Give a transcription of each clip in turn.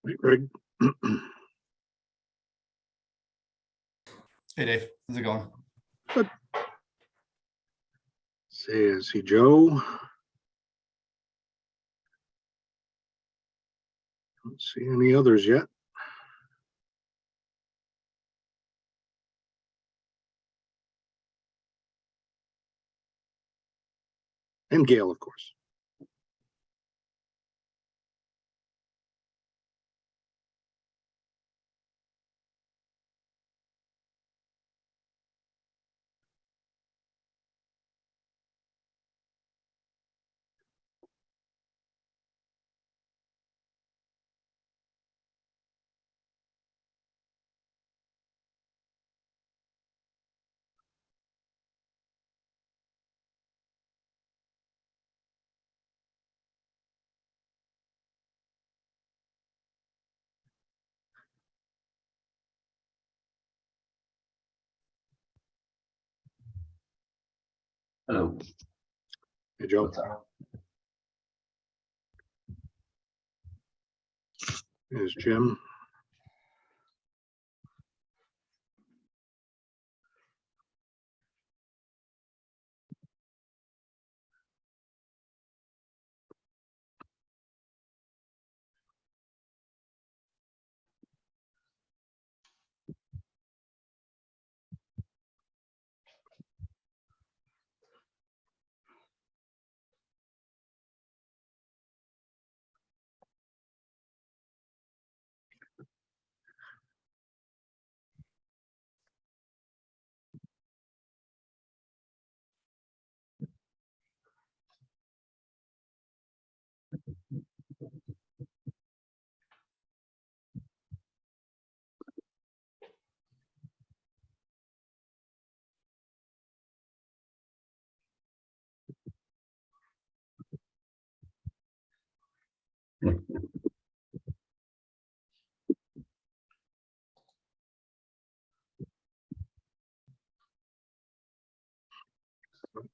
Hey, Greg. Hey Dave, how's it going? Good. See Joe. Don't see any others yet. And Gail, of course. Hello. Hey, Joe. What's up? There's Jim.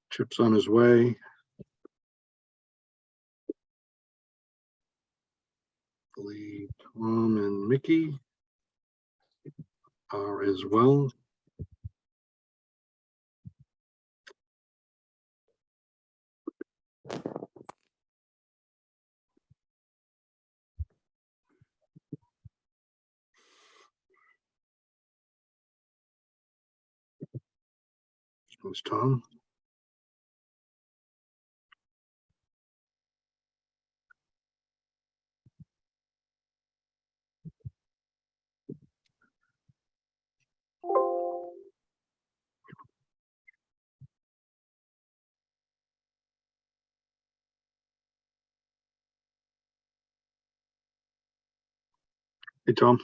Chip's on his way. Lee, Tom, and Mickey are as well. There's Tom. Hey, Tom.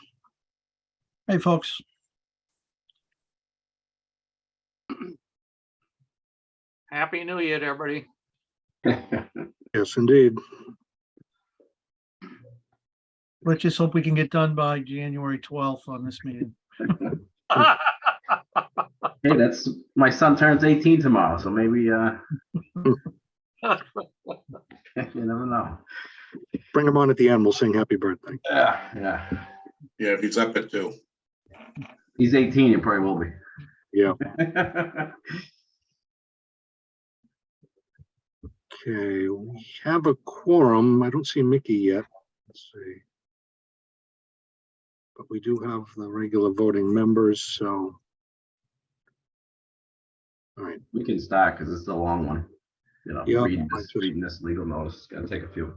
Hey, folks. Happy New Year to everybody. Yes, indeed. Let's just hope we can get done by January 12th on this meeting. Hey, that's my son turns 18 tomorrow, so maybe you never know. Bring him on at the end. We'll sing happy birthday. Yeah. Yeah, if he's up at 2. He's 18, he probably will be. Yeah. Okay, we have a quorum. I don't see Mickey yet. Let's see. But we do have the regular voting members, so. All right. We can start because it's a long one. You know, Yeah, reading this legal notice is gonna take a few.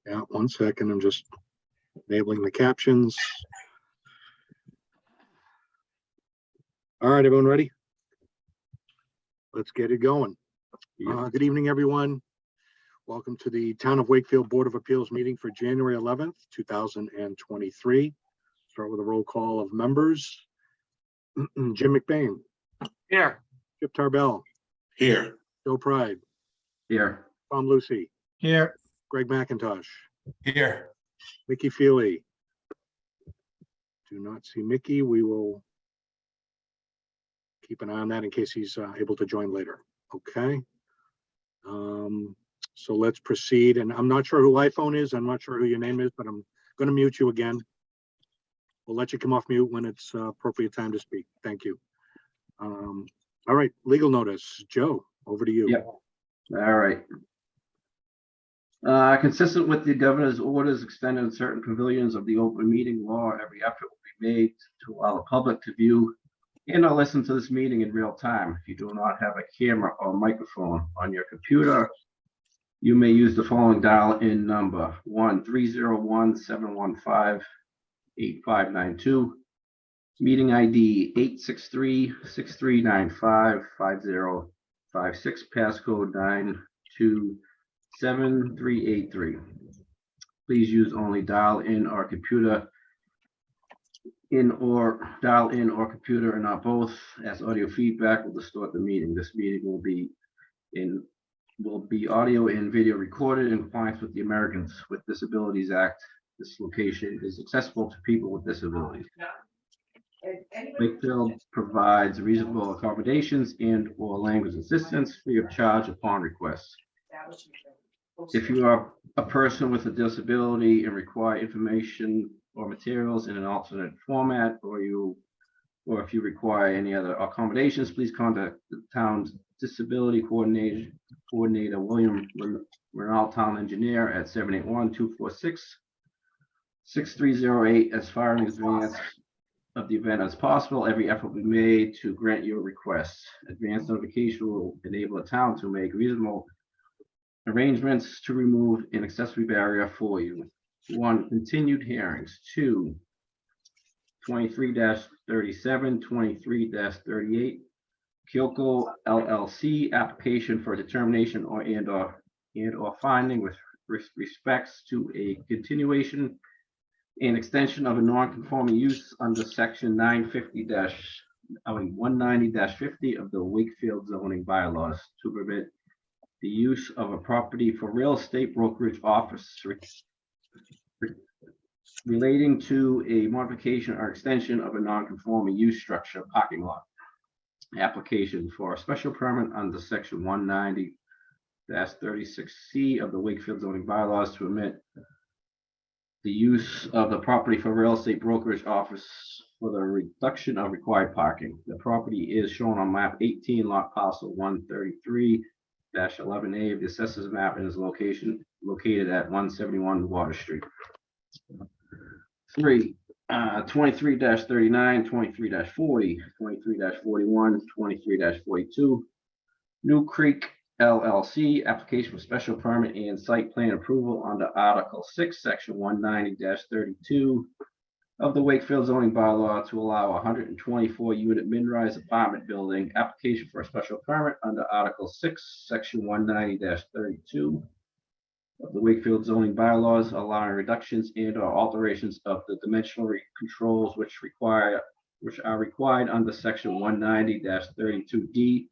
Yeah, 1 second. I'm just enabling the captions. All right, everyone ready? Let's get it going. Good evening, everyone. Welcome to the Town of Wakefield Board of Appeals meeting for January 11th, 2023. Start with a roll call of members. Jim McBain. Here. Chip Tarbell. Here. Joe Pride. Here. Tom Lucy. Here, Greg McIntosh. Here. Mickey Feely. Do not see Mickey. We will keep an eye on that in case he's able to join later. Okay. So let's proceed. And I'm not sure who iPhone is. I'm not sure who your name is, but I'm going to mute you again. We'll let you come off mute when it's appropriate time to speak. Thank you. All right, legal notice. Joe, over to you. Yep. All right. Consistent with the governor's orders extending certain pavilions of the open meeting law, every effort will be made to allow the public to view and or listen to this meeting in real time. If you do not have a camera or microphone on your computer, you may use the following dial-in number: 1-301-715-8592. Meeting ID 863-6395-5056, passcode 927-383. Please use only dial-in or computer computer and not both, as audio feedback will distort the meeting. This meeting will be audio and video recorded in compliance with the Americans with Disabilities Act. This location is accessible to people with disabilities. Wakefield provides reasonable accommodations and or language assistance free of charge upon request. If you are a person with a disability and require information or materials in an alternate format, or if you require any other accommodations, please contact the town's disability coordinator William Renault, town engineer, at 781-246-6308 as far in advance of the event as possible. Every effort will be made to grant your request. Advance notification will enable the town to make reasonable arrangements to remove an accessory barrier for you. 1, continued hearings. 2, 23-37, 23-38, Kyoko LLC application for determination or finding with respects to a continuation and extension of a non-conforming use under section 190-50 of the Wakefield zoning bylaws to permit the use of a property for real estate brokerage office relating to a modification or extension of a non-conforming use structure parking lot. Application for a special permit under section 190-36C of the Wakefield zoning bylaws to permit the use of the property for real estate brokerage office for the reduction of required parking. The property is shown on map 18, lot parcel 133-11A of the assessors map, and is located at 171 Water Street. 3, 23-39, 23-40, 23-41, 23-42, New Creek LLC application for special permit and site plan approval under Article 6, Section 190-32 of the Wakefield zoning bylaw to allow a 124-unit mid-rise apartment building. Application for a special permit under Article 6, Section 190-32 of the Wakefield zoning bylaws, allowing reductions and or alterations of the dimensional controls which are required under Section 190-32D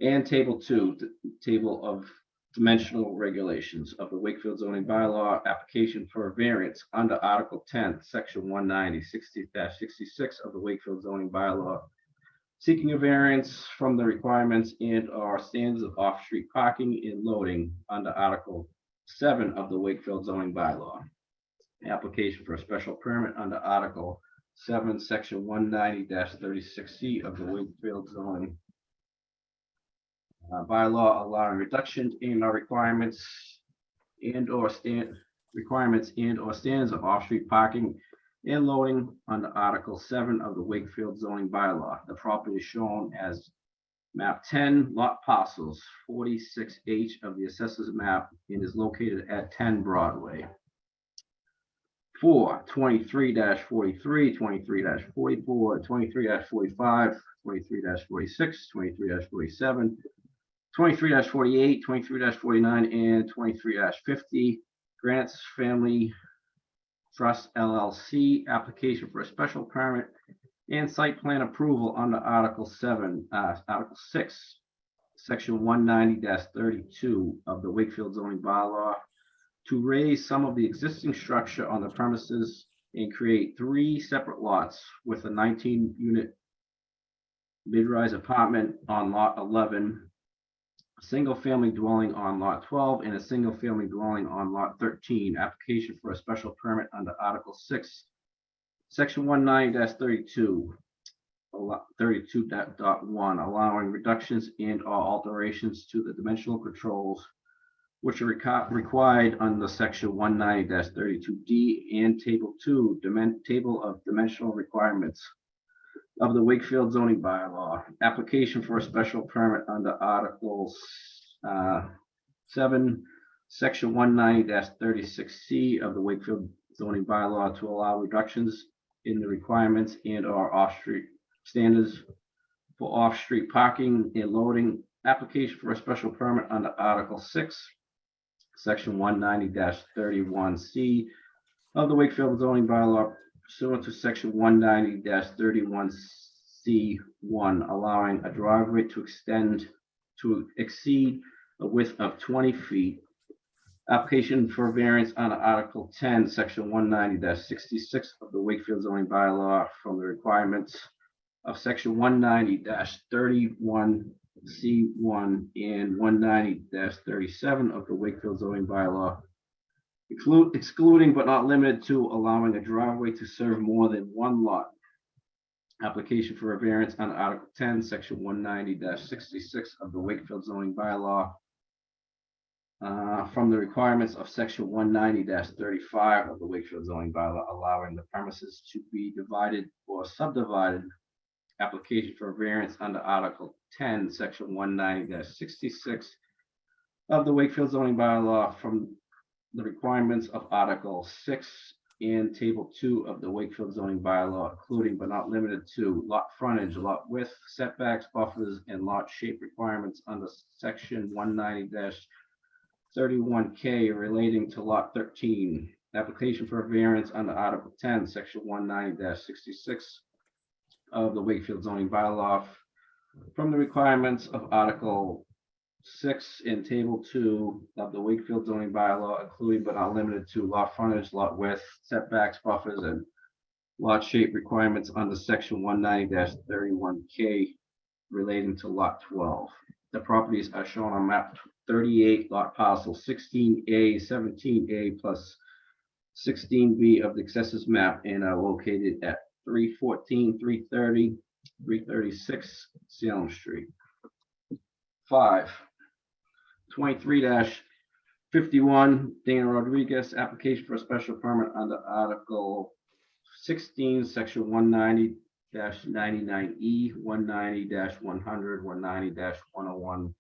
and Table 2, the Table of Dimensional Regulations of the Wakefield zoning bylaw. Application for a variance under Article 10, Section 190-60-66 of the Wakefield zoning bylaw, seeking a variance from the requirements and or standards of off-street parking and loading under Article 7 of the Wakefield zoning bylaw. Application for a special permit under Article 7, Section 190-36C of the Wakefield zoning bylaw, allowing reductions in our requirements and or standards of off-street parking and loading under Article 7 of the Wakefield zoning bylaw. The property is shown as map 10, lot parcels 46H of the assessors map, and is located at 10 Broadway. 4, 23-43, 23-44, 23-45, 23-46, 23-47, 23-48, 23-49, and 23-50, Grants Family Trust LLC application for a special permit and site plan approval under Article 6, Section 190-32 of the Wakefield zoning bylaw to raise some of the existing structure on the premises and create 3 separate lots with a 19-unit mid-rise apartment on lot 11 a single-family dwelling on lot 12 and a single-family dwelling on lot 13. Application for a special permit under Article 6, Section 19-32. 32.1, allowing reductions and or alterations to the dimensional controls which are required under section 19-32D and table 2, table of dimensional requirements of the Wakefield zoning bylaw. Application for a special permit under Articles 7, section 190-36C of the Wakefield zoning bylaw to allow reductions in the requirements and or off-street standards for off-street parking and loading. Application for a special permit under Article 6, Section 190-31C of the Wakefield zoning bylaw pursuant to Section 190-31C1, allowing a driveway to exceed a width of 20 feet. Application for variance on Article 10, Section 190-66 of the Wakefield zoning bylaw from the requirements of Section 190-31C1 and 190-37 of the Wakefield zoning bylaw, excluding but not limited to allowing a driveway to serve more than one lot. Application for a variance on Article 10, Section 190-66 of the Wakefield zoning bylaw from the requirements of Section 190-35 of the Wakefield zoning bylaw, allowing the premises to be divided or subdivided. Application for a variance under Article 10, Section 190-66 of the Wakefield zoning bylaw from the requirements of Article 6 and Table 2 of the Wakefield zoning bylaw, including but not limited to lot frontage, lot width, setbacks, buffers, and lot shape requirements under Section 190-31K relating to lot 13. Application for a variance under Article 10, Section 190-66 of the Wakefield zoning bylaw from the requirements of Article 6 in Table 2 of the Wakefield zoning bylaw, including but not limited to lot frontage, lot width, setbacks, buffers, and lot shape requirements under Section 190-31K relating to lot 12. The properties are shown on map 38, lot parcel 16A, 17A plus 16B of the accessories map and are located at 314, 330, 336 Salem Street. 5, 23-51, Dana Rodriguez, application for a special permit under Article 16, Section 190-99E, 190-100, 190-101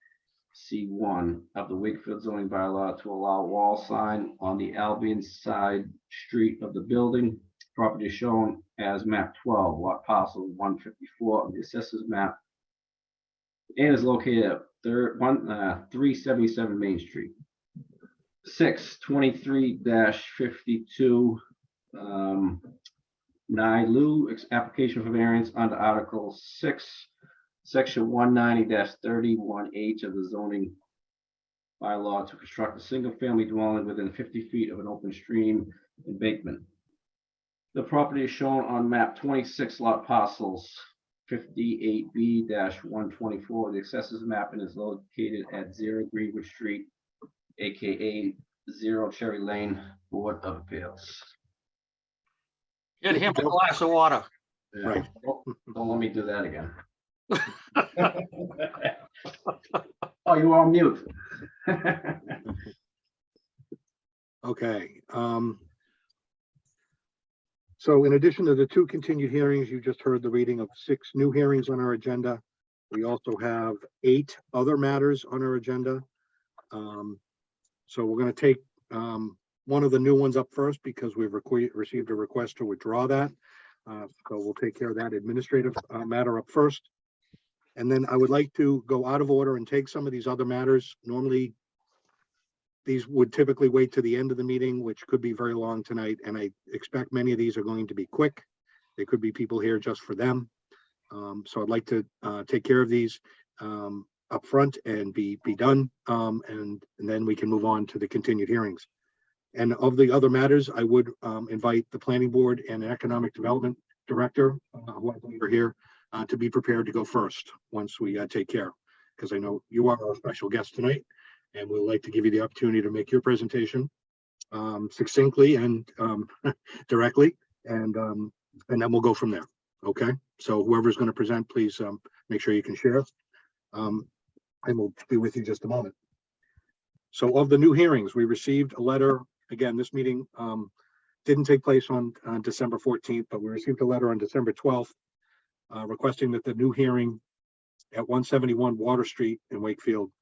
C1 of the Wakefield zoning bylaw to allow a wall sign on the Albion side street of the building. Property is shown as map 12, lot parcel 154 of the assessors map, and is located at 377 Main Street. 6, 23-52, Nailu, application for variance under Article 6, Section 190-31H of the zoning bylaw to construct a single-family dwelling within 50 feet of an open stream embankment. The property is shown on map 26, lot parcels 58B-124. The assessors map and is located at 0 Greenwood Street, aka 0 Cherry Lane, Board of Appeals. Get him a glass of water. Right. Don't let me do that again. Oh, you are on mute. Okay. So in addition to the 2 continued hearings, you just heard the reading of 6 new hearings on our agenda. We also have 8 other matters on our agenda. So we're going to take one of the new ones up first because we've received a request to withdraw that. So we'll take care of that administrative matter up first. And then I would like to go out of order and take some of these other matters. Normally, these would typically wait to the end of the meeting, which could be very long tonight. And I expect many of these are going to be quick. There could be people here just for them. So I'd like to take care of these up front and be done. And then we can move on to the continued hearings. And of the other matters, I would invite the planning board and economic development director, who I believe are here, to be prepared to go first once we take care. because I know you are our special guest tonight, and we'd like to give you the opportunity to make your presentation succinctly and directly, and then we'll go from there. Okay, so whoever's going to present, please make sure you can share. I will be with you just a moment. So of the new hearings, we received a letter. Again, this meeting didn't take place on December 14th, but we received a letter on December 12th requesting that the new hearing at 171 Water Street in Wakefield,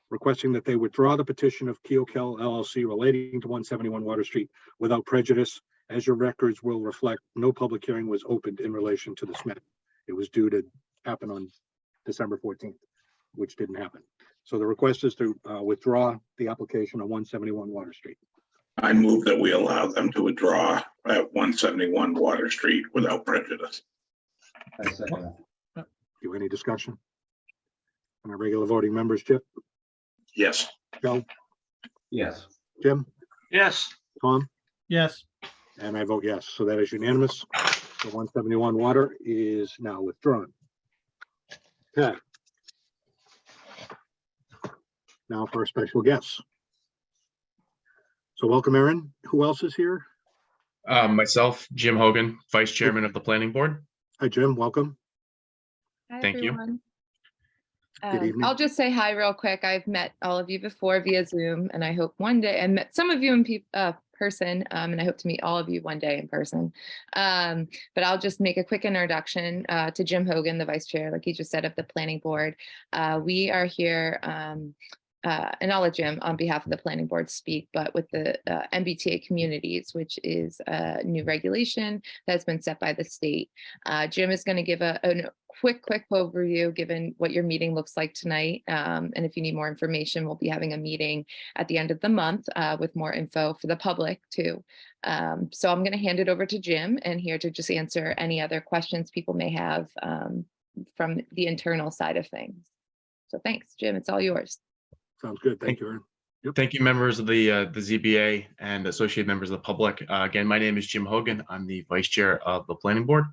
requesting that they withdraw the petition of Keokel LLC relating to 171 Water Street without prejudice. As your records will reflect, no public hearing was opened in relation to this matter. It was due to happen on December 14th, which didn't happen. So the request is to withdraw the application on 171 Water Street. I move that we allow them to withdraw at 171 Water Street without prejudice. I second that. Do any discussion? On our regular voting members, Chip, Yes, Joe, Yes. Jim, Yes, Tom, Yes, and I vote yes. So that is unanimous. The 171 Water is now withdrawn. Okay. Now for our special guests. So welcome, Erin. Who else is here? Myself, Jim Hogan, Vice Chairman of the Planning Board. Hi, Jim. Welcome. Hi, Thank you. everyone. Good evening. I'll just say hi real quick. I've met all of you before via Zoom, and I hope one day I met some of you in person, and I hope to meet all of you one day in person. But I'll just make a quick introduction to Jim Hogan, the Vice Chair, like he just said, of the Planning Board. We are here, and I'll let Jim on behalf of the Planning Board speak, but with the MBTA communities, which is a new regulation that's been set by the state. Jim is going to give a quick overview, given what your meeting looks like tonight. And if you need more information, we'll be having a meeting at the end of the month with more info for the public too. So I'm going to hand it over to Jim and here to just answer any other questions people may have from the internal side of things. So thanks, Jim, it's all yours. Sounds good. Thank you, Erin. Thank you, members of the ZBA and associated members of the public. Again, my name is Jim Hogan. I'm the Vice Chair of the Planning Board.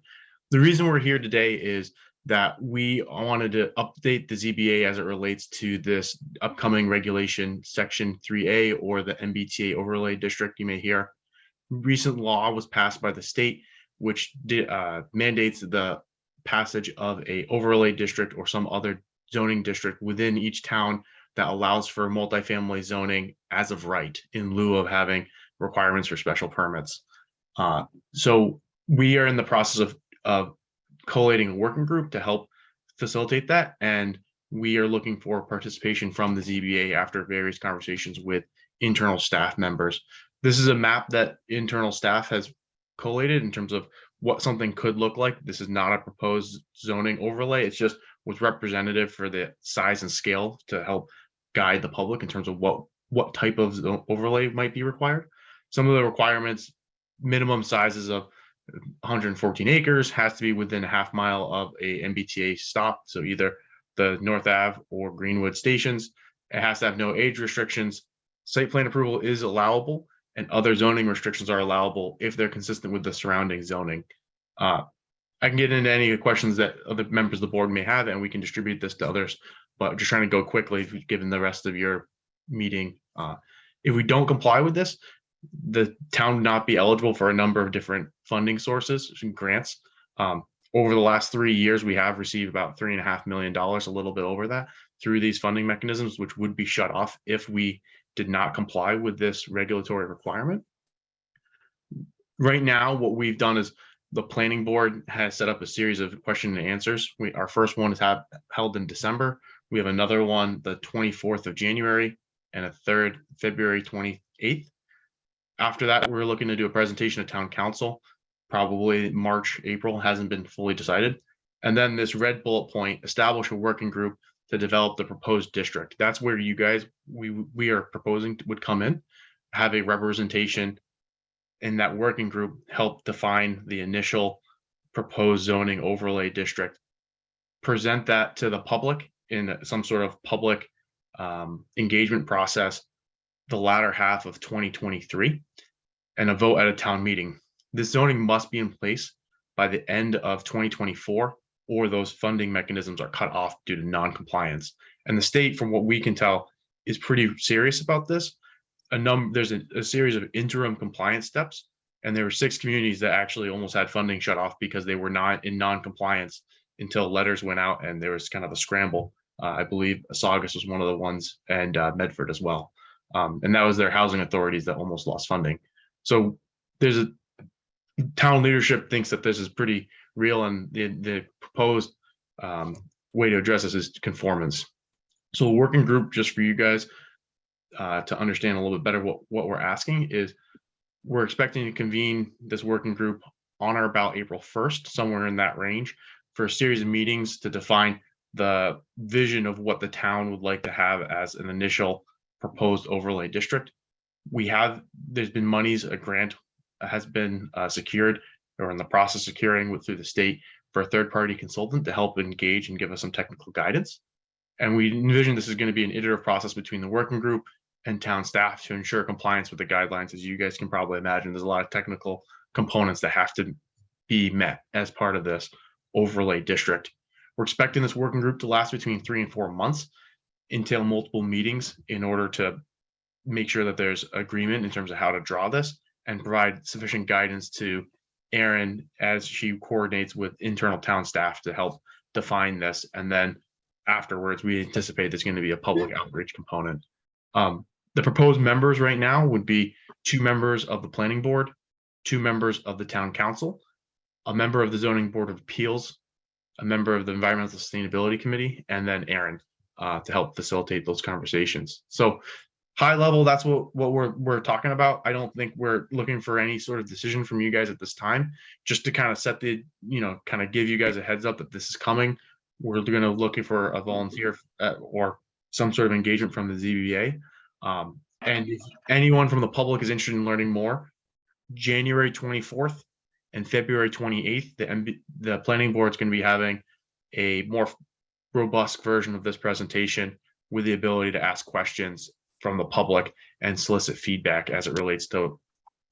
The reason we're here today is that we wanted to update the ZBA as it relates to this upcoming regulation, Section 3A, or the MBTA overlay district you may hear. Recent law was passed by the state, which mandates the passage of a overlay district or some other zoning district within each town that allows for multifamily zoning as of right in lieu of having requirements for special permits. So we are in the process of collating a working group to help facilitate that. And we are looking for participation from the ZBA after various conversations with internal staff members. This is a map that internal staff has collated in terms of what something could look like. This is not a proposed zoning overlay. It's just what's representative for the size and scale to help guide the public in terms of what type of overlay might be required. Some of the requirements, minimum sizes of 114 acres, has to be within a half mile of a MBTA stop. So either the North Ave or Greenwood stations. It has to have no age restrictions. Site plan approval is allowable, and other zoning restrictions are allowable if they're consistent with the surrounding zoning. I can get into any questions that other members of the board may have, and we can distribute this to others, but just trying to go quickly given the rest of your meeting. If we don't comply with this, the town would not be eligible for a number of different funding sources and grants. Over the last 3 years, we have received about $3.5 million, a little bit over that, through these funding mechanisms, which would be shut off if we did not comply with this regulatory requirement. Right now, what we've done is the planning board has set up a series of question and answers. Our first one is held in December. We have another one the 24th of January and a third February 28th. After that, we're looking to do a presentation to town council, probably March, April, hasn't been fully decided. And then this red bullet point, establish a working group to develop the proposed district. That's where you guys, we are proposing would come in, have a representation in that working group, help define the initial proposed zoning overlay district, present that to the public in some sort of public engagement process the latter half of 2023, and a vote at a town meeting. This zoning must be in place by the end of 2024, or those funding mechanisms are cut off due to non-compliance. And the state, from what we can tell, is pretty serious about this. There's a series of interim compliance steps, and there were 6 communities that actually almost had funding shut off because they were not in non-compliance until letters went out, and there was kind of a scramble. I believe Saugus was one of the ones, and Medford as well. And that was their housing authorities that almost lost funding. So there's a town leadership thinks that this is pretty real, and the proposed way to address this is conformance. So a working group, just for you guys to understand a little bit better what we're asking is, we're expecting to convene this working group on or about April 1st, somewhere in that range, for a series of meetings to define the vision of what the town would like to have as an initial proposed overlay district. There's been monies, a grant has been secured, or in the process of securing through the state, for a third-party consultant to help engage and give us some technical guidance. And we envision this is going to be an iterative process between the working group and town staff to ensure compliance with the guidelines. As you guys can probably imagine, there's a lot of technical components that have to be met as part of this overlay district. We're expecting this working group to last between 3 and 4 months, entail multiple meetings in order to make sure that there's agreement in terms of how to draw this, and provide sufficient guidance to Erin as she coordinates with internal town staff to help define this. And then afterwards, we anticipate there's going to be a public outreach component. The proposed members right now would be 2 members of the planning board, 2 members of the town council, a member of the zoning board of appeals, a member of the environmental sustainability committee, and then Erin to help facilitate those conversations. So high level, that's what we're talking about. I don't think we're looking for any sort of decision from you guys at this time, just to kind of set the, kind of give you guys a heads up that this is coming. We're going to looking for a volunteer or some sort of engagement from the ZBA. And if anyone from the public is interested in learning more, January 24th and February 28th, the planning board is going to be having a more robust version of this presentation with the ability to ask questions from the public and solicit feedback as it relates to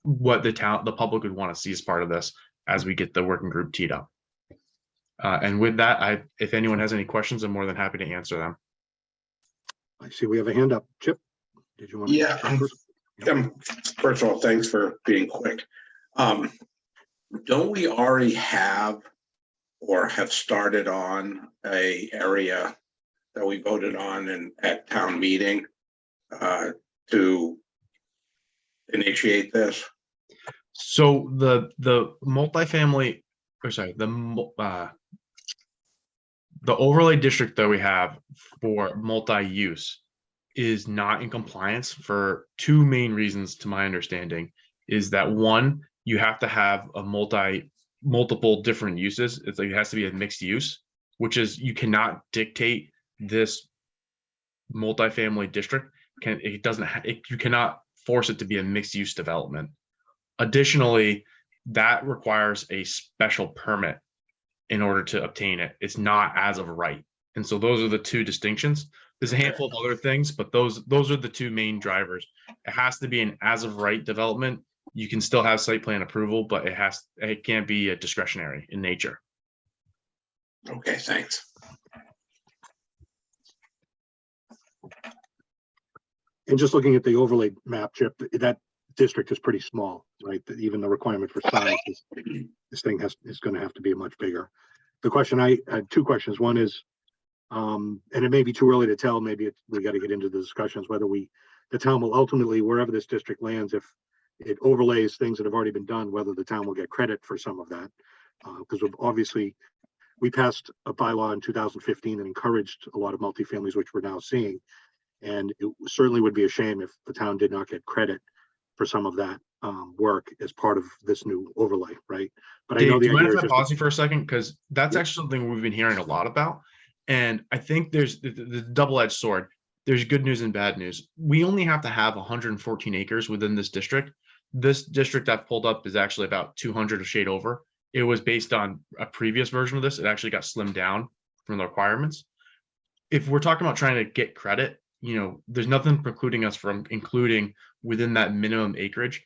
what the public would want to see as part of this as we get the working group teed up. And with that, if anyone has any questions, I'm more than happy to answer them. I see we have a hand up. Chip, did you want to? Yeah. First of all, thanks for being quick. Don't we already have or have started on a area that we voted on at town meeting to initiate this? So the multifamily, or sorry, the overlay district that we have for multi-use is not in compliance for 2 main reasons, to my understanding. Is that one, you have to have a multiple different uses. It's like it has to be a mixed use, which is you cannot dictate this multifamily district. You cannot force it to be a mixed use development. Additionally, that requires a special permit in order to obtain it. It's not as of right. And so those are the 2 distinctions. There's a handful of other things, but those are the 2 main drivers. It has to be an as of right development. You can still have site plan approval, but it can't be discretionary in nature. Okay, thanks. And just looking at the overlay map, Chip, that district is pretty small, right? Even the requirement for size is, this thing is going to have to be much bigger. The question I had 2 questions. One is, and it may be too early to tell, maybe we got to get into the discussions whether the town will ultimately, wherever this district lands, if it overlays things that have already been done, whether the town will get credit for some of that. Because obviously we passed a bylaw in 2015 that encouraged a lot of multifamilies, which we're now seeing. And it certainly would be a shame if the town did not get credit for some of that work as part of this new overlay, right? But Dave, I know do the you mind idea if is I just pause you for a second? Because that's actually something we've been hearing a lot about. And I think there's the double-edged sword. There's good news and bad news. We only have to have 114 acres within this district. This district I've pulled up is actually about 200 a shade over. It was based on a previous version of this. It actually got slimmed down from the requirements. If we're talking about trying to get credit, there's nothing precluding us from including within that minimum acreage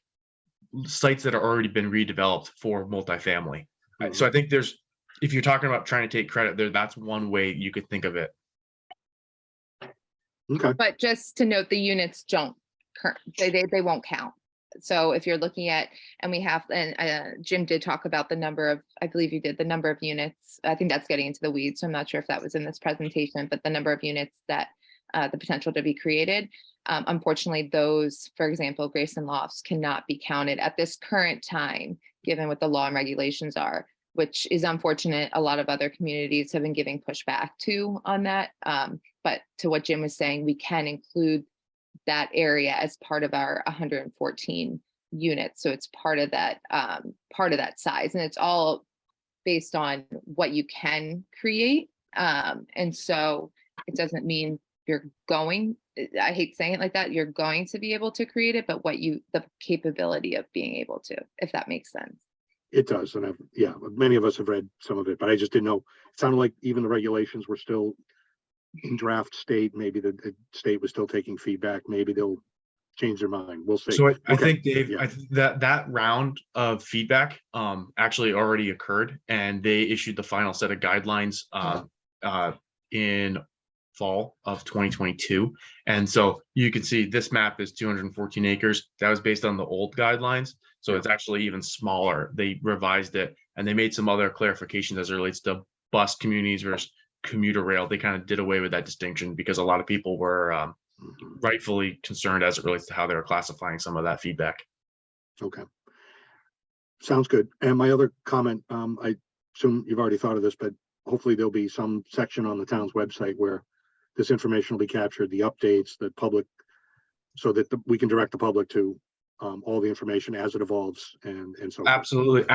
sites that are already been redeveloped for multifamily. So I think if you're talking about trying to take credit there, that's one way you could think of it. Okay, But just to note, the units don't, they won't count. So if you're looking at, and we have, and Jim did talk about the number of, I believe you did, the number of units. I think that's getting into the weeds, so I'm not sure if that was in this presentation, but the number of units that the potential to be created. Unfortunately, those, for example, Grayson Lofts cannot be counted at this current time, given what the law and regulations are, which is unfortunate. A lot of other communities have been giving pushback too on that. But to what Jim was saying, we can include that area as part of our 114 units. So it's part of that size, and it's all based on what you can create. And so it doesn't mean you're going, I hate saying it like that, you're going to be able to create it, but the capability of being able to, if that makes sense. it does. And many of us have read some of it, but I just didn't know. It sounded like even the regulations were still in draft state. Maybe the state was still taking feedback. Maybe they'll change their mind. We'll see. So I Okay. think, Dave, Yeah. I think that round of feedback actually already occurred, and they issued the final set of guidelines in fall of 2022. And so you can see this map is 214 acres. That was based on the old guidelines. So it's actually even smaller. They revised it, and they made some other clarifications as it relates to bus communities versus commuter rail. They kind of did away with that distinction because a lot of people were rightfully concerned as it relates to how they were classifying some of that feedback. Okay. Sounds good. And my other comment, I assume you've already thought of this, but hopefully there'll be some section on the town's website where this information will be captured, the updates, the public, so that we can direct the public to all the information as it evolves and so forth. Absolutely.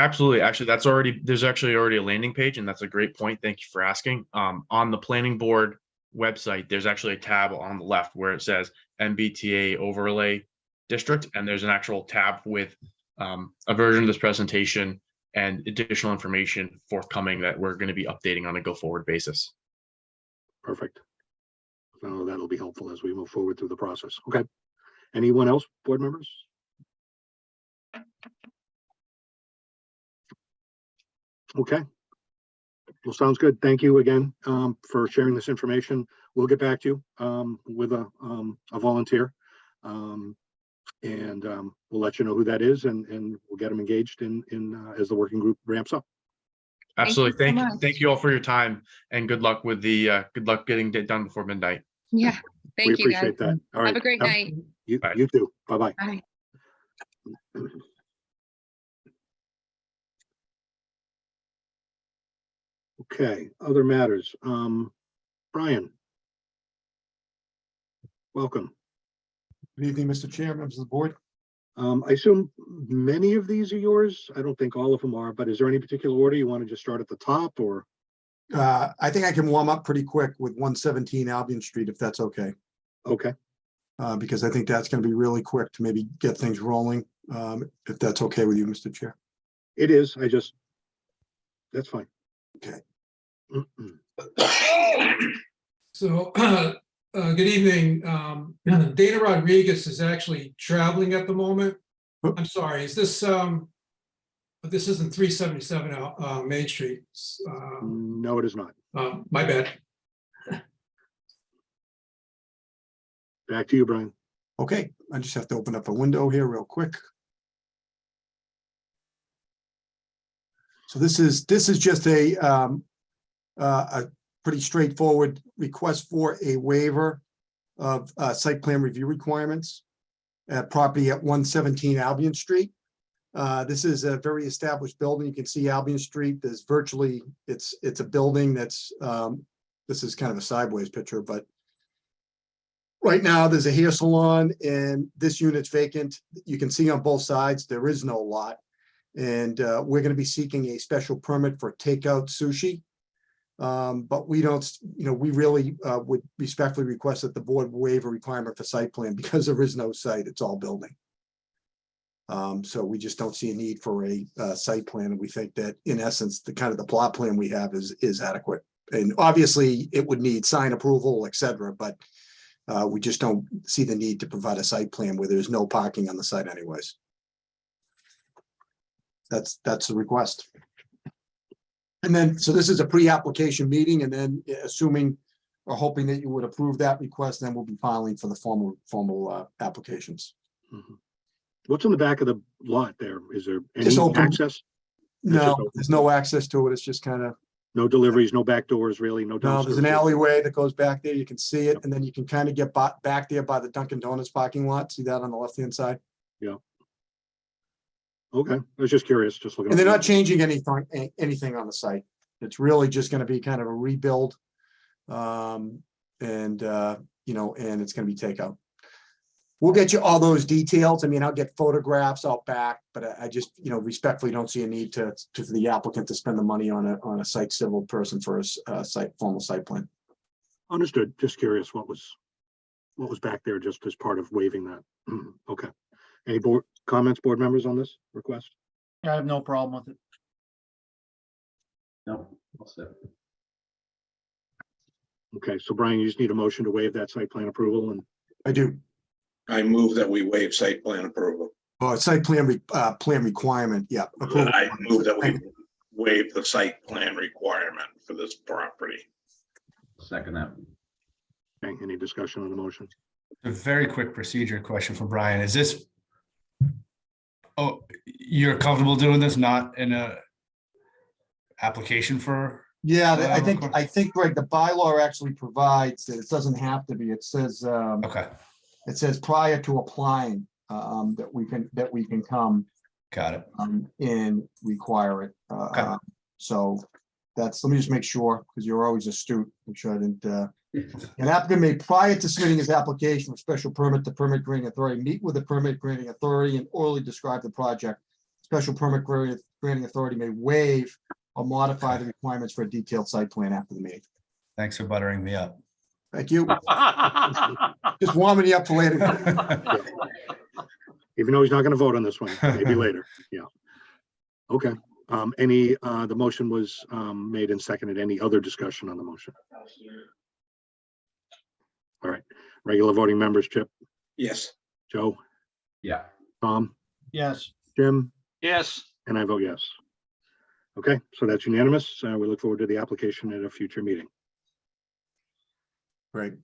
Actually, there's actually already a landing page, and that's a great point. Thank you for asking. On the planning board website, there's actually a tab on the left where it says MBTA overlay district, and there's an actual tab with a version of this presentation and additional information forthcoming that we're going to be updating on a go-forward basis. Perfect. So that'll be helpful as we move forward through the process. Okay. Anyone else, board members? Okay. Well, sounds good. Thank you again for sharing this information. We'll get back to you with a volunteer, and we'll let you know who that is, and we'll get them engaged in as the working group ramps up. Absolutely. Thank you so much. Thank you all for your time, and good luck with good luck getting it done before midnight. Yeah. We Thank you, guys. appreciate that. All right. Have a great night. You Bye. too. Bye-bye. Bye. Okay, other matters. Brian. Welcome. Good evening, Mr. Chair, members of the board. I assume many of these are yours. I don't think all of them are, but is there any particular order you want to just start at the top, or? I think I can warm up pretty quick with 117 Albion Street, if that's okay. Okay, Because I think that's going to be really quick to maybe get things rolling, if that's okay with you, Mr. Chair. it is. That's fine. Okay. So, good evening. Dana Rodriguez is actually traveling at the moment. I'm sorry, is this, this isn't 377 Main Street. No, it is not. My bad. Back to you, Brian. Okay, I just have to open up a window here real quick. So this is just a pretty straightforward request for a waiver of site plan review requirements at property at 117 Albion Street. This is a very established building. You can see Albion Street. There's virtually, it's a building that's, this is kind of a sideways picture, but right now there's a hair salon and this unit's vacant. You can see on both sides, there is no lot. And we're going to be seeking a special permit for takeout sushi. But we don't, we really would respectfully request that the board waive a requirement for site plan because there is no site, it's all building. So we just don't see a need for a site plan. And we think that in essence, the kind of the plot plan we have is adequate. And obviously it would need sign approval, et cetera, but we just don't see the need to provide a site plan where there's no parking on the site anyways. That's the request. And then, so this is a pre-application meeting, and then assuming are hoping that you would approve that request, then we'll be filing for the formal applications. Mhm. What's in the back of the lot there? Is there any Just open. access? It's No, just open. there's no access to it. It's just kind of, No deliveries, no back doors, really, no no, there's an dumpsters? alleyway that goes back there. You can see it, and then you can kind of get back there by the Dunkin' Donuts parking lot. See that on the left-hand side? Okay, I was just curious, just looking. And they're up not changing anything on the site. It's really just gonna be kind of a rebuild. And and it's gonna be takeout. We'll get you all those details. I mean, I'll get photographs out back, but I just, respectfully don't see a need for the applicant to spend the money on a site civil person for a formal site plan. Understood. Just curious what was back there just as part of waiving that. Okay. Any board comments, board members on this request? I have no problem with it. No. All set. Okay, so Brian, you just need a motion to waive that site plan approval and I do. I move that we waive site plan approval. Site plan plan requirement, yeah. approval. I move that we waive the site plan requirement for this property. Second that. okay, any discussion on the motion? A very quick procedure question for Brian. Is this? Oh, you're comfortable doing this, not in a application for? Yeah, I think, Greg, the bylaw actually provides that it doesn't have to be. It says, Okay, it says prior to applying, that we can come got it. and require it. Okay. So let me just make sure, because you're always astute, make sure I didn't, an applicant may, prior to submitting his application for special permit, the permit granting authority, meet with the permit granting authority and orally describe the project. Special permit granting authority may waive or modify the requirements for a detailed site plan after the meeting. Thanks for buttering me up. Thank you. Just warming you up for later. Even though he's not going to vote on this one, maybe later. Yeah. Okay. The motion was made and seconded. Any other discussion on the motion? All right. Regular voting members, Chip, Yes. Joe, Yeah. Tom, Yes, Jim, Yes, and I vote yes. Okay, so that's unanimous. We look forward to the application at a future meeting. Great.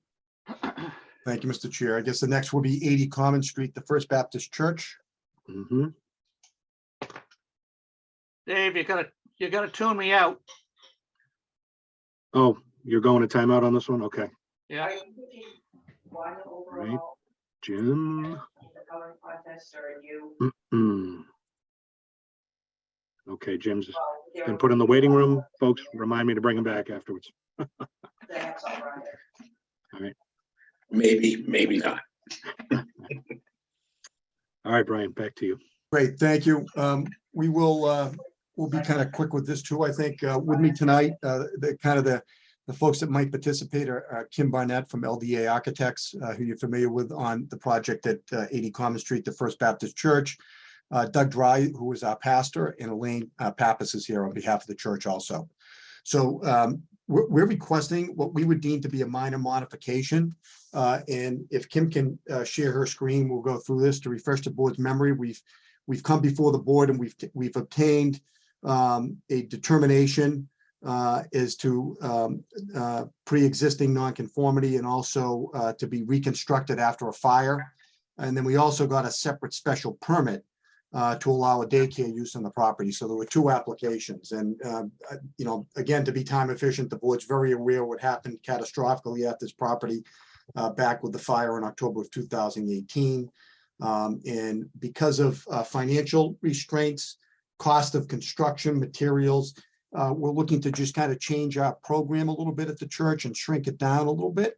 Thank you, Mr. Chair. I guess the next will be 80 Common Street, the First Baptist Church. Mhm. Dave, you gotta tune me out. Oh, you're going to timeout on this one? Okay. Yeah. Right. Jim. Okay, Jim's been put in the waiting room. Folks, remind me to bring him back afterwards. All right. Maybe not. All right, Brian, back to you. Great, thank you. We'll be kind of quick with this too, I think. With me tonight, the folks that might participate are Kim Barnett from LDA Architects, who you're familiar with on the project at 80 Common Street, the First Baptist Church. Doug Dry, who is our pastor, and Elaine Pappas is here on behalf of the church also. So we're requesting what we would deem to be a minor modification. And if Kim can share her screen, we'll go through this to refresh the board's memory. We've come before the board and we've obtained a determination as to pre-existing nonconformity and also to be reconstructed after a fire. And then we also got a separate special permit to allow a daycare use on the property. So there were two applications. And, again, to be time efficient, the board's very aware what happened catastrophically at this property back with the fire in October of 2018. And because of financial restraints, cost of construction materials, we're looking to just kind of change our program a little bit at the church and shrink it down a little bit.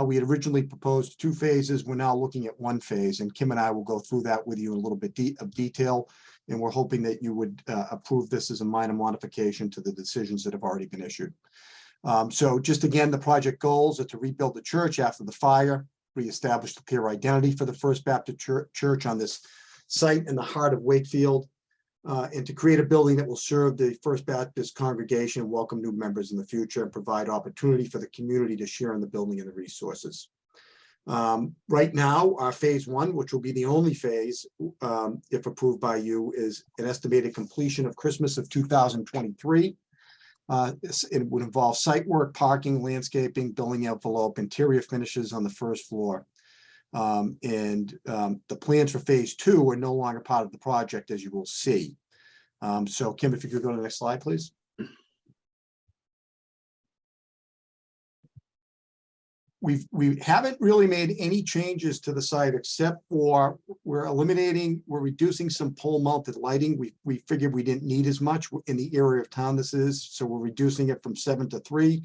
We had originally proposed 2 phases. We're now looking at 1 phase, and Kim and I will go through that with you in a little bit of detail. And we're hoping that you would approve this as a minor modification to the decisions that have already been issued. So just again, the project goals are to rebuild the church after the fire, reestablish the peer identity for the First Baptist Church on this site in the heart of Wakefield, and to create a building that will serve the First Baptist congregation and welcome new members in the future and provide opportunity for the community to share in the building and the resources. Right now, our phase 1, which will be the only phase, if approved by you, is an estimated completion of Christmas of 2023. It would involve site work, parking, landscaping, building envelope, interior finishes on the first floor. The plans for phase 2 are no longer part of the project, as you will see. So Kim, if you could go to the next slide, please. We haven't really made any changes to the site except for we're reducing some pole mounted lighting. We figured we didn't need as much in the area of town this is, so we're reducing it from 7 to 3.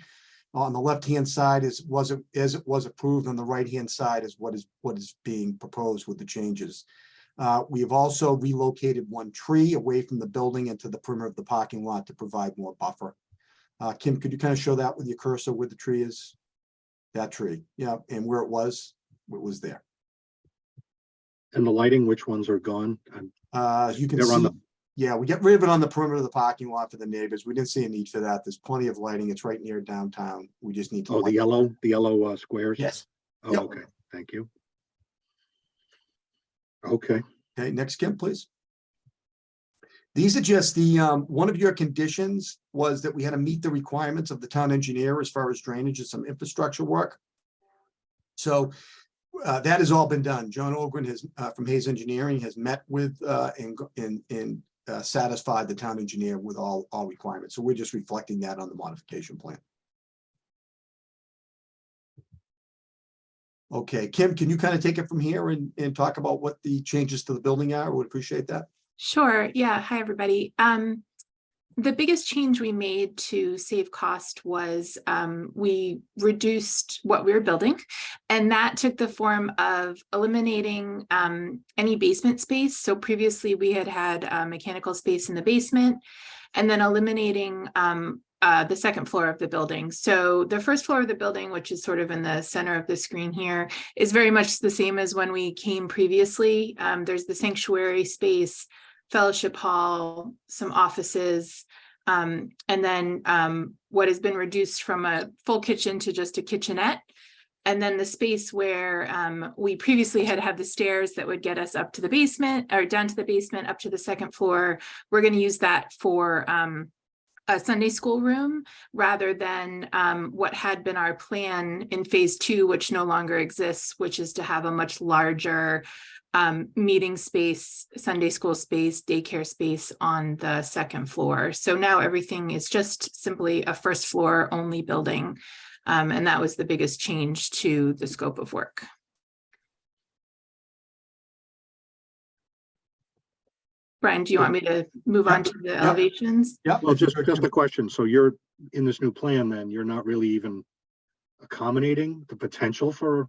On the left-hand side as it was approved. On the right-hand side is what is being proposed with the changes. We have also relocated one tree away from the building into the perimeter of the parking lot to provide more buffer. Kim, could you kind of show that with your cursor where the tree is? That tree, yeah, and where it was there. And the lighting, which ones are gone? You can They're on see, the- yeah, we get rid of it on the perimeter of the parking lot for the neighbors. We didn't see a need for that. There's plenty of lighting. It's right near downtown. We just need to. Oh, the yellow squares? Yes. Oh, Yep. okay, thank you. Okay, Okay, next, Kim, please. These are just the, one of your conditions was that we had to meet the requirements of the town engineer as far as drainage and some infrastructure work. So that has all been done. John Ogren has, from Hayes Engineering, has met with and satisfied the town engineer with all requirements. So we're just reflecting that on the modification plan. Okay, Kim, can you kind of take it from here and talk about what the changes to the building are? Would appreciate that. Sure. Yeah. Hi, everybody. The biggest change we made to save cost was we reduced what we were building, and that took the form of eliminating any basement space. So previously we had mechanical space in the basement, and then eliminating the second floor of the building. So the first floor of the building, which is sort of in the center of the screen here, is very much the same as when we came previously. There's the sanctuary space, fellowship hall, some offices, and then what has been reduced from a full kitchen to just a kitchenette. And then the space where we previously had the stairs that would get us up to the basement or down to the basement, up to the second floor. We're going to use that for a Sunday school room rather than what had been our plan in phase 2, which no longer exists, which is to have a much larger meeting space, Sunday school space, daycare space on the second floor. So now everything is just simply a first floor only building. And that was the biggest change to the scope of work. Brian, do you want me to move on to the elevations? Yeah. well, just a question. So you're in this new plan, then you're not really even accommodating the potential for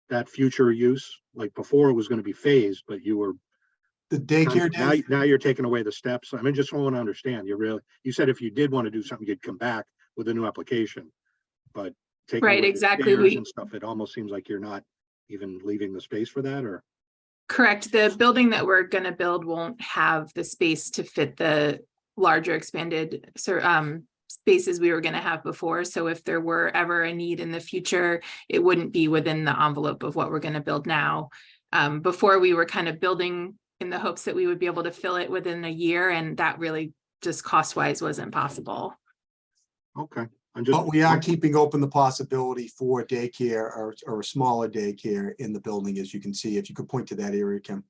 that future use? Like before it was going to be phased, but you were The daycare days. now you're taking away the steps. I mean, just want to understand, you said if you did want to do something, you'd come back with a new application, but taking Right, away the exactly. stairs and stuff, it almost seems like you're not even leaving the space for that, or? Correct. The building that we're going to build won't have the space to fit the larger expanded spaces we were going to have before. So if there were ever a need in the future, it wouldn't be within the envelope of what we're going to build now. Before we were kind of building in the hopes that we would be able to fill it within a year, and that really just cost-wise wasn't possible. Okay. But we are keeping open the possibility for daycare or a smaller daycare in the building, as you can see. If you could point to that area, Kim.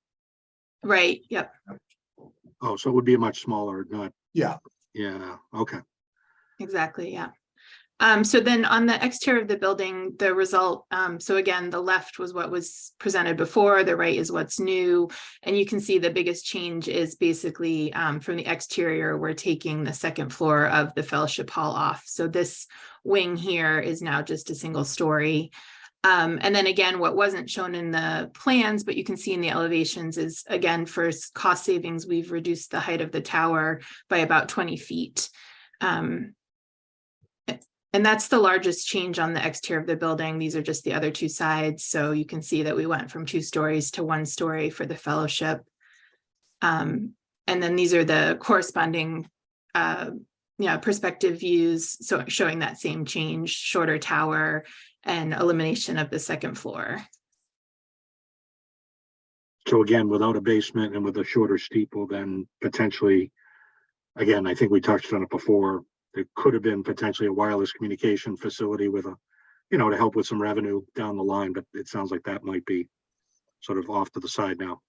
Right. Yep. Oh, so it would be a much smaller, not, Yeah. yeah, okay. Exactly. Yeah. So then on the exterior of the building, the result, so again, the left was what was presented before, the right is what's new. And you can see the biggest change is basically from the exterior, we're taking the second floor of the fellowship hall off. So this wing here is now just a single story. And then again, what wasn't shown in the plans, but you can see in the elevations is, again, for cost savings, we've reduced the height of the tower by about 20 feet. And that's the largest change on the exterior of the building. These are just the other two sides. So you can see that we went from 2 stories to 1 story for the fellowship. And then these are the corresponding perspective views. So showing that same change, shorter tower and elimination of the second floor. So again, without a basement and with a shorter steeple, then potentially again, I think we touched on it before. There could have been potentially a wireless communication facility with a, to help with some revenue down the line, but it sounds like that might be sort of off to the side now.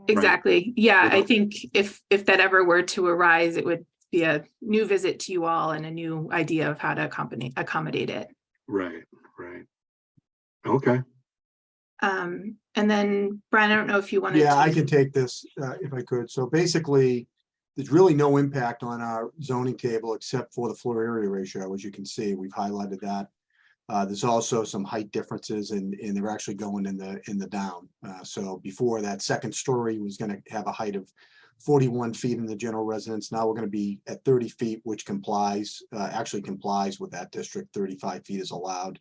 Exactly. Yeah, I Without- think if that ever were to arise, it would be a new visit to you all and a new idea of how to accommodate it. Right. Okay. And then Brian, I don't know if you wanted to. Yeah, I can take this if I could. So basically, there's really no impact on our zoning table except for the floor area ratio. As you can see, we've highlighted that. There's also some height differences and they're actually going in the down. So before, that second story was going to have a height of 41 feet in the general residence. Now we're going to be at 30 feet, which actually complies with that district. 35 feet is allowed.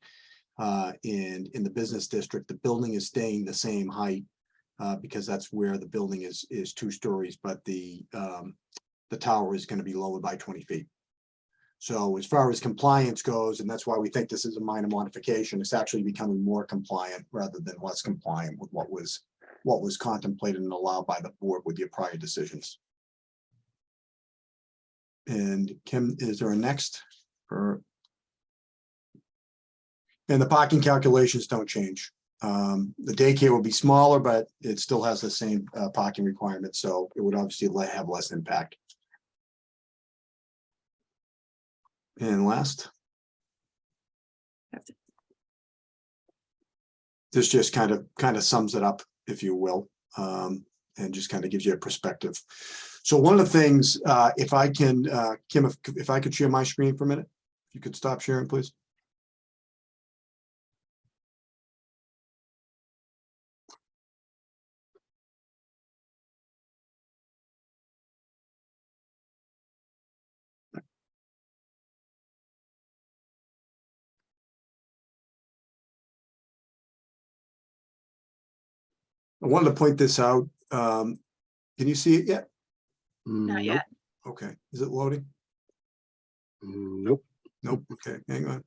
And in the business district, the building is staying the same height because that's where the building is 2 stories, but the tower is going to be lowered by 20 feet. So as far as compliance goes, and that's why we think this is a minor modification, it's actually becoming more compliant rather than less compliant with what was contemplated and allowed by the board with your prior decisions. And Kim, is there a next? And the parking calculations don't change. The daycare will be smaller, but it still has the same parking requirements, so it would obviously have less impact. And last. That's it. This just kind of sums it up, if you will, and just kind of gives you a perspective. So one of the things, if I can, Kim, if I could share my screen for a minute, if you could stop sharing, please. I wanted to point this out. Can you see it yet? Not Nope. yet. Okay, is it loading? Nope. Nope. Okay, hang on.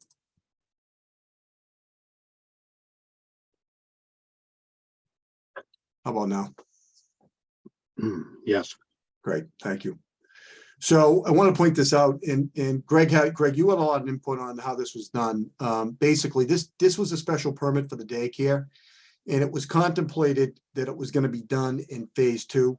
How about now? Yes. Great, thank you. So I want to point this out, and Greg, you had a lot of input on how this was done. Basically, this was a special permit for the daycare, and it was contemplated that it was going to be done in phase 2.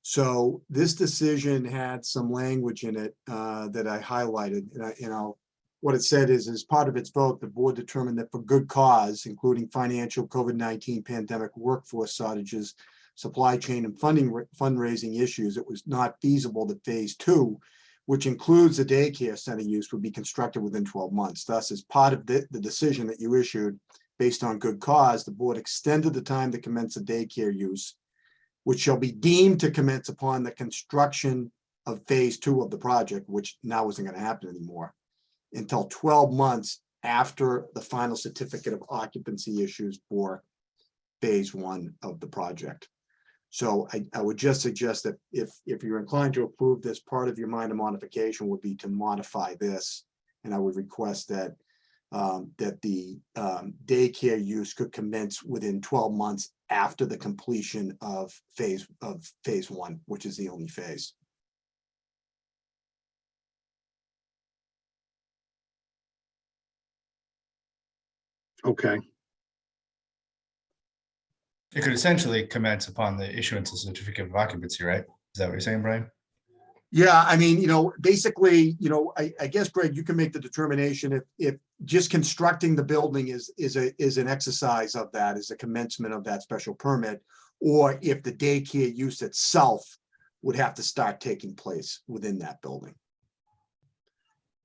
So this decision had some language in it that I highlighted, and what it said is, as part of its vote, the board determined that for good cause, including financial COVID-19 pandemic workforce shortages, supply chain and fundraising issues, it was not feasible that phase 2, which includes the daycare center use, would be constructed within 12 months. Thus, as part of the decision that you issued based on good cause, the board extended the time to commence the daycare use, which shall be deemed to commence upon the construction of phase 2 of the project, which now isn't going to happen anymore, until 12 months after the final certificate of occupancy issues for phase 1 of the project. So I would just suggest that if you're inclined to approve this, part of your minor modification would be to modify this. And I would request that the daycare use could commence within 12 months after the completion of phase 1, which is the only phase. Okay. It could essentially commence upon the issuance of certificate of occupancy, right? Is that what you're saying, Brian? Yeah, I mean, basically, I guess, Greg, you can make the determination if just constructing the building is an exercise of that, is a commencement of that special permit, or if the daycare use itself would have to start taking place within that building.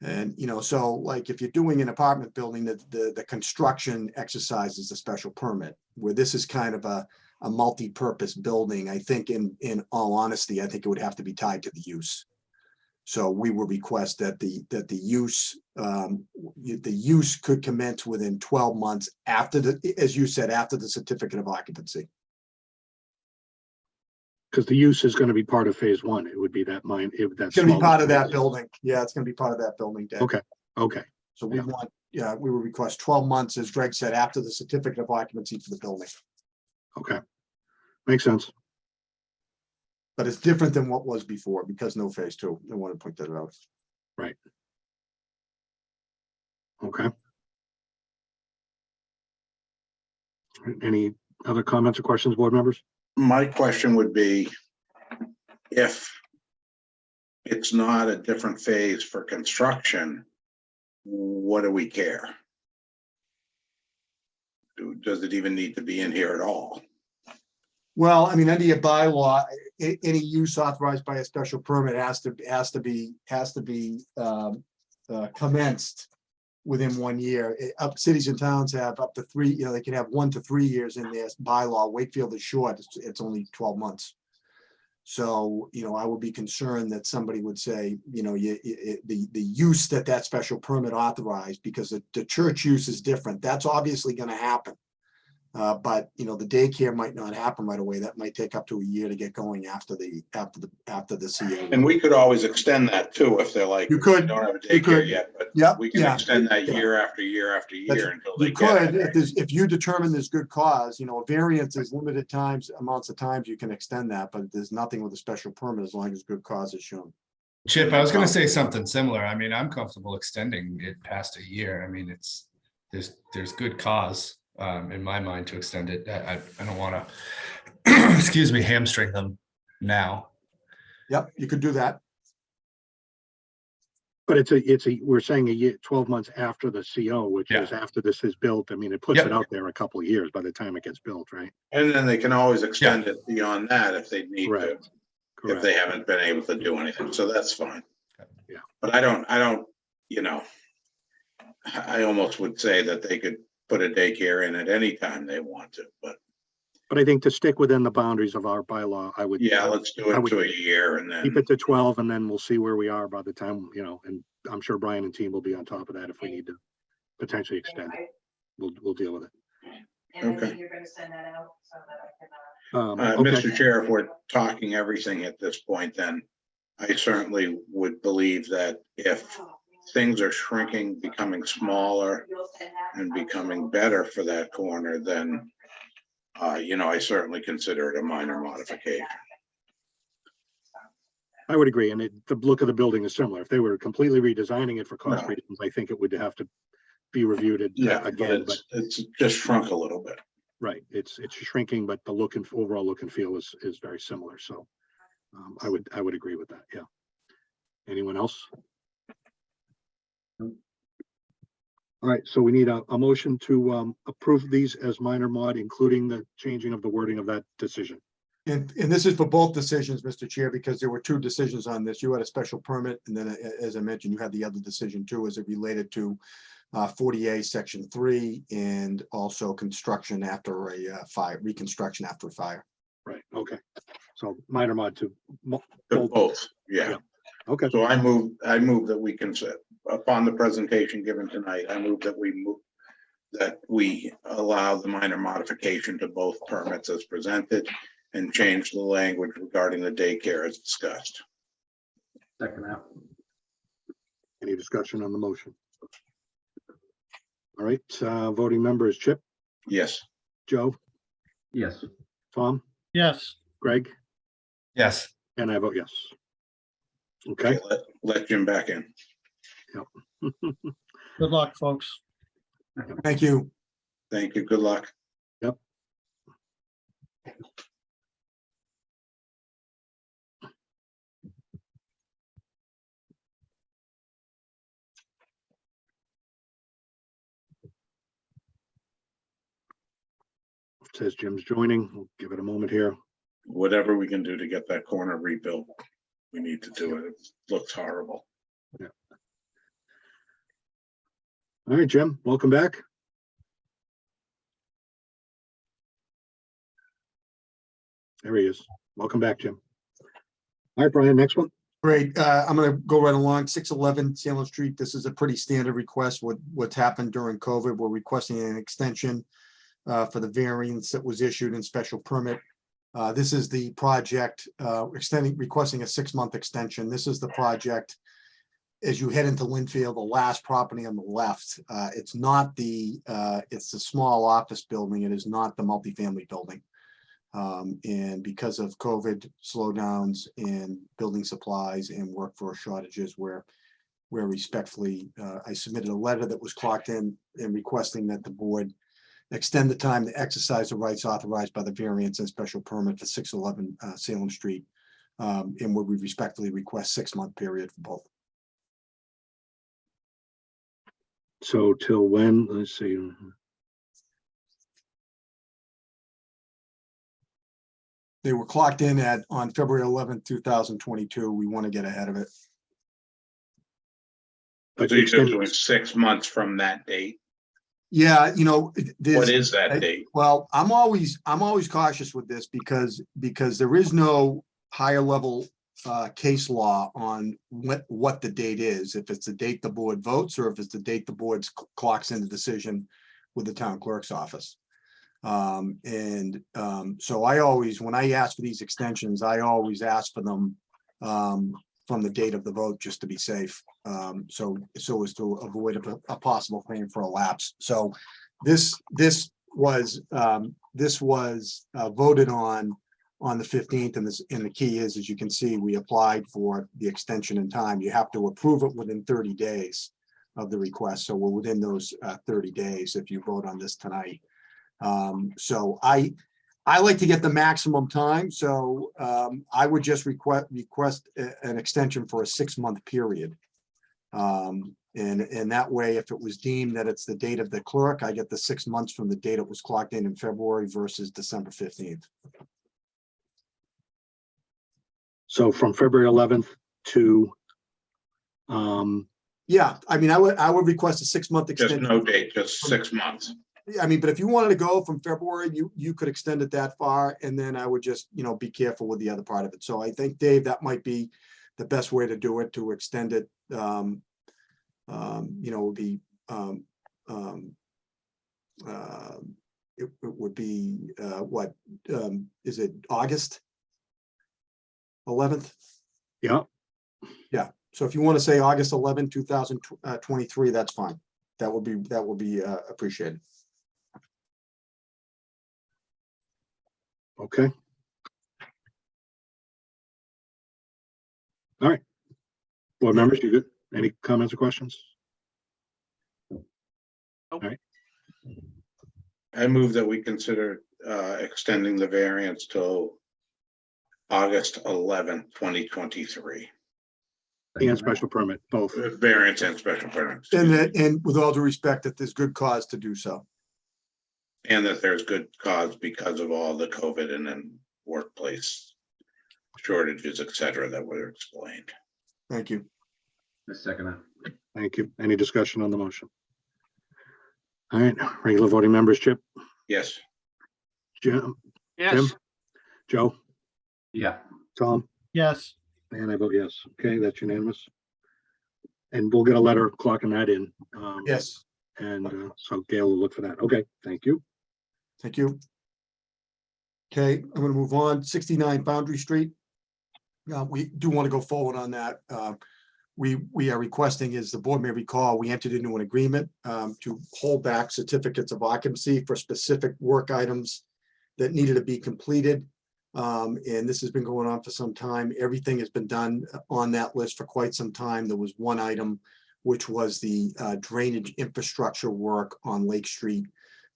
And, so like if you're doing an apartment building, the construction exercise is a special permit, where this is kind of a multi-purpose building. I think in all honesty, I think it would have to be tied to the use. So we would request that the use could commence within 12 months after as you said, after the certificate of occupancy. Because the use is going to be part of phase 1. It would be that mine. It's going to be part of that building. Yeah, it's going to be part of that building. Dave. Okay. So we would request 12 months, as Greg said, after the certificate of occupancy for the building. Okay. Makes sense. But it's different than what was before because no phase two. I want to point that out. Right. Okay. Any other comments or questions, board members? My question would be, if it's not a different phase for construction, what do we care? Does it even need to be in here at all? Well, I mean, under your bylaw, any use authorized by a special permit has to be commenced within 1 year. Cities and towns have up to 3, they can have 1 to 3 years in their bylaw. Wakefield is short, it's only 12 months. So, I would be concerned that somebody would say, the use that special permit authorized, because the church use is different. That's obviously going to happen. But the daycare might not happen right away. That might take up to a year to get going after the CA. And we could always extend that too, if they're like, You could, we don't have a you could. daycare yet, but Yep, we can yeah, extend that yeah. year after year after year until they You get could, it. if you determine there's good cause, a variance is limited amounts of times you can extend that, but there's nothing with a special permit as long as good cause is shown. Chip, I was gonna say something similar. I mean, I'm comfortable extending it past a year. I mean, there's good cause in my mind to extend it. I don't wanna, excuse me, hamstring them now. Yep, you could do that. But we're saying a year, 12 months after the CO, which is after this is built. I mean, it puts it out there a couple of years by the time it gets built, right? And then they can always extend it beyond that if they need to, Correct. if they haven't been able to do anything. So that's fine. Yeah. But I don't, I almost would say that they could put a daycare in at any time they want to, but But I think to stick within the boundaries of our bylaw, I would. yeah, let's do I it would to a year and then. Keep it to 12 and then we'll see where we are by the time, and I'm sure Brian and team will be on top of that if we need to potentially extend it. We'll deal with it. And Okay. you're gonna send that out so that I can. Okay. Mr. Chair, if we're talking everything at this point, then I certainly would believe that if things are shrinking, becoming smaller and becoming better for that corner, then I certainly consider it a minor modification. I would agree. And the look of the building is similar. If they were completely redesigning it for cost No. reasons, I think it would have to be reviewed again. But It's just shrunk a little bit. right, it's shrinking, but the overall look and feel is very similar. So I would agree with that. Yeah. Anyone else? All right, so we need a motion to approve these as minor mod, including the changing of the wording of that decision. And this is for both decisions, Mr. Chair, because there were 2 decisions on this. You had a special permit, and then, as I mentioned, you had the other decision too, as it related to 40A Section 3, and also construction after a fire, reconstruction after a fire. Right, okay. So minor mod to Both, yeah. Okay. So I move that we consider, upon the presentation given tonight, I move that we allow the minor modification to both permits as presented and change the language regarding the daycare as discussed. Second that. Any discussion on the motion? All right, voting members, Chip, Yes. Joe, Yes. Tom, Yes, Greg, Yes. and I vote yes. Okay. Let Jim back in. good luck, folks. Thank you. Thank you. Good luck. Yep. Says Jim's joining. We'll give it a moment here. Whatever we can do to get that corner rebuilt, we need to do it. It looks horrible. Yeah. All right, Jim, welcome back. There he is. Welcome back, Jim. All right, Brian, next one. Great. I'm going to go right along. 611 Salem Street. This is a pretty standard request. What's happened during COVID, we're requesting an extension for the variance that was issued in special permit. This is the project requesting a 6-month extension. This is the project as you head into Linfield, the last property on the left. It's not it's the small office building. It is not the multifamily building. And because of COVID slowdowns and building supplies and workforce shortages, where respectfully, I submitted a letter that was clocked in and requesting that the board extend the time to exercise the rights authorized by the variance and special permit for 611 Salem Street. And would we respectfully request 6-month period for both. So till when? Let's see. They were clocked in on February 11th, 2022. We want to get ahead of it. But So you're extend- doing 6 months from that date. Yeah, What is that date? Well, I'm always cautious with this because there is no higher level case law on what the date is, if it's the date the board votes or if it's the date the board clocks in the decision with the town clerk's office. So I always, when I ask for these extensions, I always ask for them from the date of the vote, just to be safe. So as to avoid a possible claim for a lapse. So this was voted on the 15th, and the key is, as you can see, we applied for the extension in time. You have to approve it within 30 days of the request. So we're within those 30 days if you vote on this tonight. So I like to get the maximum time. So I would just request an extension for a 6-month period. And that way, if it was deemed that it's the date of the clerk, I get the 6 months from the date it was clocked in February versus December 15th. So from February 11th to, yeah, I mean, I would request a 6-month Just extension. no date, just 6 months. I mean, but if you wanted to go from February, you could extend it that far, and then I would just, be careful with the other part of it. So I think, Dave, that might be the best way to do it, to extend it. Would be it would be what is it, August 11th? yeah, Yeah. So if you want to say August 11, 2023, that's fine. That would be appreciated. okay. All right. Board members, you good? Any comments or questions? All right, I move that we consider extending the variance till August 11th, 2023. and special permit, both. Variance and special permit. And with all due respect, that there's good cause to do so. And that there's good cause because of all the COVID and then workplace shortages, et cetera, that were explained. Thank you. A second. Thank you. Any discussion on the motion? All right, regular voting members, Chip, Yes. Jim, Yes, Joe, Yeah. Tom, Yes, and I vote yes. Okay, that's unanimous. And we'll get a letter clocking that in. Yes, And so Gail will look for that. Okay, thank you. thank you. Okay, I'm gonna move on. 69 Foundry Street. We do want to go forward on that. We are requesting, as the board may recall, we entered into an agreement to hold back certificates of occupancy for specific work items that needed to be completed. And this has been going on for some time. Everything has been done on that list for quite some time. There was one item, which was the drainage infrastructure work on Lake Street.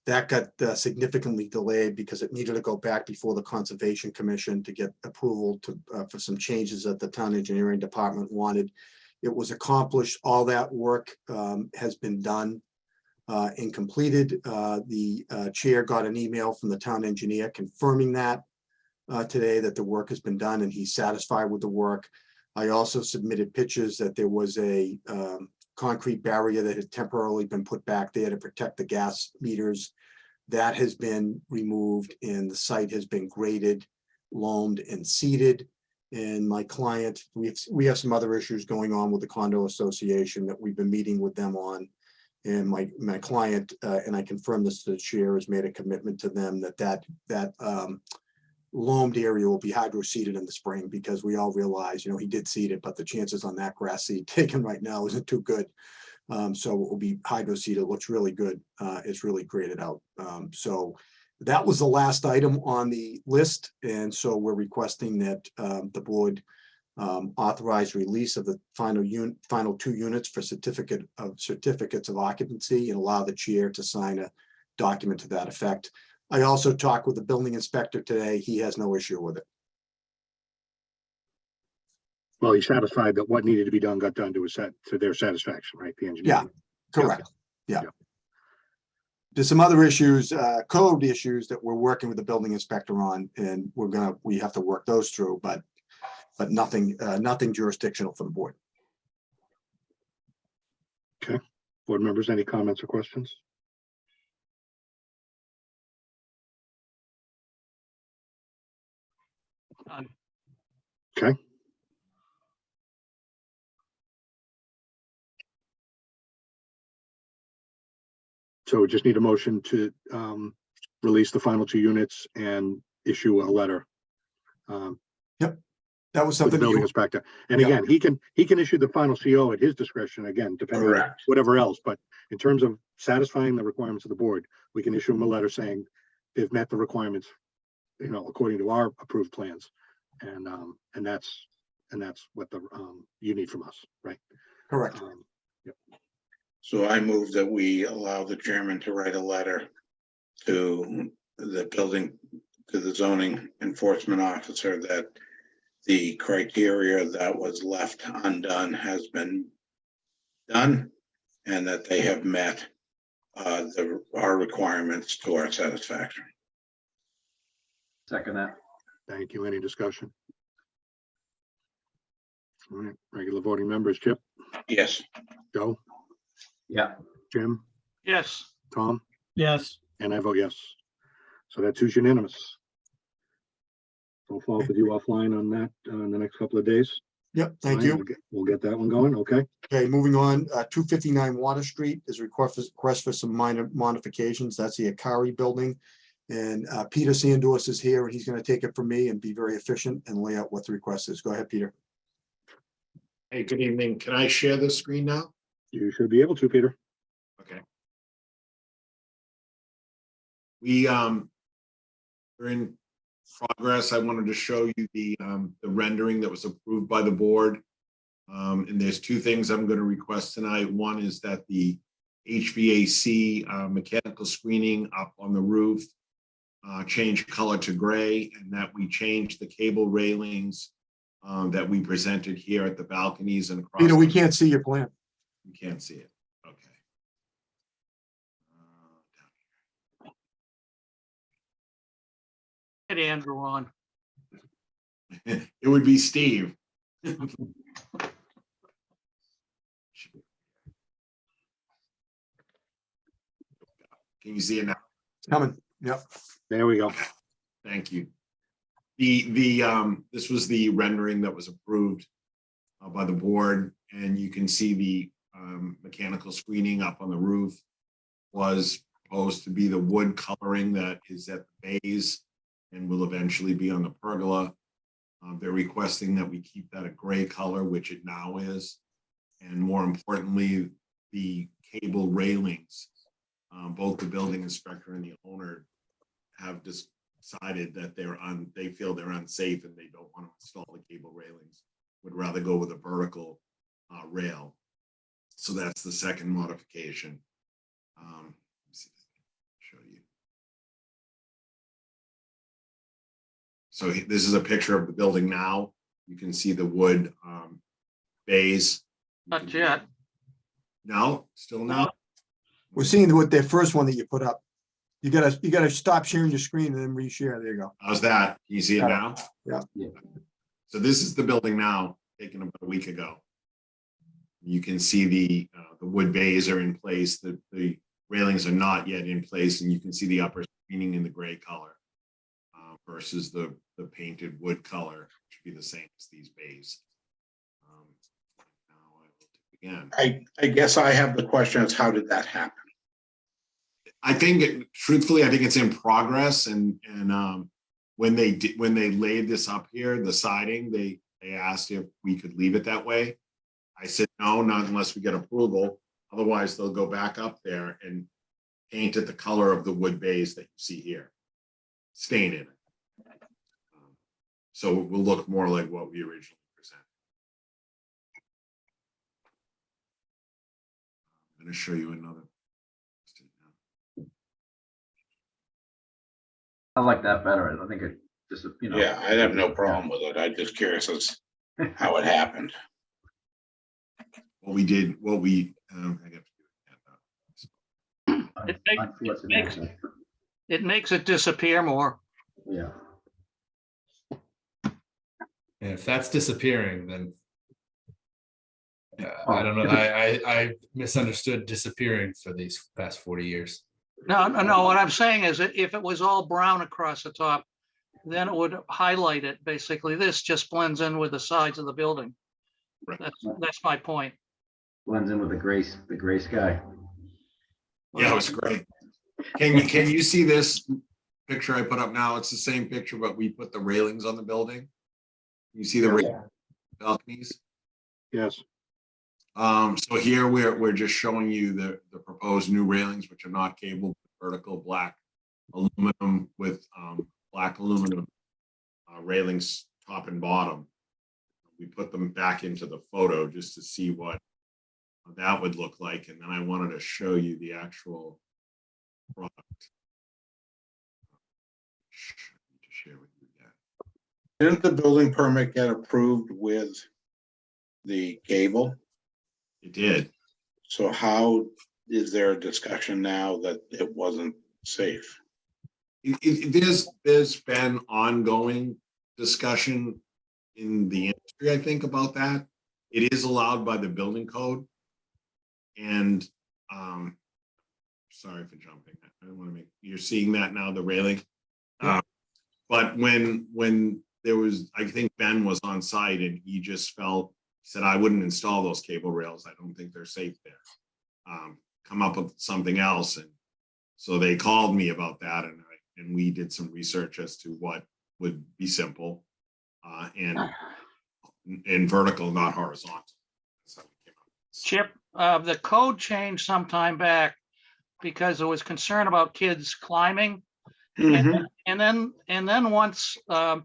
That got significantly delayed because it needed to go back before the Conservation Commission to get approval for some changes that the town engineering department wanted. It was accomplished. All that work has been done and completed. The chair got an email from the town engineer confirming that today, that the work has been done and he's satisfied with the work. I also submitted pictures that there was a concrete barrier that had temporarily been put back there to protect the gas meters. That has been removed and the site has been graded, loamed and seeded. And my client, we have some other issues going on with the condo association that we've been meeting with them on. And my client, and I confirmed this to the chair, has made a commitment to them that loamed area will be hydro seeded in the spring, because we all realize, he did seed it, but the chances on that grass seed taken right now isn't too good. So it will be hydro seeded. It looks really good. It's really graded out. So That was the last item on the list, and so we're requesting that the board authorize release of the final 2 units for certificates of occupancy and allow the chair to sign a document to that effect. I also talked with the building inspector today. He has no issue with it. Well, he's satisfied that what needed to be done got done to their satisfaction, right? The engineer. Yeah, correct. Yeah. There's some other issues, code issues that we're working with the building inspector on, and we have to work those through, but nothing jurisdictional for the board. Board members, any comments or questions? None. Okay. So we just need a motion to release the final 2 units and issue a letter. That was To the something. building inspector. And Yeah. again, he can issue the final CO at his discretion, again, depending on Correct. whatever else. But in terms of satisfying the requirements of the board, we can issue him a letter saying they've met the requirements, according to our approved plans. And that's what you need from us, right? Correct. So I move that we allow the chairman to write a letter to the zoning enforcement officer that the criteria that was left undone has been done and that they have met our requirements to our satisfaction. Second that. Thank you. Any discussion? All right, regular voting members, Chip, Yes. Joe, Yeah. Jim, Yes, Tom, Yes, and I vote yes. So that's who's unanimous. I'll follow up with you offline on that in the next couple of days. Yep, thank Fine, you. We'll get that one going. Okay. Okay, moving on, 259 Water Street is a request for some minor modifications. That's the Akari building. And Peter Sandors is here, and he's going to take it from me and be very efficient and lay out what the request is. Go ahead, Peter. Hey, good evening. Can I share the screen now? You should be able to, Peter. Okay. We're in progress. I wanted to show you the rendering that was approved by the board. And there's 2 things I'm going to request tonight. One is that the HVAC mechanical screening up on the roof change color to gray, and that we change the cable railings that we presented here at the balconies and across. Peter, we can't see your plan. You can't see it. Okay. get Andrew on. It would be Steve. Can you see it now? It's coming. Yep. There we go. Thank you. This was the rendering that was approved by the board, and you can see the mechanical screening up on the roof was supposed to be the wood coloring that is at the base and will eventually be on the pergola. They're requesting that we keep that a gray color, which it now is. And more importantly, the cable railings, both the building inspector and the owner have decided that they feel they're unsafe and they don't want to install the cable railings, would rather go with a vertical rail. So that's the second modification. Let me see, show you. So this is a picture of the building now. You can see the wood bays. Not yet. No, still no. We're seeing what the first one that you put up. You gotta stop sharing your screen and then reshare. There you go. How's that? Can you see it now? Yeah. So this is the building now, taken about a week ago. You can see the wood bays are in place. The railings are not yet in place, and you can see the upper screening in the gray color versus the painted wood color, which would be the same as these bays. Now I will do it again. I guess I have the question is, how did that happen? I think, truthfully, I think it's in progress. And when they laid this up here, the siding, they asked if we could leave it that way. I said no, not unless we get approval. Otherwise, they'll go back up there and paint it the color of the wood bays that you see here. stain in it. So it will look more like what we originally presented. I'm going to show you another. I like that better. I think it just, Yeah, I have no problem with it. I'm just curious as how it happened. What we did, what we, I got to do it. It makes it disappear more. Yeah. And if that's disappearing, then I don't know. I misunderstood disappearing for these past 40 years. No, what I'm saying is that if it was all brown across the top, then it would highlight it. Basically, this just blends in with the sides of the building. Right. That's my point. Blends in with the gray sky. Yeah, it was great. Can you see this picture I put up now? It's the same picture, but we put the railings on the building. You see the balconies? Yes. So here we're just showing you the proposed new railings, which are not cable, vertical black aluminum with black aluminum railings top and bottom. We put them back into the photo just to see what that would look like, and then I wanted to show you the actual product. Share with you that. Didn't the building permit get approved with the cable? It did. So how is there a discussion now that it wasn't safe? There's been ongoing discussion in the industry, I think, about that. It is allowed by the building code. And sorry for jumping. I don't want to make, you're seeing that now, the railing. But when there was, I think Ben was on site and he just said, I wouldn't install those cable rails. I don't think they're safe there. Come up with something else. And so they called me about that, and we did some research as to what would be simple and vertical, not horizontal. So we came up. Chip, the code changed some time back because there was concern about kids climbing. Mhm. And then once the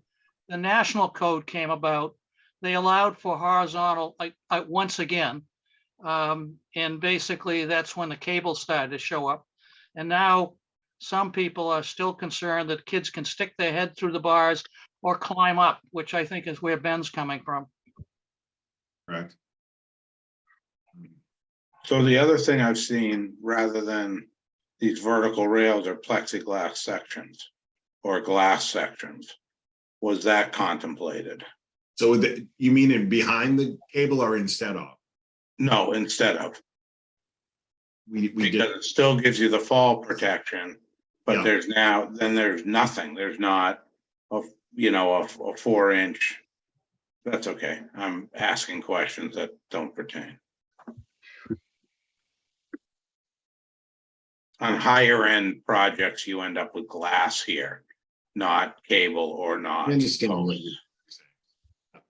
national code came about, they allowed for horizontal, like once again. And basically that's when the cable started to show up. And now some people are still concerned that kids can stick their head through the bars or climb up, which I think is where Ben's coming from. Correct. So the other thing I've seen, rather than these vertical rails, are plexiglass sections or glass sections. Was that contemplated? So you mean in behind the cable or instead of? No, instead of. We Because did. it still gives you the fall protection, but Yeah. there's nothing. There's not a 4-inch. That's okay. I'm asking questions that don't pertain. On higher end projects, you end up with glass here, not cable or not. I understand what you're saying.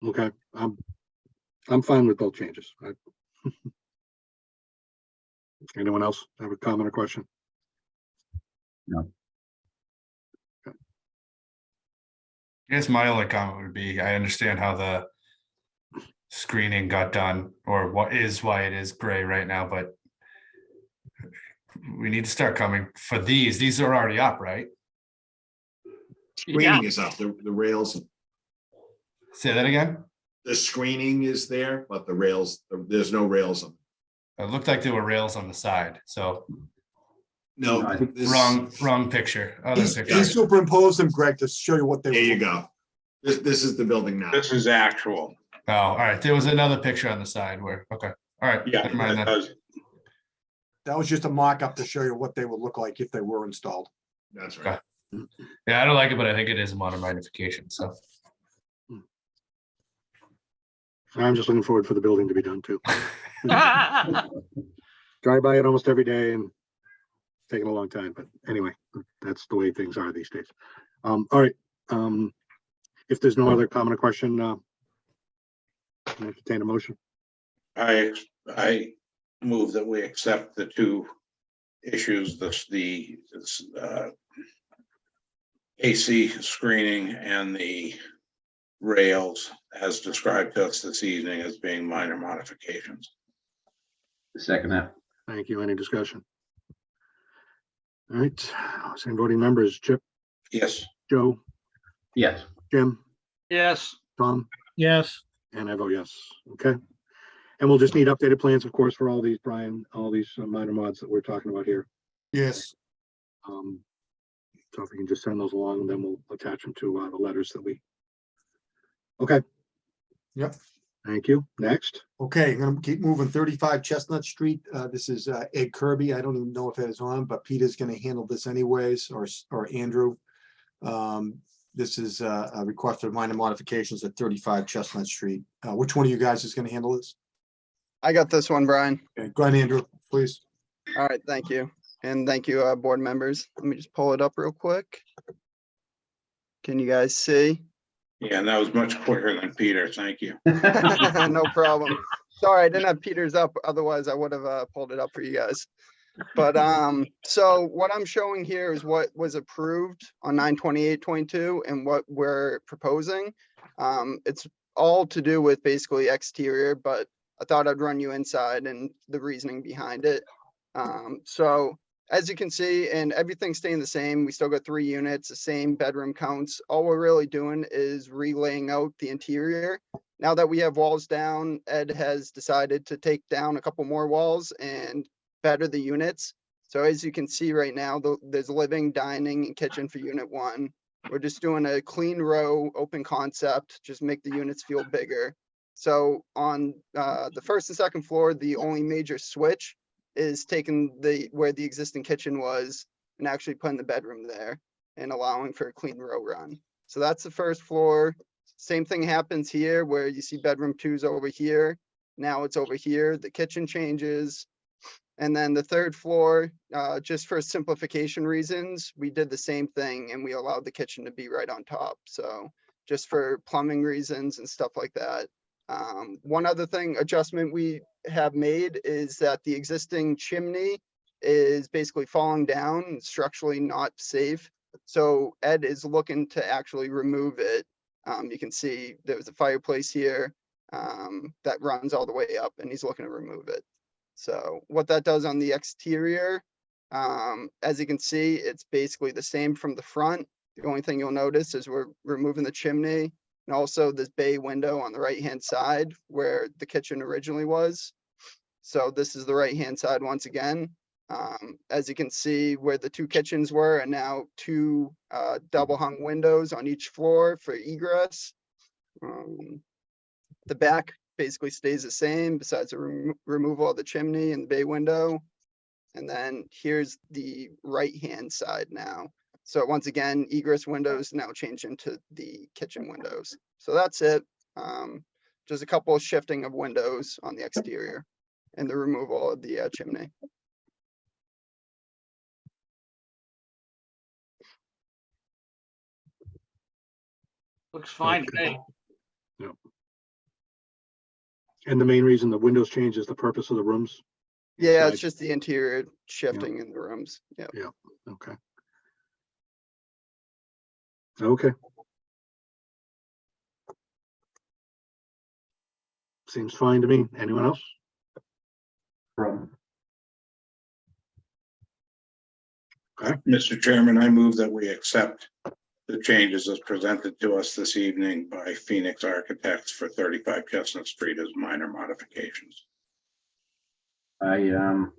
Okay. I'm fine with both changes. Anyone else have a comment or question? No. I guess my only comment would be, I understand how the screening got done, or why it is gray right now, but we need to start coming for these. These are already up, right? Screening is up, the rails, Say that again. the screening is there, but the rails, there's no rails on. It looked like there were rails on the side, so No, I think this, wrong picture. Other picture. He superimposed them, Greg, to show you what they. there you go. This is the building now. This is actual. Oh, all right. There was another picture on the side where, okay. All right. Yeah, Never mind that then. does. That was just a mock-up to show you what they would look like if they were installed. That's right. Yeah, I don't like it, but I think it is a modern magnification. So I'm just looking forward for the building to be done too. Drive by it almost every day and taking a long time, but anyway, that's the way things are these days. All right. If there's no other comment or question, entertain a motion. I move that we accept the two issues, the AC screening and the rails as described to us this evening as being minor modifications. Second that. Thank you. Any discussion? All right, same voting members, Chip, Yes. Joe, Yes. Jim, yes, Tom, yes, and I vote yes. Okay. And we'll just need updated plans, of course, for all these, Brian, all these minor mods that we're talking about here. Yes, So if we can just send those along, then we'll attach them to the letters that we. Okay. Yep. Thank you. Next. okay, I'm gonna keep moving. 35 Chestnut Street. This is Ed Kirby. I don't even know if Ed is on, but Peter's gonna handle this anyways, or Andrew. This is a request for minor modifications at 35 Chestnut Street. Which one of you guys is gonna handle this? I got this one, Brian. Okay, go ahead, Andrew, please. All right, thank you. And thank you, board members. Let me just pull it up real quick. Can you guys see? Yeah, and that was much quicker than Peter. Thank you. No problem. Sorry, I didn't have Peter's up. Otherwise, I would have pulled it up for you guys. But so what I'm showing here is what was approved on 9/28/22 and what we're proposing. It's all to do with basically exterior, but I thought I'd run you inside and the reasoning behind it. So as you can see, and everything's staying the same, we still got 3 units, the same bedroom counts. All we're really doing is relaying out the interior. Now that we have walls down, Ed has decided to take down a couple more walls and better the units. So as you can see right now, there's living, dining, and kitchen for unit 1. We're just doing a clean row, open concept, just make the units feel bigger. So on the first and second floor, the only major switch is taking where the existing kitchen was and actually putting the bedroom there and allowing for a clean row run. So that's the first floor. Same thing happens here where you see bedroom 2's over here. Now it's over here. The kitchen changes. And then the third floor, just for simplification reasons, we did the same thing and we allowed the kitchen to be right on top. So just for plumbing reasons and stuff like that. One other thing adjustment we have made is that the existing chimney is basically falling down and structurally not safe. So Ed is looking to actually remove it. You can see there's a fireplace here that runs all the way up and he's looking to remove it. So what that does on the exterior, as you can see, it's basically the same from the front. The only thing you'll notice is we're removing the chimney. And also this bay window on the right-hand side where the kitchen originally was. So this is the right-hand side once again. As you can see where the 2 kitchens were and now 2 double hung windows on each floor for egress. The back basically stays the same besides the removal of the chimney and the bay window. And then here's the right-hand side now. So once again, egress windows now change into the kitchen windows. So that's it. Just a couple of shifting of windows on the exterior and the removal of the chimney. looks fine to me. Yep. And the main reason the windows change is the purpose of the rooms? Yeah, it's Inside? just the interior shifting in the rooms. Yeah. Yeah, okay. Okay. Seems fine to me. Anyone else? Mr. Chairman, I move that we accept the changes as presented to us this evening by Phoenix Architects for 35 Chestnut Street as minor modifications. I'm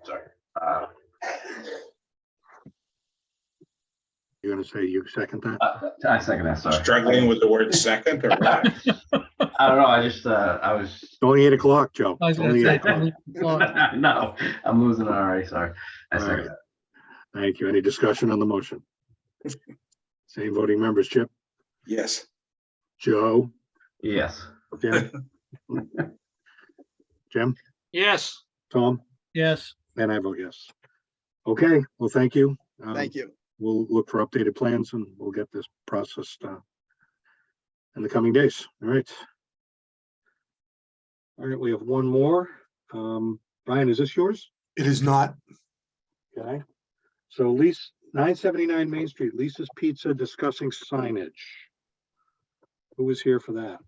sorry. You're gonna say you second that? I second that, sorry. Struggling with the word second or what? I don't know, I just, I was. It's only 8 o'clock, Joe. I was It's gonna only say, 8 o'clock. No, I'm losing it already, sorry. I All second right. that. Thank you. Any discussion on the motion? Same voting members, Chip, Yes. Joe, Yes. Jim, Jim, Yes, Tom, yes, and I vote yes. Okay, well, thank you. Thank you. We'll look for updated plans and we'll get this processed in the coming days. All right. All right, we have one more. Brian, is this yours? It is not. Okay. So Lisa, 979 Main Street, Lisa's Pizza discussing signage. Who was here for that?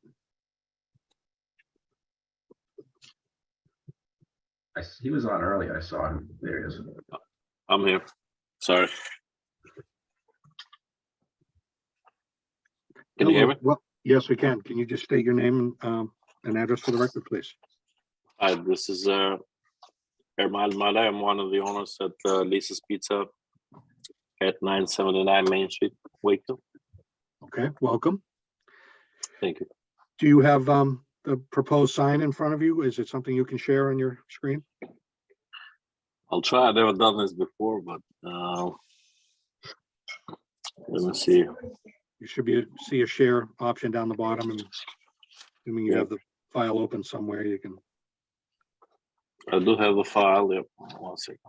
He was on earlier. I saw him. There he is. I'm here. Sorry. Can you hear me? Well, yes, we can. Can you just state your name and address for the record, please? Hi, this is Ermal Mala. I'm one of the owners at Lisa's Pizza at 979 Main Street, Wakefield. Okay, welcome. Thank you. Do you have the proposed sign in front of you? Is it something you can share on your screen? I'll try. I've never done this before, but let me see. You should see a share option down the bottom, and assuming you Yeah. have the file open somewhere, you can. I do have the file. Yep. 1 second.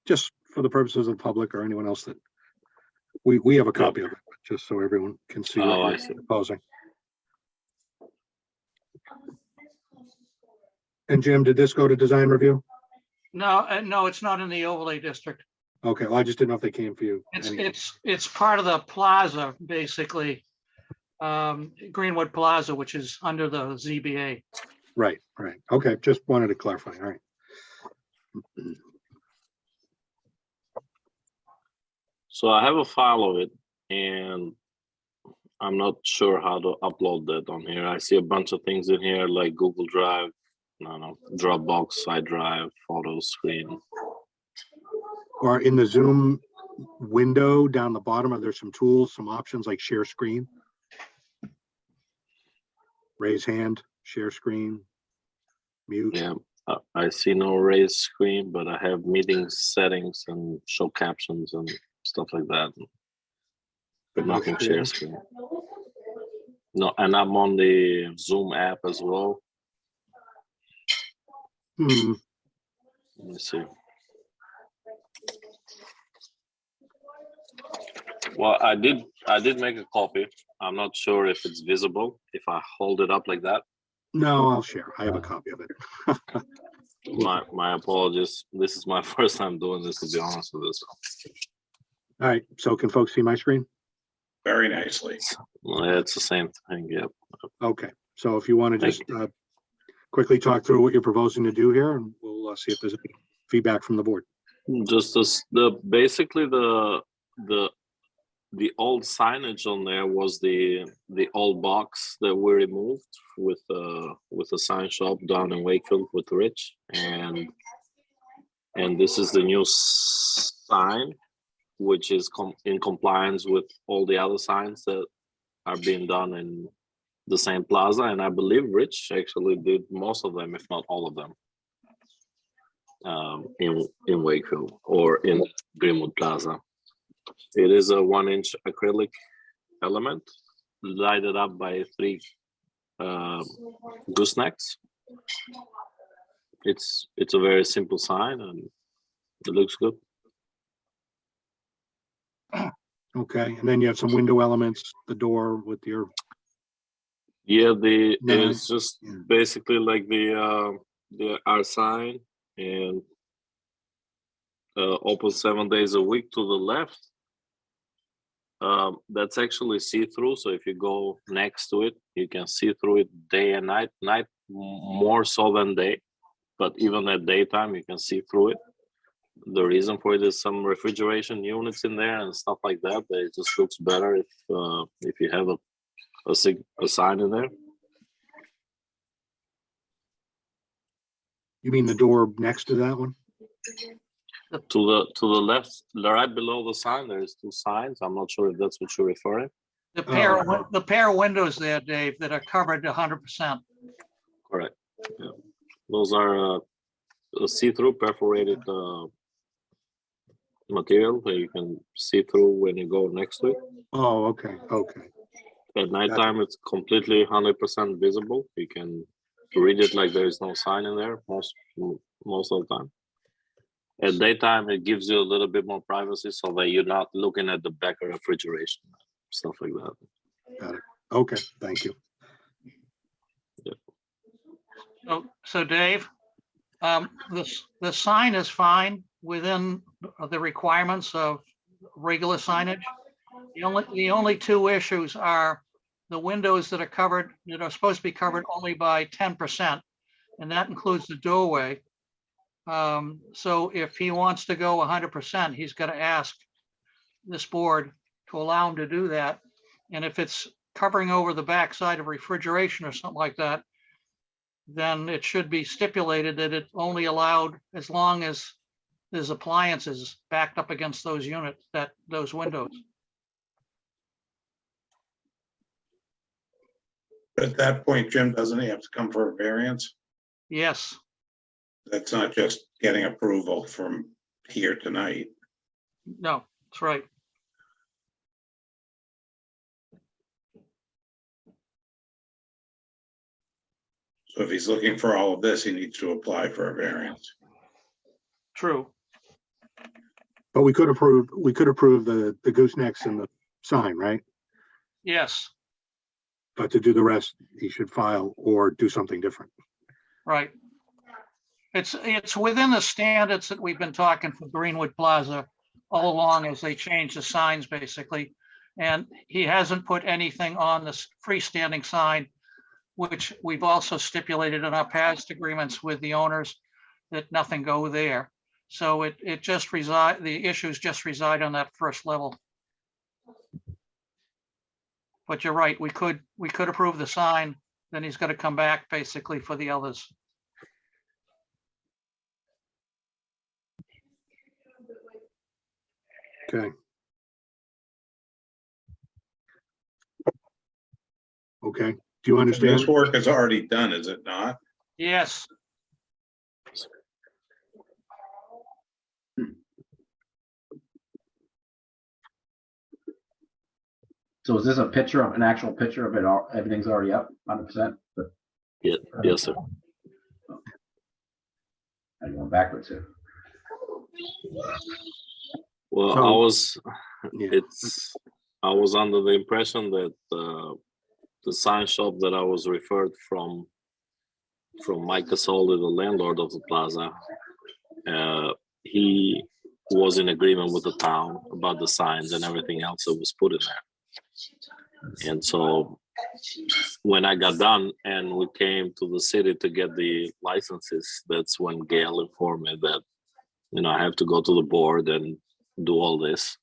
Just for the purposes of the public or anyone else that we have a copy of it, just so everyone can see Oh, I what see. you're proposing. And Jim, did this go to design review? No, no, it's not in the overlay district. Okay, well, I just didn't know if they came for you. anyway. It's part of the plaza, basically. Greenwood Plaza, which is under the ZBA. Right. Okay, just wanted to clarify. All right. So I have a file of it, and I'm not sure how to upload that on here. I see a bunch of things in here like Google Drive, Dropbox, iDrive, photo screen. Or in the Zoom window down the bottom, there's some tools, some options like share screen. Raise hand, share screen, mute. Yeah, I see no raised screen, but I have meeting settings and show captions and stuff like that. But nothing share screen. No, and I'm on the Zoom app as well. Hmm. Let me see. Well, I did make a copy. I'm not sure if it's visible if I hold it up like that. No, I'll share. I have a copy of it. My apologies. This is my first time doing this, to be honest with this. All right, so can folks see my screen? Very nicely. Yeah, it's the same thing. Yep. Okay, so if you want to Thank just quickly talk through what you're proposing to do here, and we'll see if there's any feedback from the board. Just basically the old signage on there was the old box that we removed with a sign shop down in Wakefield with Rich, and this is the new sign, which is in compliance with all the other signs that are being done in the same plaza, and I believe Rich actually did most of them, if not all of them, in Wakefield or in Greenwood Plaza. It is a 1-inch acrylic element lighted up by 3 goosenecks. It's a very simple sign and it looks good. Okay, and then you have some window elements, the door with your. Yeah, No, it's just basically like our sign, and open 7 days a week to the left. That's actually see-through, so if you go next to it, you can see through it day and night more so than day, but even at daytime you can see through it. The reason for it is some refrigeration units in there and stuff like that, but it just looks better if you have a sign in there. You mean the door next to that one? To the left, right below the sign, there's 2 signs. I'm not sure if that's what you're referring. The pair of windows there, Dave, that are covered 100%. Correct. Yeah. Those are a see-through perforated material that you can see through when you go next to it. Oh, okay. At nighttime, it's completely 100% visible. You can read it like there is no sign in there most of the time. At daytime, it gives you a little bit more privacy so that you're not looking at the back of refrigeration, stuff like that. Got it. Okay, thank you. Yeah. So Dave, the sign is fine within the requirements of regular signage. The only two issues are the windows that are covered, that are supposed to be covered only by 10%, and that includes the doorway. So if he wants to go 100%, he's got to ask this board to allow him to do that. And if it's covering over the backside of refrigeration or something like that, then it should be stipulated that it's only allowed as long as there's appliances backed up against those units, those windows. At that point, Jim, doesn't he have to come for a variance? Yes, That's not just getting approval from here tonight. no, that's right. So if he's looking for all of this, he needs to apply for a variance. True. But we could approve the goosenecks and the sign, right? Yes, But to do the rest, he should file or do something different. right. It's within the standards that we've been talking for Greenwood Plaza all along as they change the signs, basically. And he hasn't put anything on this freestanding sign, which we've also stipulated in our past agreements with the owners that nothing go there. So it just reside, the issues just reside on that first level. But you're right, we could approve the sign, then he's got to come back basically for the others. Okay. Okay, do you understand? This work is already done, is it not? Yes, So is this a picture of, an actual picture of it, all, everything's already up 100%? Yeah, yes, sir. I'm going backwards here. Well, So- Yeah. I was under the impression that the sign shop that I was referred from Mike Casoli, the landlord of the plaza, he was in agreement with the town about the signs and everything else that was put in there. And so when I got done and we came to the city to get the licenses, that's when Gail informed me that, I have to go to the board and do all this,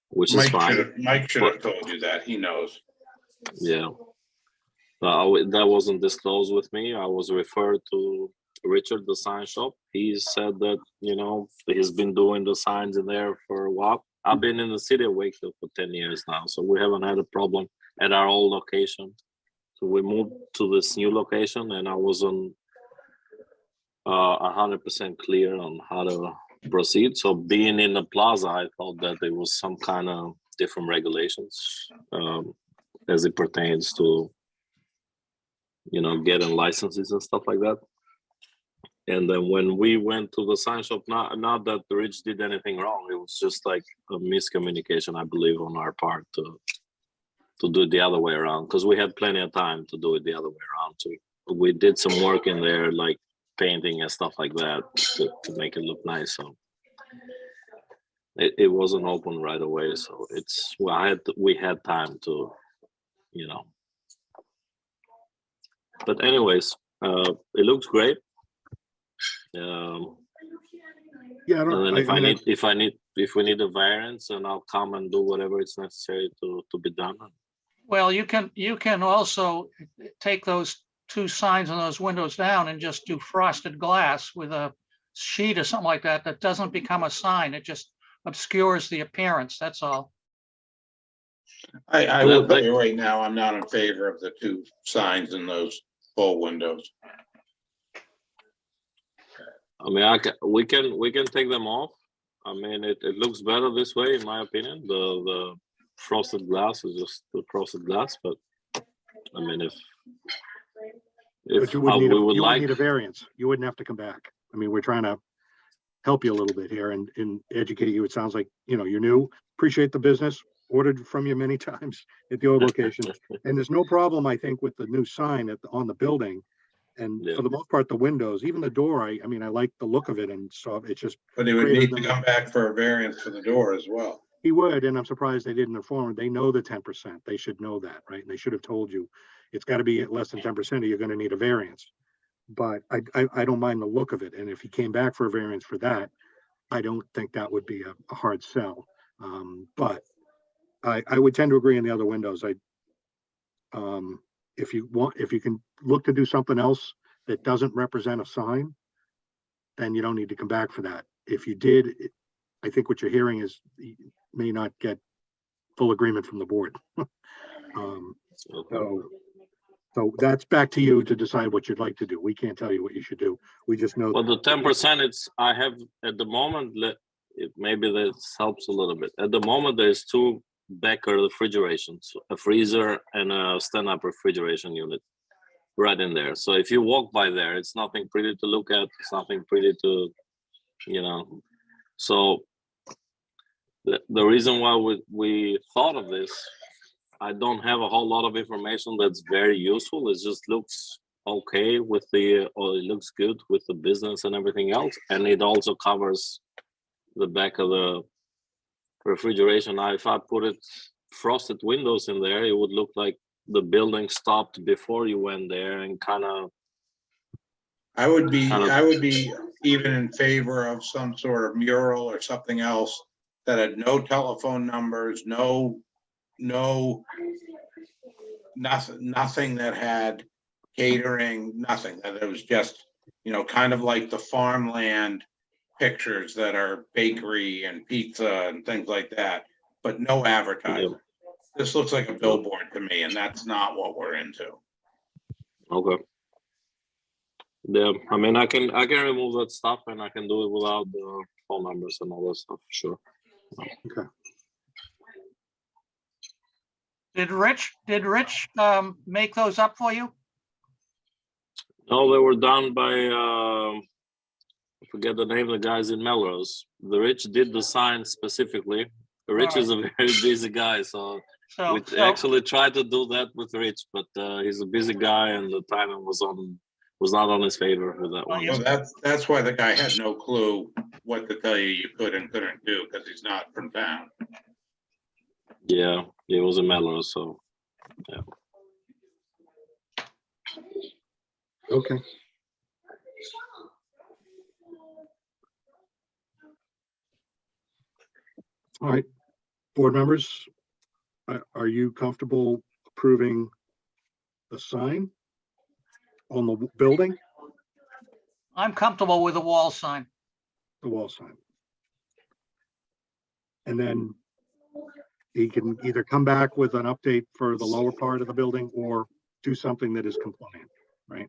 which is fine. Mike should have told you that. He knows. Yeah. That wasn't disclosed with me. I was referred to Richard, the sign shop. He said that, he's been doing the signs in there for a while. I've been in the city of Wakefield for 10 years now, so we haven't had a problem at our old location. So we moved to this new location and I wasn't 100% clear on how to proceed. So being in the plaza, I thought that there was some kind of different regulations as it pertains to, getting licenses and stuff like that. And then when we went to the sign shop, not that Rich did anything wrong, it was just like a miscommunication, I believe, on our part to do it the other way around, because we had plenty of time to do it the other way around too. We did some work in there, like painting and stuff like that to make it look nice. So it wasn't open right away. So we had time to, But anyways, it looks great. Yeah, And then if we need a variance, and I'll come and do whatever is necessary to be done. well, you can also take those two signs on those windows down and just do frosted glass with a sheet or something like that. That doesn't become a sign. It just obscures the appearance. That's all. I will tell you right now, I'm not in favor of the two signs in those full windows. I mean, we can take them off. I mean, it looks better this way, in my opinion. The frosted glass is just the frosted glass, but I mean, But you wouldn't need a variance. You wouldn't have to come back. I mean, we're trying to help you a little bit here and educate you. It sounds like, you're new. Appreciate the business. Ordered from you many times at the old location. And there's no problem, I think, with the new sign on the building. And Yeah. for the most part, the windows, even the door, I mean, I like the look of it and so it's just. But he would greater need to than- come back for a variance for the door as well. He would, and I'm surprised they didn't inform him. They know the 10%. They should know that, right? And they should have told you, it's got to be at less than 10% or you're going to need a variance. But I don't mind the look of it. And if he came back for a variance for that, I don't think that would be a hard sell. But I would tend to agree on the other windows. If you can look to do something else that doesn't represent a sign, then you don't need to come back for that. If you did, I think what you're hearing is you may not get full agreement from the board. So that's back to you to decide what you'd like to do. We can't tell you what you should do. We just know. Well, the 10%, it's, I have at the moment, maybe that helps a little bit. At the moment, there's two Becker refrigerations, a freezer and a stand-up refrigeration unit right in there. So if you walk by there, it's nothing pretty to look at. It's nothing pretty to, So the reason why we thought of this, I don't have a whole lot of information that's very useful. It just looks okay or it looks good with the business and everything else. And it also covers the back of the refrigeration. Now, if I put frosted windows in there, it would look like the building stopped before you went there and kind of. I would be even in favor of some sort of mural or something else that had no telephone numbers, nothing that had catering, nothing, that it was just, kind of like the farmland pictures that are bakery and pizza and things like that, but no advertising. Yeah. This looks like a billboard to me, and that's not what we're into. Okay. Yeah, I mean, I can remove that stuff and I can do it without the phone numbers and all that stuff, sure. Okay. Did Rich make those up for you? No, they were done by, I forget the name of the guys in Melrose. The Rich did the sign specifically. Rich is a very busy guy, so we actually tried to do that with Rich, but he's a busy guy and the timing was not on his favor with that one. Well, that's why the guy had no clue what to tell you could and couldn't do, because he's not from town. Yeah, he was in Melrose, so yeah. Okay. All right, board members, are you comfortable approving the sign on the building? I'm comfortable with the wall sign. The wall sign. And then he can either come back with an update for the lower part of the building or do something that is compliant, right?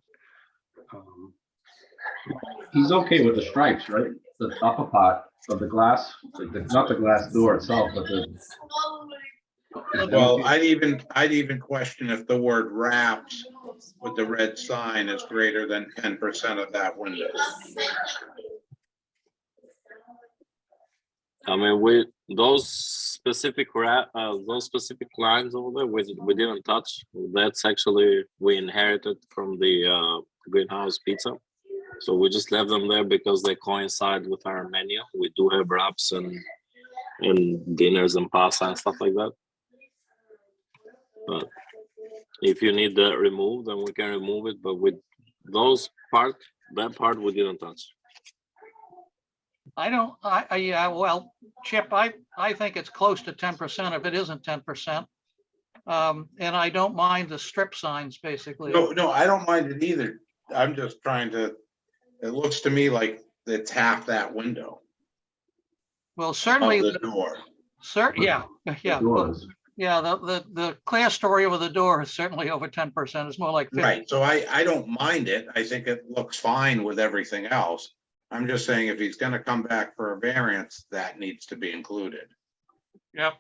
He's okay with the stripes, right? The upper part of the glass, not the glass door itself, but the. Well, I'd even question if the word wraps with the red sign is greater than 10% of that window. I mean, those specific lines over there, we didn't touch. That's actually, we inherited from the Greenhouse Pizza. So we just left them there because they coincide with our menu. We do have wraps and dinners and pasta and stuff like that. But if you need that removed, then we can remove it. But with that part we didn't touch. Well, Chip, I think it's close to 10% if it isn't 10%. And I don't mind the strip signs, basically. No, I don't mind it either. I'm just trying to, it looks to me like it's half that window. Well, certainly the door. Yeah. The clear story over the door is certainly over 10%. It's more like 50. Right. So I don't mind it. I think it looks fine with everything else. I'm just saying if he's going to come back for a variance, that needs to be included. Yep.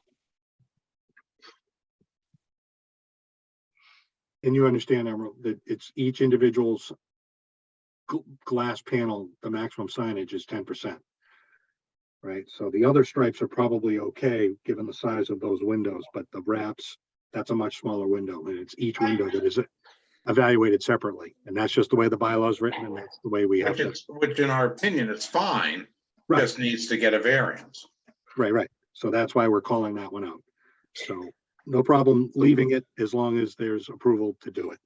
And you understand, Emerald, that it's each individual's glass panel, the maximum signage is 10%. Right, so the other stripes are probably okay, given the size of those windows, but the wraps, that's a much smaller window, and it's each window that is evaluated separately. And that's just the way the bylaw is written, and that's the way we have to. Which in our opinion, it's fine, Right. just needs to get a variance. Right. So that's why we're calling that one out. So no problem leaving it as long as there's approval to do it,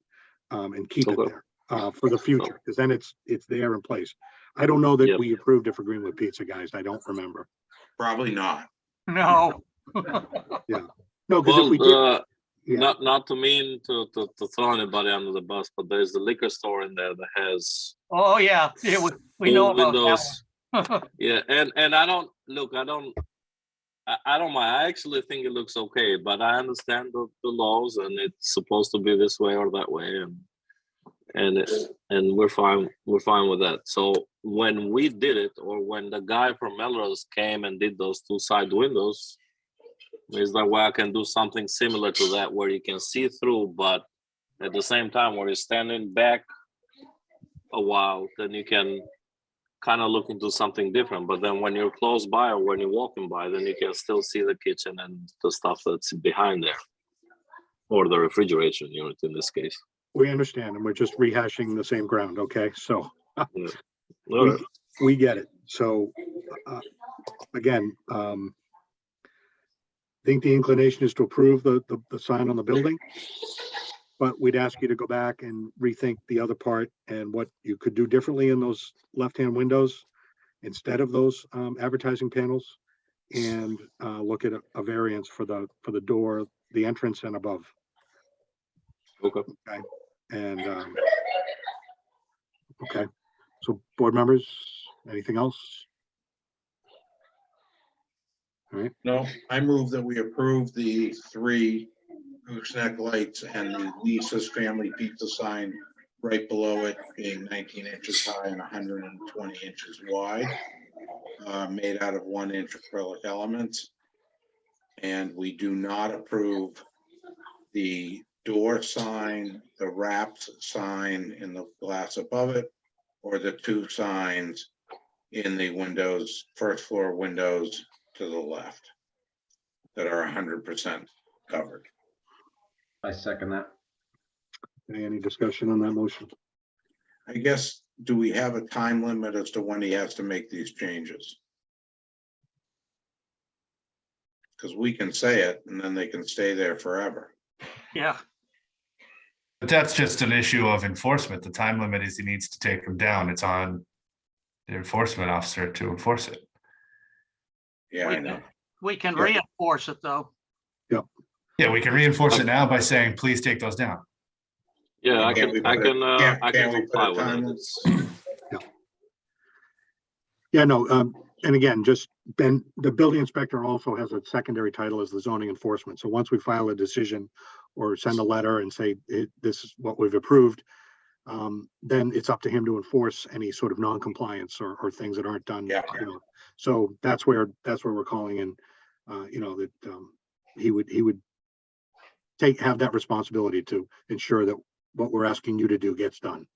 and keep it there for the future, because then it's there in place. I don't know that Yep. we approved it for Greenwood Pizza, guys. I don't remember. Probably not. No. No, because if we did, yeah. Not to mean to throw anybody under the bus, but there's the liquor store in there that has Oh, yeah, we know full about windows. that one. Yeah, and I don't mind. I actually think it looks okay, but I understand the laws, and it's supposed to be this way or that way, and we're fine with that. So when we did it, or when the guy from Melrose came and did those two side windows, is that way I can do something similar to that, where you can see through, but at the same time, where you're standing back a while, then you can kind of look into something different. But then when you're close by, or when you're walking by, then you can still see the kitchen and the stuff that's behind there, or the refrigeration unit in this case. We understand, and we're just rehashing the same ground. Okay, so Yeah. we get it. So again, I think the inclination is to approve the sign on the building, but we'd ask you to go back and rethink the other part and what you could do differently in those left-hand windows instead of those advertising panels, and look at a variance for the door, the entrance and above. Okay. And okay, so board members, anything else? All right. No, I move that we approve the 3 gooseneck lights and the Lisa's Family Pizza sign right below it, being 19 inches high and 120 inches wide, made out of 1-inch acrylic elements. And we do not approve the door sign, the wrapped sign in the glass above it, or the 2 signs in the windows, first floor windows to the left, that are 100% covered. I second that. Any discussion on that motion? I guess, do we have a time limit as to when he has to make these changes? Because we can say it and then they can stay there forever. Yeah, But that's just an issue of enforcement. The time limit is he needs to take them down. It's on the enforcement officer to enforce it. Yeah, I know. we can reinforce it though. Yeah, we can reinforce it now by saying, please take those down. Yeah, I Can't we can put comply a with time it. Yeah, no, and again, just Ben, the building inspector also has a secondary title as the zoning enforcement. So once we file a decision or send a letter and say this is what we've approved, then it's up to him to enforce any sort of non-compliance or things that aren't done. Yeah. You know. So that's where we're calling in, that he would have that responsibility to ensure that what we're asking you to do gets done.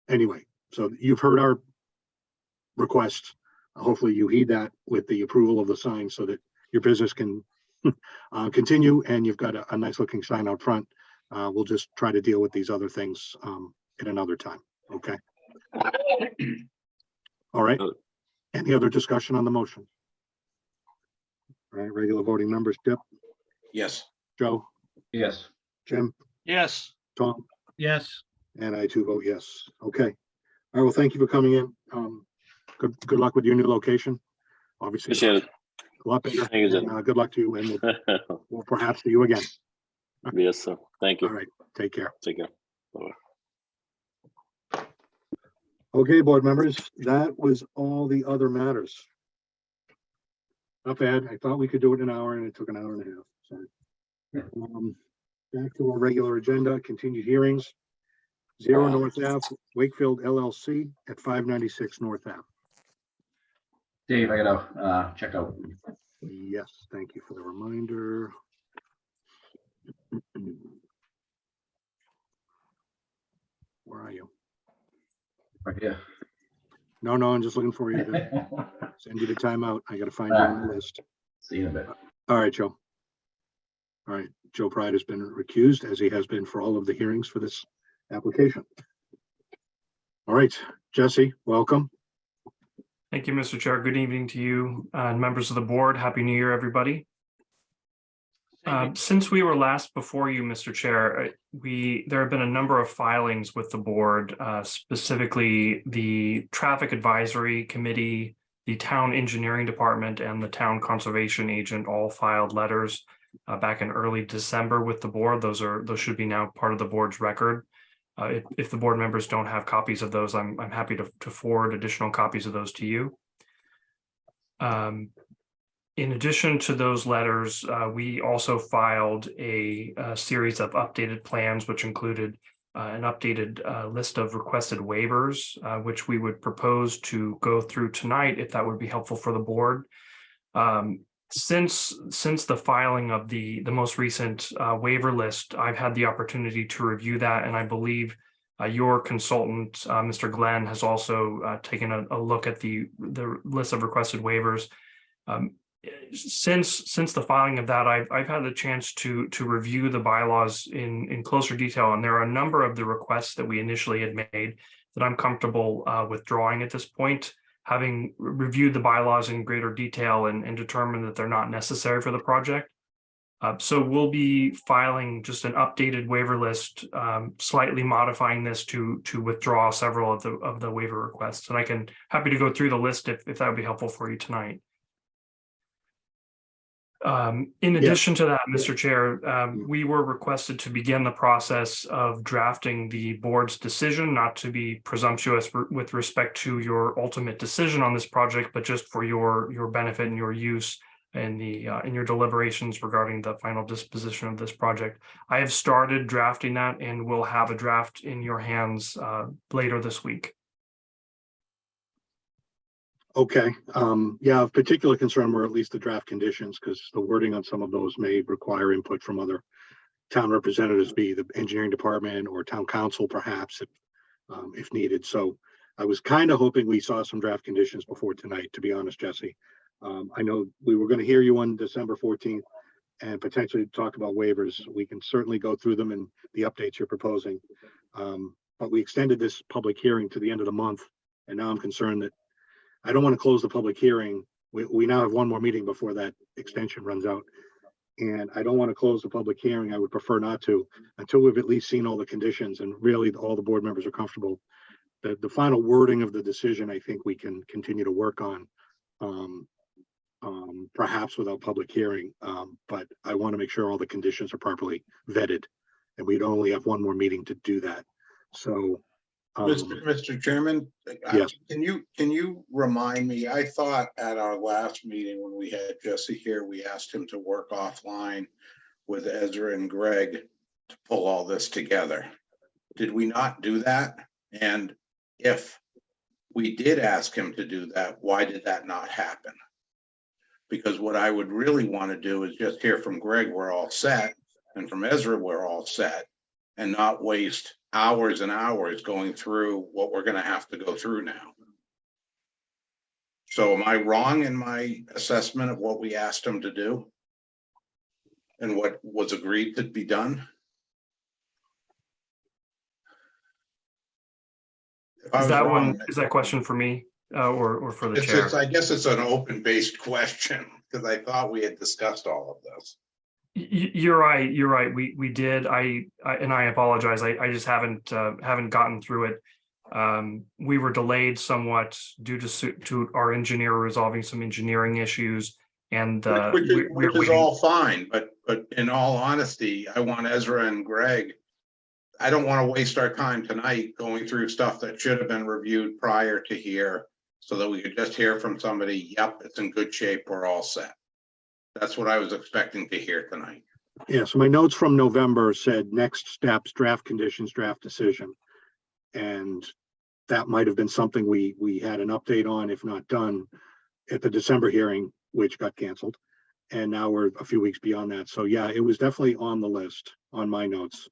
Anyway, so you've heard our request. Hopefully you heed that with the approval of the sign so that your business can continue, and you've got a nice looking sign out front. We'll just try to deal with these other things at another time. Okay. All right. Any other discussion on the motion? All right, regular voting members, Dip, Yes. Joe, Yes. Jim, Yes, Tom, Yes, and I too vote yes. Okay. All right, well, thank you for coming in. Good luck with your new location. Obviously, Appreciate it. a lot bigger. Thank you, Jim. And, good luck to you, and we'll perhaps see you again. Yes, sir. Thank you. All right, take care. Take care. Bye-bye. Okay, board members, that was all the other matters. Not bad. I thought we could do it in an hour, and it took an hour and a half. So, back to our regular agenda, continued hearings. 0 North Ave, Wakefield LLC at 596 North Ave. Dave, I gotta check out. Yes, thank you for the reminder. Where are you? Right here. No, I'm just looking for you to send you the timeout. I gotta find you on the list. See you in a bit. All right, Joe. All right, Joe Pride has been recused, as he has been for all of the hearings for this application. All right, Jesse, welcome. Thank you, Mr. Chair. Good evening to you and members of the board. Happy New Year, everybody. Since we were last before you, Mr. Chair, there have been a number of filings with the board, specifically the Traffic Advisory Committee, the Town Engineering Department, and the Town Conservation Agent all filed letters back in early December with the board. Those should be now part of the board's record. If the board members don't have copies of those, I'm happy to forward additional copies of those to you. In addition to those letters, we also filed a series of updated plans, which included an updated list of requested waivers, which we would propose to go through tonight, if that would be helpful for the board. Since the filing of the most recent waiver list, I've had the opportunity to review that, and I believe your consultant, Mr. Glenn, has also taken a look at the list of requested waivers. Since the filing of that, I've had the chance to review the bylaws in closer detail, and there are a number of the requests that we initially had made that I'm comfortable withdrawing at this point, having reviewed the bylaws in greater detail and determined that they're not necessary for the project. So we'll be filing just an updated waiver list, slightly modifying this to withdraw several of the waiver requests, and I can happy to go through the list if that would be helpful for you tonight. In addition to that, Mr. Chair, we were requested to begin the process of drafting the board's decision, not to be presumptuous with respect to your ultimate decision on this project, but just for your benefit and your use in your deliberations regarding the final disposition of this project. I have started drafting that, and we'll have a draft in your hands later this week. Okay, yeah, of particular concern were at least the draft conditions, because the wording on some of those may require input from other town representatives, be the engineering department or town council perhaps, if needed. So I was kind of hoping we saw some draft conditions before tonight, to be honest, Jesse. I know we were going to hear you on December 14th and potentially talk about waivers. We can certainly go through them and the updates you're proposing. But we extended this public hearing to the end of the month, and now I'm concerned that I don't want to close the public hearing. We now have one more meeting before that extension runs out. And I don't want to close the public hearing. I would prefer not to until we've at least seen all the conditions and really all the board members are comfortable. The final wording of the decision, I think we can continue to work on, perhaps without public hearing. But I want to make sure all the conditions are properly vetted, and we'd only have one more meeting to do that. So Mr. Chairman, yes. Can you remind me, I thought at our last meeting when we had Jesse here, we asked him to work offline with Ezra and Greg to pull all this together. Did we not do that? And if we did ask him to do that, why did that not happen? Because what I would really want to do is just hear from Greg, we're all set, and from Ezra, we're all set, and not waste hours and hours going through what we're going to have to go through now. So am I wrong in my assessment of what we asked him to do and what was agreed to be done? Is that question for me or for the chair? I guess it's an open-based question because I thought we had discussed all of this. You're right. We did. I apologize. I just haven't gotten through it. We were delayed somewhat due to our engineer resolving some engineering issues, and which is all fine. But in all honesty, I want Ezra and Greg. I don't want to waste our time tonight going through stuff that should have been reviewed prior to here, so that we could just hear from somebody. Yep, it's in good shape. We're all set. That's what I was expecting to hear tonight. Yeah, so my notes from November said next steps, draft conditions, draft decision. And that might have been something we had an update on, if not done, at the December hearing, which got canceled. And now we're a few weeks beyond that. So yeah, it was definitely on the list on my notes.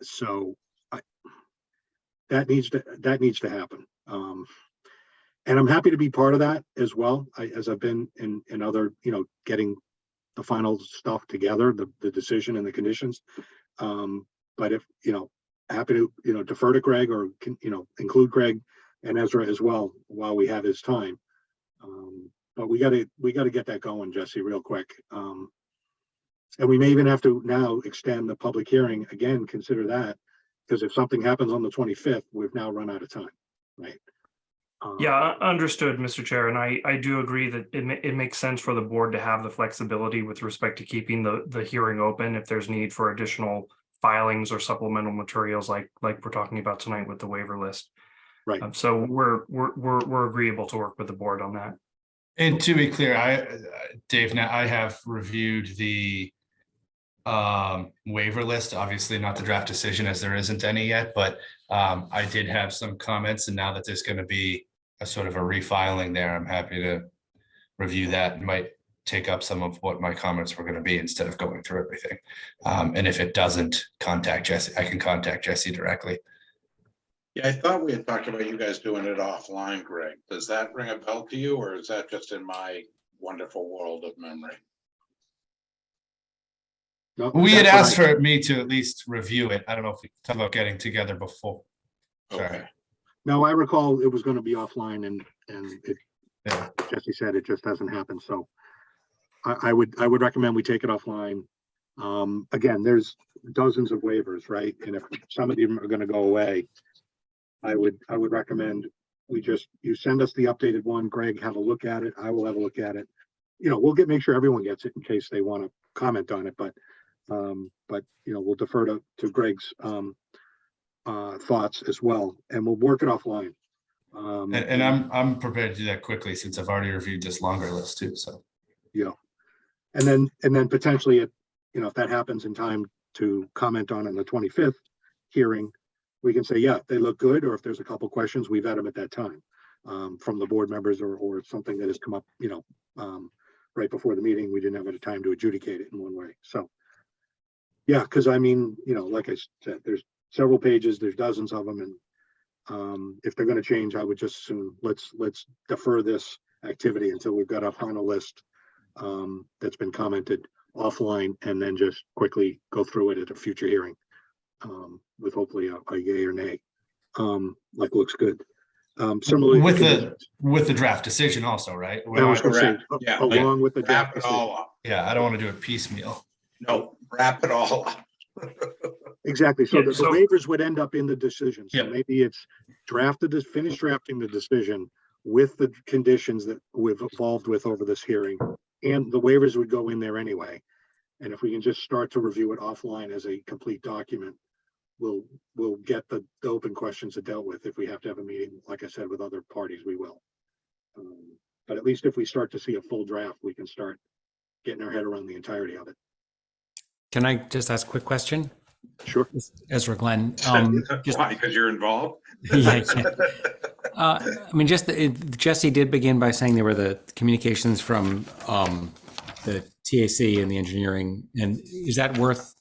So that needs to happen. And I'm happy to be part of that as well, as I've been in other, getting the final stuff together, the decision and the conditions. But if, happy to, defer to Greg or, include Greg and Ezra as well while we have his time. But we gotta get that going, Jesse, real quick. And we may even have to now extend the public hearing again, consider that, because if something happens on the 25th, we've now run out of time, right? Yeah, understood, Mr. Chair, and I do agree that it makes sense for the board to have the flexibility with respect to keeping the hearing open if there's need for additional filings or supplemental materials like we're talking about tonight with the waiver list. Right. So we're agreeable to work with the board on that. And to be clear, Dave, now I have reviewed the waiver list, obviously not the draft decision as there isn't any yet, but I did have some comments, and now that there's going to be a sort of a refiling there, I'm happy to review that. It might take up some of what my comments were going to be instead of going through everything. And if it doesn't, contact Jesse. I can contact Jesse directly. Yeah, I thought we had talked about you guys doing it offline, Greg. Does that ring a bell to you, or is that just in my wonderful world of memory? No, We had that's asked for me to at least review it. I don't know if we talked about getting together before. Sorry. Okay. No, I recall it was going to be offline, and it, Yeah. Jesse said it just hasn't happened. So I would recommend we take it offline. Again, there's dozens of waivers, right? And if some of them are going to go away, I would recommend you send us the updated one. Greg, have a look at it. I will have a look at it. We'll make sure everyone gets it in case they want to comment on it. But we'll defer to Greg's thoughts as well, and we'll work it offline. And I'm prepared to do that quickly since I've already reviewed this longer list too. So and then potentially, if that happens in time to comment on in the 25th hearing, we can say, yeah, they look good, or if there's a couple questions, we've had them at that time from the board members or something that has come up, right before the meeting. We didn't have any time to adjudicate it in one way. So yeah, because I mean, like I said, there's several pages, there's dozens of them, and if they're going to change, I would just assume let's defer this activity until we've got a final list that's been commented offline, and then just quickly go through it at a future hearing with hopefully a yay or nay. Like looks good. Similarly with the draft decision also, right? I was going to say, Yeah, along with the wrap draft it all up. Yeah, I don't want to do it piecemeal. No, wrap it all up. Exactly. So Yeah, the waivers would end up in the decision. So Yeah. maybe it's finish drafting the decision with the conditions that we've evolved with over this hearing, and the waivers would go in there anyway. And if we can just start to review it offline as a complete document, we'll get the open questions dealt with. If we have to have a meeting, like I said, with other parties, we will. But at least if we start to see a full draft, we can start getting our head around the entirety of it. Can I just ask a quick question? Sure. Ezra Glenn. Why? Because you're involved? Yeah. I mean, Jesse did begin by saying there were the communications from the TAC and the engineering. And is that worth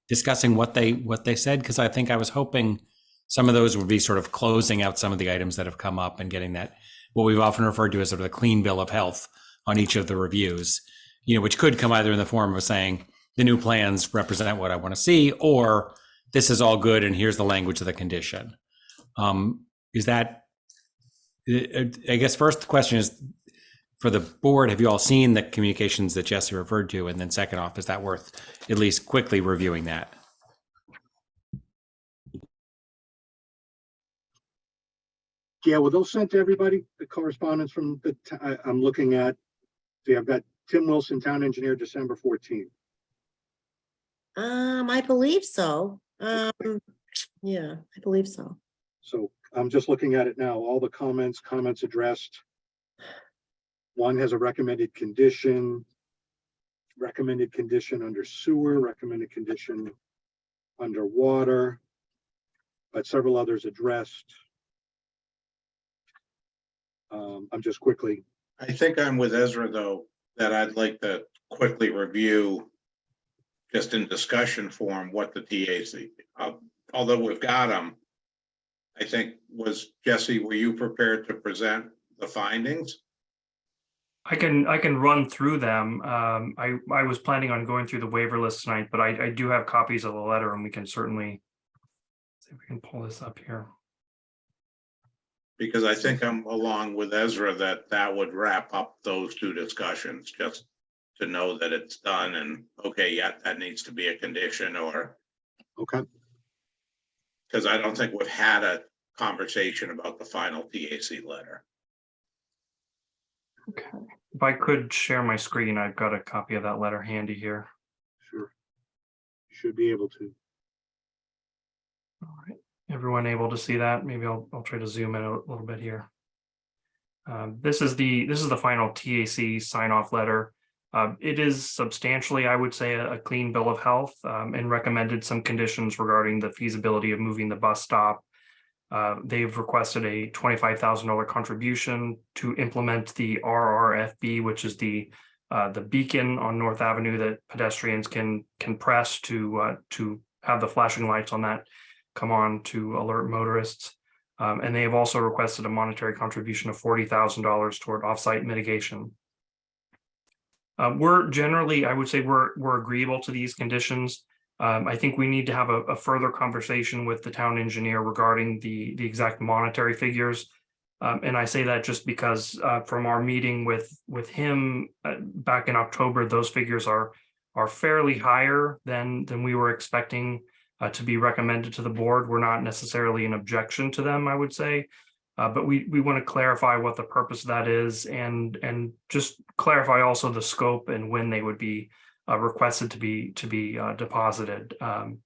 discussing what they said? Because I think I was hoping some of those would be sort of closing out some of the items that have come up and getting that, what we've often referred to as sort of a clean bill of health on each of the reviews, which could come either in the form of saying, the new plans represent what I want to see, or this is all good and here's the language of the condition. Is that, I guess first the question is for the board, have you all seen the communications that Jesse referred to? And then second off, is that worth at least quickly reviewing that? Yeah, well, those sent to everybody, the correspondence from I'm looking at, see, I've got Tim Wilson, town engineer, December 14th. I believe so. Yeah, I believe so. So I'm just looking at it now, all the comments addressed. One has a recommended condition under sewer, recommended condition under water, but several others addressed. I'm just quickly. I think I'm with Ezra, though, that I'd like to quickly review, just in discussion form, what the TAC, although we've got them, I think, Jesse, were you prepared to present the findings? I can run through them. I was planning on going through the waiver list tonight, but I do have copies of the letter, and we can certainly see if we can pull this up here. Because I think I'm along with Ezra that would wrap up those two discussions, just to know that it's done and, okay, yeah, that needs to be a condition or. Okay. Because I don't think we've had a conversation about the final TAC letter. Okay. If I could share my screen, I've got a copy of that letter handy here. Sure. Should be able to. All right. Everyone able to see that? Maybe I'll try to zoom in a little bit here. This is the final TAC sign-off letter. It is substantially, I would say, a clean bill of health, and recommended some conditions regarding the feasibility of moving the bus stop. They've requested a $25,000 contribution to implement the RRFB, which is the beacon on North Avenue that pedestrians can press to have the flashing lights on that come on to alert motorists. And they have also requested a monetary contribution of $40,000 toward offsite mitigation. We're generally, I would say, we're agreeable to these conditions. I think we need to have a further conversation with the town engineer regarding the exact monetary figures. And I say that just because from our meeting with him back in October, those figures are fairly higher than we were expecting to be recommended to the board. We're not necessarily in objection to them, I would say. But we want to clarify what the purpose of that is and just clarify also the scope and when they would be requested to be deposited,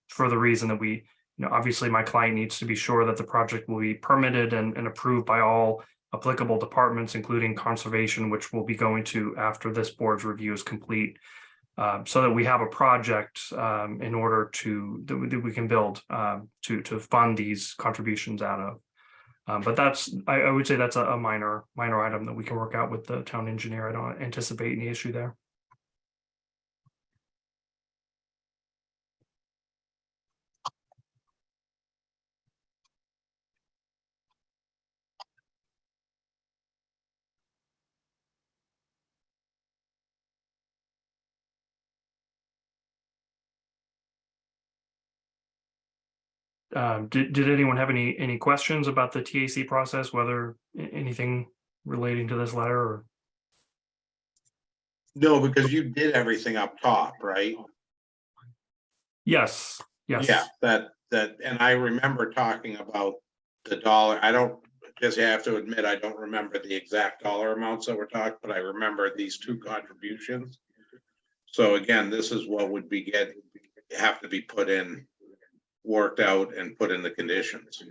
for the reason that we, obviously my client needs to be sure that the project will be permitted and approved by all applicable departments, including conservation, which we'll be going to after this board's review is complete, so that we have a project in order that we can build to fund these contributions out of. But I would say that's a minor item that we can work out with the town engineer. I don't anticipate any issue there. Did anyone have any questions about the TAC process, whether anything relating to this letter or? No, because you did everything up top, right? Yes. Yeah, that, and I remember talking about the dollar. I don't, just have to admit, I don't remember the exact dollar amounts that were talked, but I remember these two contributions. So again, this is what would have to be put in, worked out and put in the conditions.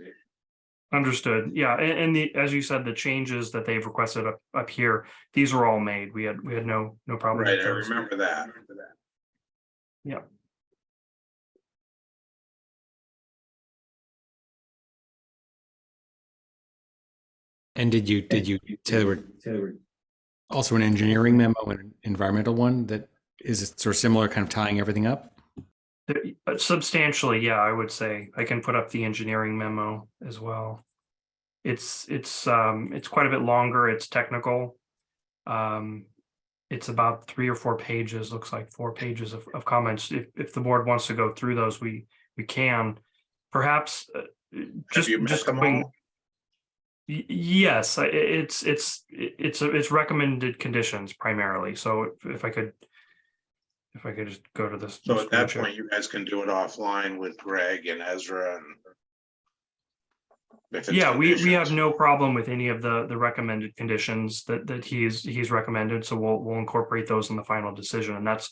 Understood. Yeah, and as you said, the changes that they've requested up here, these were all made. We had no problem. Right, I remember that. Yeah. And did you say there were also an engineering memo and an environmental one that is sort of similar, kind of tying everything up? Substantially, yeah, I would say. I can put up the engineering memo as well. It's quite a bit longer. It's technical. It's about 3 or 4 pages. Looks like 4 pages of comments. If the board wants to go through those, we can. Perhaps just going. Yes, it's recommended conditions primarily. So if I could just go to this. So at that point, you guys can do it offline with Greg and Ezra. And yeah, we have no problem with any of the recommended conditions that he's recommended. So we'll incorporate those in the final decision. And that's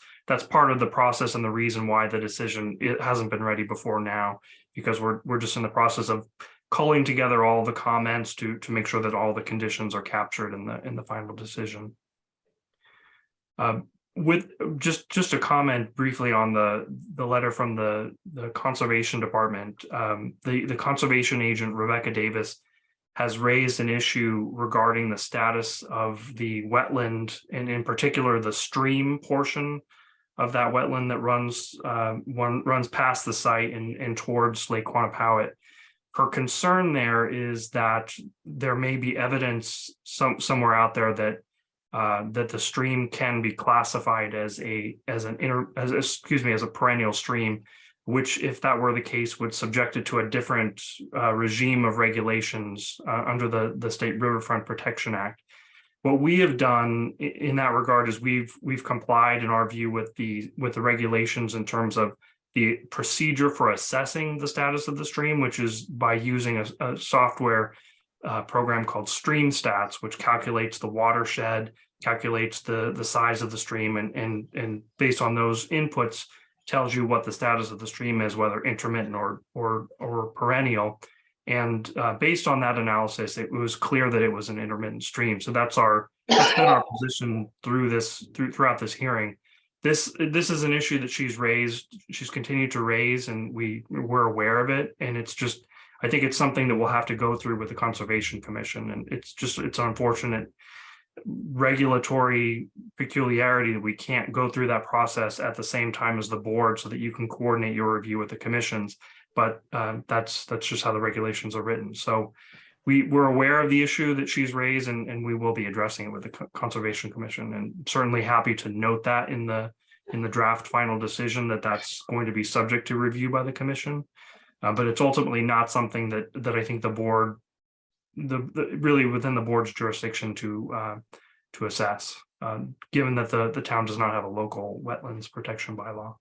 part of the process and the reason why the decision hasn't been ready before now, because we're just in the process of culling together all the comments to make sure that all the conditions are captured in the final decision. With just a comment briefly on the letter from the conservation department, the conservation agent Rebecca Davis has raised an issue regarding the status of the wetland, and in particular the stream portion of that wetland that runs past the site and towards Lake Quannapowitt. Her concern there is that there may be evidence somewhere out there that that the stream can be classified as a perennial stream, which, if that were the case, would subject it to a different regime of regulations under the State Riverfront Protection Act. What we have done in that regard is we've complied, in our view, with the regulations in terms of the procedure for assessing the status of the stream, which is by using a software program called Stream Stats, which calculates the watershed, calculates the size of the stream, and based on those inputs, tells you what the status of the stream is, whether intermittent or perennial. And based on that analysis, it was clear that it was an intermittent stream. So that's been our position throughout this hearing. This is an issue that she's continued to raise, and we're aware of it. And it's just, I think it's something that we'll have to go through with the Conservation Commission. And it's an unfortunate regulatory peculiarity that we can't go through that process at the same time as the board so that you can coordinate your review with the commissions. But that's just how the regulations are written. So we're aware of the issue that she's raised, and we will be addressing it with the Conservation Commission, and certainly happy to note that in the draft final decision that's going to be subject to review by the commission. But it's ultimately not something that I think the board, really within the board's jurisdiction to assess, given that the town does not have a local wetlands protection bylaw.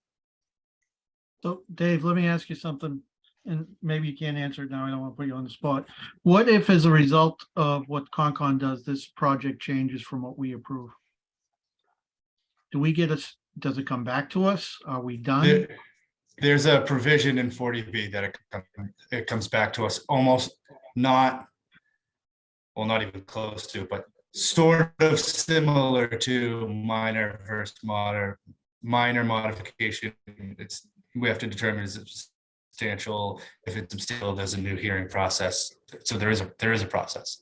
So Dave, let me ask you something, and maybe you can't answer it now. I don't want to put you on the spot. What if, as a result of what Concon does, this project changes from what we approve? Does it come back to us? Are we done? There's a provision in 40B that it comes back to us almost not even close to, but sort of similar to minor versus minor modification. We have to determine is it substantial. If it's substantial, there's a new hearing process. So there is a process.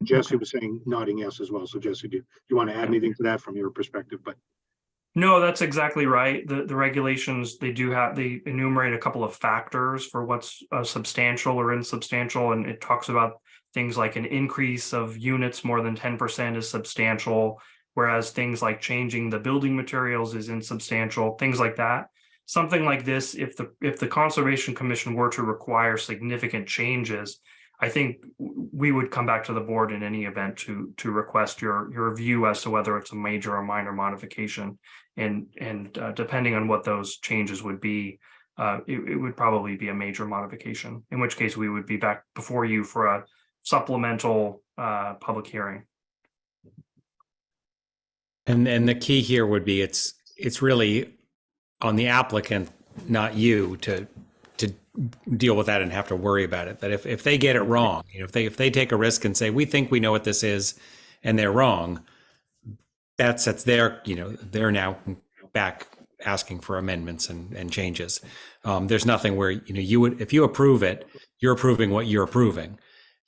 Jesse was saying nodding yes as well. So Jesse, do you want to add anything to that from your perspective? But no, that's exactly right. The regulations, they enumerate a couple of factors for what's substantial or insubstantial, and it talks about things like an increase of units more than 10% is substantial, whereas things like changing the building materials is insubstantial, things like that. Something like this, if the Conservation Commission were to require significant changes, I think we would come back to the board in any event to request your view as to whether it's a major or minor modification. And depending on what those changes would be, it would probably be a major modification, in which case we would be back before you for a supplemental public hearing. And the key here would be it's really on the applicant, not you, to deal with that and have to worry about it. That if they get it wrong, if they take a risk and say, we think we know what this is, and they're wrong, that sets their, they're now back asking for amendments and changes. There's nothing where, if you approve it, you're approving what you're approving.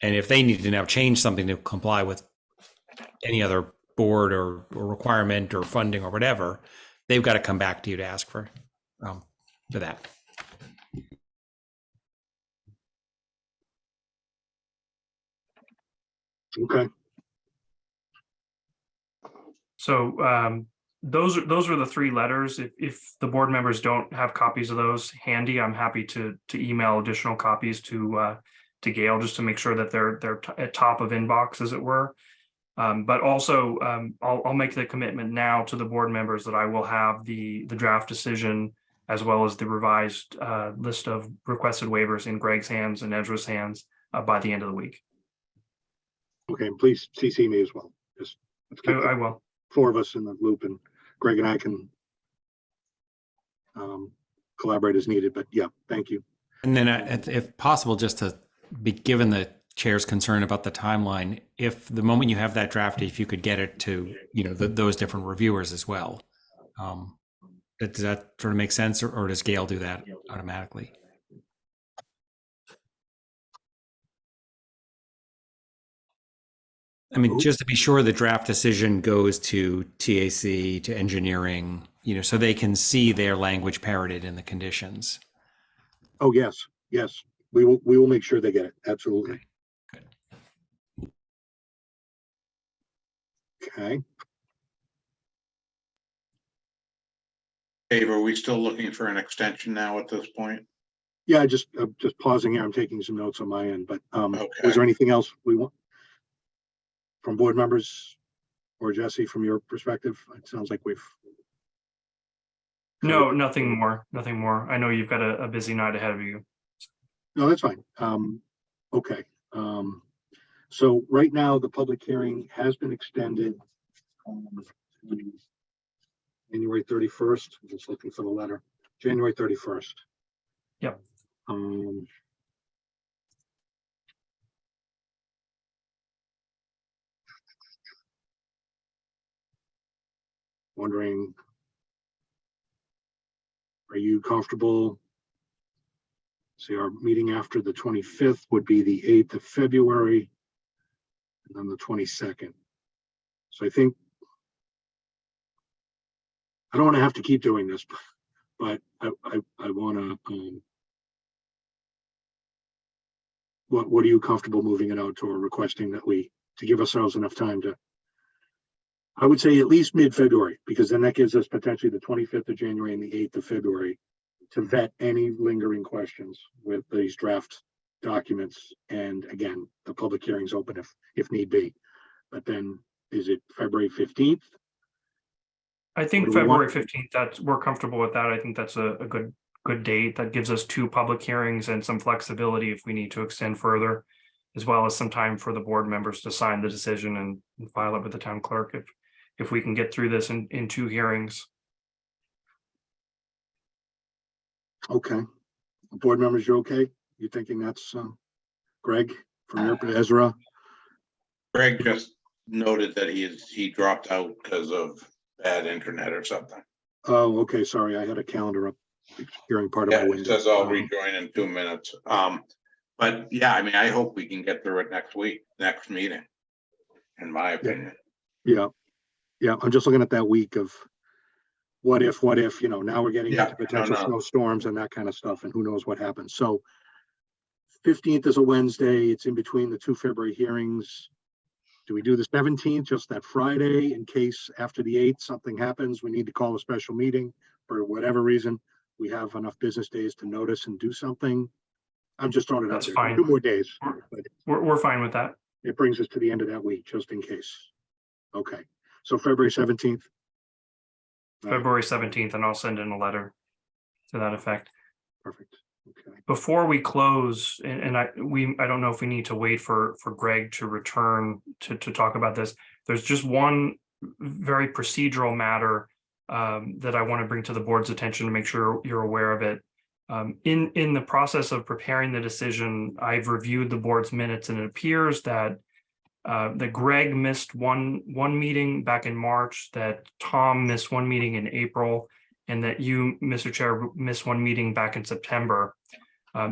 And if they need to now change something to comply with any other board or requirement or funding or whatever, they've got to come back to you to ask for that. Okay. So those were the three letters. If the board members don't have copies of those handy, I'm happy to email additional copies to Gail, just to make sure that they're at top of inbox, as it were. But also, I'll make the commitment now to the board members that I will have the draft decision as well as the revised list of requested waivers in Greg's hands and Ezra's hands by the end of the week. Okay, please CC me as well. Just let's keep I will. Four of us in the loop, and Greg and I can collaborate as needed. But yeah, thank you. And then if possible, just to be given the chair's concern about the timeline, if the moment you have that draft, if you could get it to, those different reviewers as well. Does that sort of make sense, or does Gail do that automatically? I mean, just to be sure the draft decision goes to TAC, to engineering, so they can see their language parroted in the conditions. Oh, yes. We will make sure they get it. Absolutely. Okay, Dave, are we still looking for an extension now at this point? yeah, just pausing here. I'm taking some notes on my end, but was Okay. there anything else we want from board members or Jesse, from your perspective? It sounds like we've. No, nothing more, nothing more. I know you've got a busy night ahead of you. No, that's fine. Okay. So right now, the public hearing has been extended. To January 31st. I'm just looking for the letter. January 31st. Yep. Wondering, are you comfortable? See, our meeting after the 25th would be the 8th of February, and then the 22nd. So I think I don't want to have to keep doing this, but I want to. What are you comfortable moving it out to, or requesting that to give ourselves enough time to? I would say at least mid-February, because then that gives us potentially the 25th of January and the 8th of February to vet any lingering questions with these draft documents. And again, the public hearing's open if need be. But then is it February 15th? I think February 15th, we're comfortable with that. I think that's a good date. That gives us 2 public hearings and some flexibility if we need to extend further, as well as some time for the board members to sign the decision and file it with the town clerk if we can get through this in 2 hearings. Okay. Board members, you okay? You thinking that's Greg from your Ezra? Greg just noted that he dropped out because of bad internet or something. Oh, okay. Sorry, I had a calendar up hearing part of my Yeah, it window. says I'll rejoin in 2 minutes. But yeah, I mean, I hope we can get through it next meeting, in my opinion. Yeah. I'm just looking at that week of what if, now we're getting into potential snowstorms and that kind of stuff, and who knows what happens. So 15th is a Wednesday. It's in between the 2 February hearings. Do we do the 17th, just that Friday, in case after the 8th something happens, we need to call a special meeting for whatever reason, we have enough business days to notice and do something? I'm just throwing it out there. Fine. 2 more days. We're fine with that. It brings us to the end of that week, just in case. Okay, so February 17th. February 17th, and I'll send in a letter to that effect. Perfect. Okay. Before we close, and I don't know if we need to wait for Greg to return to talk about this. There's just one very procedural matter that I want to bring to the board's attention to make sure you're aware of it. In the process of preparing the decision, I've reviewed the board's minutes, and it appears that Greg missed one meeting back in March, that Tom missed one meeting in April, and that you, Mr. Chair, missed one meeting back in September.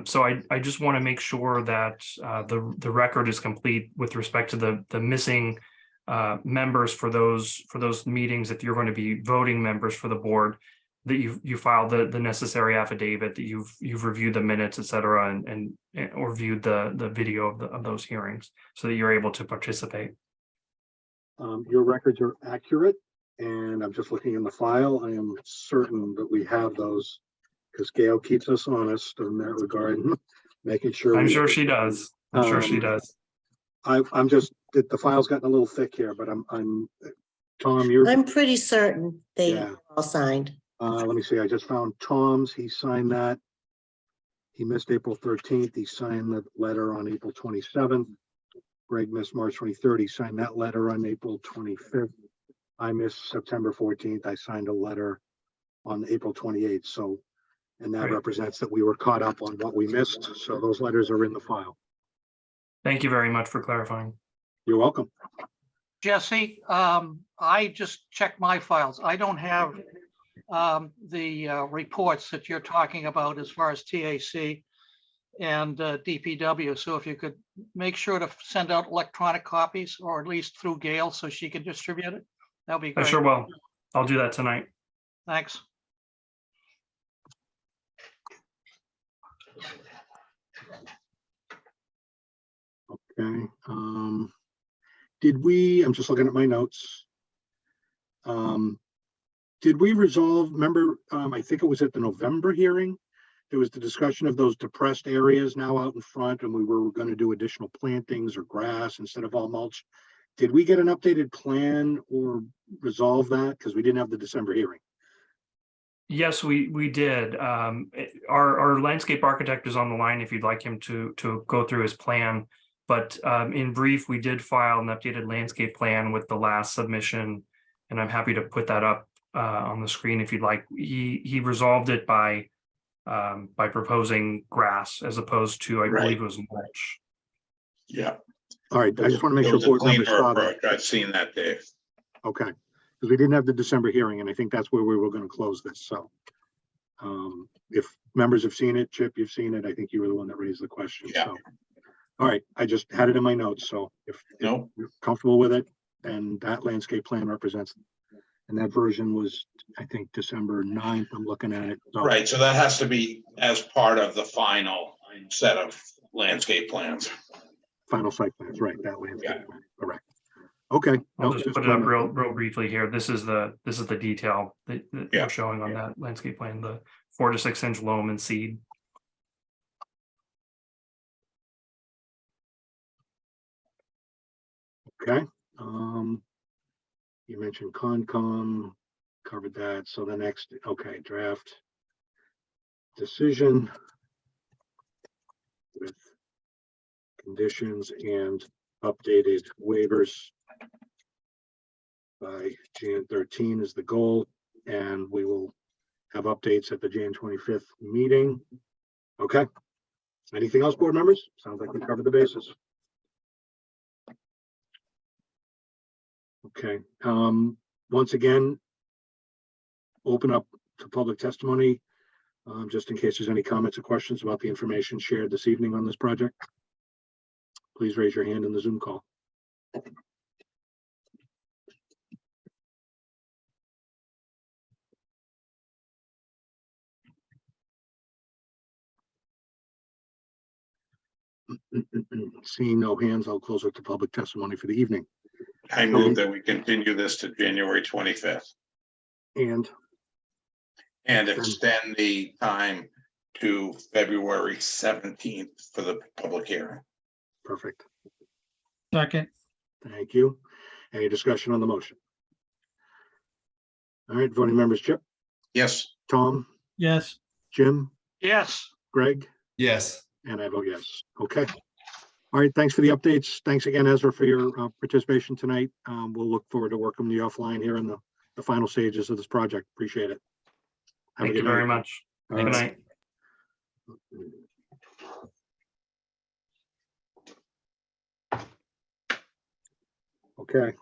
So I just want to make sure that the record is complete with respect to the missing members for those meetings. If you're going to be voting members for the board, that you filed the necessary affidavit, that you've reviewed the minutes, et cetera, and or viewed the video of those hearings, so that you're able to participate. Your records are accurate, and I'm just looking in the file. I am certain that we have those, because Gail keeps us honest in that regard, making sure. I'm sure she does. I'm sure she does. I'm just, the file's gotten a little thick here, but I'm Tom, you're. I'm pretty certain they Yeah. all signed. Let me see. I just found Tom's. He signed that. He missed April 13th. He signed the letter on April 27th. Greg missed March 23rd. He signed that letter on April 25th. I missed September 14th. I signed a letter on April 28th. So, and that represents that we were caught up on what we missed. So those letters are in the file. Thank you very much for clarifying. You're welcome. Jesse, I just checked my files. I don't have the reports that you're talking about as far as TAC and DPW. So if you could make sure to send out electronic copies, or at least through Gail, so she can distribute it, that'll be I great. sure will. I'll do that tonight. Thanks. Okay. did we, I'm just looking at my notes. Did we resolve, remember, I think it was at the November hearing, there was the discussion of those depressed areas now out in front, and we were going to do additional plantings or grass instead of all mulch. Did we get an updated plan or resolve that? Because we didn't have the December hearing. Yes, we did. Our landscape architect is on the line if you'd like him to go through his plan. But in brief, we did file an updated landscape plan with the last submission, and I'm happy to put that up on the screen if you'd like. He resolved it by proposing grass as opposed to, I believe it was mulch. Yeah. All right, I just want to make It sure was a board members cleaner saw that. approach. I've seen that, Dave. Okay, because we didn't have the December hearing, and I think that's where we were going to close this, so. If members have seen it, Chip, you've seen it, I think you were the one that raised the question, Yeah. so. All right, I just had it in my notes, so if No, you're comfortable with it, then that landscape plan represents. And that version was, I think, December 9th, I'm looking at it. So- right. So that has to be as part of the final set of landscape plans. Final site plans, right, that landscape plan, correct. Okay. I'll no, just just put it up wanna- real briefly here. This is the detail that Yeah. we're showing on that landscape plan, the 4 to 6 inch loam and seed. Okay, you mentioned Concom, covered that, so the next, okay, draft decision with conditions and updated waivers by Jan 13 is the goal, and we will have updates at the Jan 25th meeting. Okay, anything else, board members? Sounds like we covered the bases. Okay, once again, open up to public testimony, just in case there's any comments or questions about the information shared this evening on this project. Please raise your hand in the Zoom call. Seeing no hands, I'll close it to public testimony for the evening. I move that we continue this to January 25th And extend the time to February 17th for the public hearing. perfect. Second, Thank you. Any discussion on the motion? All right, voting members, Chip, Yes. Tom, yes, Jim, Yes, Greg, Yes. and I vote yes. Okay. All right, thanks for the updates. Thanks again, Ezra, for your participation tonight. We'll look forward to working with you offline here in the final stages of this project. Appreciate it. Have a Thank good you very night. much. All Good right. night. Okay.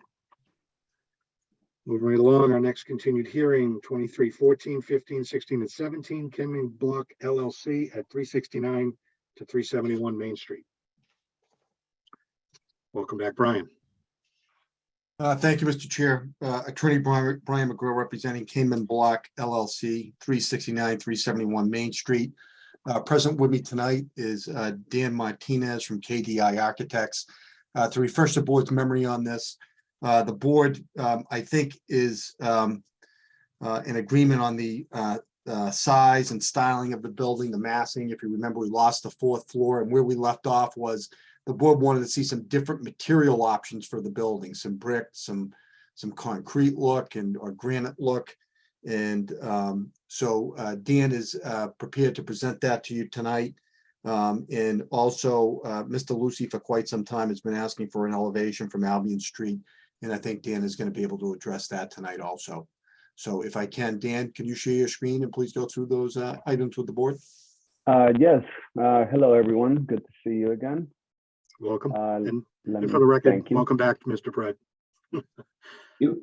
Moving right along, our next continued hearing, 23, 14, 15, 16, and 17, Kenman Block LLC at 369 to 371 Main Street. Welcome back, Brian. Thank you, Mr. Chair. Attorney Brian McGraw representing Cayman Block LLC, 369, 371 Main Street. Present with me tonight is Dan Martinez from KDI Architects. To refresh the board's memory on this, the board, I think, is in agreement on the size and styling of the building, the massing. If you remember, we lost the 4th floor, and where we left off was the board wanted to see some different material options for the building, some brick, some concrete look or granite look. And so Dan is prepared to present that to you tonight. And also Mr. Lucy for quite some time has been asking for an elevation from Albion Street. And I think Dan is going to be able to address that tonight also. So if I can, Dan, can you share your screen and please go through those items with the board? Yes. Hello, everyone. Good to see you again. Welcome. And Let for the record, thank you. welcome back, Mr. Pratt. You.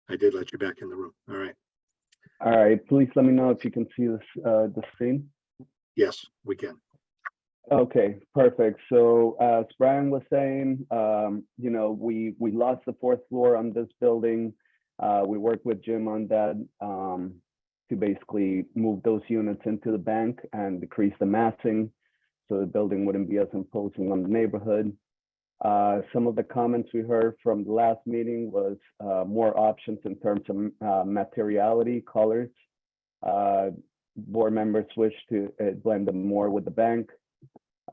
I did let you back in the room. All right. All right. Please let me know if you can see this, the screen. Yes, we can. Okay, perfect. So as Brian was saying, you know, we lost the 4th floor on this building. We worked with Jim on that to basically move those units into the bank and decrease the massing so the building wouldn't be as imposing on the neighborhood. Some of the comments we heard from the last meeting was more options in terms of materiality, colors. Board members wish to blend them more with the bank.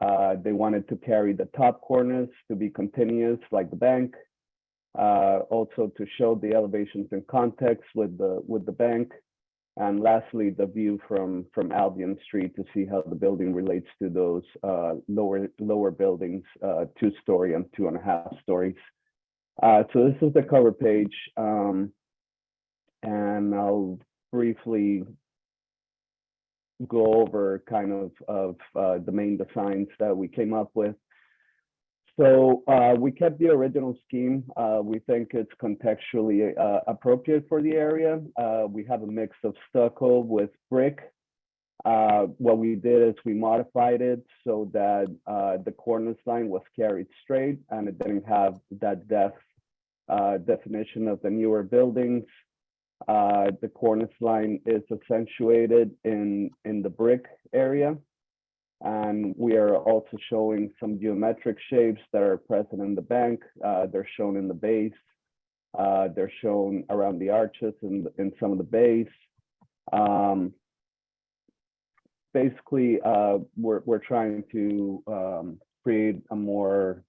They wanted to carry the top corners to be continuous like the bank. Also to show the elevations in context with the bank. And lastly, the view from Albion Street to see how the building relates to those lower buildings, 2-story and 2.5 stories. So this is the cover page. And I'll briefly go over kind of the main designs that we came up with. So we kept the original scheme. We think it's contextually appropriate for the area. We have a mix of stucco with brick. What we did is we modified it so that the cornice line was carried straight and it didn't have that depth definition of the newer buildings. The cornice line is accentuated in the brick area. And we are also showing some geometric shapes that are present in the bank. They're shown in the base. They're shown around the arches and in some of the base. Basically, we're trying to create a more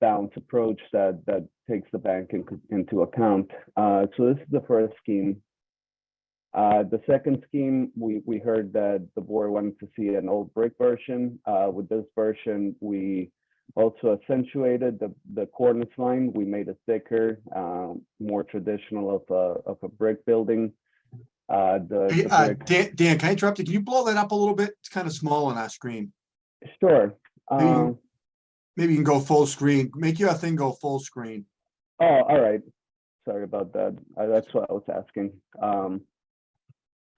balanced approach that takes the bank into account. So this is the first scheme. The second scheme, we heard that the board wanted to see an old brick version. With this version, we also accentuated the cornice line. We made it thicker, more traditional of a brick building. Dan, can I interrupt you? Can you blow that up a little bit? It's kind of small on our screen. Sure. Maybe you can go full screen. Make your thing go full screen. Oh, all right. Sorry about that. That's what I was asking.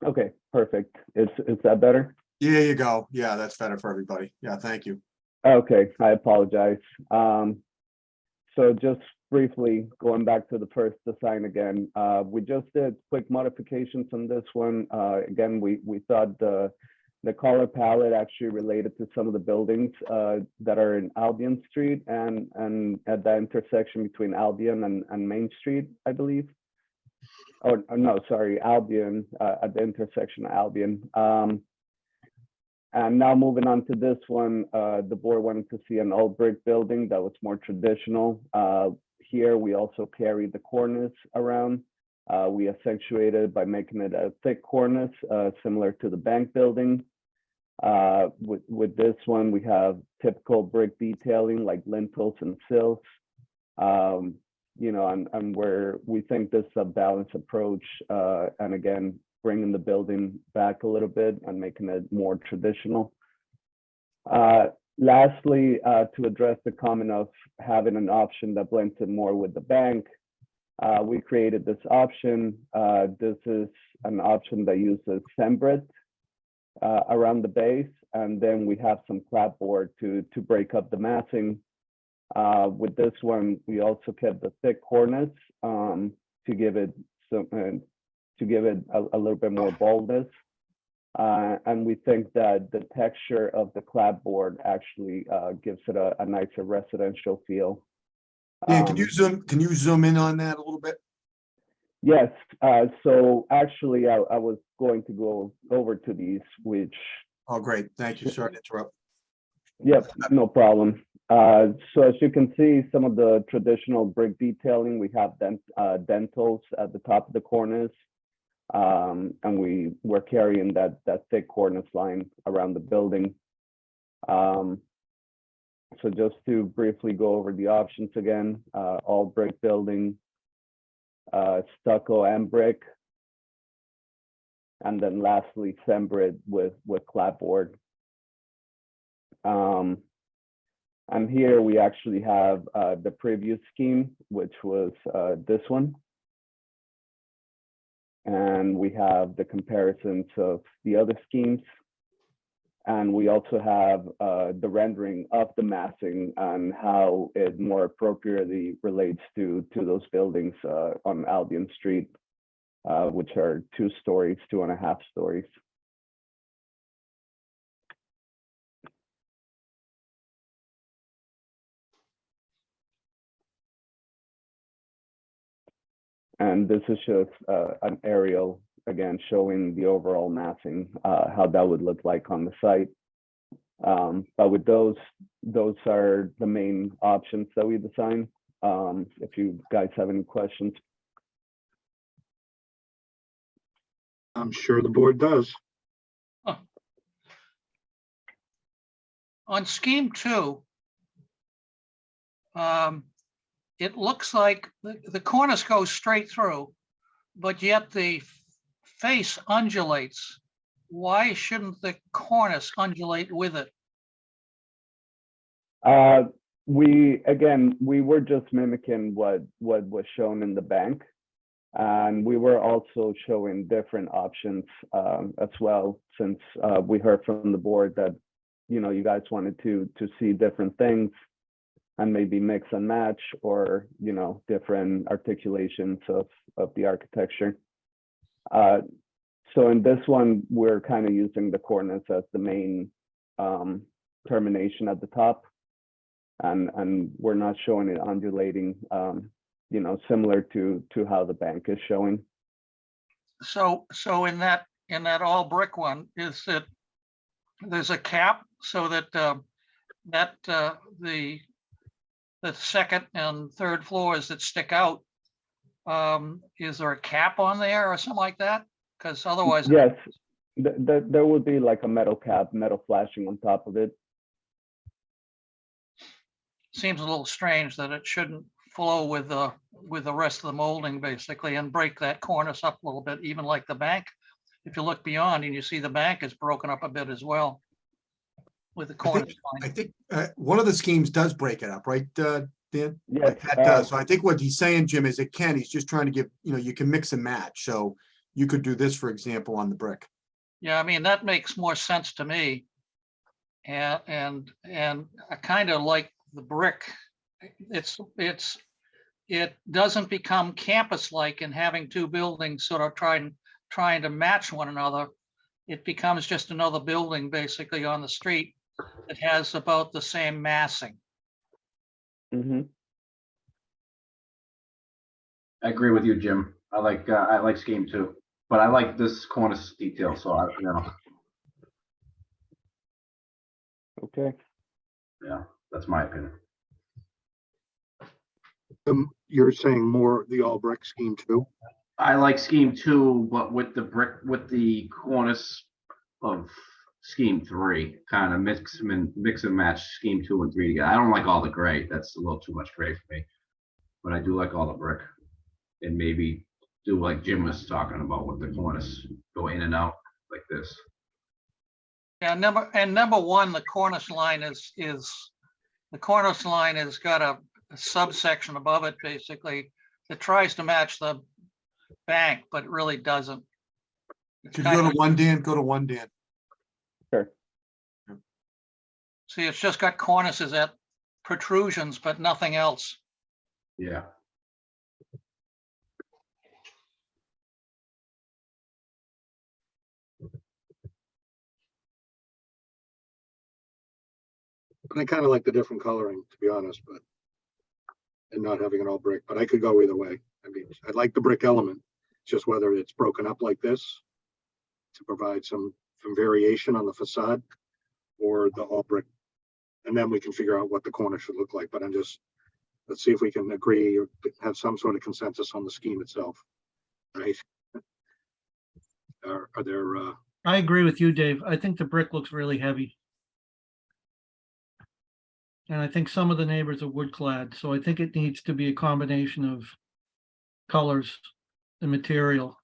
Okay, perfect. Is that better? Yeah, you go. Yeah, that's better for everybody. Yeah, thank you. Okay, I apologize. So just briefly going back to the first design again, we just did quick modifications on this one. Again, we thought the color palette actually related to some of the buildings that are in Albion Street and at the intersection between Albion and Main Street, I believe. Oh, no, sorry, Albion, at the intersection of Albion. And now moving on to this one, the board wanted to see an old brick building that was more traditional. Here, we also carried the cornice around. We accentuated by making it a thick cornice, similar to the bank building. With this one, we have typical brick detailing like lintels and sills. You know, and where we think this is a balanced approach, and again, bringing the building back a little bit and making it more traditional. Lastly, to address the comment of having an option that blends in more with the bank, we created this option. This is an option that uses Sembrit around the base, and then we have some clapboard to break up the massing. With this one, we also kept the thick cornice to give it a little bit more boldness. And we think that the texture of the clapboard actually gives it a nicer residential feel. Dan, can you zoom in on that a little bit? Yes. So actually, I was going to go over to these, which. Oh, great. Thank you. Sorry to interrupt. Yep, no problem. So as you can see, some of the traditional brick detailing, we have dentals at the top of the cornice. And we're carrying that thick cornice line around the building. So just to briefly go over the options again, all brick building, stucco and brick. And then lastly, Sembrit with clapboard. And here we actually have the previous scheme, which was this one. And we have the comparisons of the other schemes. And we also have the rendering of the massing and how it more appropriately relates to those buildings on Albion Street, which are 2 stories, 2.5 stories. And this is just an aerial, again, showing the overall massing, how that would look like on the site. But with those are the main options that we design. If you guys have any questions. I'm sure the board does. On scheme 2, it looks like the cornice goes straight through, but yet the face undulates. Why shouldn't the cornice undulate with it? We were just mimicking what was shown in the bank. And we were also showing different options as well, since we heard from the board that, you guys wanted to see different things and maybe mix and match, or, different articulations of the architecture. So in this one, we're kind of using the cornice as the main termination at the top. And we're not showing it undulating, similar to how the bank is showing. So in that all brick one, is that there's a cap so that the second and third floors that stick out, is there a cap on there or something like that? Because otherwise, yes, there would be like a metal cap, metal flashing on top of it. Seems a little strange that it shouldn't flow with the rest of the molding, basically, and break that cornice up a little bit, even like the bank. If you look beyond and you see the bank is broken up a bit as well with the cornice I line. think one of the schemes does break it up, right, Dan? Yes, Like that does. So I think what he's saying, Jim, is it can. He's just trying to give, you can mix and match. So you could do this, for example, on the brick. Yeah, I mean, that makes more sense to me. And I kind of like the brick. It doesn't become campus-like in having two buildings sort of trying to match one another. It becomes just another building basically on the street that has about the same massing. Mm-hmm. I agree with you, Jim. I like scheme 2, but I like this cornice detail, so Okay. yeah, that's my opinion. You're saying more the all brick scheme 2? I like scheme 2, but with the brick, with the cornice of scheme 3, kind of mix and match scheme 2 and 3 together. I don't like all the gray. That's a little too much gray for me, but I do like all the brick, and maybe do like Jim was talking about with the cornice, go in and out like this. Yeah, number one, the cornice line has got a subsection above it basically that tries to match the bank, but it really doesn't. Could you go to one, Dan? Go to one, Dan. Sure. See, it's just got cornices at protrusions, but nothing else. Yeah. And I kind of like the different coloring, to be honest, and not having it all brick, but I could go either way. I mean, I like the brick element, just whether it's broken up like this to provide some variation on the facade, or the all brick. And then we can figure out what the corner should look like, but let's see if we can agree or have some sort of consensus on the scheme itself. Right? Are there, I agree with you, Dave. I think the brick looks really heavy. And I think some of the neighbors are wood clad, so I think it needs to be a combination of colors and material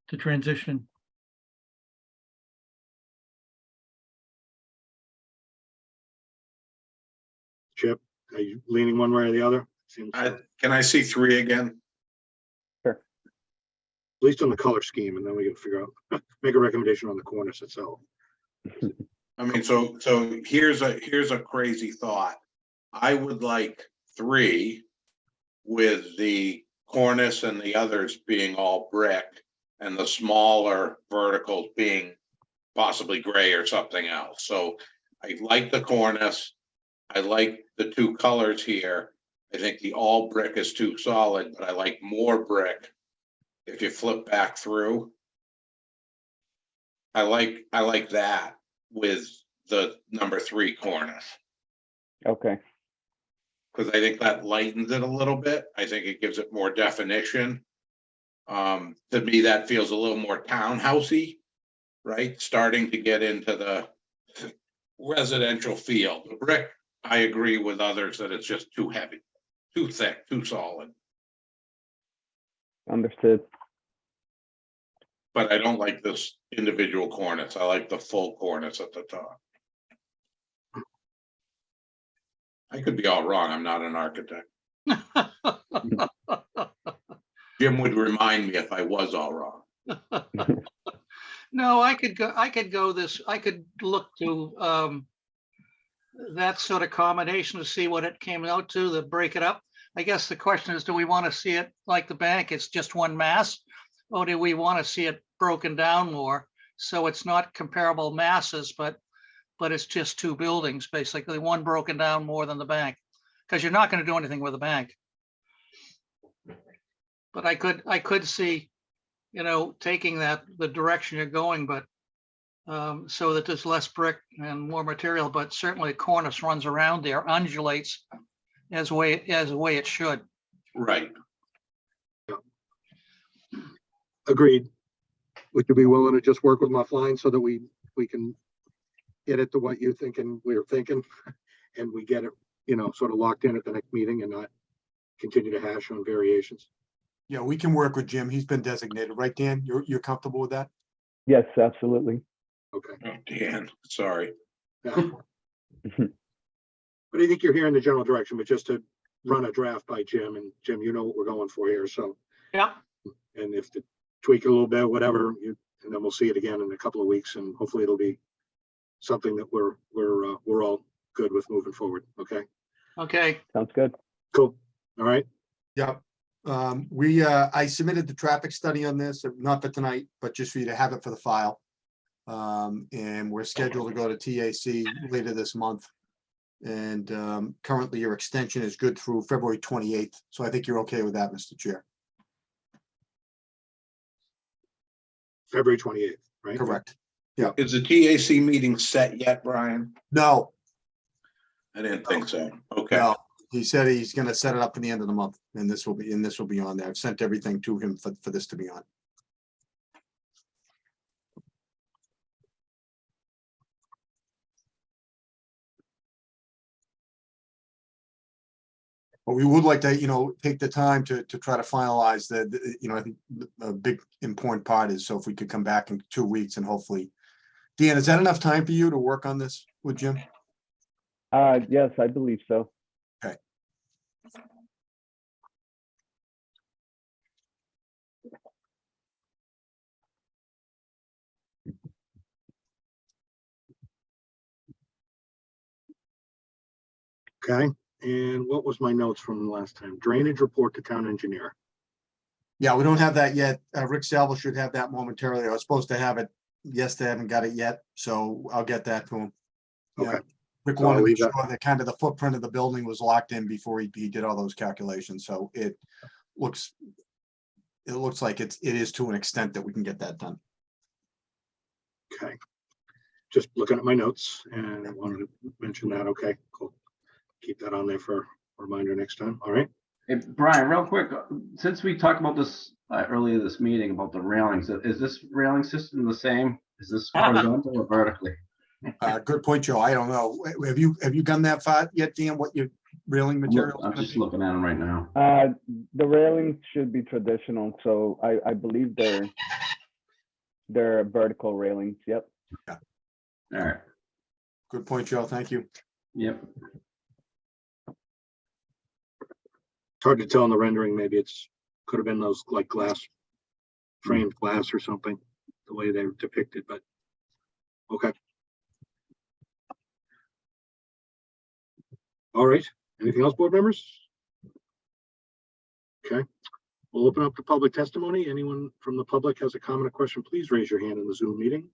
to transition. Chip, are you leaning one way or the other? Can I see 3 again? Sure. At least on the color scheme, and then we can figure out, make a recommendation on the cornice itself. I mean, so here's a crazy thought. I would like 3 with the cornice and the others being all brick, and the smaller verticals being possibly gray or something else. So I like the cornice. I like the 2 colors here. I think the all brick is too solid, but I like more brick if you flip back through. I like that with the number 3 cornice, Okay, because I think that lightens it a little bit. I think it gives it more definition. To me, that feels a little more townhousey, right? Starting to get into the residential feel. The brick, I agree with others that it's just too heavy, too thick, too solid. understood. But I don't like this individual cornice. I like the full cornice at the top. I could be all wrong. I'm not an architect. Jim would remind me if I was all wrong. No, I could go this, I could look to that sort of combination to see what it came out to break it up. I guess the question is, do we want to see it like the bank? It's just one mass, or do we want to see it broken down more? So it's not comparable masses, but it's just 2 buildings, basically, one broken down more than the bank, because you're not going to do anything with the bank. But I could see, taking that the direction you're going, but so that there's less brick and more material, but certainly cornice runs around there, undulates as way it should. Right. Agreed. Would you be willing to just work with my flying so that we can get it to what you thinking we're thinking, and we get it, sort of locked in at the next meeting and not continue to hash on variations? Yeah, we can work with Jim. He's been designated, right, Dan? You're comfortable with that? Yes, absolutely. Okay. Oh, Dan, sorry. Yeah. But I think you're hearing the general direction, but just to run a draft by Jim, and Jim, you know what we're going for here, so. Yeah. And if to tweak it a little bit, whatever, and then we'll see it again in a couple of weeks, and hopefully it'll be something that we're all good with moving forward. Okay. Okay. Sounds good. Cool. All right. Yep. I submitted the traffic study on this, not for tonight, but just for you to have it for the file. And we're scheduled to go to TAC later this month. And currently your extension is good through February 28th. So I think you're okay with that, Mr. Chair. February 28th, right? Correct. Yeah. Is the TAC meeting set yet, Brian? No. I didn't think so. Okay. No. He said he's going to set it up for the end of the month, and this will be on there. I've sent everything to him for this to be on. But we would like to, take the time to try to finalize I think a big important part is, so if we could come back in 2 weeks and hopefully, Dan, is that enough time for you to work on this with Jim? Yes, I believe so. Okay. Okay. And what was my notes from last time? Drainage report to town engineer. Yeah, we don't have that yet. Rick Salvo should have that momentarily. I was supposed to have it yesterday. I haven't got it yet, so I'll get that to him. Yeah. Okay. Rick So I'll wanted to leave be that. sure that kind of the footprint of the building was locked in before he did all those calculations. So it looks like it is to an extent that we can get that done. Okay. Just looking at my notes, and I wanted to mention that. Okay, cool. Keep that on there for a reminder next time. All right. Hey, Brian, real quick, since we talked about this earlier this meeting about the railings, is this railing system the same? Is this horizontal or vertically? Good point, Joe. I don't know. Have you gone that far yet, Dan? What your railing material? I'm just looking at them right now. The railings should be traditional, so I believe they're vertical railings. Yep. Yeah. All right. Good point, Joe. Thank you. Yep. It's hard to tell in the rendering. Maybe could have been those like glass, framed glass or something, the way they were depicted, but okay. All right. Anything else, board members? Okay. We'll open up the public testimony. Anyone from the public has a comment or question, please raise your hand in the Zoom meeting.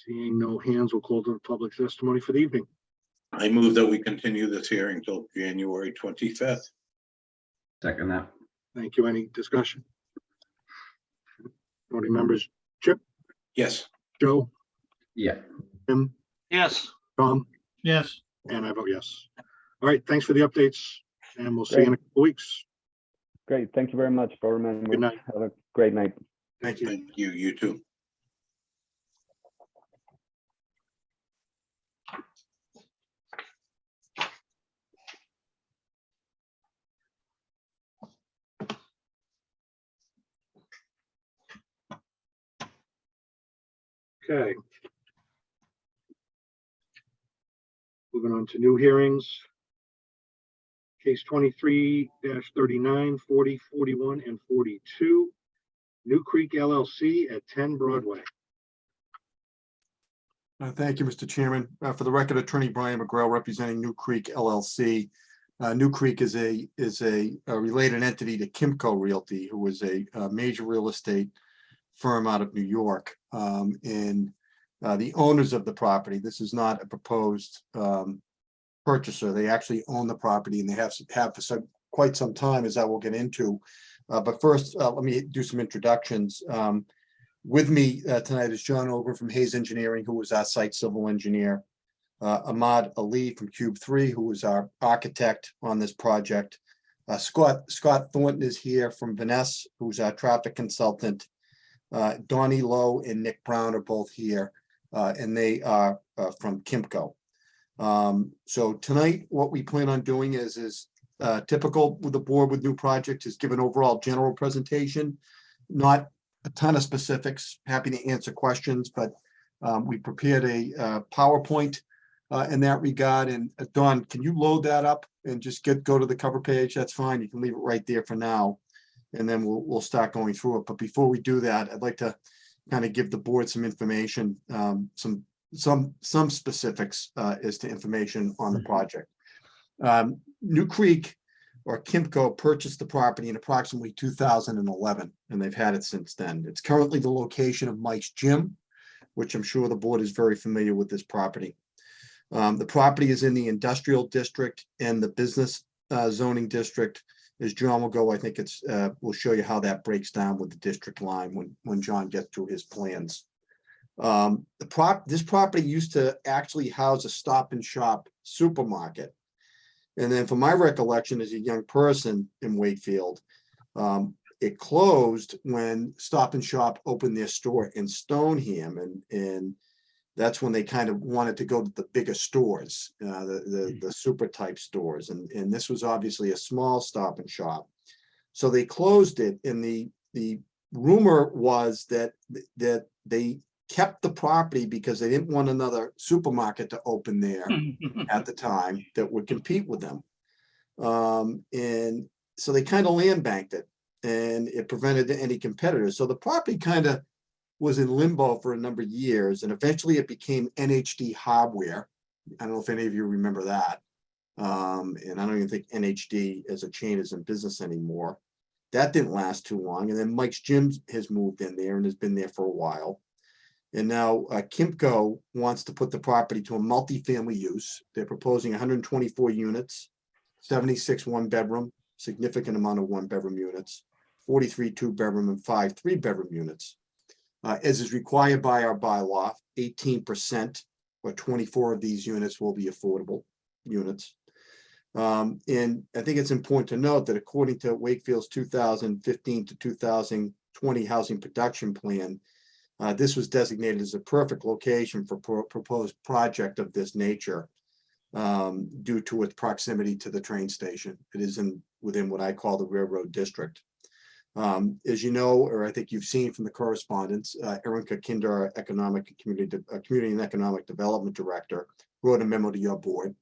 Seeing no hands, we'll close the public testimony for the evening. I move that we continue this hearing till January 25th. Second that. Thank you. Any discussion? Voting members, Chip, Yes. Joe, Yeah. Tim, Yes. Tom, Yes, and I vote yes. All right, thanks for the updates, and we'll see you in a Great. couple weeks. Great. Thank you very much for remembering. Good night. Have a great night. Thank you. Thank you. You too. Okay. Moving on to new hearings. Case 23-39, 40, 41, and 42. New Creek LLC at 10 Broadway. Thank you, Mr. Chairman. For the record, Attorney Brian McGrail representing New Creek LLC. New Creek is a related entity to Kimco Realty, who is a major real estate firm out of New York. And the owners of the property, this is not a proposed purchaser. They actually own the property, and they have for quite some time, as I will get into. But first, let me do some introductions. With me tonight is John Ogre from Hayes Engineering, who was our site civil engineer. Ahmad Ali from Cube 3, who was our architect on this project. Scott Thornton is here from Vaness, who's our traffic consultant. Donnie Lowe and Nick Brown are both here, and they are from Kimco. So tonight, what we plan on doing is typical with the board with new projects, is give an overall general presentation, not a ton of specifics. Happy to answer questions, but we prepared a PowerPoint in that regard. And Don, can you load that up and just go to the cover page? That's fine. You can leave it right there for now, and then we'll start going through it. But before we do that, I'd like to kind of give the board some information, some specifics as to information on the project. New Creek, or Kimco, purchased the property in approximately 2011, and they've had it since then. It's currently the location of Mike's Gym, which I'm sure the board is very familiar with this property. The property is in the industrial district and the business zoning district. As John will go, I think we'll show you how that breaks down with the district line when John gets to his plans. This property used to actually house a Stop and Shop supermarket. And then from my recollection as a young person in Wakefield, it closed when Stop and Shop opened their store in Stoneham. And that's when they kind of wanted to go to the bigger stores, the super type stores. And this was obviously a small Stop and Shop. So they closed it. And the rumor was that they kept the property because they didn't want another supermarket to open there at the time that would compete with them. And so they kind of land banked it, and it prevented any competitors. So the property kind of was in limbo for a number of years, and eventually it became NHD Hardware. I don't know if any of you remember that. And I don't even think NHD as a chain is in business anymore. That didn't last too long. And then Mike's Gym has moved in there and has been there for a while. And now Kimco wants to put the property to a multifamily use. They're proposing 124 units, 76 one-bedroom, significant amount of one-bedroom units, 43 two-bedroom, and 5 three-bedroom units. As is required by our bylaw, 18% or 24 of these units will be affordable units. And I think it's important to note that according to Wakefield's 2015 to 2020 housing production plan, this was designated as a perfect location for proposed project of this nature due to its proximity to the train station. It is within what I call the railroad district. As you know, or I think you've seen from the correspondence, Erinka Kinder, Community and Economic Development Director, wrote a memo to your board.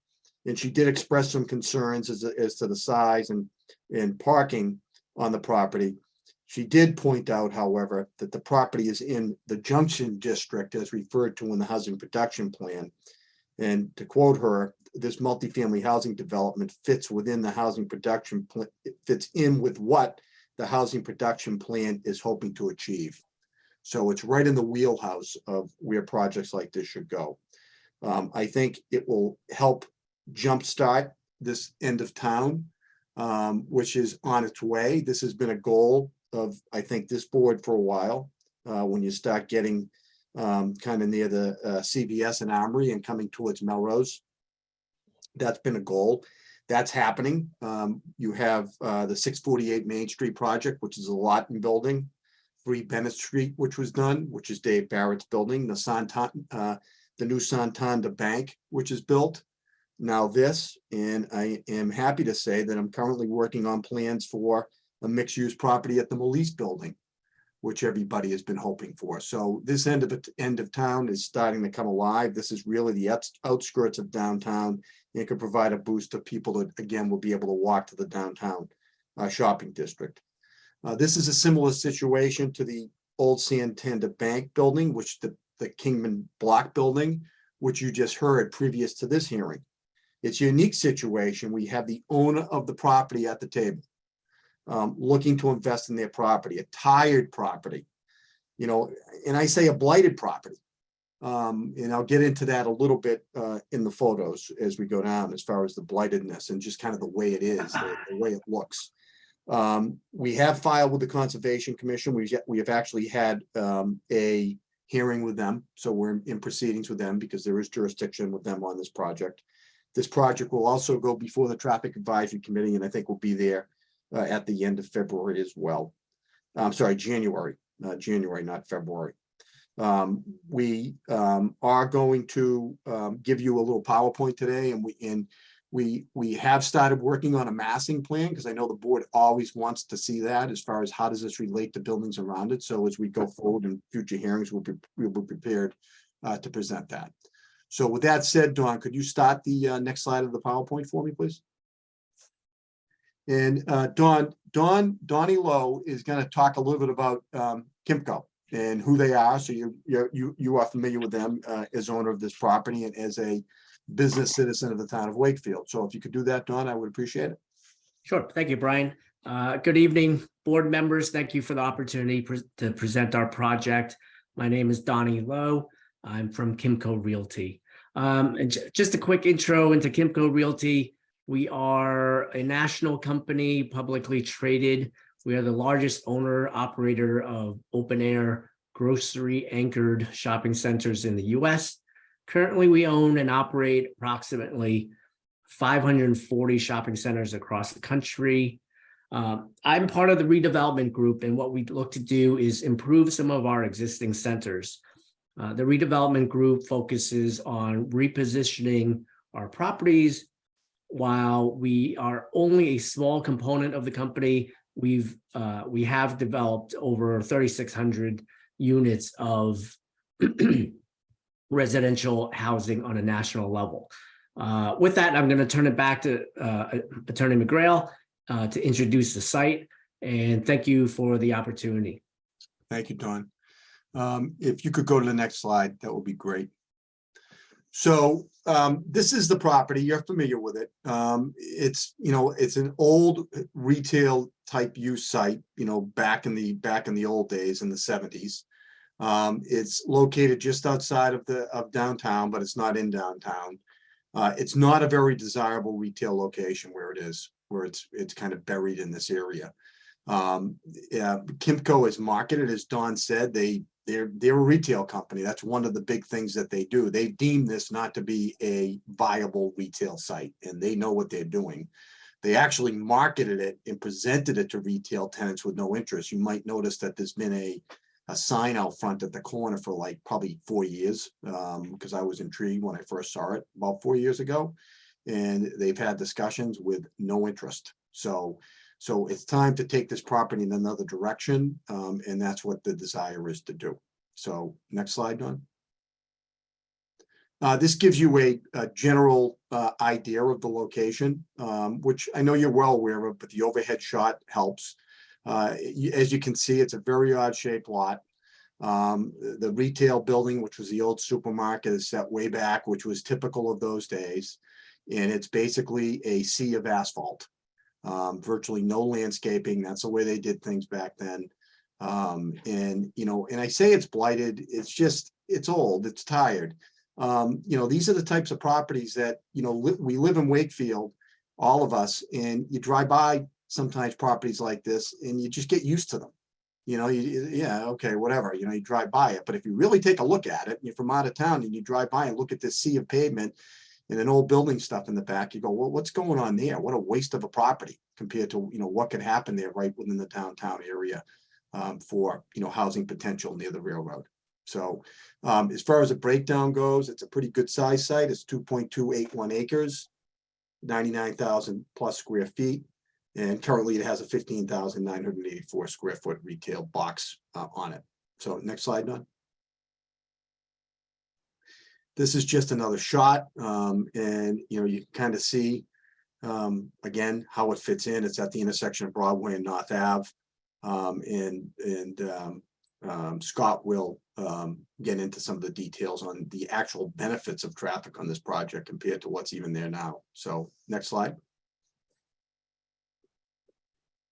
And she did express some concerns as to the size and parking on the property. She did point out, however, that the property is in the Junction District as referred to in the housing production plan. And to quote her, this multifamily housing development fits within the housing production plan. It fits in with what the housing production plan is hoping to achieve. So it's right in the wheelhouse of where projects like this should go. I think it will help jumpstart this end of town, which is on its way. This has been a goal of, I think, this board for a while. When you start getting kind of near the CVS and Armory and coming towards Melrose, that's been a goal. That's happening. You have the 648 Main Street project, which is a lot in building. 3 Bennett Street, which was done, which is Dave Barrett's building. The new Santander Bank, which is built. Now this, and I am happy to say that I'm currently working on plans for a mixed-use property at the Molise building, which everybody has been hoping for. So this end of town is starting to come alive. This is really the outskirts of downtown. It could provide a boost to people that, again, will be able to walk to the downtown shopping district. This is a similar situation to the old Santander Bank building, which the Kingman Block building, which you just heard previous to this hearing. It's a unique situation. We have the owner of the property at the table, looking to invest in their property, a tired property, and I say a blighted property. And I'll get into that a little bit in the photos as we go down, as far as the blightedness and just kind of the way it is, the way it looks. We have filed with the Conservation Commission. We have actually had a hearing with them. So we're in proceedings with them because there is jurisdiction with them on this project. This project will also go before the Traffic Advisory Committee, and I think we'll be there at the end of February as well. I'm sorry, January, not February. We are going to give you a little PowerPoint today, and we have started working on a massing plan because I know the board always wants to see that as far as how does this relate to buildings around it. So as we go forward in future hearings, we'll be prepared to present that. So with that said, Dawn, could you start the next slide of the PowerPoint for me, please? And Donnie Lowe is going to talk a little bit about Kimco and who they are. So you are familiar with them as owner of this property and as a business citizen of the town of Wakefield. So if you could do that, Don, I would appreciate it. Sure. Thank you, Brian. Good evening, board members. Thank you for the opportunity to present our project. My name is Donnie Lowe. I'm from Kimco Realty. And just a quick intro into Kimco Realty. We are a national company, publicly traded. We are the largest owner operator of open air grocery anchored shopping centers in the US. Currently, we own and operate approximately 540 shopping centers across the country. I'm part of the redevelopment group, and what we look to do is improve some of our existing centers. The redevelopment group focuses on repositioning our properties. While we are only a small component of the company, we have developed over 3,600 units of residential housing on a national level. With that, I'm going to turn it back to Attorney McGrail to introduce the site. And thank you for the opportunity. Thank you, Don. If you could go to the next slide, that would be great. So this is the property. You're familiar with it. It's an old retail type use site, back in the old days in the 70s. It's located just outside of downtown, but it's not in downtown. It's not a very desirable retail location where it is, where it's kind of buried in this area. Kimco is marketed, as Don said, they're a retail company. That's one of the big things that they do. They deem this not to be a viable retail site, and they know what they're doing. They actually marketed it and presented it to retail tenants with no interest. You might notice that there's been a sign out front at the corner for like probably 4 years, because I was intrigued when I first saw it about 4 years ago, and they've had discussions with no interest. So it's time to take this property in another direction, and that's what the desire is to do. So next slide, Don. This gives you a general idea of the location, which I know you're well aware of, but the overhead shot helps. As you can see, it's a very odd shaped lot. The retail building, which was the old supermarket, is set way back, which was typical of those days. And it's basically a sea of asphalt. Virtually no landscaping. That's the way they did things back then. And, and I say it's blighted, it's just, it's old, it's tired. These are the types of properties that, we live in Wakefield, all of us, and you drive by sometimes properties like this and you just get used to them. Yeah, okay, whatever, you drive by it. But if you really take a look at it, and you're from out of town and you drive by and look at this sea of pavement and an old building stuff in the back, you go, well, what's going on there? What a waste of a property compared to, what could happen there right within the downtown area for, housing potential near the railroad. So as far as the breakdown goes, it's a pretty good size site. It's 2.281 acres, 99,000 plus square feet. And currently it has a 15,984 square foot retail box on it. So next slide, Don. This is just another shot. And, you can kind of see, again, how it fits in. It's at the intersection of Broadway and North Ave. Scott will get into some of the details on the actual benefits of traffic on this project compared to what's even there now. So next slide.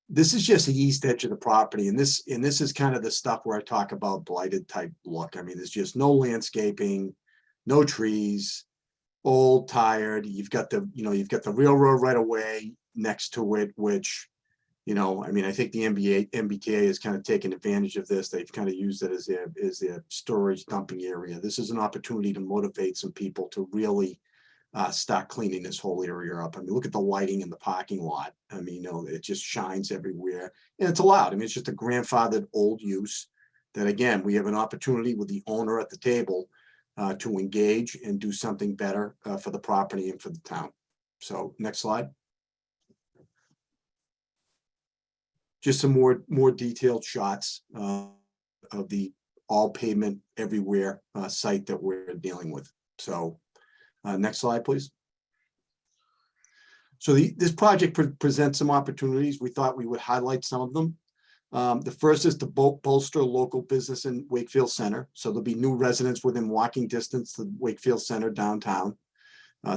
This is just the east edge of the property, and this is kind of the stuff where I talk about blighted type look. I mean, there's just no landscaping, no trees, old, tired. You've got the railroad right away next to it, which, I think the MBTA has kind of taken advantage of this. They've kind of used it as their storage dumping area. This is an opportunity to motivate some people to really start cleaning this whole area up. I mean, look at the lighting in the parking lot. I mean, it just shines everywhere, and it's allowed. I mean, it's just a grandfathered old use that, again, we have an opportunity with the owner at the table to engage and do something better for the property and for the town. So next slide. Just some more detailed shots of the all pavement everywhere site that we're dealing with. So next slide, please. So this project presents some opportunities. We thought we would highlight some of them. The first is to bolster local business in Wakefield Center. So there'll be new residents within walking distance to Wakefield Center downtown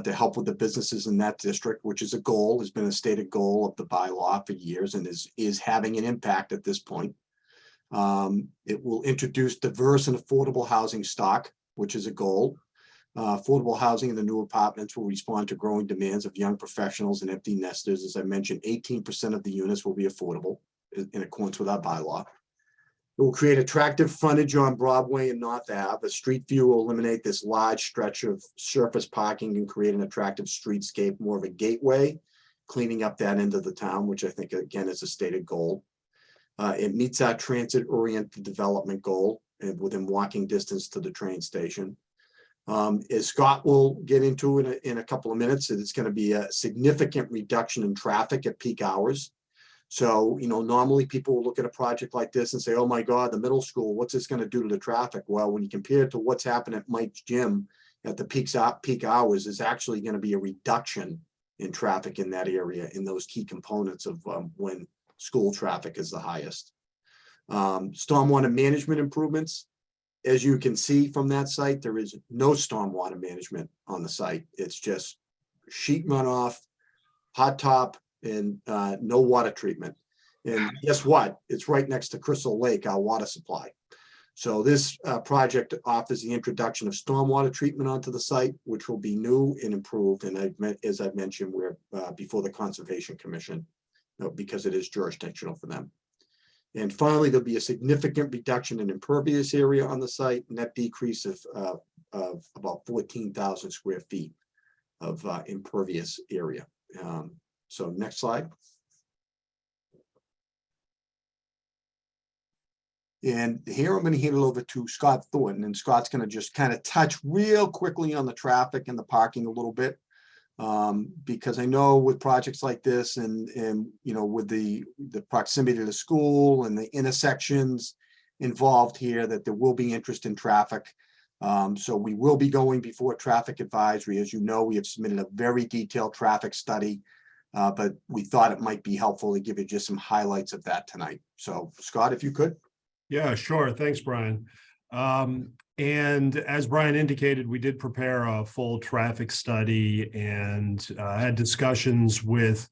to help with the businesses in that district, which is a goal, has been a stated goal of the bylaw for years and is having an impact at this point. It will introduce diverse and affordable housing stock, which is a goal. Affordable housing in the new apartments will respond to growing demands of young professionals and empty nesters. As I mentioned, 18% of the units will be affordable in accordance with our bylaw. It will create attractive frontage on Broadway and North Ave. A street view will eliminate this large stretch of surface parking and create an attractive streetscape, more of a gateway, cleaning up that end of the town, which I think, again, is a stated goal. It meets our transit-oriented development goal and within walking distance to the train station. As Scott will get into in a couple of minutes, it's going to be a significant reduction in traffic at peak hours. So, normally people will look at a project like this and say, oh my God, the middle school, what's this going to do to the traffic? Well, when you compare it to what's happened at Mike's Gym at the peak hours, is actually going to be a reduction in traffic in that area in those key components of when school traffic is the highest. Stormwater management improvements. As you can see from that site, there is no stormwater management on the site. It's just sheet runoff, hot top, and no water treatment. And guess what? It's right next to Crystal Lake, our water supply. So this project offers the introduction of stormwater treatment onto the site, which will be new and improved. And as I've mentioned, we're before the Conservation Commission because it is jurisdictional for them. And finally, there'll be a significant reduction in impervious area on the site, net decrease of about 14,000 square feet of impervious area. So next slide. And here I'm going to hand it over to Scott Thornton, and Scott's going to just kind of touch real quickly on the traffic and the parking a little bit. Because I know with projects like this and with the proximity to the school and the intersections involved here, that there will be interest in traffic. So we will be going before traffic advisory. As you know, we have submitted a very detailed traffic study, but we thought it might be helpful to give you just some highlights of that tonight. So Scott, if you could. Yeah, sure. Thanks, Brian. And as Brian indicated, we did prepare a full traffic study and had discussions with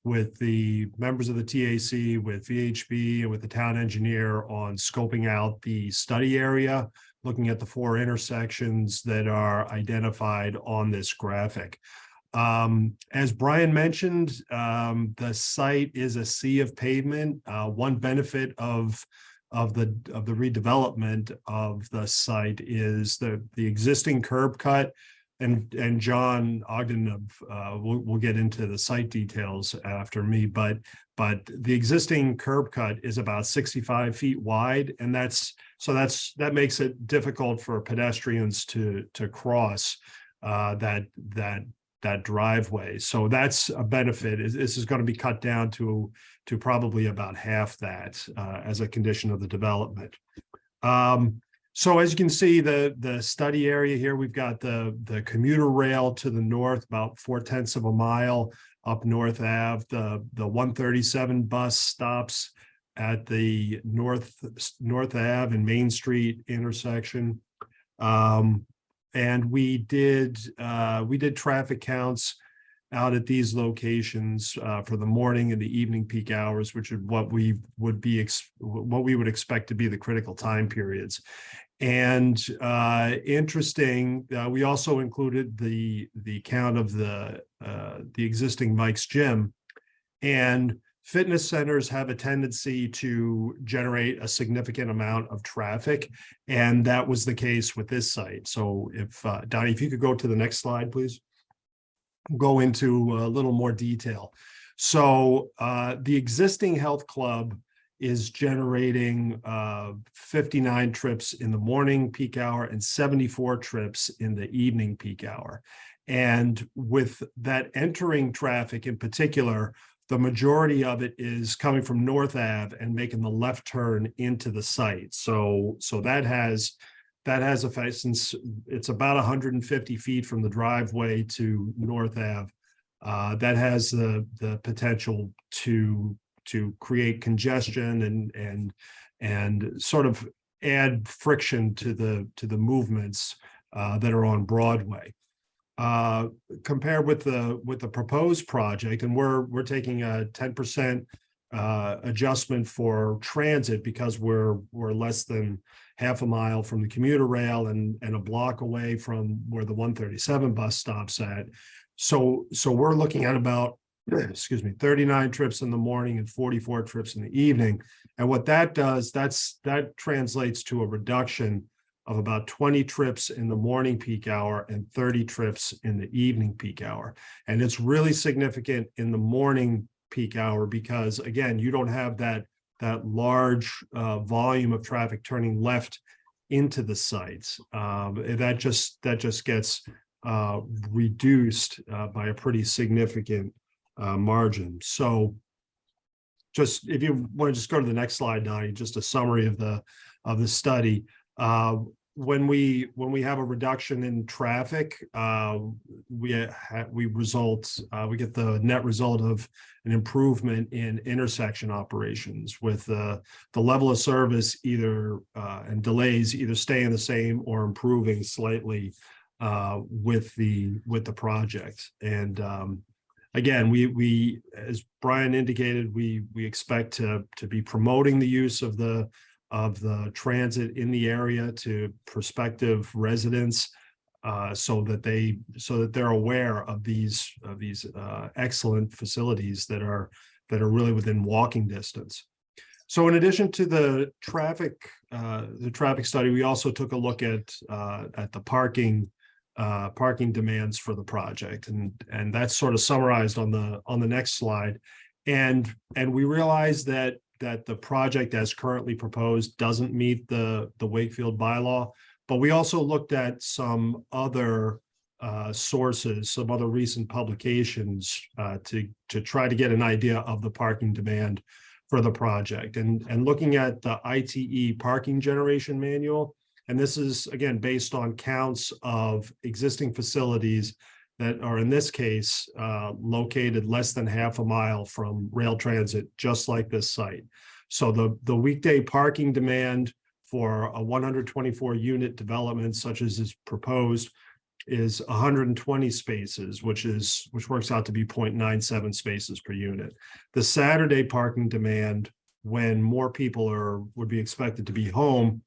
with the members of the TAC, with VHB, and with the town engineer on scoping out the study area, looking at the 4 intersections that are identified on this graphic. As Brian mentioned, the site is a sea of pavement. One benefit of the redevelopment of the site is the existing curb cut. And John Ogden will get into the site details after me, but the existing curb cut is about 65 feet wide, and that makes it difficult for pedestrians to cross that driveway. So that's a benefit. This is going to be cut down to probably about half that as a condition of the development. So as you can see, the study area here, we've got the commuter rail to the north, about 0.4 of a mile up North Ave. The 137 bus stops at the North Ave and Main Street intersection. And we did traffic counts out at these locations for the morning and the evening peak hours, which is what we would expect to be the critical time periods. And interesting, we also included the count of the existing Mike's Gym, and fitness centers have a tendency to generate a significant amount of traffic, and that was the case with this site. So if Donnie, if you could go to the next slide, please. Go into a little more detail. So the existing health club is generating 59 trips in the morning peak hour and 74 trips in the evening peak hour. And with that entering traffic in particular, the majority of it is coming from North Ave and making the left turn into the site. So that has effect, since it's about 150 feet from the driveway to North Ave. That has the potential to create congestion and sort of add friction to the movements that are on Broadway. Compared with the proposed project, and we're taking a 10% adjustment for transit because we're less than half a mile from the commuter rail and a block away from where the 137 bus stops at. So we're looking at about 39 trips in the morning and 44 trips in the evening. And what that does, that translates to a reduction of about 20 trips in the morning peak hour and 30 trips in the evening peak hour. And it's really significant in the morning peak hour because, again, you don't have that large volume of traffic turning left into the sites. That just gets reduced by a pretty significant margin. So just if you want to just go to the next slide, Donnie, just a summary of the study. When we have a reduction in traffic, we get the net result of an improvement in intersection operations with the level of service and delays either staying the same or improving slightly with the project. And again, we as Brian indicated, we expect to be promoting the use of the transit in the area to prospective residents, so that they're aware of these excellent facilities that are really within walking distance. So in addition to the traffic study, we also took a look at the parking demands for the project, and that's sort of summarized on the next slide. And we realized that the project as currently proposed doesn't meet the Wakefield bylaw, but we also looked at some other sources, some other recent publications to try to get an idea of the parking demand for the project. And looking at the ITE parking generation manual, and this is again based on counts of existing facilities that are in this case located less than half a mile from rail transit, just like this site. So the weekday parking demand for a 124 unit development such as is proposed is 120 spaces, which works out to be 0.97 spaces per unit. The Saturday parking demand, when more people would be expected to be home,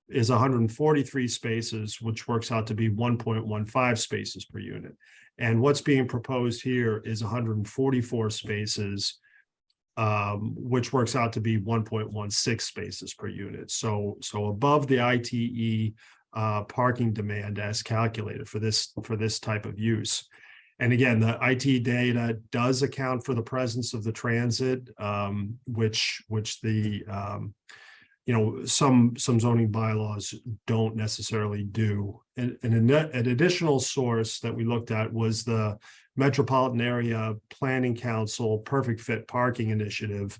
is 143 spaces, which works out to be 1.15 spaces per unit. And what's being proposed here is 144 spaces, which works out to be 1.16 spaces per unit. So above the ITE parking demand as calculated for this type of use. And again, the IT data does account for the presence of the transit, which the some zoning bylaws don't necessarily do. And an additional source that we looked at was the Metropolitan Area Planning Council Perfect Fit Parking Initiative.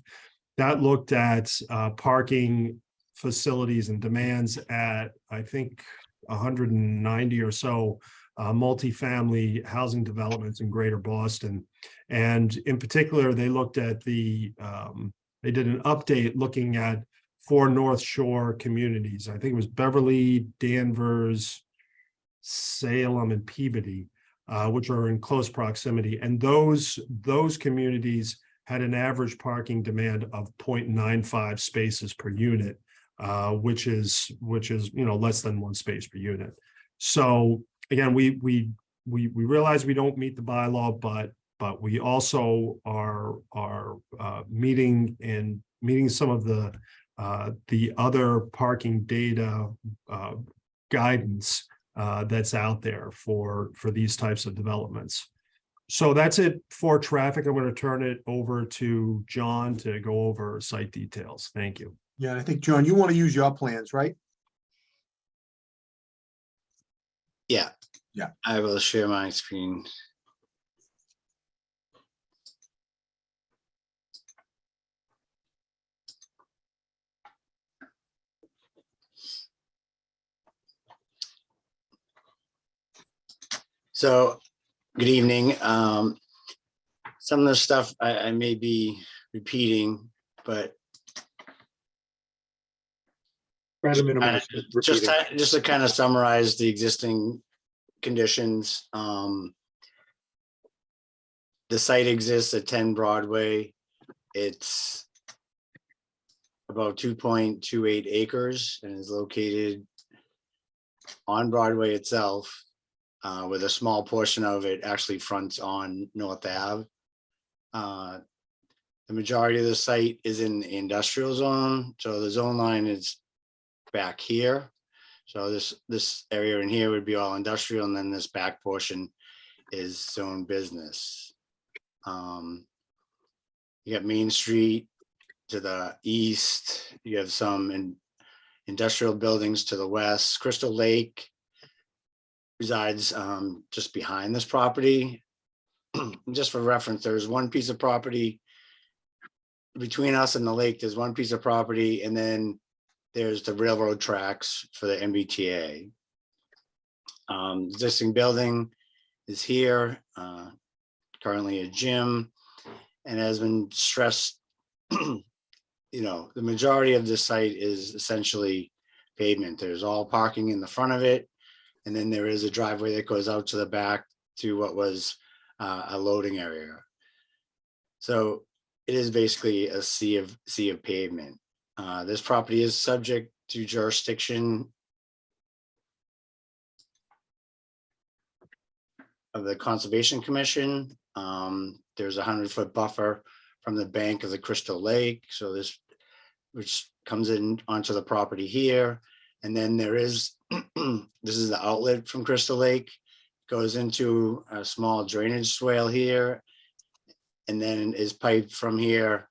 That looked at parking facilities and demands at, I think, 190 or so multifamily housing developments in Greater Boston. And in particular, they looked at they did an update looking at 4 North Shore communities. I think it was Beverly, Danvers, Salem, and Peabody, which are in close proximity. And those communities had an average parking demand of 0.95 spaces per unit, which is less than 1 space per unit. So again, we realize we don't meet the bylaw, but we also are meeting some of the other parking data guidance that's out there for these types of developments. So that's it for traffic. I'm going to turn it over to John to go over site details. Thank you. Yeah, I think, John, you want to use your plans, right? Yeah. Yeah. I will share my screen. So, good evening. Some of the stuff I may be repeating, but Try to minimize just repeating. to kind of summarize the existing conditions. The site exists at 10 Broadway. It's about 2.28 acres and is located on Broadway itself, with a small portion of it actually fronts on North Ave. The majority of the site is in the industrial zone, so the zone line is back here. So this area in here would be all industrial, and then this back portion is zone business. You got Main Street to the east. You have some industrial buildings to the west. Crystal Lake resides just behind this property. Just for reference, there's one piece of property between us and the lake. There's one piece of property, and then there's the railroad tracks for the MBTA. Existing building is here, currently a gym, and has been stressed. The majority of this site is essentially pavement. There's all parking in the front of it, and then there is a driveway that goes out to the back to what was a loading area. So it is basically a sea of pavement. This property is subject to jurisdiction of the Conservation Commission. There's a 100-foot buffer from the bank of the Crystal Lake. So which comes in onto the property here. And then there is, this is the outlet from Crystal Lake, goes into a small drainage swale here, and then is piped from here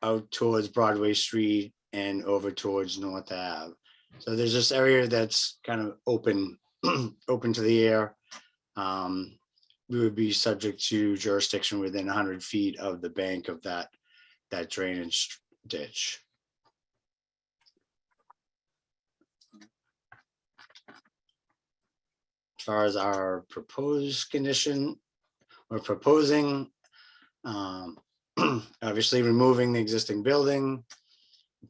out towards Broadway Street and over towards North Ave. So there's this area that's kind of open to the air. We would be subject to jurisdiction within 100 feet of the bank of that drainage ditch. As far as our proposed condition, we're proposing obviously removing the existing building,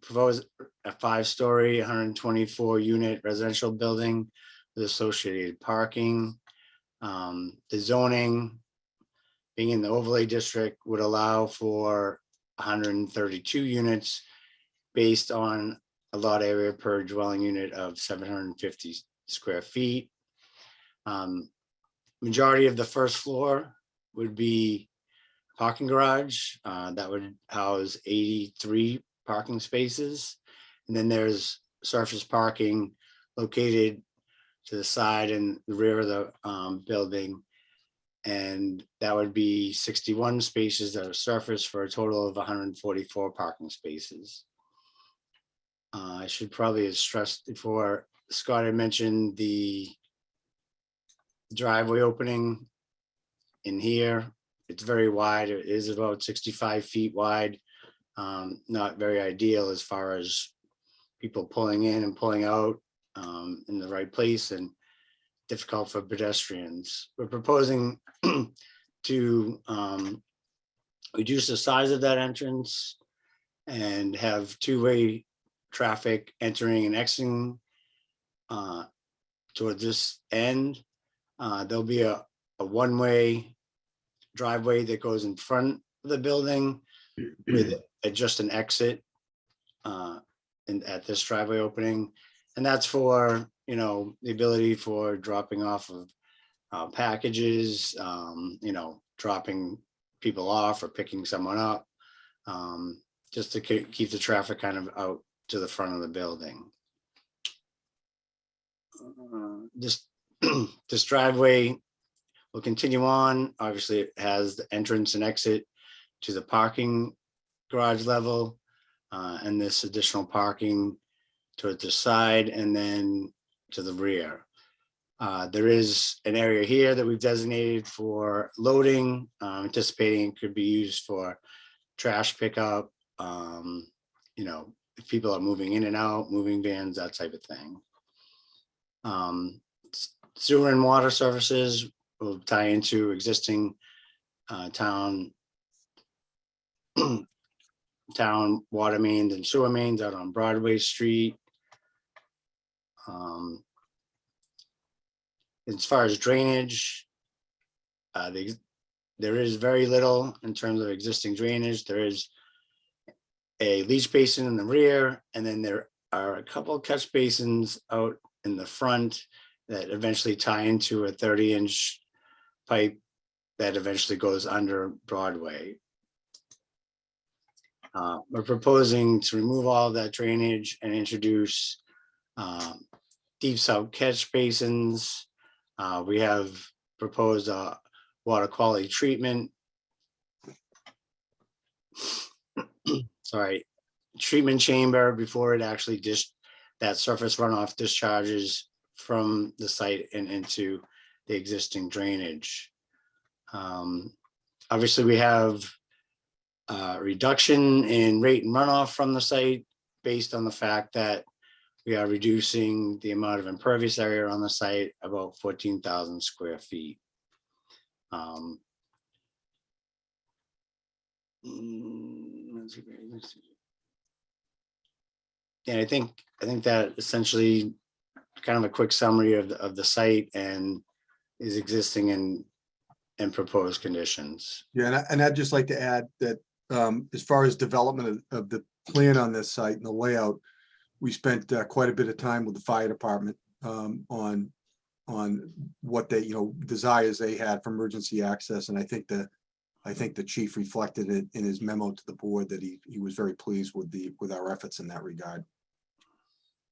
propose a 5-story, 124 unit residential building with associated parking. The zoning, being in the overlay district, would allow for 132 units based on a lot area per dwelling unit of 750 square feet. Majority of the first floor would be parking garage that would house 83 parking spaces. And then there's surface parking located to the side and the rear of the building. And that would be 61 spaces that are surface for a total of 144 parking spaces. I should probably have stressed before, Scott had mentioned the driveway opening in here. It's very wide. It is about 65 feet wide. Not very ideal as far as people pulling in and pulling out in the right place, and difficult for pedestrians. We're proposing to reduce the size of that entrance and have two-way traffic entering and exiting towards this end. There'll be a one-way driveway that goes in front of the building with just an exit at this driveway opening. And that's for, you know, the ability for dropping off of packages, you know, dropping people off or picking someone up, just to keep the traffic kind of out to the front of the building. This driveway will continue on. Obviously, it has the entrance and exit to the parking garage level, and this additional parking towards the side and then to the rear. There is an area here that we've designated for loading, anticipating it could be used for trash pickup, you know, if people are moving in and out, moving vans, that type of thing. Sewer and water services will tie into existing town water mains and sewer mains out on Broadway Street. As far as drainage, there is very little in terms of existing drainage. There is a leach basin in the rear, and then there are a couple of catch basins out in the front that eventually tie into a 30-inch pipe that eventually goes under Broadway. We're proposing to remove all of that drainage and introduce deep south catch basins. We have proposed a water quality treatment. Sorry, treatment chamber before it actually that surface runoff discharges from the site and into the existing drainage. Obviously, we have reduction in rate and runoff from the site based on the fact that we are reducing the amount of impervious area on the site about 14,000 square feet. Yeah, I think that essentially kind of a quick summary of the site and is existing and proposed conditions. Yeah, and I'd just like to add that as far as development of the plan on this site and the layout, we spent quite a bit of time with the fire department on what they, you know, desires they had for emergency access. And I think the chief reflected it in his memo to the board that he was very pleased with our efforts in that regard.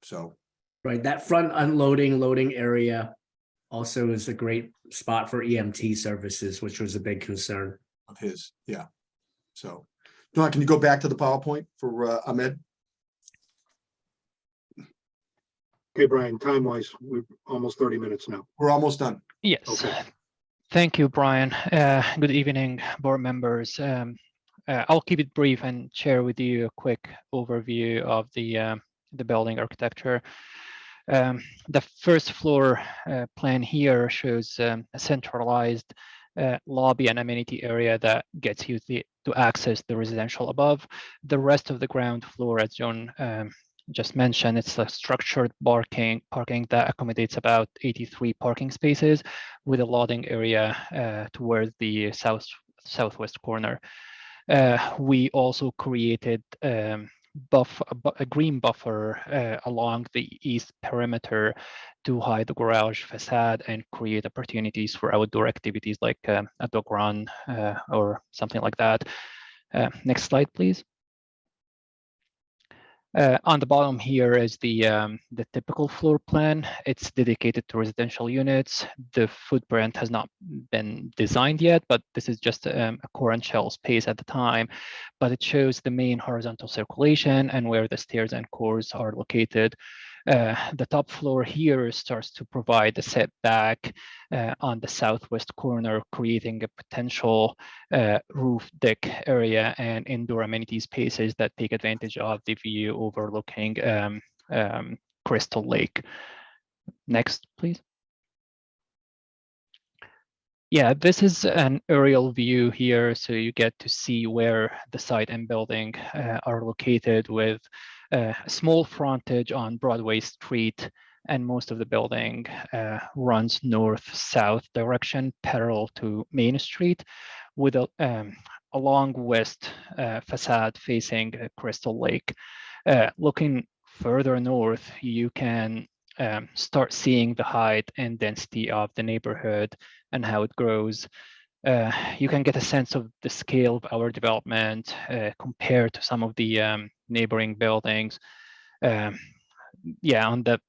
So. Right, that front unloading, loading area also is a great spot for EMT services, which was a big concern of his. Yeah. So, John, can you go back to the PowerPoint for Ahmed? Okay, Brian, time wise, we're almost 30 minutes now. We're almost done. Yes. Okay. Thank you, Brian. Good evening, board members. I'll keep it brief and share with you a quick overview of the building architecture. The first floor plan here shows a centralized lobby and amenity area that gets you to access the residential above. The rest of the ground floor, as John just mentioned. It's a structured parking that accommodates about 83 parking spaces with a loading area towards the southwest corner. We also created a green buffer along the east perimeter to hide the garage facade and create opportunities for outdoor activities like a dog run or something like that. Next slide, please. On the bottom here is the typical floor plan. It's dedicated to residential units. The footprint has not been designed yet, but this is just a core and shell space at the time. But it shows the main horizontal circulation and where the stairs and cores are located. The top floor here starts to provide a setback on the southwest corner, creating a potential roof deck area and indoor amenity spaces that take advantage of the view overlooking Crystal Lake. Next, please. Yeah, this is an aerial view here, so you get to see where the site and building are located with a small frontage on Broadway Street, and most of the building runs north-south direction parallel to Main Street with a long west facade facing Crystal Lake. Looking further north, you can start seeing the height and density of the neighborhood and how it grows. You can get a sense of the scale of our development compared to some of the neighboring buildings. Yeah, on the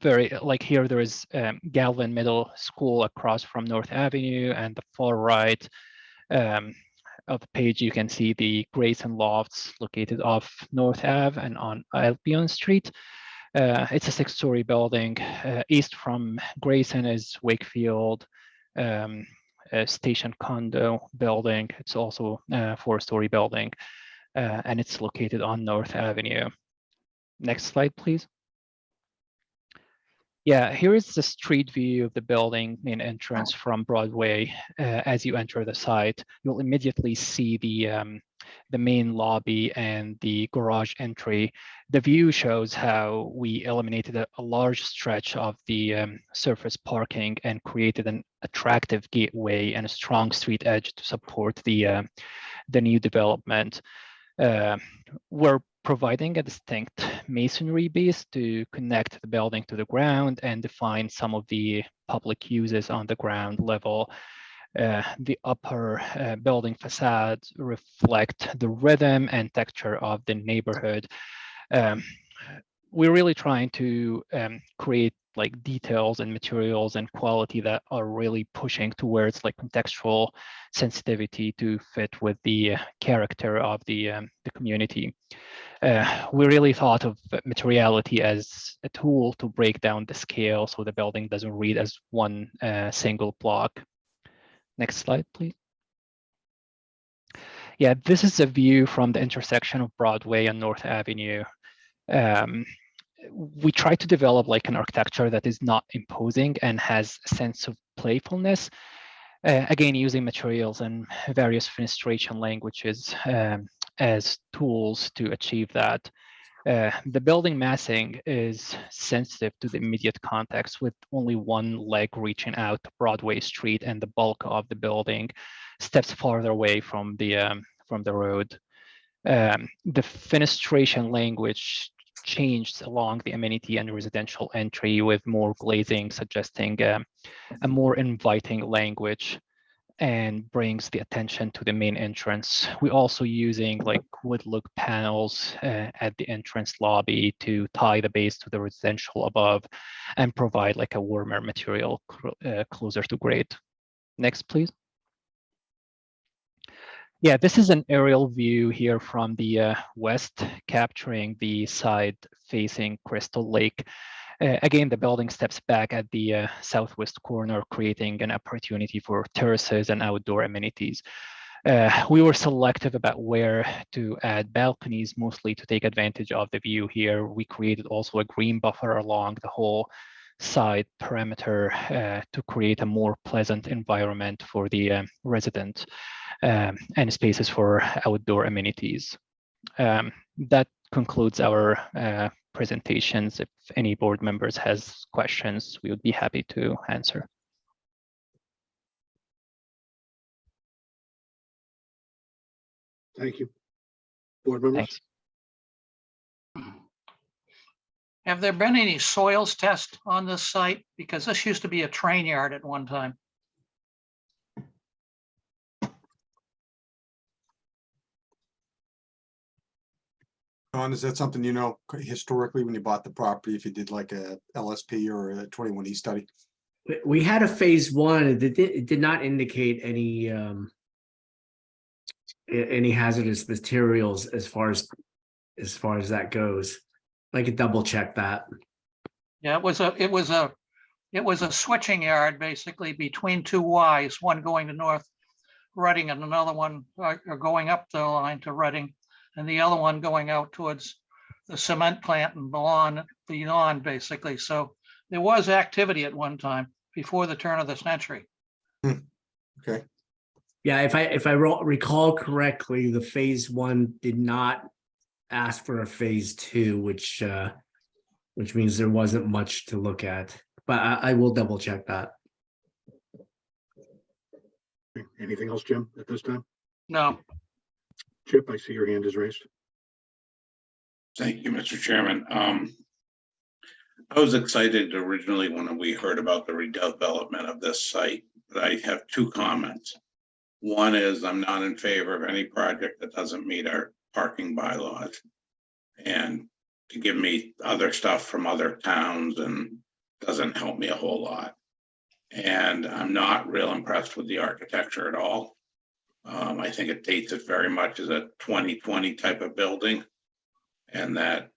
very, like here, there is Galvin Middle School across from North Avenue, and the far right of the page, you can see the Grayson Lofts located off North Ave and on Albion Street. It's a 6-story building. East from Grayson is Wakefield Station Condo building. It's also a 4-story building, and it's located on North Avenue. Next slide, please. Yeah, here is the street view of the building main entrance from Broadway. As you enter the site, you'll immediately see the main lobby and the garage entry. The view shows how we eliminated a large stretch of the surface parking and created an attractive gateway and a strong street edge to support the new development. We're providing a distinct masonry base to connect the building to the ground and define some of the public uses on the ground level. The upper building facades reflect the rhythm and texture of the neighborhood. We're really trying to create like details and materials and quality that are really pushing towards like contextual sensitivity to fit with the character of the community. We really thought of materiality as a tool to break down the scale so the building doesn't read as one single block. Next slide, please. Yeah, this is a view from the intersection of Broadway and North Avenue. We try to develop like an architecture that is not imposing and has a sense of playfulness. Again, using materials and various fenestration languages as tools to achieve that. The building massing is sensitive to the immediate context, with only one leg reaching out to Broadway Street and the bulk of the building steps farther away from the road. The fenestration language changed along the amenity and residential entry with more glazing, suggesting a more inviting language, and brings the attention to the main entrance. We're also using like wood look panels at the entrance lobby to tie the base to the residential above and provide like a warmer material closer to grade. Next, please. Yeah, this is an aerial view here from the west, capturing the side facing Crystal Lake. Again, the building steps back at the southwest corner, creating an opportunity for terraces and outdoor amenities. We were selective about where to add balconies, mostly to take advantage of the view here. We created also a green buffer along the whole side perimeter to create a more pleasant environment for the resident and spaces for outdoor amenities. That concludes our presentations. If any board members has questions, we would be happy to answer. Thank you. Board members? Thanks. Have there been any soils tests on this site? Because this used to be a train yard at one time. Don, is that something you know historically when you bought the property, if you did like a LSP or a 21E study? We had a phase one. It did not indicate any hazardous materials as far as that goes. I could double check that. Yeah, it was a switching yard basically between two Ys, one going to North Reading and another one going up the line to Reading, and the other one going out towards the cement plant and beyond basically. So there was activity at one time before the turn of the century. Okay. Yeah, if I recall correctly, the phase one did not ask for a phase two, which means there wasn't much to look at. But I will double check that. Anything else, Jim, at this time? No. Chip, I see your hand is raised. Thank you, Mr. Chairman. I was excited originally when we heard about the redevelopment of this site, but I have two comments. One is I'm not in favor of any project that doesn't meet our parking bylaws. And to give me other stuff from other towns and doesn't help me a whole lot. And I'm not real impressed with the architecture at all. I think it dates it very much as a 2020 type of building, and that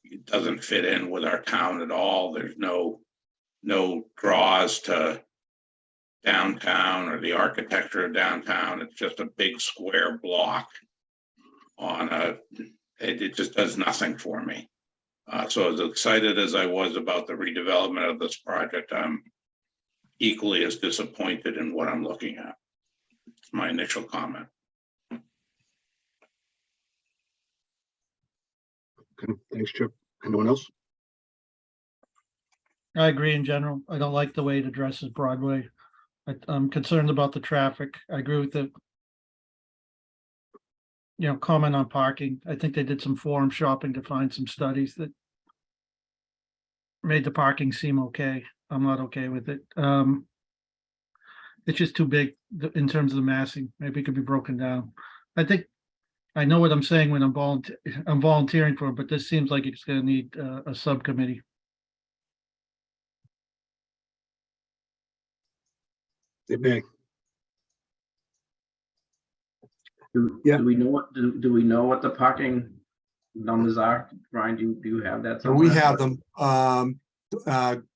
it doesn't fit in with our town at all. There's no draws to downtown or the architecture of downtown. It's just a big square block on it just does nothing for me. So as excited as I was about the redevelopment of this project, I'm equally as disappointed in what I'm looking at. It's my initial comment. Okay, thanks, Chip. Anyone else? I agree in general. I don't like the way it addresses Broadway. I'm concerned about the traffic. I agree with the comment on parking. I think they did some forum shopping to find some studies that made the parking seem okay. I'm not okay with it. It's just too big in terms of the massing. Maybe it could be broken down. I think I know what I'm saying when I'm volunteering for it, but this seems like it's going to need a subcommittee. It may. Do we know what the parking numbers are? Brian, do you have that? So we have them.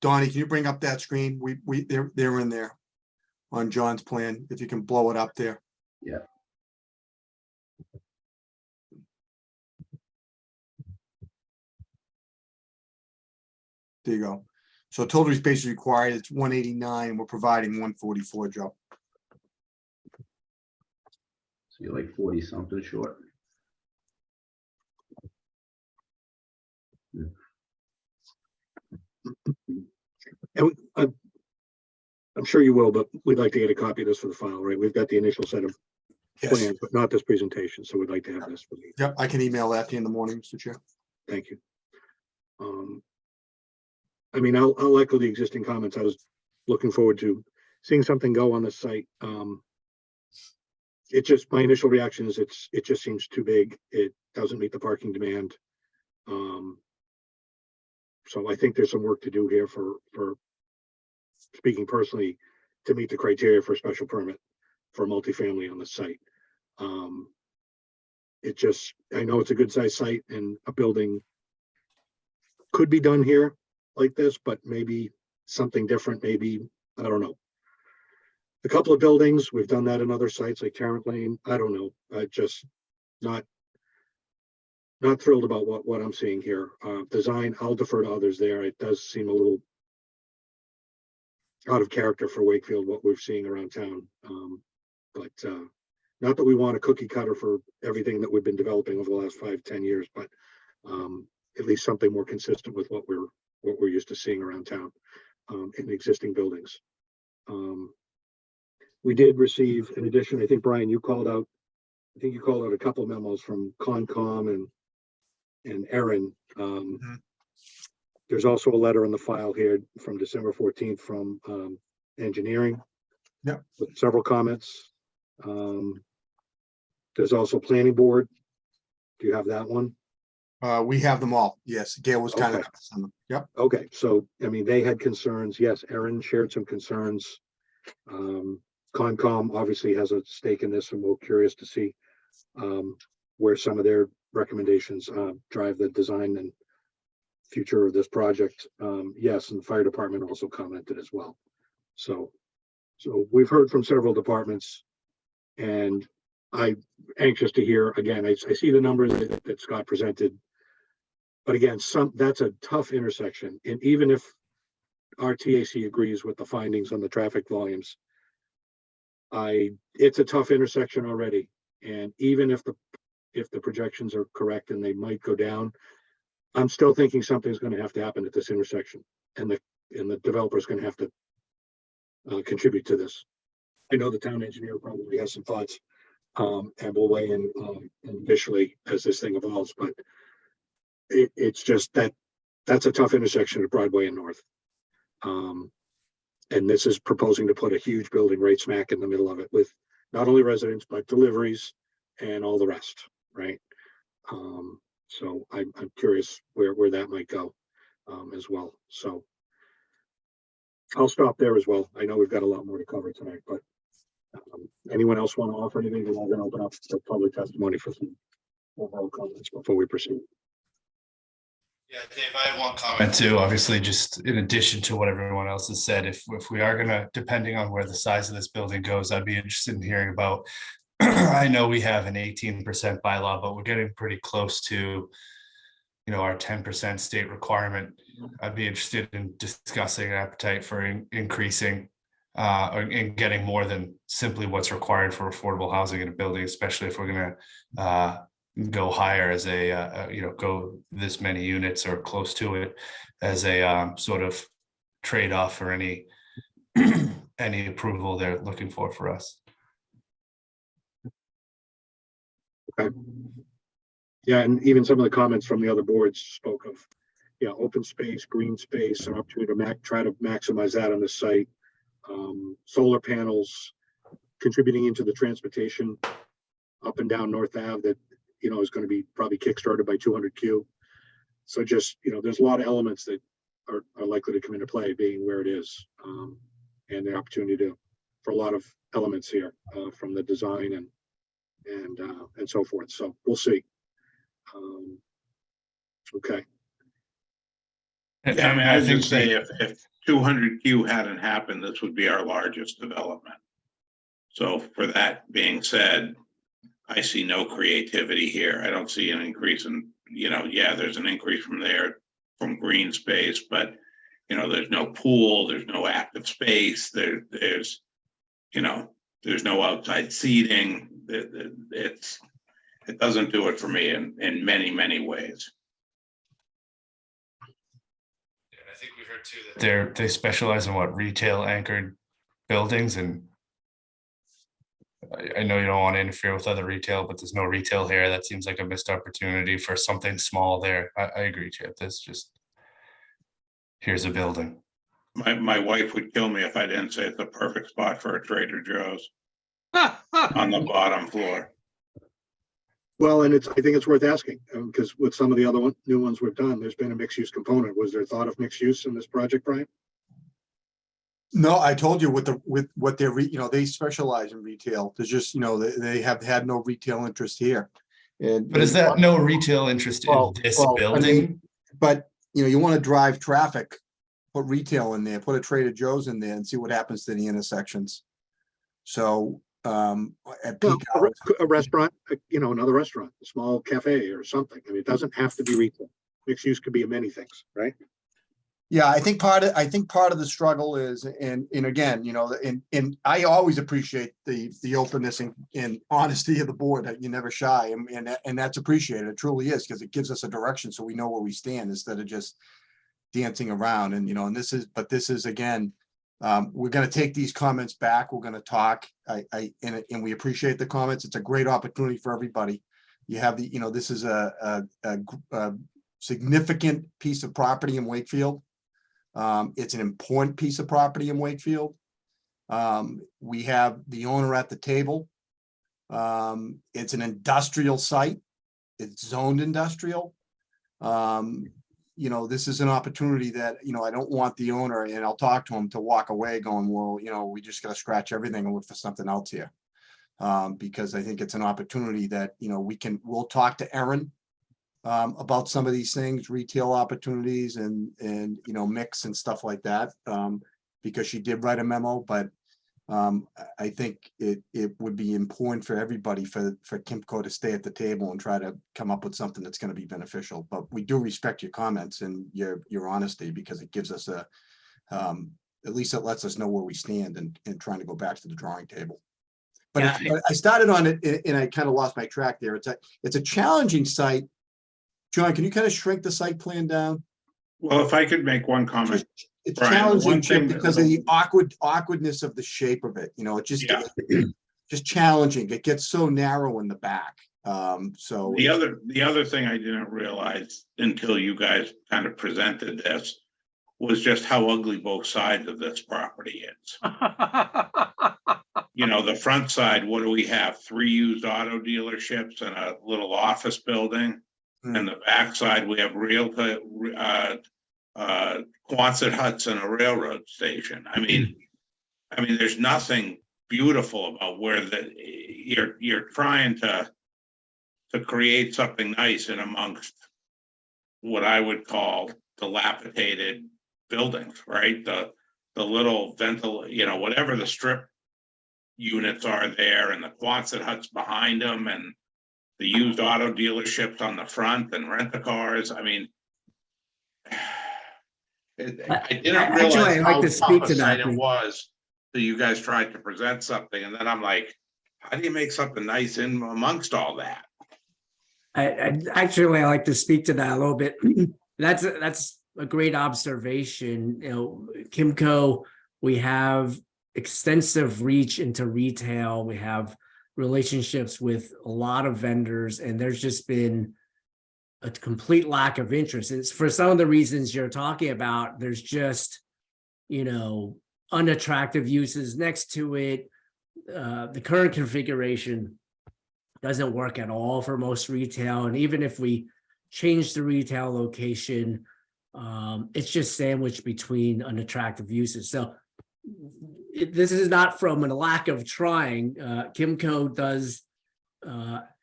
Donnie, can you bring up that screen? They're in there on John's plan. If you can blow it up there. Yeah. There you go. So total space required, it's 189. We're providing 144, Joe. So you're like 40 something short. And I'm sure you will, but we'd like to get a copy of this for the file, right? We've got the initial set of plans, but not this presentation. So we'd like to have this for the. Yep, I can email that to you in the morning, Mr. Chair. Thank you. I mean, I'll echo the existing comments. I was looking forward to seeing something go on the site. It just, my initial reaction is it just seems too big. It doesn't meet the parking demand. So I think there's some work to do here for speaking personally, to meet the criteria for a special permit for multifamily on the site. It just, I know it's a good sized site and a building could be done here like this, but maybe something different, maybe, I don't know. A couple of buildings, we've done that in other sites like Tarrant Lane. I don't know. I just not thrilled about what I'm seeing here. Design, I'll defer to others there. It does seem a little out of character for Wakefield, what we're seeing around town. But not that we want a cookie cutter for everything that we've been developing over the last 5-10 years, but at least something more consistent with what we're used to seeing around town in existing buildings. We did receive, in addition, I think, Brian, you called out a couple memos from Concom and Erin. There's also a letter in the file here from December 14th from engineering. Yep. With several comments. There's also planning board. Do you have that one? We have them all. Yes, Gail was kind Okay. of, yep. Okay, so, I mean, they had concerns. Yes, Erin shared some concerns. Concom obviously has a stake in this, and we're curious to see where some of their recommendations drive the design and future of this project. Yes, and the fire department also commented as well. So we've heard from several departments, and I'm anxious to hear again. I see the numbers that Scott presented, but again, that's a tough intersection. And even if our TAC agrees with the findings on the traffic volumes, it's a tough intersection already. And even if the projections are correct and they might go down, I'm still thinking something's going to have to happen at this intersection, and the developer's going to have to contribute to this. I know the town engineer probably has some thoughts, and we'll weigh in initially as this thing evolves, but it's just that's a tough intersection at Broadway and North. And this is proposing to put a huge building right smack in the middle of it with not only residents, but deliveries and all the rest, right? So I'm curious where that might go as well. So I'll stop there as well. I know we've got a lot more to cover tonight, but anyone else want to offer anything? We're going to open up the public testimony for some overall comments before we proceed. Yeah, Dave, I have one comment too. Obviously, just in addition to what everyone else has said, if we are gonna, depending on where the size of this building goes, I'd be interested in hearing about. I know we have an 18% bylaw, but we're getting pretty close to, our 10% state requirement. I'd be interested in discussing appetite for increasing and getting more than simply what's required for affordable housing in a building, especially if we're gonna go higher as go this many units or close to it as a sort of trade-off for any approval they're looking for us. Okay. Yeah, and even some of the comments from the other boards spoke of, open space, green space, an opportunity to try to maximize that on the site. Solar panels contributing into the transportation up and down North Ave that, is going to be probably kickstarted by 200Q. So just, there's a lot of elements that are likely to come into play being where it is, and the opportunity for a lot of elements here from the design and so forth. So we'll see. Okay. Yeah, I mean, I would say if 200Q hadn't happened, this would be our largest development. So for that being said, I see no creativity here. I don't see an increase in, yeah, there's an increase from there from green space, but there's no pool, there's no active space, there's no outside seating. It doesn't do it for me in many, many ways. I think we heard too that they specialize in retail anchored buildings, and I know you don't want to interfere with other retail, but there's no retail here. That seems like a missed opportunity for something small there. I agree, Chip. This just, here's a building. My wife would kill me if I didn't say it's a perfect spot for a Trader Joe's on the bottom floor. Well, and I think it's worth asking, because with some of the other new ones we've done, there's been a mixed use component. Was there thought of mixed use in this project, Brian? No, I told you with what they're, they specialize in retail. There's just, they have had no retail interest here. But is that no retail interest in this building? I mean, but you want to drive traffic, put retail in there, put a Trader Joe's in there and see what happens to the intersections. So at peak hours, a restaurant, another restaurant, a small cafe or something. I mean, it doesn't have to be retail. Mixed use could be many things, right? Yeah, I think part of the struggle is, and again, you know, and I always appreciate the openness and honesty of the board, that you're never shy, and that's appreciated. It truly is, because it gives us a direction so we know where we stand instead of just dancing around. And, you know, and this is again, we're gonna take these comments back. We're gonna talk. And we appreciate the comments. It's a great opportunity for everybody. You have the, you know, this is a significant piece of property in Wakefield. It's an important piece of property in Wakefield. We have the owner at the table. It's an industrial site. It's zoned industrial. You know, this is an opportunity that, you know, I don't want the owner, and I'll talk to him, to walk away going, well, you know, we just got to scratch everything and look for something else here. Because I think it's an opportunity that, you know, we'll talk to Erin about some of these things, retail opportunities and, you know, mix and stuff like that, because she did write a memo, but I think it would be important for everybody, for Kimco to stay at the table and try to come up with something that's going to be beneficial. But we do respect your comments and your honesty, because it gives us at least it lets us know where we stand and trying to go back to the drawing table. But I started on it and I kind of lost my track there. It's a challenging site. John, can you kind of shrink the site plan down? Well, if I could make one comment. It's Brian, the challenging, one Chip, thing because of the awkwardness of the shape of it. You know, it just just challenging. It gets so narrow in the back. So the other thing I didn't realize until you guys kind of presented this was just how ugly both sides of this property is. You know, the front side, what do we have? 3 used auto dealerships and a little office building. And the back side, we have real Quonset huts and a railroad station. I mean, there's nothing beautiful about where you're trying to create something nice in amongst what I would call dilapidated buildings, right? The little you know, whatever the strip units are there, and the Quonset huts behind them, and the used auto dealerships on the front, and rent-a-cars. I mean, I didn't realize how tough a site it was that you guys tried to present something, and then I'm like, how do you make something nice in amongst all that? I actually like to speak to that a little bit. That's a great observation. You know, Kimco, we have extensive reach into retail. We have relationships with a lot of vendors, and there's just been a complete lack of interest. It's for some of the reasons you're talking about. There's just, you know, unattractive uses next to it. The current configuration doesn't work at all for most retail. And even if we change the retail location, it's just sandwiched between unattractive uses. So this is not from a lack of trying. Kimco does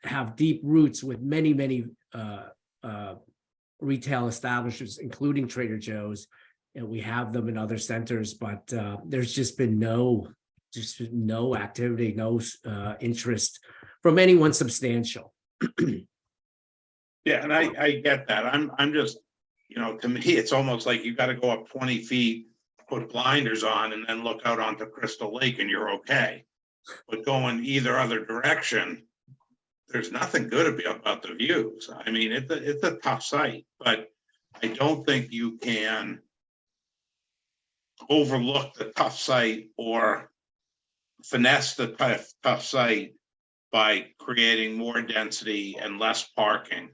have deep roots with many retail establishments, including Trader Joe's, and we have them in other centers, but there's just been no activity, no interest from anyone substantial. Yeah, and I get that. I'm just, you know, to me, it's almost like you got to go up 20 feet, put blinders on, and then look out onto Crystal Lake and you're okay. But going either other direction, there's nothing good about the views. I mean, it's a tough site, but I don't think you can overlook the tough site or finesse the tough site by creating more density and less parking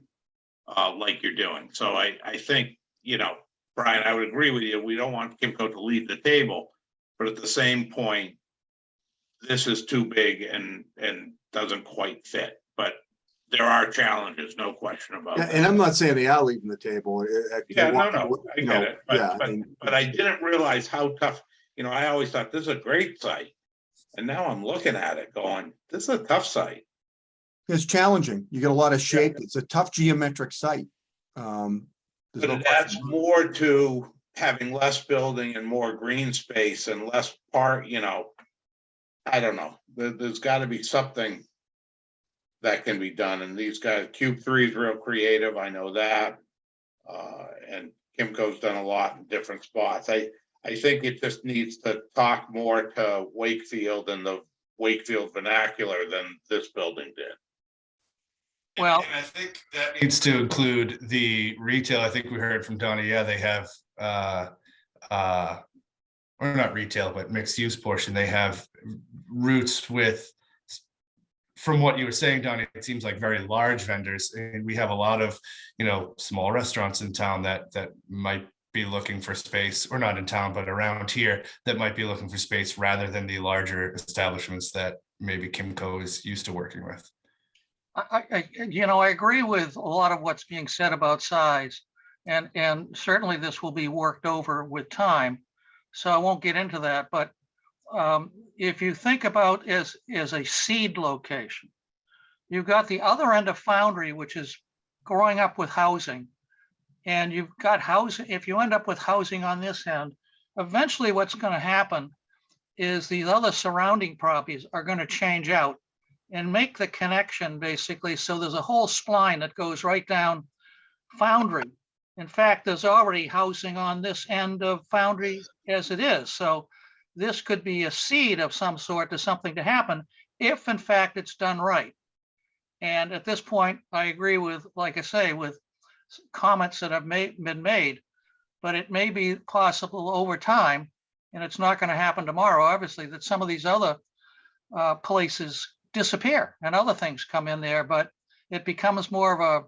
like you're doing. So I think, you know, Brian, I would agree with you. We don't want Kimco to leave the table, but at the same point, this is too big and doesn't quite fit. But there are challenges, no question about that. And I'm not saying they are leaving the table. Yeah, no, I get it. But, yeah, but I didn't realize how tough, you know, I always thought this is a great site. And now I'm looking at it going, this is a tough site. It's challenging. You get a lot of shape. It's a tough geometric site. But it adds more to having less building and more green space and less part, you know, I don't know. There's got to be something that can be done. And these guys, Cube 3 is real creative. I know that. And Kimco's done a lot in different spots. I think it just needs to talk more to Wakefield and the Wakefield vernacular than this building did. Well, And I think that needs to include the retail. I think we heard from Donnie, yeah, they have or not retail, but mixed use portion. They have routes with, from what you were saying, Donnie, it seems like very large vendors. And we have a lot of, small restaurants in town that might be looking for space, or not in town, but around here, that might be looking for space rather than the larger establishments that maybe Kimco is used to working with. I agree with a lot of what's being said about size, and certainly this will be worked over with time. So I won't get into that, but if you think about as a seed location, you've got the other end of Foundry, which is growing up with housing, and you've got housing. If you end up with housing on this end, eventually what's going to happen is these other surrounding properties are going to change out and make the connection, basically. So there's a whole spline that goes right down Foundry. In fact, there's already housing on this end of Foundry as it is. So this could be a seed of some sort to something to happen if in fact it's done right. And at this point, I agree with, like I say, with comments that have been made, but it may be possible over time, and it's not going to happen tomorrow, obviously, that some of these other places disappear and other things come in there, but it becomes more of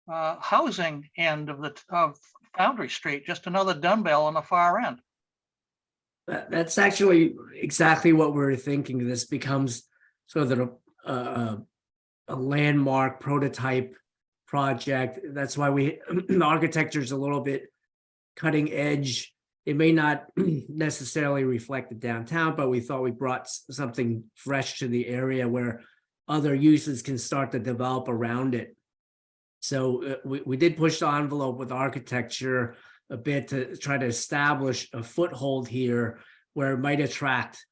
a housing end of Foundry Street, just another dumbbell on the far end. That's actually exactly what we're thinking. This becomes sort of a landmark prototype project. That's why the architecture is a little bit cutting edge. It may not necessarily reflect the downtown, but we thought we brought something fresh to the area where other uses can start to develop around it. So we did push the envelope with architecture a bit to try to establish a foothold here where it might attract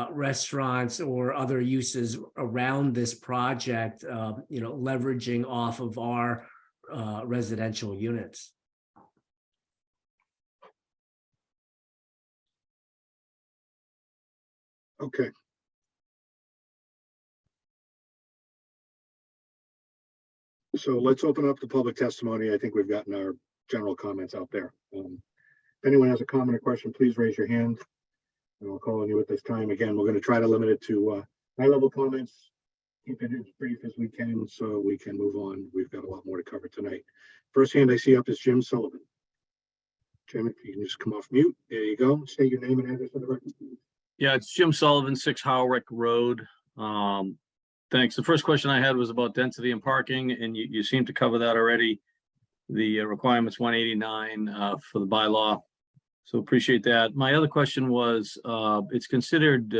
restaurants or other uses around this project, leveraging off of our residential units. Okay. So let's open up the public testimony. I think we've gotten our general comments out there. If anyone has a comment or question, please raise your hand. And I'll call on you at this time. Again, we're going to try to limit it to high-level comments, keep it as brief as we can so we can move on. We've got a lot more to cover tonight. First hand I see up is Jim Sullivan. Jim, if you can just come off mute. There you go. State your name and address for the record. Yeah, it's Jim Sullivan, 6 Howrick Road. Thanks. The first question I had was about density and parking, and you seem to cover that already. The requirements 189 for the bylaw. So appreciate that. My other question was, it's considered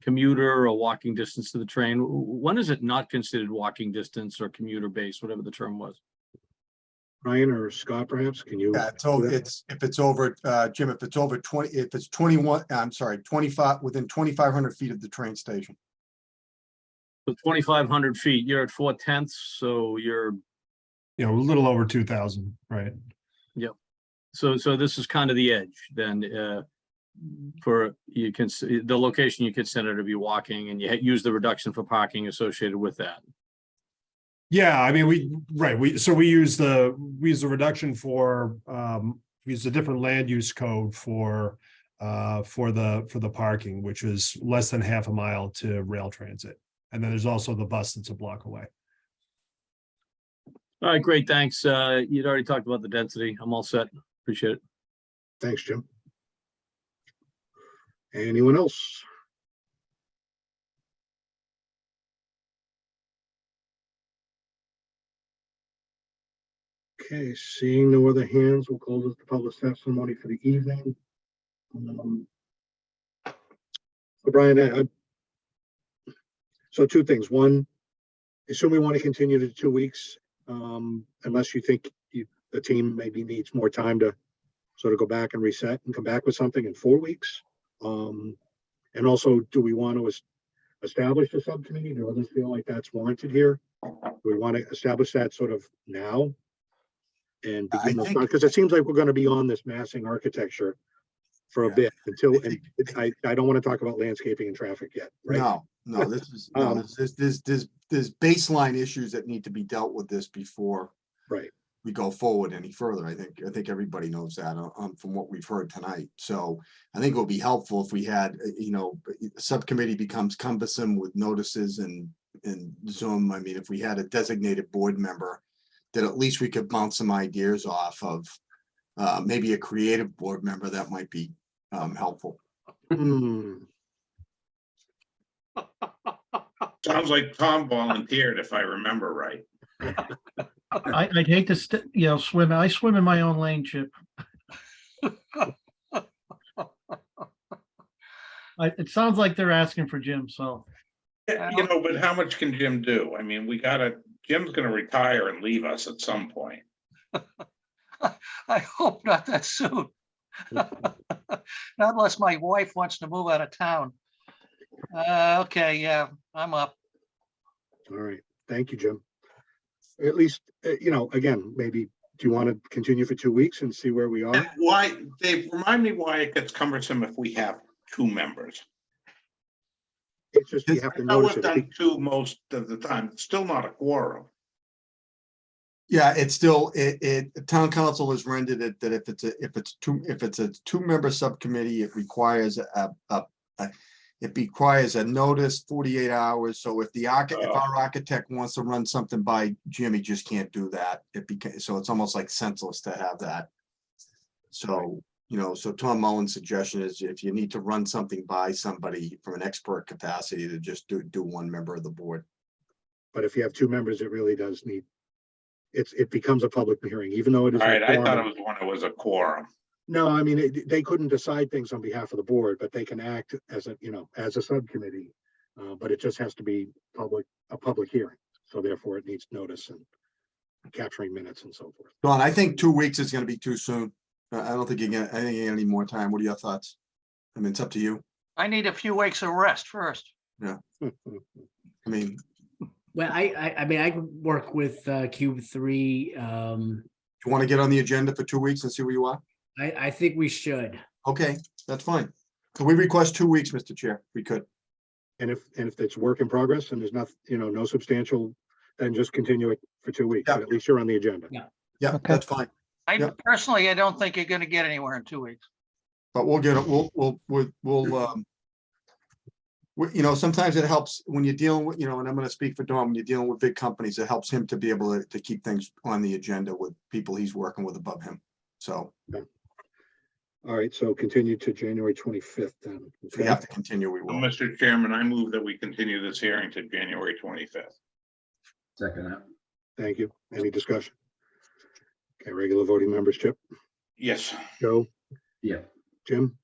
commuter or walking distance to the train. When is it not considered walking distance or commuter based, whatever the term was? Ryan or Scott, perhaps, can you? Yeah, so if it's over, Jim, if it's over 20, if it's 21, I'm sorry, 25, within 2,500 feet of the train station. So 2,500 feet, you're at 4/10, so you're. A little over 2,000, right? Yep. So this is kind of the edge then, for the location you consider to be walking, and you use the reduction for parking associated with that. Yeah, I mean, we use the reduction for, we use a different land use code for the parking, which is less than half a mile to rail transit. And then there's also the bus that's a block away. All right, great, thanks. You'd already talked about the density. I'm all set. Appreciate it. Thanks, Jim. Anyone else? Okay, seeing no other hands, we'll close the public testimony for the evening. So Brian, so two things. One, assume we want to continue to 2 weeks, unless you think the team maybe needs more time to sort of go back and reset and come back with something in 4 weeks. And also, do we want to establish a subcommittee? Do others feel like that's warranted here? Do we want to establish that sort of now? and I begin to think- start, because it seems like we're gonna be on this massing architecture for a Yeah. bit until, and I don't want to talk about landscaping and traffic yet, right? No, this is, no, there's baseline issues that need to be dealt with this before Right. we go forward any further. I think everybody knows that from what we've heard tonight. So I think it would be helpful if we had, a subcommittee becomes cumbersome with notices and Zoom. I mean, if we had a designated board member that at least we could bounce some ideas off of, maybe a creative board member that might be helpful. Hmm. Sounds like Tom volunteered, if I remember right. I'd hate to, swim. I swim in my own lane, Chip. It sounds like they're asking for Jim, so. But how much can Jim do? I mean, Jim's gonna retire and leave us at some point. I hope not that soon. Not unless my wife wants to move out of town. Okay, yeah, I'm up. All right, thank you, Jim. At least, again, maybe, do you want to continue for 2 weeks and see where we are? Why, Dave, remind me why it gets cumbersome if we have two members. It's just, you have to I notice would it. done two most of the time. It's still not a quorum. Yeah, it's still, town council has rendered it that if it's a two-member subcommittee, it requires a notice 48 hours. So if our architect wants to run something by Jim, he just can't do that. So it's almost like senseless to have that. So, so Tom Mullen's suggestion is if you need to run something by somebody from an expert capacity, to just do one member of the board. But if you have two members, it really does need, it becomes a public hearing, even though it is. All right, I thought it was when it was a quorum. No, I mean, they couldn't decide things on behalf of the board, but they can act as a subcommittee. But it just has to be a public hearing. So therefore it needs notice and capturing minutes and so forth. Don, I think 2 weeks is gonna be too soon. I don't think I think you get any more time. What are your thoughts? I mean, it's up to you. I need a few weeks of rest first. Yeah. I mean, Well, I mean, I could work with Cube 3. you want to get on the agenda for 2 weeks and see where you are? I think we should. Okay, that's fine. Could we request 2 weeks, Mr. Chair? We could. And if it's work in progress and there's not, no substantial, then just continue it for 2 weeks. Yeah. But at least you're on the agenda. Yeah, that's fine. I Yeah. personally, I don't think you're gonna get anywhere in 2 weeks. But we'll get it. Sometimes it helps when you're dealing with, and I'm going to speak for Don, when you're dealing with big companies, it helps him to be able to keep things on the agenda with people he's working with above him. So. All right, so continue to January 25th then. If we have to continue, we will. Mr. Chairman, I move that we continue this hearing to January 25th. Second that. Thank you. Any discussion? Okay, regular voting members, Chip, Yes. Joe, Yeah. Jim,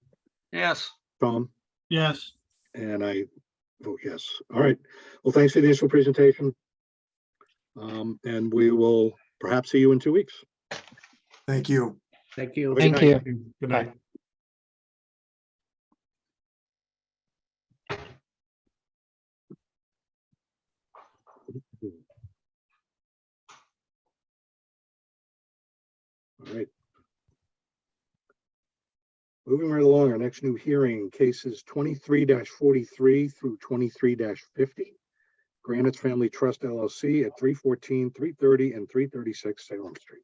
Yes, Tom, Yes, and I vote yes. All right. Well, thanks for the initial presentation. And we will perhaps see you in 2 weeks. Thank you. Thank you. Have a good Thank night. you. Good night. All right. Moving right along, our next new hearing, cases 23-43 through 23-50. Granite's Family Trust LLC at 314, 330, and 336 Salem Street.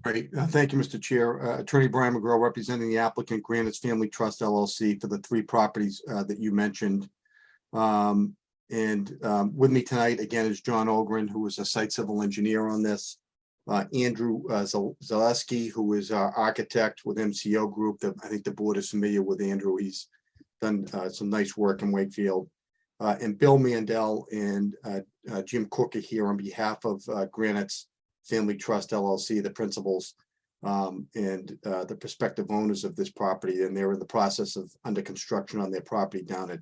Great. Thank you, Mr. Chair. Attorney Brian McGraw representing the applicant Granite's Family Trust LLC for the three properties that you mentioned. With me tonight, again, is John Ogren, who is a site civil engineer on this. Andrew Zaleski, who is our architect with MCO Group. That I think the board is familiar with Andrew. He's done some nice work in Wakefield. And Bill Mandel and Jim Cook are here on behalf of Granite's Family Trust LLC, the principals and the prospective owners of this property. And they're in the process of under construction on their property down at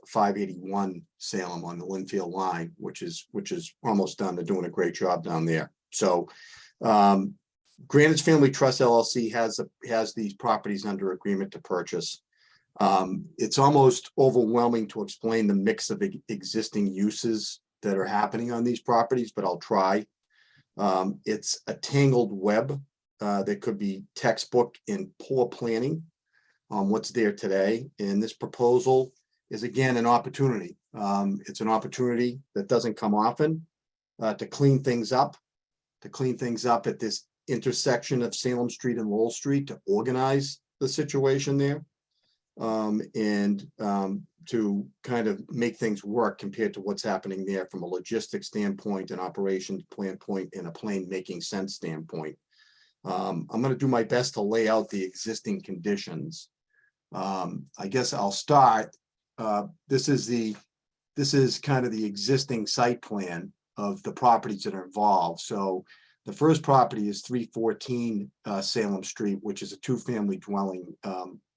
581 Salem on the Linfield line, which is almost done. They're doing a great job down there. So Granite's Family Trust LLC has these properties under agreement to purchase. It's almost overwhelming to explain the mix of existing uses that are happening on these properties, but I'll try. It's a tangled web that could be textbook in poor planning on what's there today. And this proposal is again an opportunity. It's an opportunity that doesn't come often to clean things up at this intersection of Salem Street and Lowell Street, to organize the situation there. To kind of make things work compared to what's happening there from a logistics standpoint, an operations plan point, and a plan making sense standpoint. I'm going to do my best to lay out the existing conditions. I guess I'll start. This is kind of the existing site plan of the properties that are involved. So the first property is 314 Salem Street, which is a two-family dwelling.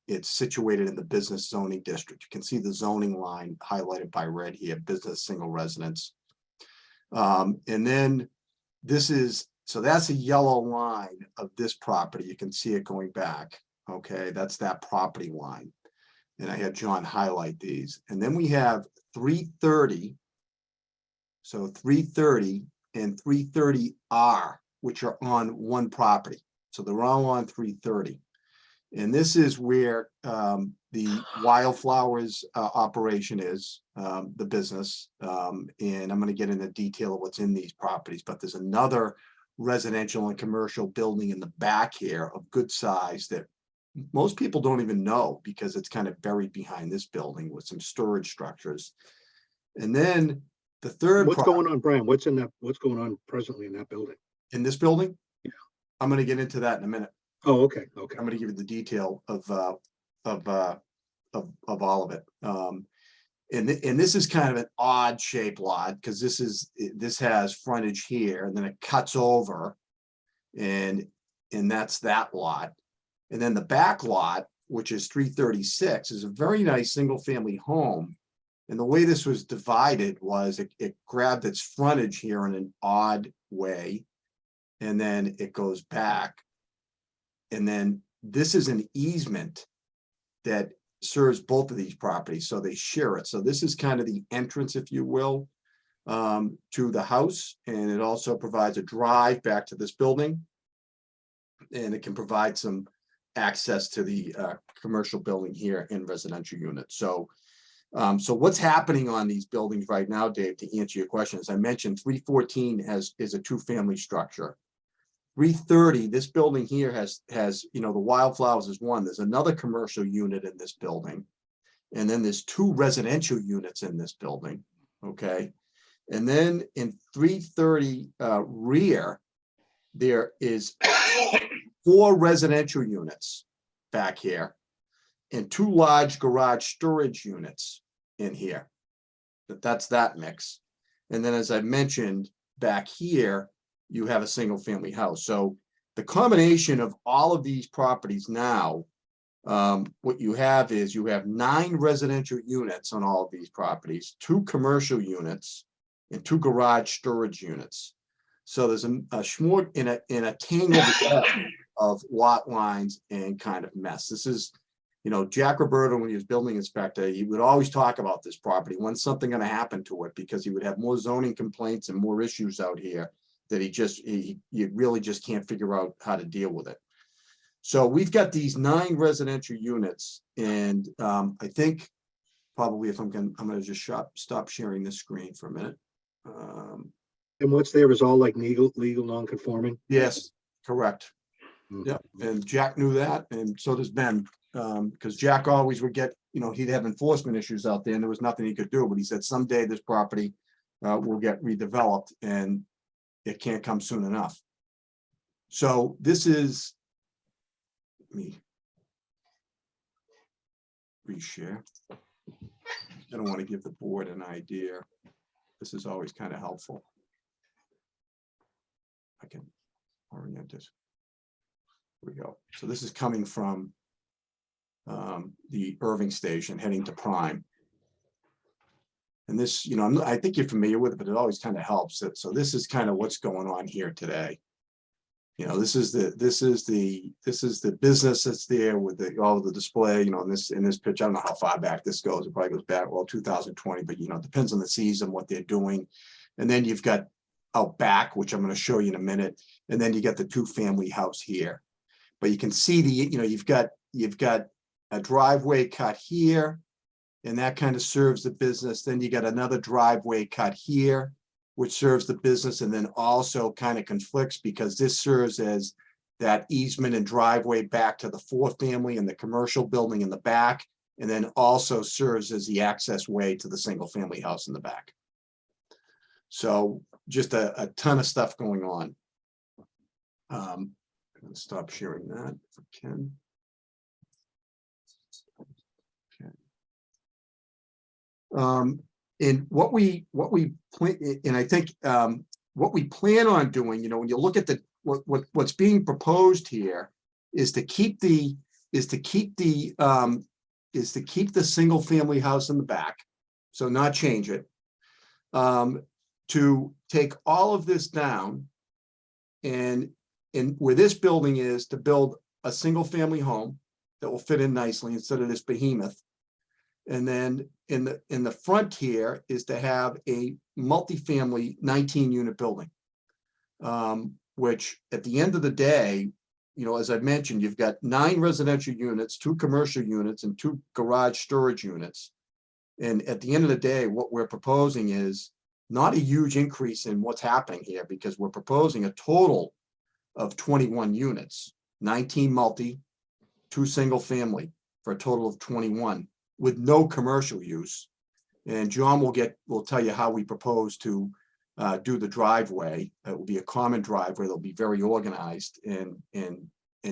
It's situated in the business zoning district. You can see the zoning line highlighted by red here, business single residence. And then so that's a yellow line of this property. You can see it going back. Okay, that's that property line. And I had John highlight these. And then we have 330. So 330 and 330R, which are on one property. So they're all on 330. And this is where the Wildflowers operation is, the business. And I'm going to get into detail of what's in these properties, but there's another residential and commercial building in the back here of good size that most people don't even know because it's kind of buried behind this building with some storage structures. And then the third. What's going on, Brian? What's going on presently in that building? In this building? Yeah. I'm going to get into that in a minute. Oh, okay. Okay. I'm going to give you the detail of all of it. And this is kind of an odd shaped lot because this has frontage here and then it cuts over and that's that lot. And then the back lot, which is 336, is a very nice single family home. And the way this was divided was it grabbed its frontage here in an odd way. And then it goes back. And then this is an easement that serves both of these properties. So they share it. So this is kind of the entrance, if you will, to the house. And it also provides a drive back to this building. And it can provide some access to the commercial building here in residential units. So what's happening on these buildings right now, Dave, to answer your question, as I mentioned, 314 is a two-family structure. 330, this building here has the Wildflowers is one. There's another commercial unit in this building. And then there's two residential units in this building. Okay. And then in 330 rear, there is 4 residential units back here and 2 large garage storage units in here. That's that mix. And then, as I mentioned, back here, you have a single family house. So the combination of all of these properties now, what you have is you have 9 residential units on all of these properties, 2 commercial units, and 2 garage storage units. So there's a smort in a tangled web of lot lines and kind of mess. This is, Jack Roberto, when he was building inspector, he would always talk about this property. When's something going to happen to it? Because he would have more zoning complaints and more issues out here that he really just can't figure out how to deal with it. So we've got these 9 residential units, and I think probably I'm going to just stop sharing this screen for a minute. And what's there is all like legal non-conforming? Yes, correct. Yeah, and Jack knew that, and so does Ben, because Jack always would get, he'd have enforcement issues out there, and there was nothing he could do. But he said someday this property will get redeveloped, and it can't come soon enough. So this is me. Reshare. I don't want to give the board an idea. This is always kind of helpful. I can orient this. Here we go. So this is coming from the Irving station heading to Prime. And this, I think you're familiar with it, but it always kind of helps. So this is kind of what's going on here today. This is the business that's there with all of the display, in this pitch. I don't know how far back this goes. It probably goes back, 2020, but it depends on the season, what they're doing. And then you've got out back, which I'm going to show you in a minute. And then you got the 2-family house here. But you can see you've got a driveway cut here, and that kind of serves the business. Then you got another driveway cut here, which serves the business, and then also kind of conflicts because this serves as that easement and driveway back to the 4-family and the commercial building in the back, and then also serves as the access way to the 1-family house in the back. So just a ton of stuff going on. I'm going to stop sharing that if I can. Okay. And what we plan, and I think what we plan on doing, when you look at what's being proposed here, is to keep the 1-family house in the back, so not change it. To take all of this down, and where this building is, to build a 1-family home that will fit in nicely instead of this behemoth. And then in the front here is to have a multifamily 19-unit building, which at the end of the day, as I mentioned, you've got 9 residential units, 2 commercial units, and 2 garage storage units. And at the end of the day, what we're proposing is not a huge increase in what's happening here, because we're proposing a total of 21 units, 19 multi, 2 single-family, for a total of 21 with no commercial use. And John will tell you how we propose to do the driveway. It will be a common driveway. They'll be very organized and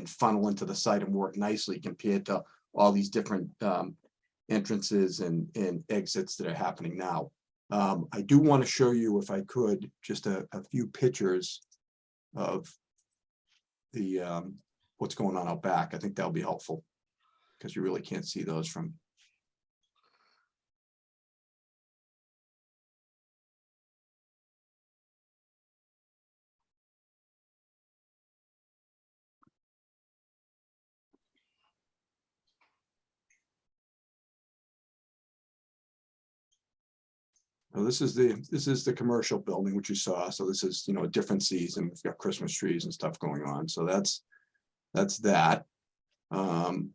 funnel into the site and work nicely compared to all these different entrances and exits that are happening now. I do want to show you, if I could, just a few pictures of the what's going on out back. I think that'll be helpful because you really can't see those from. So this is the commercial building, which you saw. So this is, a different season. We've got Christmas trees and stuff going on. So that's that. And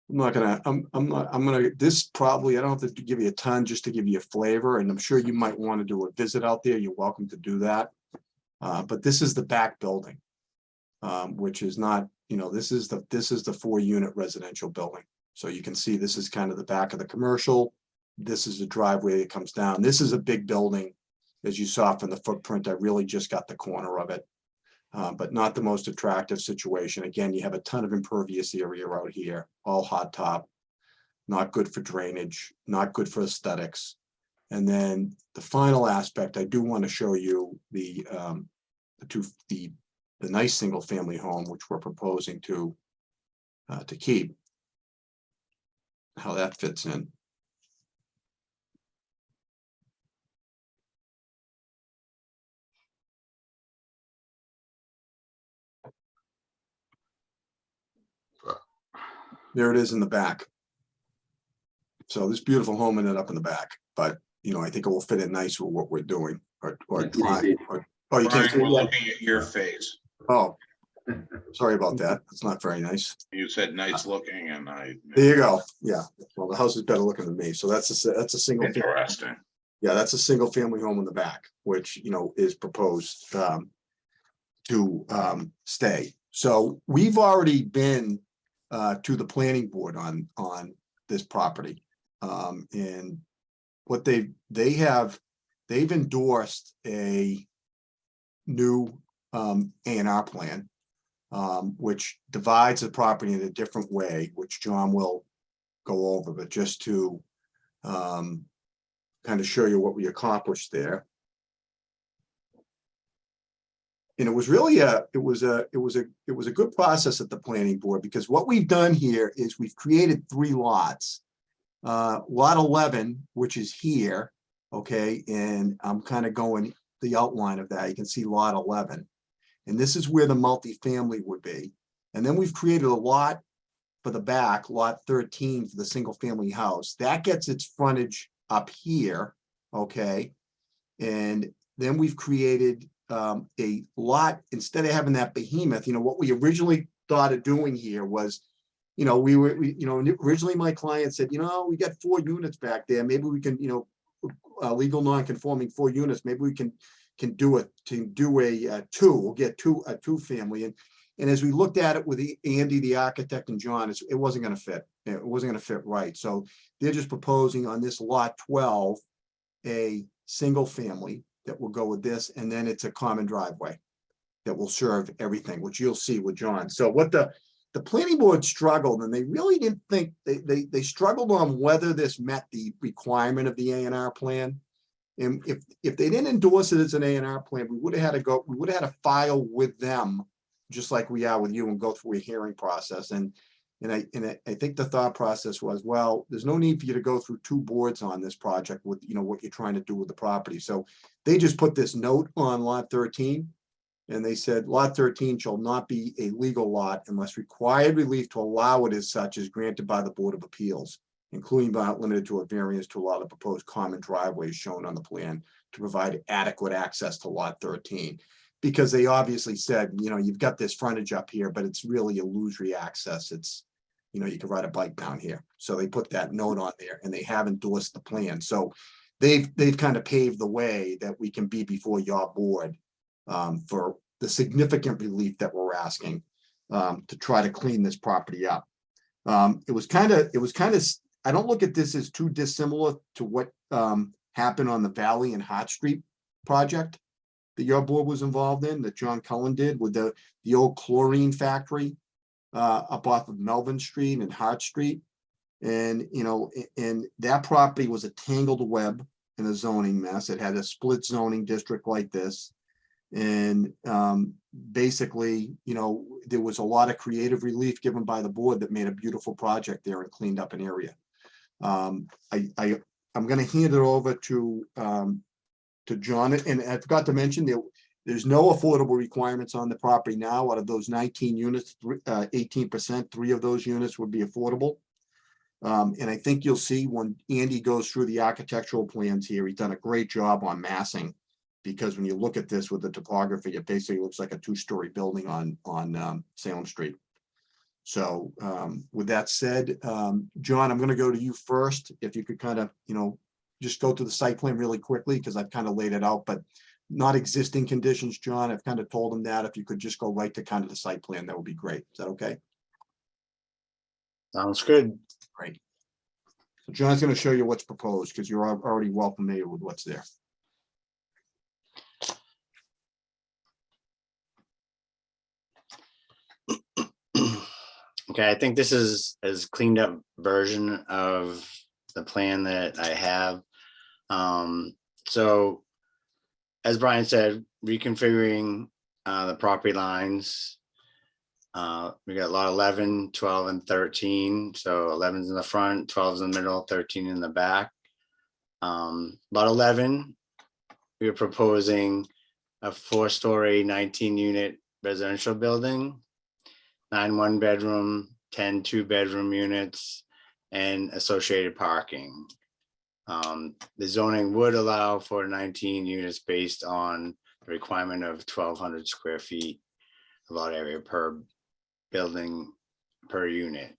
I'm gonna, this probably, I don't have to give you a ton, just to give you a flavor, and I'm sure you might want to do a visit out there. You're welcome to do that. But this is the back building, which is not, this is the 4-unit residential building. So you can see this is kind of the back of the commercial. This is the driveway that comes down. This is a big building. As you saw from the footprint, I really just got the corner of it. But not the most attractive situation. Again, you have a ton of impervious area out here, all hot top, not good for drainage, not good for aesthetics. And then the final aspect, I do want to show you the nice 1-family home, which we're proposing to keep, how that fits in. There it is in the back. So this beautiful home ended up in the back, but I think it will fit in nice with what we're doing. Oh, you can't see Brian, we're it yet? looking at your face. Oh, sorry about that. It's not very nice. You said nice looking, and There you go. Yeah. Well, the house is better looking than me. So that's a single. Interesting. Yeah, that's a 1-family home in the back, which is proposed to stay. So we've already been to the planning board on this property, and what they've endorsed a new A&R plan, which divides the property in a different way, which John will go over, but just to kind of show you what we accomplished there. And it was really it was a good process at the planning board, because what we've done here is we've created 3 lots. Lot 11, which is here, okay, and I'm kind of going the outline of that. You can see lot 11. And this is where the multifamily would be. And then we've created a lot for the back, lot 13 for the single family house. That gets its frontage up here, okay? And then we've created a lot, instead of having that behemoth, what we originally thought of doing here was, originally my client said, we got 4 units back there. Maybe we can, legal non-conforming 4 units. Maybe we can do a 2. We'll get a 2 family. And as we looked at it with Andy, the architect, and John, it wasn't going to fit. It wasn't going to fit right. So they're just proposing on this lot 12, a single family that will go with this. And then it's a common driveway that will serve everything, which you'll see with John. So what the planning board struggled, and they really didn't think, they struggled on whether this met the requirement of the A&R plan. And if they didn't endorse it as an A&R plan, we would have had to file with them, just like we are with you, and go through a hearing process. And I think the thought process was, well, there's no need for you to go through 2 boards on this project with, what you're trying to do with the property. So they just put this note on lot 13, and they said lot 13 shall not be a legal lot unless required relief to allow it as such is granted by the Board of Appeals, including but not limited to a variance to allow the proposed common driveways shown on the plan to provide adequate access to lot 13. Because they obviously said, you've got this frontage up here, but it's really illusory access. It's, you can ride a bike down here. So they put that note on there, and they have endorsed the plan. So they've kind of paved the way that we can be before your board for the significant relief that we're asking to try to clean this property up. It was kind of, I don't look at this as too dissimilar to what happened on the Valley and Hart Street project that your board was involved in, that John Cullen did with the old chlorine factory up off of Melvin Street and Hart Street. And, and that property was a tangled web in a zoning mess. It had a split zoning district like this. And basically, there was a lot of creative relief given by the board that made a beautiful project there and cleaned up an area. I'm going to hand it over to John, and I forgot to mention there's no affordable requirements on the property now. Out of those 19 units, 18%, 3 of those units would be affordable. And I think you'll see when Andy goes through the architectural plans here, he's done a great job on massing, because when you look at this with the topography, it basically looks like a 2-story building on Salem Street. So with that said, John, I'm going to go to you first. If you could kind of, just go to the site plan really quickly, because I've kind of laid it out, but not existing conditions, John. I've kind of told them that. If you could just go right to kind of the site plan, that would be great. Is that okay? Sounds good. Great. So John's going to show you what's proposed, because you're already well familiar with what's there. Okay, I think this is as cleaned up version of the plan that I have. So as Brian said, reconfiguring the property lines. We got lot 11, 12, and 13. So 11's in the front, 12's in the middle, 13 in the back. Lot 11, we are proposing a 4-story, 19-unit residential building, 9 1-bedroom, 10 2-bedroom units, and associated parking. The zoning would allow for 19 units based on the requirement of 1,200 square feet of lot area per building per unit.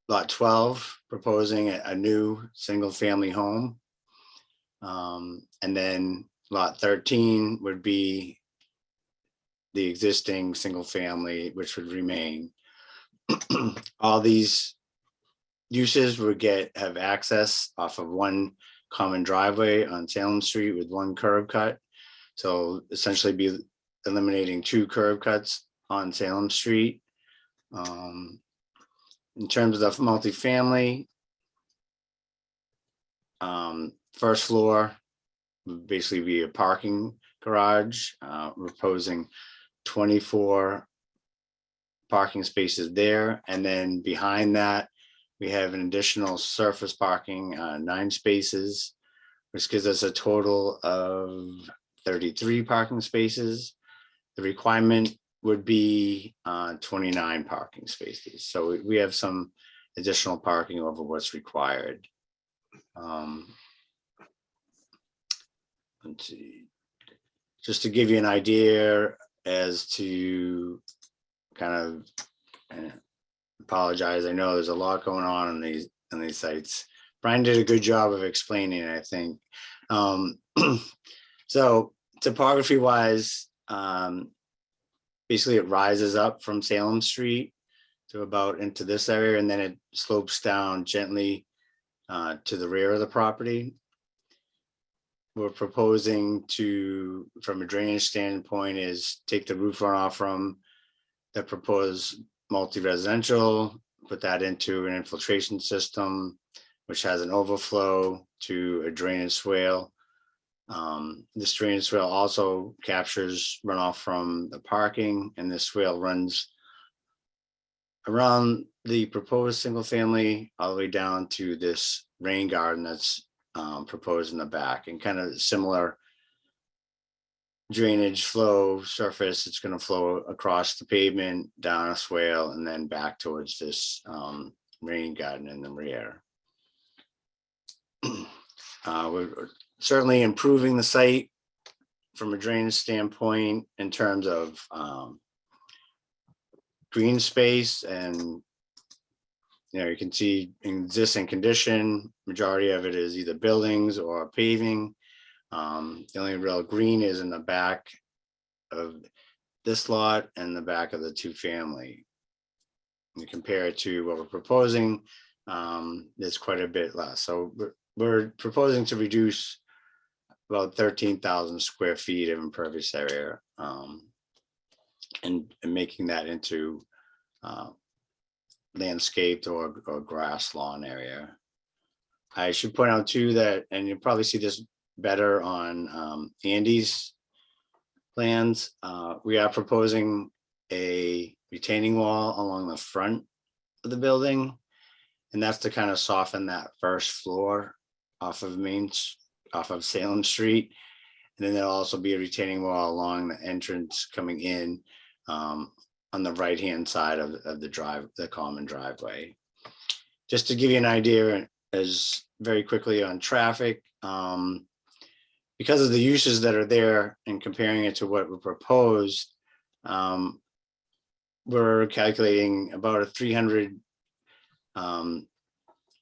Lot 12, proposing a new single-family home. And then lot 13 would be the existing single-family, which would remain. All these uses would have access off of one common driveway on Salem Street with 1 curb cut. So essentially be eliminating 2 curb cuts on Salem Street. In terms of the multifamily, first floor would basically be a parking garage. We're proposing 24 parking spaces there. And then behind that, we have an additional surface parking, 9 spaces, which gives us a total of 33 parking spaces. The requirement would be 29 parking spaces. So we have some additional parking over what's required. Let's see. Just to give you an idea as to kind of apologize. I know there's a lot going on in these sites. Brian did a good job of explaining it, I think. So topography wise, basically it rises up from Salem Street to about into this area, and then it slopes down gently to the rear of the property. We're proposing to, from a drainage standpoint, is take the roof runoff from the proposed multi-residential, put that into an infiltration system, which has an overflow to a drainage swale. This drainage swale also captures runoff from the parking, and this swale runs around the proposed single family all the way down to this rain garden that's proposed in the back, and kind of similar drainage flow surface. It's going to flow across the pavement, down a swale, and then back towards this rain garden in the rear. We're certainly improving the site from a drainage standpoint in terms of green space, and you can see existing condition. Majority of it is either buildings or paving. The only real green is in the back of this lot and the back of the 2-family. You compare it to what we're proposing, there's quite a bit less. So we're proposing to reduce about 13,000 square feet of impervious area, and making that into landscaped or grass lawn area. I should point out too that, and you'll probably see this better on Andy's plans, we are proposing a retaining wall along the front of the building, and that's to kind of soften that first floor off of Salem Street. And then there'll also be a retaining wall along the entrance coming in on the right-hand side of the common driveway. Just to give you an idea, as very quickly on traffic, because of the uses that are there and comparing it to what we proposed, we're calculating about a 300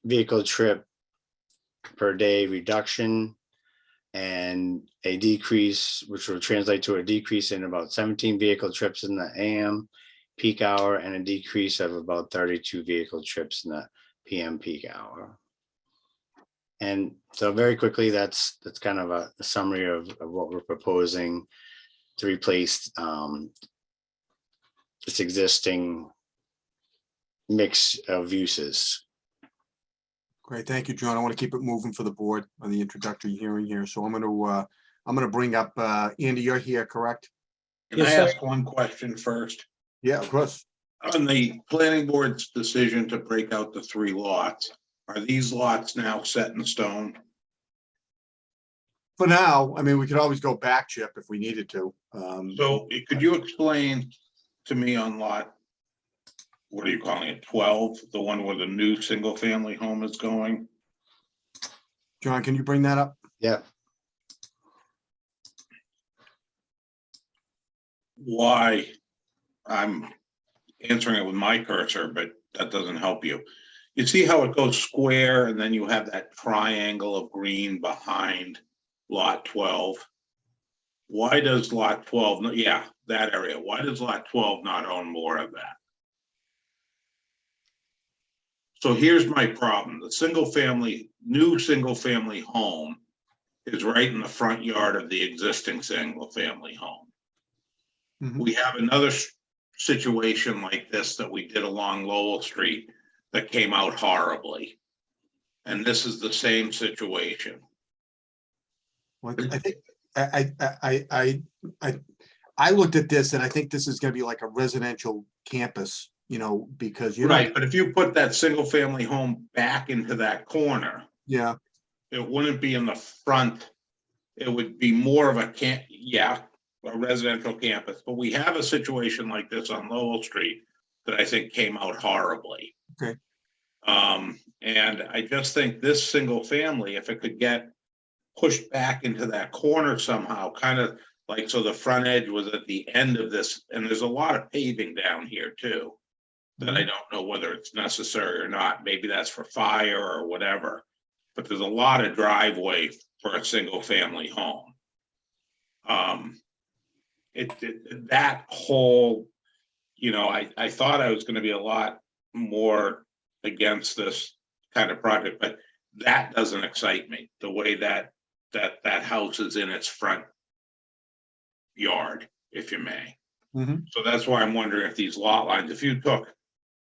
vehicle trip per day reduction, and a decrease, which will translate to a decrease in about 17 vehicle trips in the AM peak hour, and a decrease of about 32 vehicle trips in the PM peak hour. And so very quickly, that's kind of a summary of what we're proposing to replace this existing mix of uses. Great, thank you, John. I want to keep it moving for the board on the introductory hearing here. So I'm going to bring up, Andy, you're here, correct? Can I ask one question first? Yeah, of course. On the planning board's decision to break out the 3 lots, are these lots now set in stone? For now, I mean, we could always go back, Chip, if we needed to. So could you explain to me on lot, what are you calling it, 12, the one where the new single family home is going? John, can you bring that up? Yeah. Why? I'm answering it with my cursor, but that doesn't help you. You see how it goes square, and then you have that triangle of green behind lot 12. Why does lot 12, yeah, that area, why does lot 12 not own more of that? So here's my problem. The new single family home is right in the front yard of the existing single family home. We have another situation like this that we did along Lowell Street that came out horribly. And this is the same situation. Well, I think I looked at this and I think this is gonna be like a residential campus, you know, because you're not, Right, but if you put that single family home back into that corner, yeah, it wouldn't be in the front. It would be more of a a residential campus, but we have a situation like this on Lowell Street that I think came out horribly. okay. And I just think this single family, if it could get pushed back into that corner somehow, kind of like, so the front edge was at the end of this, and there's a lot of paving down here too, that I don't know whether it's necessary or not. Maybe that's for fire or whatever, but there's a lot of driveway for a single family home. That whole, you know, I thought I was going to be a lot more against this kind of project, but that doesn't excite me, the way that house is in its front yard, if you may. So that's why I'm wondering if these lot lines, if you took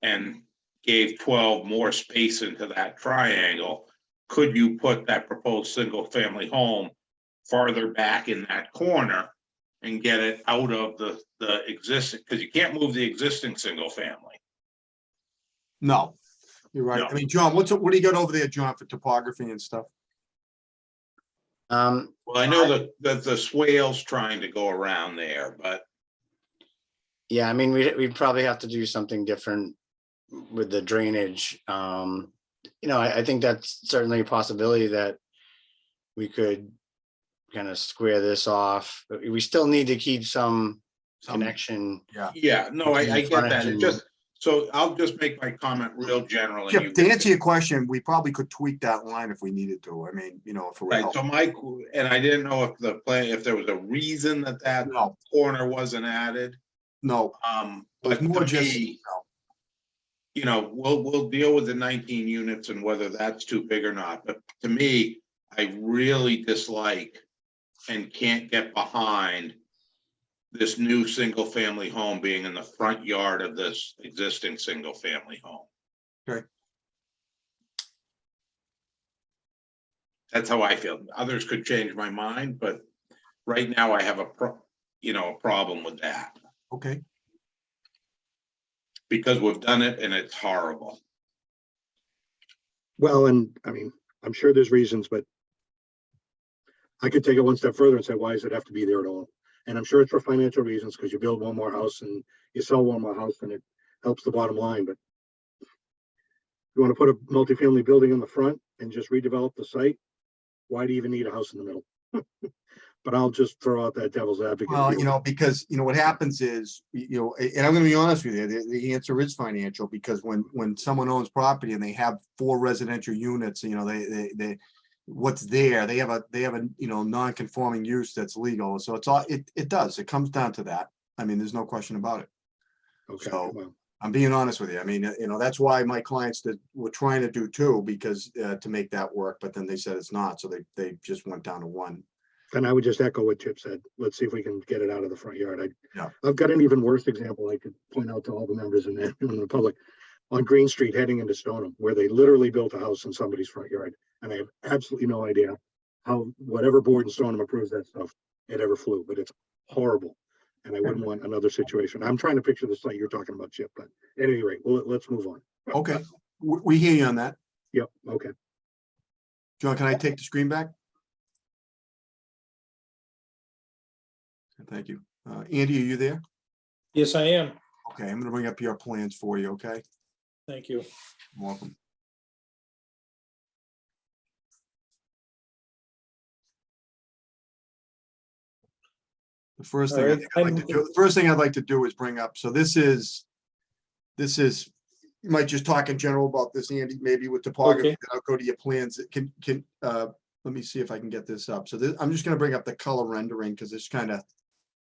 and gave 12 more space into that triangle, could you put that proposed single family home farther back in that corner and get it out of the existing, because you can't move the existing single family. No, you're right. No. I mean, John, what do you got over there, John, for topography and stuff? Well, I know that the swale's trying to go around there, but Yeah, I mean, we'd probably have to do something different with the drainage. You know, I think that's certainly a possibility that we could kind of square this off, but we still need to keep some connection. yeah, no, I between get frontage that. It and- just, so I'll just make my comment real general. and Chip, you to can- answer your question, we probably could tweak that line if we needed to. I mean, you know, if it would Right, help. so and I didn't know if the plan, if there was a reason that No. corner wasn't added. No. But more to just, me, you know, we'll deal with the 19 units and whether that's too big or not. But to me, I really dislike and can't get behind this new single family home being in the front yard of this existing single family home. Okay. That's how I feel. Others could change my mind, but right now I have a problem with that. Okay. Because we've done it and it's horrible. Well, and I mean, I'm sure there's reasons, but I could take it one step further and say, why does it have to be there at all? And I'm sure it's for financial reasons, because you build one more house and you sell one more house and it helps the bottom line. But you want to put a multifamily building in the front and just redevelop the site, why do you even need a house in the middle? But I'll just throw out that devil's advocate. Well, you know, because, you know, what happens is, you know, and I'm gonna be honest with you, the answer is financial, because when someone owns property and they have 4 residential units, you know, they what's there, they have a, you know, non-conforming use that's legal. So it's all, it comes down to that. I mean, there's no question about it. Okay. So Well, I'm being honest with you. I mean, you know, that's why my clients that were trying to do 2, because to make that work, but then they said it's not. So they just went down to 1. and I would just echo what Chip said. Let's see if we can get it out of the front yard. Yeah. I've got an even worse example I could point out to all the members in the public on Green Street heading into Stoneham, where they literally built a house in somebody's front yard. And I have absolutely no idea how whatever board in Stoneham approves that stuff, it ever flew, but it's horrible. And I wouldn't want another situation. I'm trying to picture the site you're talking about, Chip, but at any rate, let's move on. Okay, we hear you on that. Yep, okay. John, can I take the screen back? Thank you. Andy, are you there? Yes, I am. Okay, I'm gonna bring up your plans for you, okay? Thank you. You're welcome. The first thing, the first thing I'd like to do is bring up, so this is, you might just talk in general about this, Andy, maybe with topography, Okay. then I'll go to your plans. Let me see if I can get this up. So I'm just gonna bring up the color rendering, because it's kind of,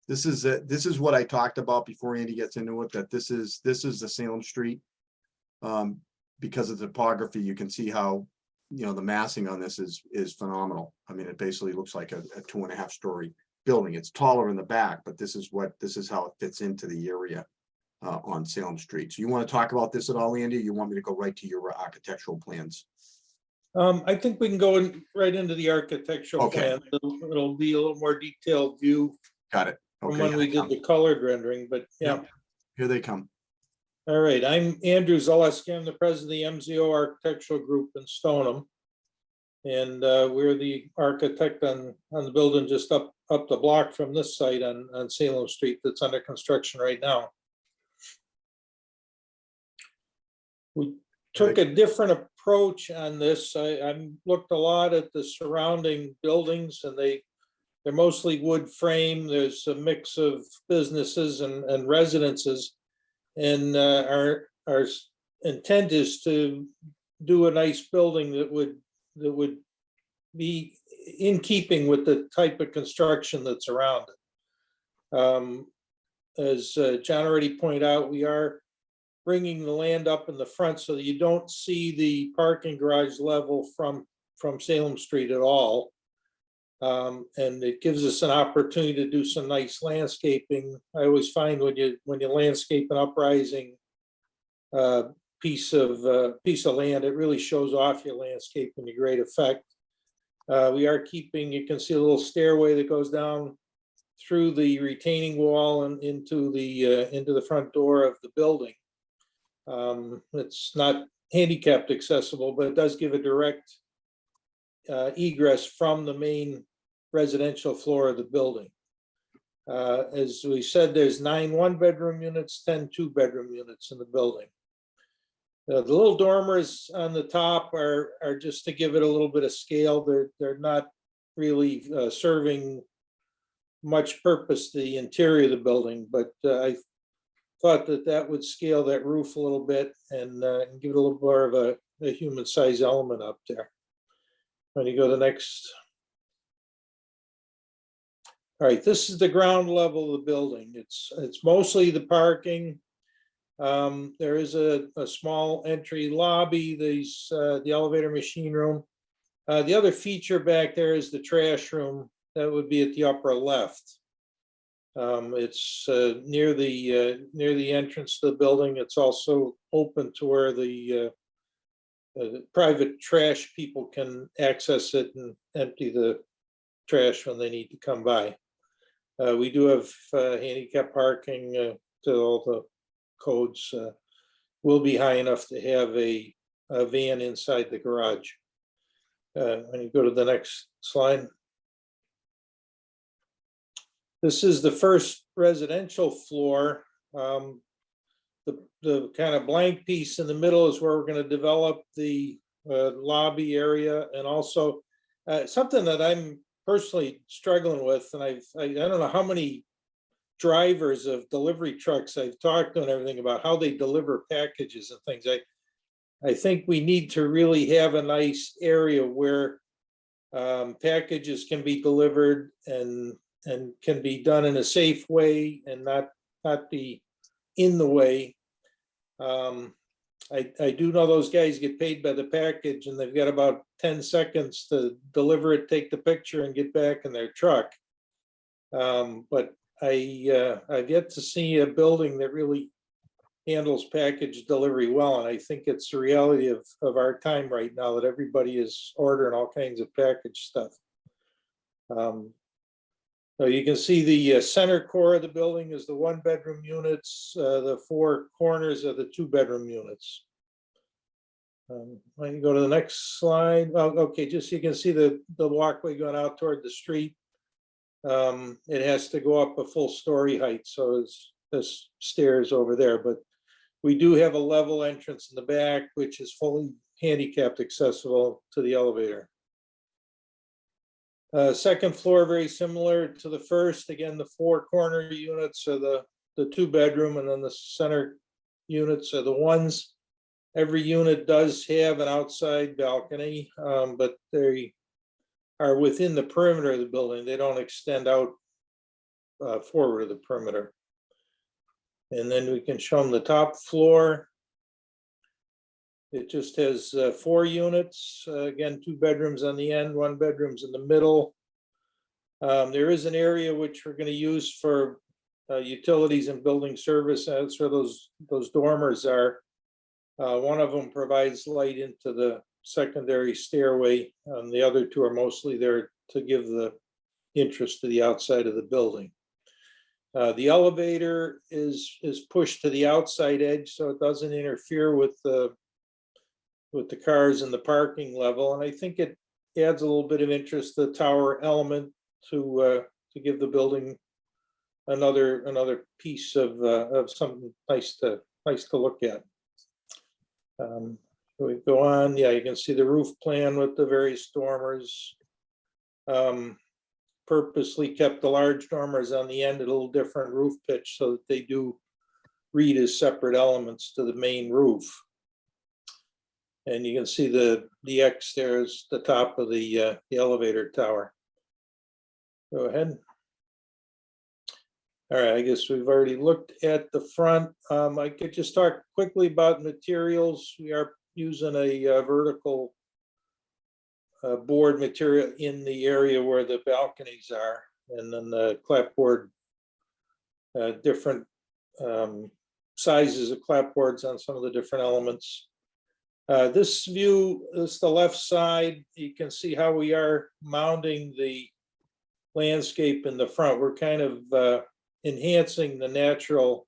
this is what I talked about before Andy gets into it, that this is the Salem Street. Because of the topography, you can see how, you know, the massing on this is phenomenal. I mean, it basically looks like a 2.5 story building. It's taller in the back, but this is how it fits into the area on Salem Street. So you want to talk about this at all, Andy? Or you want me to go right to your architectural plans? I think we can go right into the architectural Okay. plan. It'll be a little more detailed view Got it. from Okay. when we did the colored rendering, but yeah. Here they come. All right, I'm Andrew Zaleski. I'm the president of the MZO Architectural Group in Stoneham. And we're the architect on the building just up the block from this site on Salem Street that's under construction right now. We took a different approach on this. I looked a lot at the surrounding buildings, and they're mostly wood frame. There's a mix of businesses and residences. And our intent is to do a nice building that would be in keeping with the type of construction that's around it. As John already pointed out, we are bringing the land up in the front so that you don't see the parking garage level from Salem Street at all. And it gives us an opportunity to do some nice landscaping. I always find when you landscape an uprising piece of land, it really shows off your landscape in a great effect. We are keeping, you can see a little stairway that goes down through the retaining wall and into the front door of the building. It's not handicapped accessible, but it does give a direct egress from the main residential floor of the building. As we said, there's 9 one-bedroom units, 10 two-bedroom units in the building. The little dormers on the top are just to give it a little bit of scale. They're not really serving much purpose to the interior of the building, but I thought that would scale that roof a little bit and give it a little more of a human size element up there. When you go to the next. All right, this is the ground level of the building. It's mostly the parking. There is a small entry lobby, the elevator machine room. The other feature back there is the trash room. That would be at the upper left. It's near the entrance to the building. It's also open to where the private trash people can access it and empty the trash when they need to come by. We do have handicap parking to all the codes. Will be high enough to have a van inside the garage. When you go to the next slide. This is the first residential floor. The kind of blank piece in the middle is where we're going to develop the lobby area, and also something that I'm personally struggling with, and I don't know how many drivers of delivery trucks I've talked to and everything about how they deliver packages and things. I think we need to really have a nice area where packages can be delivered and can be done in a safe way and not be in the way. I do know those guys get paid by the package, and they've got about 10 seconds to deliver it, take the picture, and get back in their truck. But I've yet to see a building that really handles package delivery well, and I think it's the reality of our time right now that everybody is ordering all kinds of package stuff. So you can see the center core of the building is the 1-bedroom units. The 4 corners are the 2-bedroom units. When you go to the next slide, okay, just so you can see the walkway going out toward the street. It has to go up a full story height, so there's stairs over there, but we do have a level entrance in the back, which is fully handicapped accessible to the elevator. Second floor, very similar to the first. Again, the 4 corner units are the 2-bedroom, and then the center units are the ones. Every unit does have an outside balcony, but they are within the perimeter of the building. They don't extend out forward of the perimeter. And then we can show them the top floor. It just has 4 units. Again, 2 bedrooms on the end, 1 bedroom's in the middle. There is an area which we're going to use for utilities and building service. That's where those dormers are. One of them provides light into secondary stairway. The other two are mostly there to give the interest to the outside of the building. The elevator is pushed to the outside edge, so it doesn't interfere with the cars in the parking level. And I think it adds a little bit of interest, the tower element, to give the building another piece of something nice to look at. We go on. Yeah, you can see the roof plan with the various dormers. Purposely kept the large dormers on the end at a little different roof pitch so that they do read as separate elements to the main roof. And you can see the X there is the top of the elevator tower. Go ahead. All right, I guess we've already looked at the front. I could just talk quickly about materials. We are using a vertical board material in the area where the balconies are, and then the clapboard, different sizes of clapboards on some of the different elements. This view is the left side. You can see how we are mounting the landscape in the front. We're kind of enhancing the natural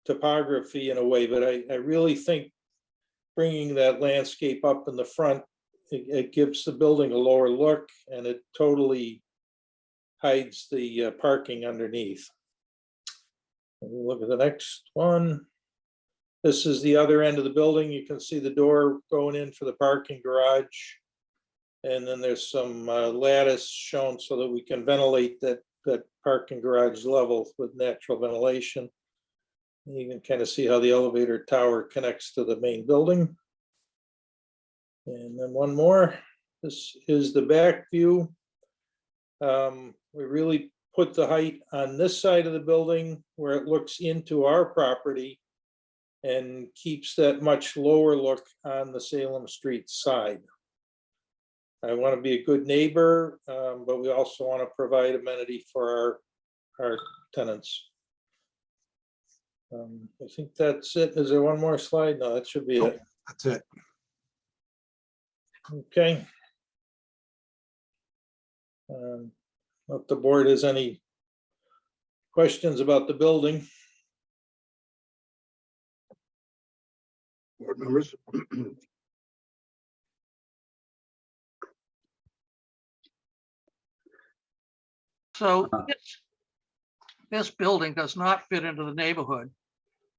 topography in a way, but I really think bringing that landscape up in the front, it gives the building a lower look, and it totally hides the parking underneath. Look at the next one. This is the other end of the building. You can see the door going in for the parking garage. And then there's some lattice shown so that we can ventilate that parking garage level with natural ventilation. You can kind of see how the elevator tower connects to the main building. And then one more. This is the back view. We really put the height on this side of the building where it looks into our property and keeps that much lower look on the Salem Street side. I want to be a good neighbor, but we also want to provide amenity for our tenants. I think that's it. Is there one more slide? No, that should be it. That's it. Okay. If the board has any questions about the building. Board members? So this building does not fit into the neighborhood.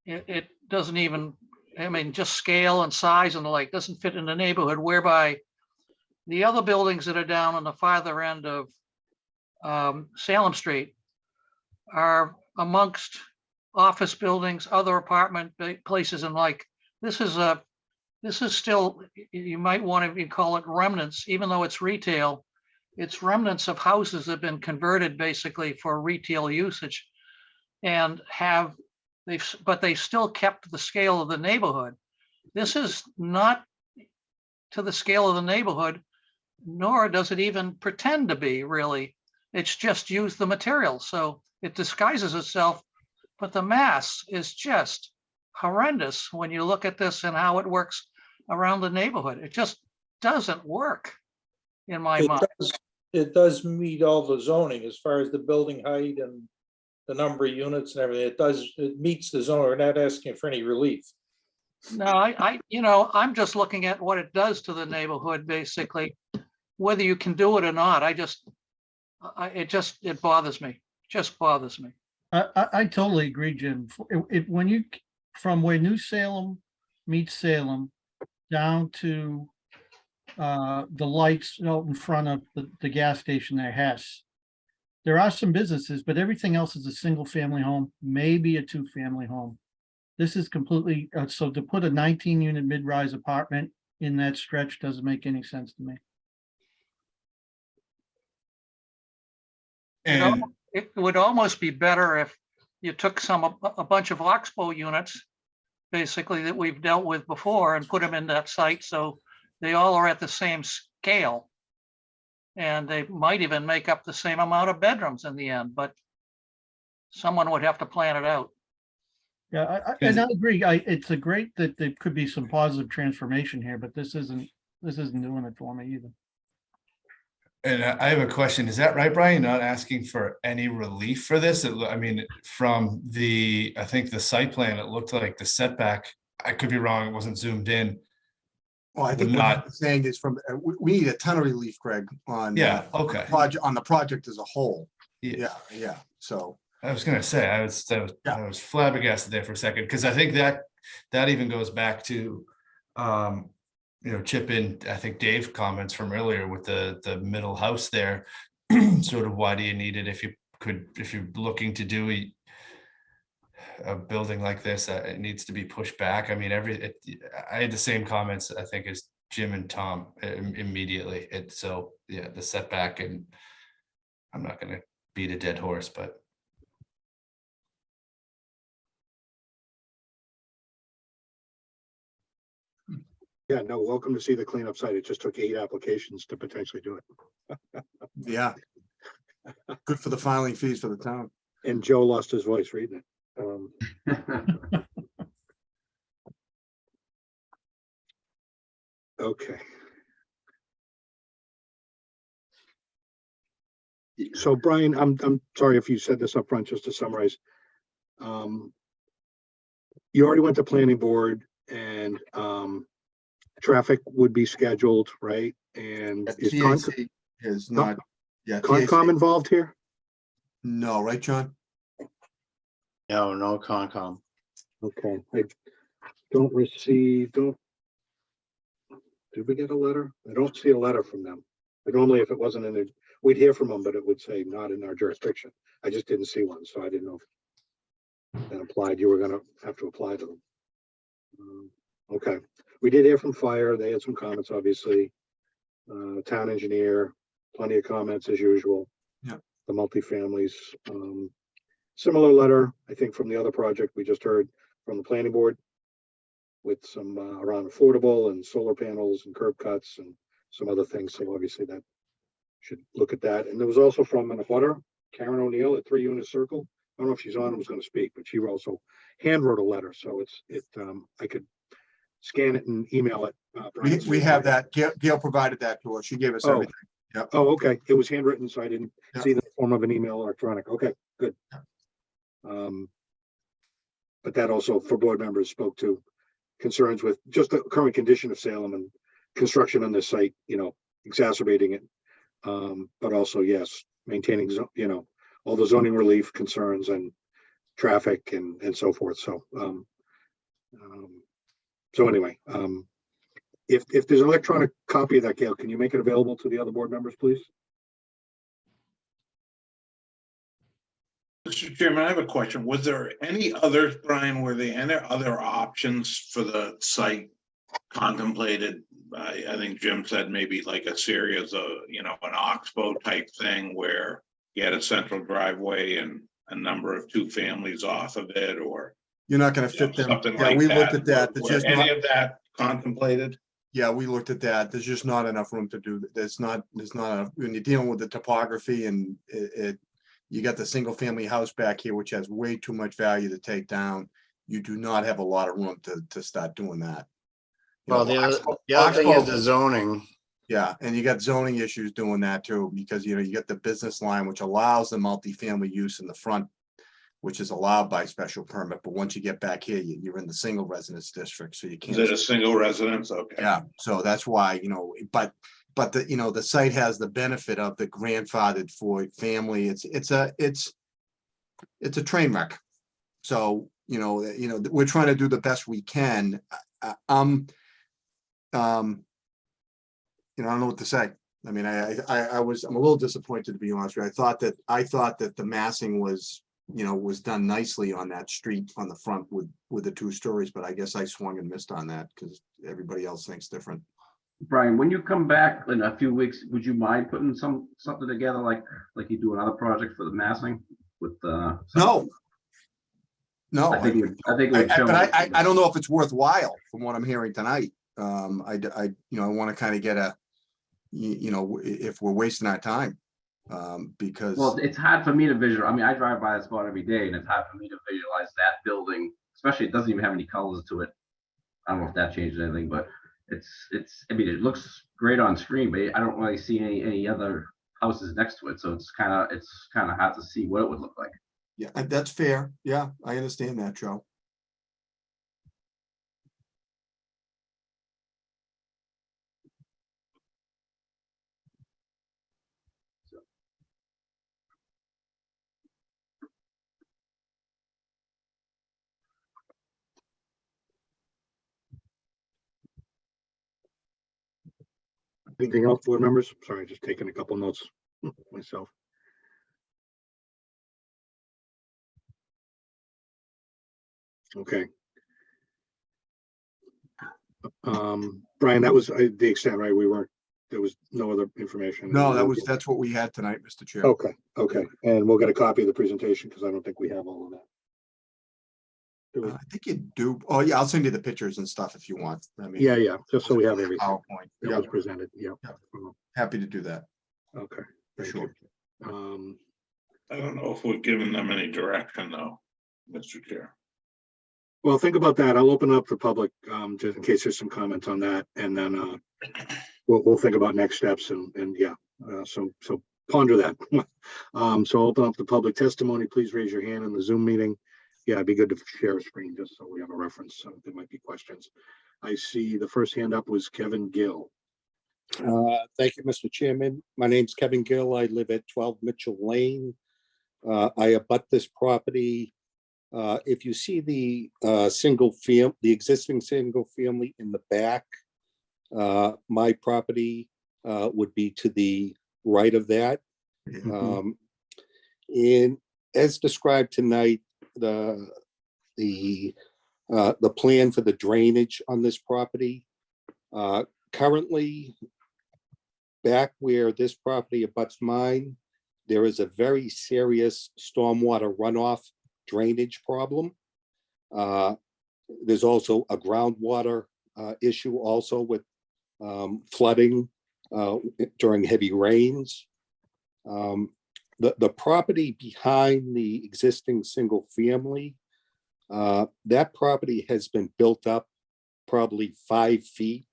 It doesn't even, I mean, just scale and size and the like doesn't fit in the neighborhood, whereby the other buildings that are down on the farther end of Salem Street are amongst office buildings, other apartment places and like. This is still, you might want to even call it remnants, even though it's retail. It's remnants of houses that have been converted basically for retail usage and but they've still kept the scale of the neighborhood. This is not to the scale of the neighborhood, nor does it even pretend to be really. It's just used the material. So it disguises itself, but the mass is just horrendous when you look at this and how it works around the neighborhood. It just doesn't work in my mind. It does meet all the zoning as far as the building height and the number of units and everything. It meets the zone. We're not asking for any relief. No, I'm just looking at what it does to the neighborhood, basically, whether you can do it or not. It bothers me, just bothers me. I totally agree, Jim. When you, from where New Salem meets Salem down to the lights out in front of the gas station there, Hess, there are some businesses, but everything else is a single family home, maybe a 2-family home. This is completely, so to put a 19-unit mid-rise apartment in that stretch doesn't make any sense to me. And It would almost be better if you took a bunch of Oxbow units, basically, that we've dealt with before and put them in that site so they all are at the same scale. And they might even make up the same amount of bedrooms in the end, but someone would have to plan it out. Yeah, and I agree. It's a great that there could be some positive transformation here, but this isn't This isn't doing it for me either. And I have a question. Is that right, Brian? You're not asking for any relief for this? I mean, from I think the site plan, it looked like the setback, I could be wrong, it wasn't zoomed in. Well, I think Would what not- I'm saying is we need a ton of relief, Greg, on. Yeah, okay. On the project as a whole. Yeah. Yeah, so. I was gonna say, I was flabbergasted there for a second, because I think that even goes back to, chip in, I think Dave comments from earlier with the middle house there. Sort of why do you need it if you're looking to do a building like this, it needs to be pushed back. I mean, I had the same comments, I think, as Jim and Tom immediately. So yeah, the setback, and I'm not gonna beat a dead horse, but. Yeah, no, welcome to see the cleanup site. It just took 8 applications to potentially do it. Yeah. Good for the filing fees for the town. And Joe lost his voice reading it. Okay. So Brian, I'm sorry if you said this up front, just to summarize. You already went to planning board, and traffic would be scheduled, right? And is TAC is not, yeah. Concom TAC involved here? No, right, John? No Concom. Okay, I did we get a letter? I don't see a letter from them. But normally if it wasn't in there, we'd hear from them, but it would say not in our jurisdiction. I just didn't see one, so I didn't know if that implied you were gonna have to apply to them. Okay, we did hear from fire. They had some comments, obviously. Town engineer, plenty of comments as usual. Yeah. The multifamilies, similar letter, I think, from the other project we just heard from the planning board, with some around affordable and solar panels and curb cuts and some other things. So obviously that should look at that. And there was also from an abutter, Karen O'Neill at 3 Unit Circle. I don't know if she's on and was going to speak, but she also hand wrote a letter. So I could scan it and email it. Brian, We have that. Gail provided that to us. She gave us Oh. everything. Yep. Oh, okay. It was handwritten, so I didn't Yeah. see the form of an email electronic. Okay, good. But that also for board members spoke to concerns with just the current condition of Salem and construction on this site, exacerbating it. But also, yes, maintaining, all the zoning relief concerns and traffic and so forth. So, anyway, if there's an electronic copy of that, Gail, can you make it available to the other board members, please? Mr. Chairman, I have a question. Was there any other, Brian, were there any other options for the site contemplated? I think Jim said maybe like a series of, an oxbow type thing where you had a central driveway and a number of 2 families off of it, or You're not gonna fit them. something Yeah, like we that. looked at that. There's Were just any not, of that contemplated? yeah, we looked at that. There's just not enough room to do that. There's not, when you're dealing with the topography and you got the single family house back here, which has way too much value to take down. You do not have a lot of room to start doing that. Well, the other thing is the zoning. Yeah, and you got zoning issues doing that too, because you get the business line, which allows the multifamily use in the front, which is allowed by special permit. But once you get back here, you're in the single residence district, so you can't. Is it a single residence? Okay. Yeah, so that's why, but the site has the benefit of the grandfathered for family. It's a train wreck. So, we're trying to do the best we can. I don't know what to say. I mean, I'm a little disappointed, to be honest with you. I thought that the massing was done nicely on that street on the front with the 2 stories, but I guess I swung and missed on that because everybody else thinks different. Brian, when you come back in a few weeks, would you mind putting something together like you do another project for the massing with No. I think it would show. But I don't know if it's worthwhile from what I'm hearing tonight. I want to kind of get if we're wasting our time, because. Well, it's hard for me to visualize. I mean, I drive by that spot every day, and it's hard for me to visualize that building, especially it doesn't even have any colors to it. I don't know if that changes anything, but I mean, it looks great on screen, but I don't really see any other houses next to it. So it's kind of hard to see what it would look like. Yeah, and that's fair. Yeah, I understand that, Joe. Anything else, board members? Sorry, just taking a couple notes myself. Okay. Brian, that was the extent, right? There was no other information. No, that's what we had tonight, Mr. Chair. Okay, okay. And we'll get a copy of the presentation because I don't think we have all of that. I think you do. Oh, yeah, I'll send you the pictures and stuff if you want. I mean, Yeah, just so we have everything PowerPoint. that Yeah, was presented. Yeah. happy to do that. Okay. For sure. I don't know if we've given them any direction though, Mr. Chair. Well, think about that. I'll open up the public, just in case there's some comments on that, and then we'll think about next steps and yeah. So ponder that. So open up the public testimony. Please raise your hand in the Zoom meeting. Yeah, it'd be good to share a screen just so we have a reference. So there might be questions. I see the first hand up was Kevin Gill. Thank you, Mr. Chairman. My name's Kevin Gill. I live at 12 Mitchell Lane. I abut this property. If you see the existing single family in the back, my property would be to the right of that. And as described tonight, the plan for the drainage on this property, currently, back where this property abuts mine, there is a very serious stormwater runoff drainage problem. There's also a groundwater issue also with flooding during heavy rains. The property behind the existing single family, that property has been built up probably 5 feet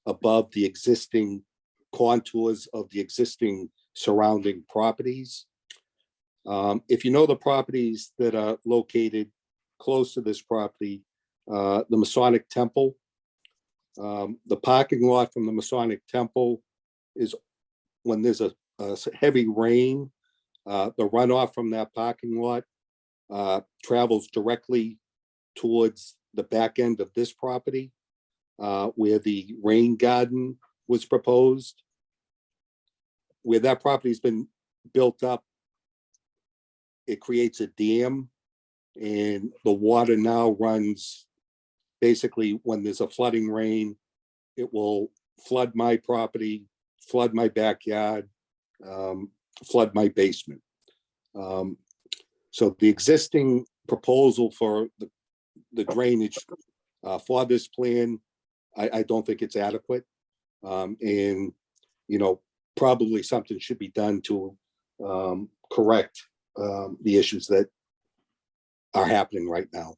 above the existing contours of the existing surrounding properties. If you know the properties that are located close to this property, the Masonic Temple, the parking lot from the Masonic Temple is when there's a heavy rain, the runoff from that parking lot travels directly towards the back end of this property, where the rain garden was proposed. Where that property's been built up, it creates a dam, and the water now runs, basically when there's a flooding rain, it will flood my property, flood my backyard, flood my basement. So the existing proposal for the drainage for this plan, I don't think it's adequate. And, probably something should be done to correct the issues that are happening right now.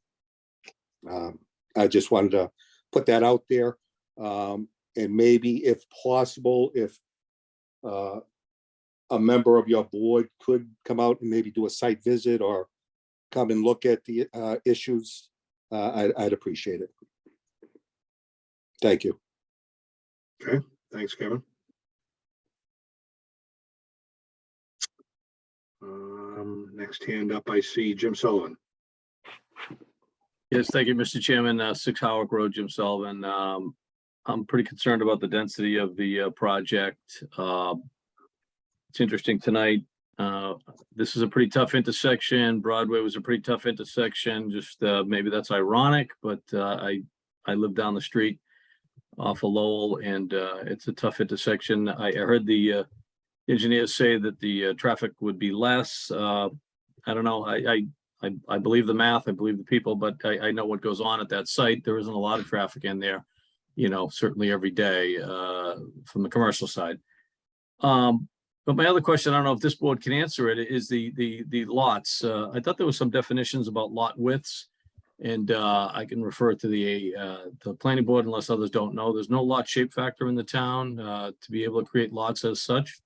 I just wanted to put that out there. And maybe if possible, if a member of your board could come out and maybe do a site visit or come and look at the issues, I'd appreciate it. Thank you. Okay, thanks, Kevin. Next hand up, I see Jim Sullivan. Yes, thank you, Mr. Chairman. 6 Howard Road, Jim Sullivan. I'm pretty concerned about the density of the project. It's interesting tonight. This is a pretty tough intersection. Broadway was a pretty tough intersection. Just maybe that's ironic, but I live down the street off of Lowell, and it's a tough intersection. I heard the engineers say that the traffic would be less. I don't know. I believe the math, I believe the people, but I know what goes on at that site. There isn't a lot of traffic in there, certainly every day from the commercial side. But my other question, I don't know if this board can answer it, is the lots. I thought there was some definitions about lot widths, And I can refer to the planning board unless others don't know. There's no lot shape factor in the town to be able to create lots as such.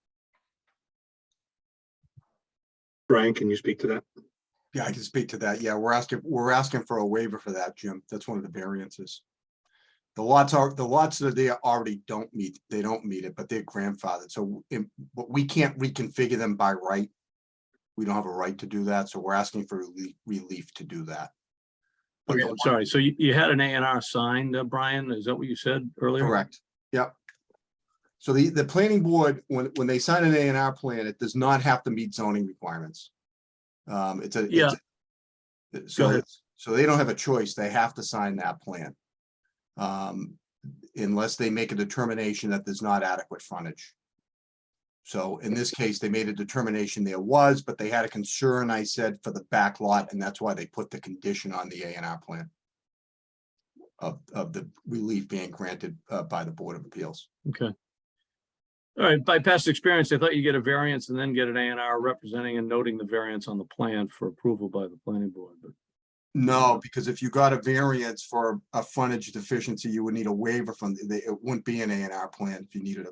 Brian, can you speak to that? Yeah, I can speak to that. Yeah, we're asking for a waiver for that, Jim. That's one of the variances. The lots that they already don't meet it, but they're grandfathered. So but we can't reconfigure them by right. We don't have a right to do that. So we're asking for relief to do that. But Okay, I'm sorry. So you had an A&R signed, Brian? Is that what you said earlier? Correct. Yep. So the planning board, when they sign an A&R plan, it does not have to meet zoning requirements. So they don't have a choice. They have to sign that plan. Unless they make a determination that there's not adequate frontage. So in this case, they made a determination there was, but they had a concern, I said, for the back lot, and that's why they put the condition on the A&R plan of the relief being granted by the Board of Appeals. Okay. All right, by past experience, I thought you get a variance and then get an A&R representing and noting the variance on the plan for approval by the planning board, but No, because if you got a variance for a frontage deficiency, you would need a waiver from, it wouldn't be an A&R plan if you needed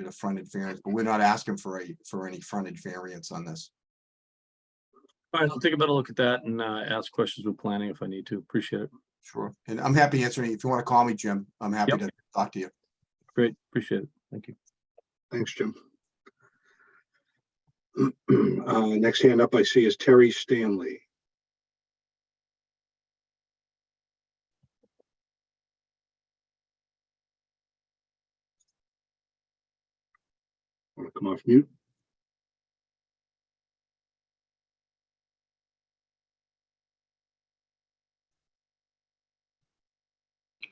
a frontage variance, but we're not asking for any frontage variance on this. all right, I'll take a better look at that and ask questions with planning if I need to. Appreciate it. Sure. And I'm happy answering. If you want to call me, Jim, I'm happy to talk to you. Great, appreciate it. Thank you. Thanks, Jim. Next hand up I see is Terry Stanley. Want to come off mute?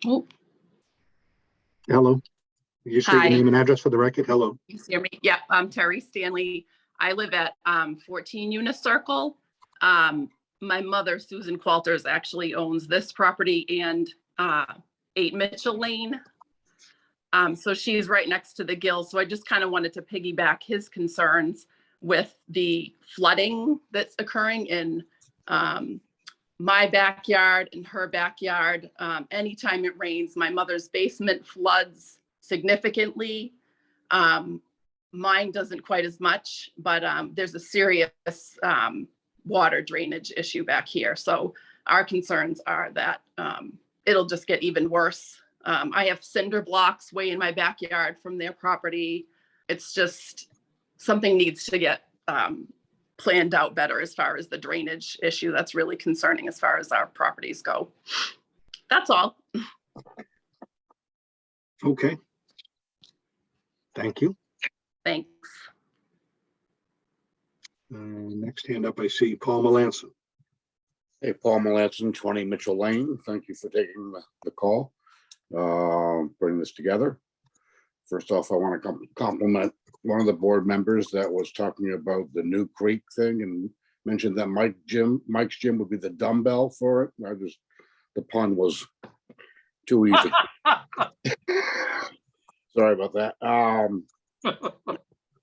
Oh, Hello. You state your Hi. name and address for the record? Hello. you see me? Yeah, I'm Terry Stanley. I live at 14 Eunice Circle. My mother, Susan Qualters, actually owns this property and 8 Mitchell Lane. So she's right next to the Gill. So I just kind of wanted to piggyback his concerns with the flooding that's occurring in my backyard and her backyard. Anytime it rains, my mother's basement floods significantly. Mine doesn't quite as much, but there's a serious water drainage issue back here. So our concerns are that it'll just get even worse. I have cinder blocks way in my backyard from their property. It's just something needs to get planned out better as far as the drainage issue. That's really concerning as far as our properties go. That's all. Okay. Thank you. Thanks. Next hand up I see Paul Melanson. Hey, Paul Melanson, 20 Mitchell Lane. Thank you for taking the call, putting this together. First off, I want to compliment one of the board members that was talking about the New Creek thing and mentioned that Mike's gym would be the dumbbell for it. The pun was too easy. Sorry about that.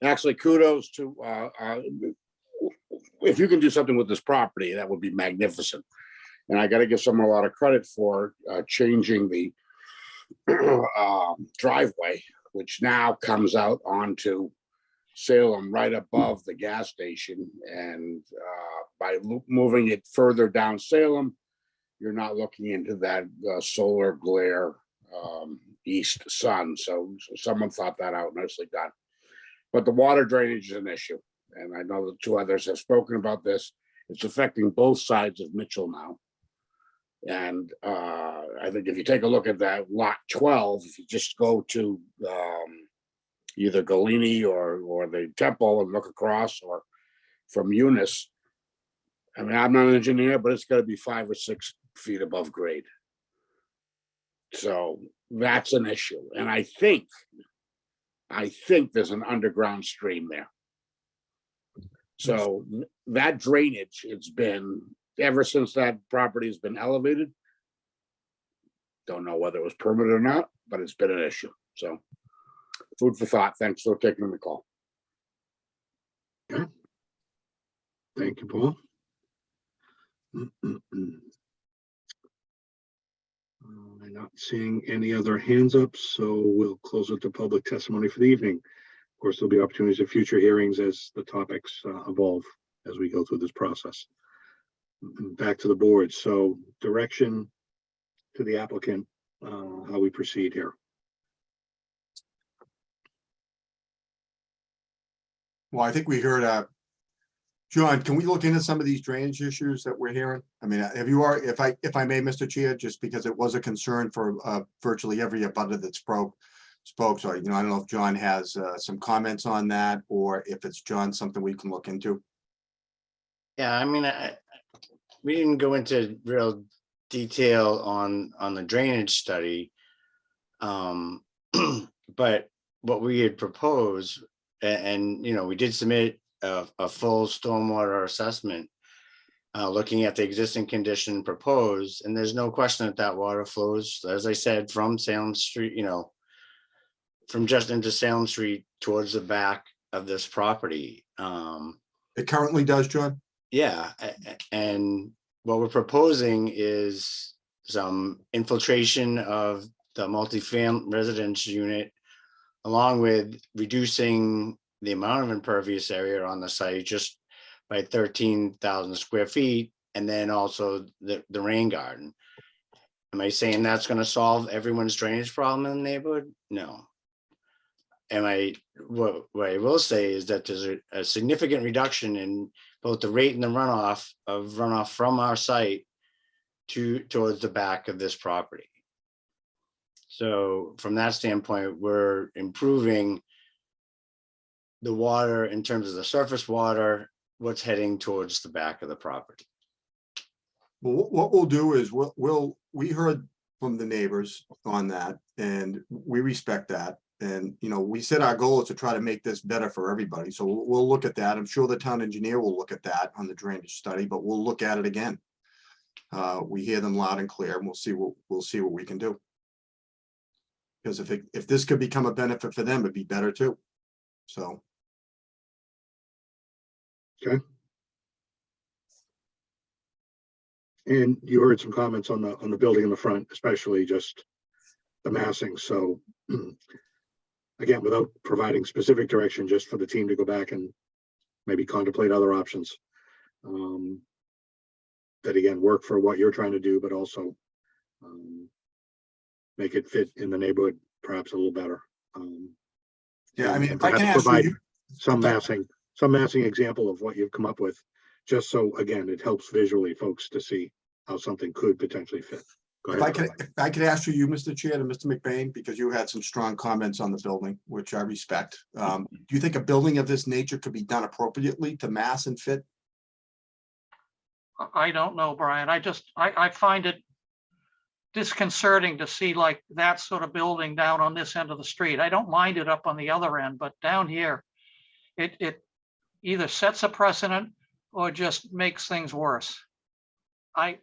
Actually, kudos to, if you can do something with this property, that would be magnificent. And I got to give someone a lot of credit for changing the driveway, which now comes out onto Salem right above the gas station. And by moving it further down Salem, you're not looking into that solar glare east sun. So someone thought that out. Nicely done. But the water drainage is an issue. And I know the 2 others have spoken about this. It's affecting both sides of Mitchell now. And I think if you take a look at that lot 12, if you just go to either Galini or the temple and look across, or from Eunice, I mean, I'm not an engineer, but it's got to be 5 or 6 feet above grade. So that's an issue. And I think there's an underground stream there. So that drainage, it's been, ever since that property has been elevated, don't know whether it was permitted or not, but it's been an issue. So food for thought. Thanks for taking the call. Okay. Thank you, Paul. I'm not seeing any other hands up, so we'll close it to public testimony for the evening. Of course, there'll be opportunities at future hearings as the topics evolve as we go through this process. Back to the board. So direction to the applicant, how we proceed here. Well, I think we heard, John, can we look into some of these drainage issues that we're hearing? I mean, have you already, if I may, Mr. Chair, just because it was a concern for virtually every abutter that spoke. So, I don't know if John has some comments on that, or if it's, John, something we can look into. Yeah, I mean, we didn't go into real detail on the drainage study. But what we had proposed, and we did submit a full stormwater assessment, looking at the existing condition proposed, and there's no question that water flows, as I said, from Salem Street, from just into Salem Street towards the back of this property. It currently does, John? Yeah, and what we're proposing is some infiltration of the multifamily residence unit, along with reducing the amount of impervious area on the site just by 13,000 square feet, and then also the rain garden. Am I saying that's going to solve everyone's drainage problem in the neighborhood? No. What I will say is that there's a significant reduction in both the rate and the runoff from our site towards the back of this property. So from that standpoint, we're improving the water in terms of the surface water, what's heading towards the back of the property. Well, what we'll do is we heard from the neighbors on that, and we respect that. And, we said our goal is to try to make this better for everybody. So we'll look at that. I'm sure the town engineer will look at that on the drainage study, but we'll look at it again. We hear them loud and clear, and we'll see what we can do. Because if this could become a benefit for them, it'd be better too. So. Okay. And you heard some comments on the building in the front, especially just the massing. So again, without providing specific direction, just for the team to go back and maybe contemplate other options that again work for what you're trying to do, but also make it fit in the neighborhood perhaps a little better. Yeah, I mean, if I perhaps can ask provide you, some massing example of what you've come up with, just so again it helps visually folks to see how something could potentially fit. Go if ahead. I could ask you, Mr. Chair, and Mr. McBain, because you had some strong comments on the building, which I respect. Do you think a building of this nature could be done appropriately to mass and fit? I don't know, Brian. I find it disconcerting to see like that sort of building down on this end of the street. I don't mind it up on the other end, but down here, it either sets a precedent or just makes things worse. I'm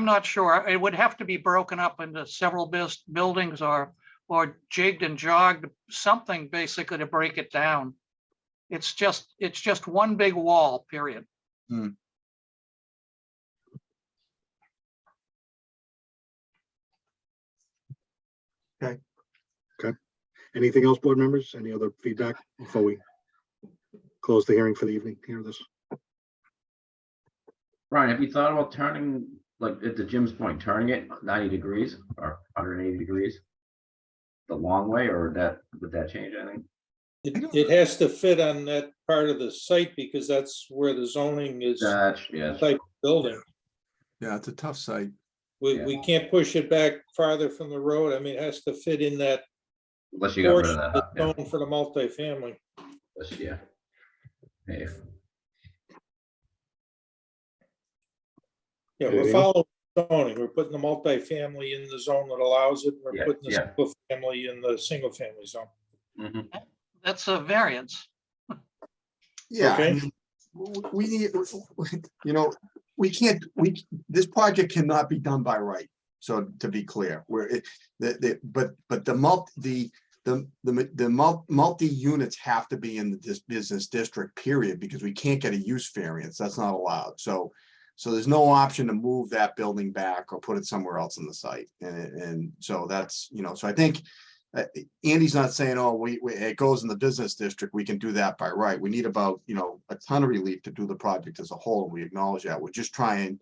not sure. It would have to be broken up into several buildings or jigged and jogged, something basically to break it down. It's just one big wall, period. Okay. Anything else, board members? Any other feedback before we close the hearing for the evening? Hear this. Brian, have you thought about turning, like at the Jim's point, turning it 90 degrees or 180 degrees? The long way, or would that change anything? It has to fit on that part of the site because that's where the zoning is. Yes. Type of building. Yeah, it's a tough site. We can't push it back farther from the road. I mean, it has to fit in that Unless you got rid of portion that. of the zone for the multifamily. Yeah. Hey, Yeah, we're following zoning. We're putting the multifamily in the zone that allows it. We're putting the single family in the single family zone. That's a variance. Yeah, Okay. I mean, we need, this project cannot be done by right. So to be clear, but the multi units have to be in this business district, period, because we can't get a use variance. That's not allowed. So So there's no option to move that building back or put it somewhere else in the site. And so that's, so I think Andy's not saying, oh, it goes in the business district, we can do that by right. We need about, a ton of relief to do the project as a whole. We acknowledge that. We're just trying,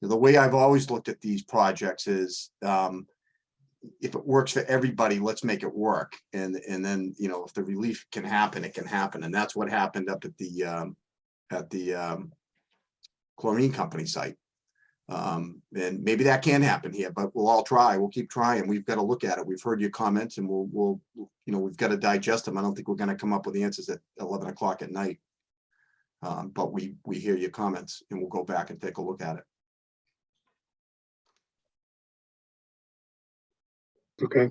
the way I've always looked at these projects is, if it works for everybody, let's make it work. And then, if the relief can happen, it can happen. And that's what happened up at the chlorine company site. And maybe that can happen here, but we'll all try. We'll keep trying. We've got to look at it. We've heard your comments, and we'll we've got to digest them. I don't think we're going to come up with the answers at 11 o'clock at night. But we hear your comments, and we'll go back and take a look at it. Okay,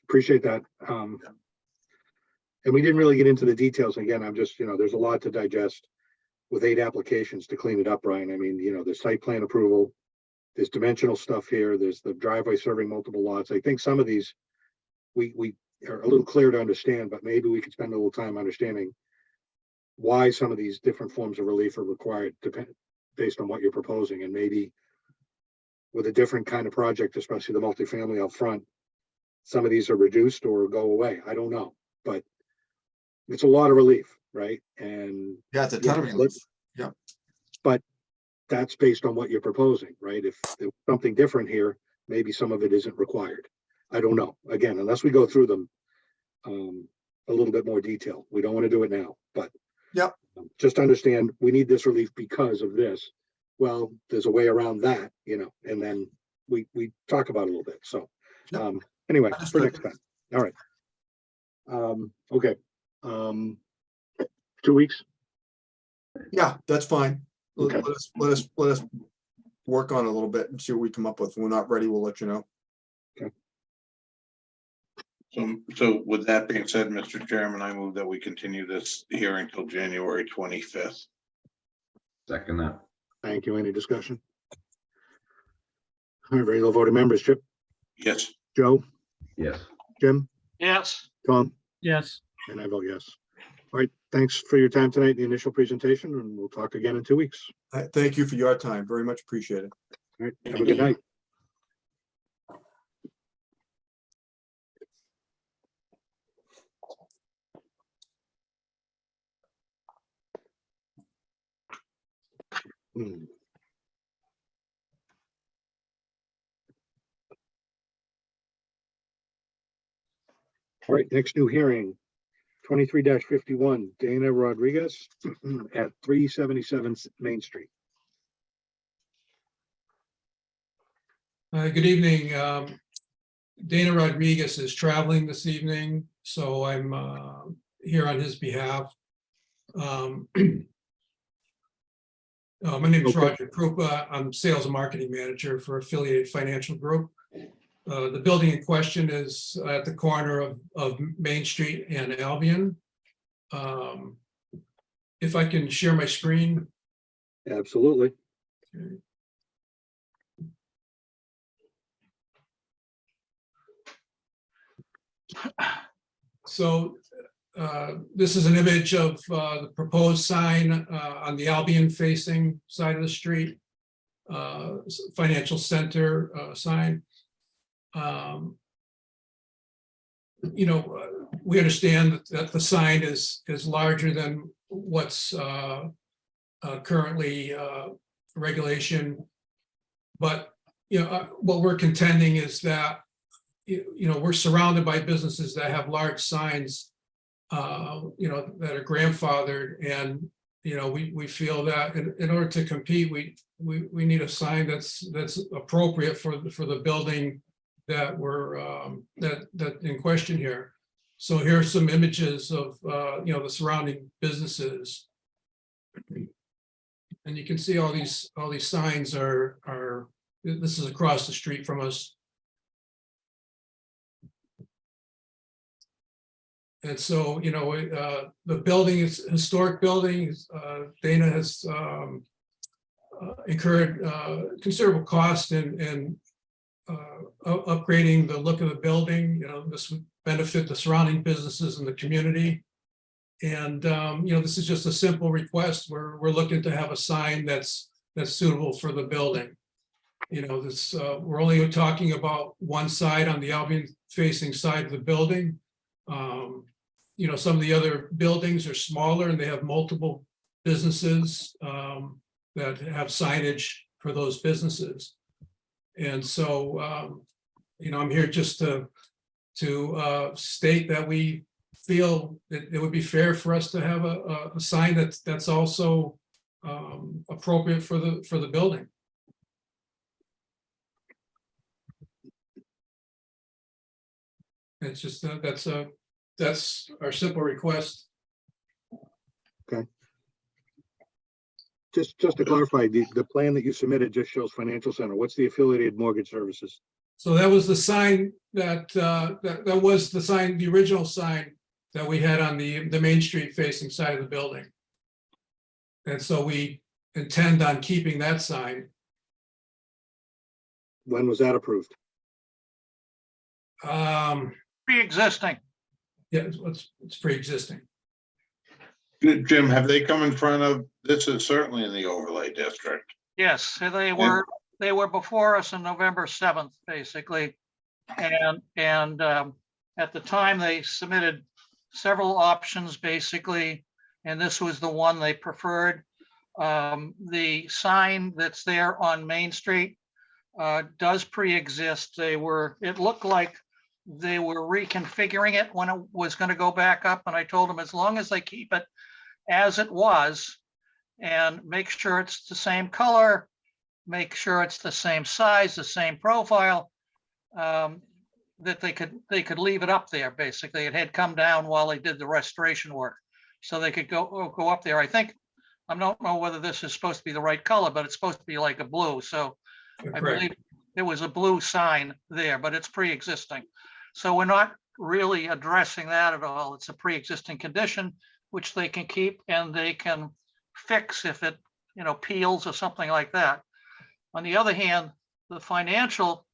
appreciate that. And we didn't really get into the details. Again, I'm just, there's a lot to digest with 8 applications to clean it up, Brian. I mean, there's site plan approval, there's dimensional stuff here, there's the driveway serving multiple lots. I think some of these we are a little clear to understand, but maybe we could spend a little time understanding why some of these different forms of relief are required based on what you're proposing. And maybe with a different kind of project, especially the multifamily up front, some of these are reduced or go away. I don't know, but it's a lot of relief, right? And yeah, it's a ton of relief. Yeah, but that's based on what you're proposing, right? If there's something different here, maybe some of it isn't required. I don't know. Again, unless we go through them a little bit more detail. We don't want to do it now, but just understand we need this relief because of this. Well, there's a way around that, and then we talk about it a little bit. So anyway, for next time. All right. Okay. 2 weeks. Yeah, that's fine. Okay. Let us work on it a little bit and see what we come up with. If we're not ready, we'll let you know. Okay. So with that being said, Mr. Chairman, I move that we continue this hearing till January 25th. Second that. Thank you. Any discussion? All right, regular voting members, Chip, Yes. Joe, Yes. Jim, Yes. Tom, Yes. and I vote yes. All right, thanks for your time tonight, the initial presentation, and we'll talk again in 2 weeks. Thank you for your time. Very much appreciated. All right, have a good night. All right, next new hearing, 23-51, Dana Rodriguez at 377 Main Street. Good evening. Dana Rodriguez is traveling this evening, so I'm here on his behalf. My name is Roger Krupa. I'm Sales and Marketing Manager for Affiliated Financial Group. The building in question is at the corner of Main Street and Albion. If I can share my screen. Absolutely. Okay. So this is an image of the proposed sign on the Albion facing side of the street, financial center sign. We understand that the sign is larger than what's currently regulation, but what we're contending is that we're surrounded by businesses that have large signs, that are grandfathered, and we feel that in order to compete, we need a sign that's appropriate for the building that we're that in question here. So here are some images of the surrounding businesses, and you can see all these signs are this is across the street from us. And so, the building is historic building. Dana has incurred considerable cost in upgrading the look of the building. This would benefit the surrounding businesses in the community. And, this is just a simple request. We're looking to have a sign that's that's suitable for the building. You know, this, we're only talking about one side on the Albion facing side of the building. You know, some of the other buildings are smaller and they have multiple businesses that have signage for those businesses. And so, you know, I'm here just to state that we feel that it would be fair for us to have a sign that's also appropriate for the building. It's just that's our simple request. Okay. Just to clarify, the plan that you submitted just shows financial center. What's the affiliated mortgage services? So that was the sign that was the sign, the original sign that we had on the Main Street facing side of the building. And so we intend on keeping that sign. When was that approved? Pre-existing. Yeah, it's pre-existing. Jim, have they come in front of, this is certainly in the overlay district. Yes, so they were before us on November 7th, basically. And at the time, they submitted several options, basically, and this was the one they preferred. The sign that's there on Main Street does pre-exist. It looked like they were reconfiguring it when it was going to go back up, and I told them as long as they keep it as it was and make sure it's the same color, make sure it's the same size, the same profile, that they could leave it up there. Basically, it had come down while they did the restoration work, so they could go up there. I think, I don't know whether this is supposed to be the right color, but it's supposed to be like a blue. So I believe it was a blue sign there, but it's pre-existing. So we're not really addressing that at all. It's a pre-existing condition, which they can keep and they can fix if it, you know, peels or something like that. On the other hand, the financial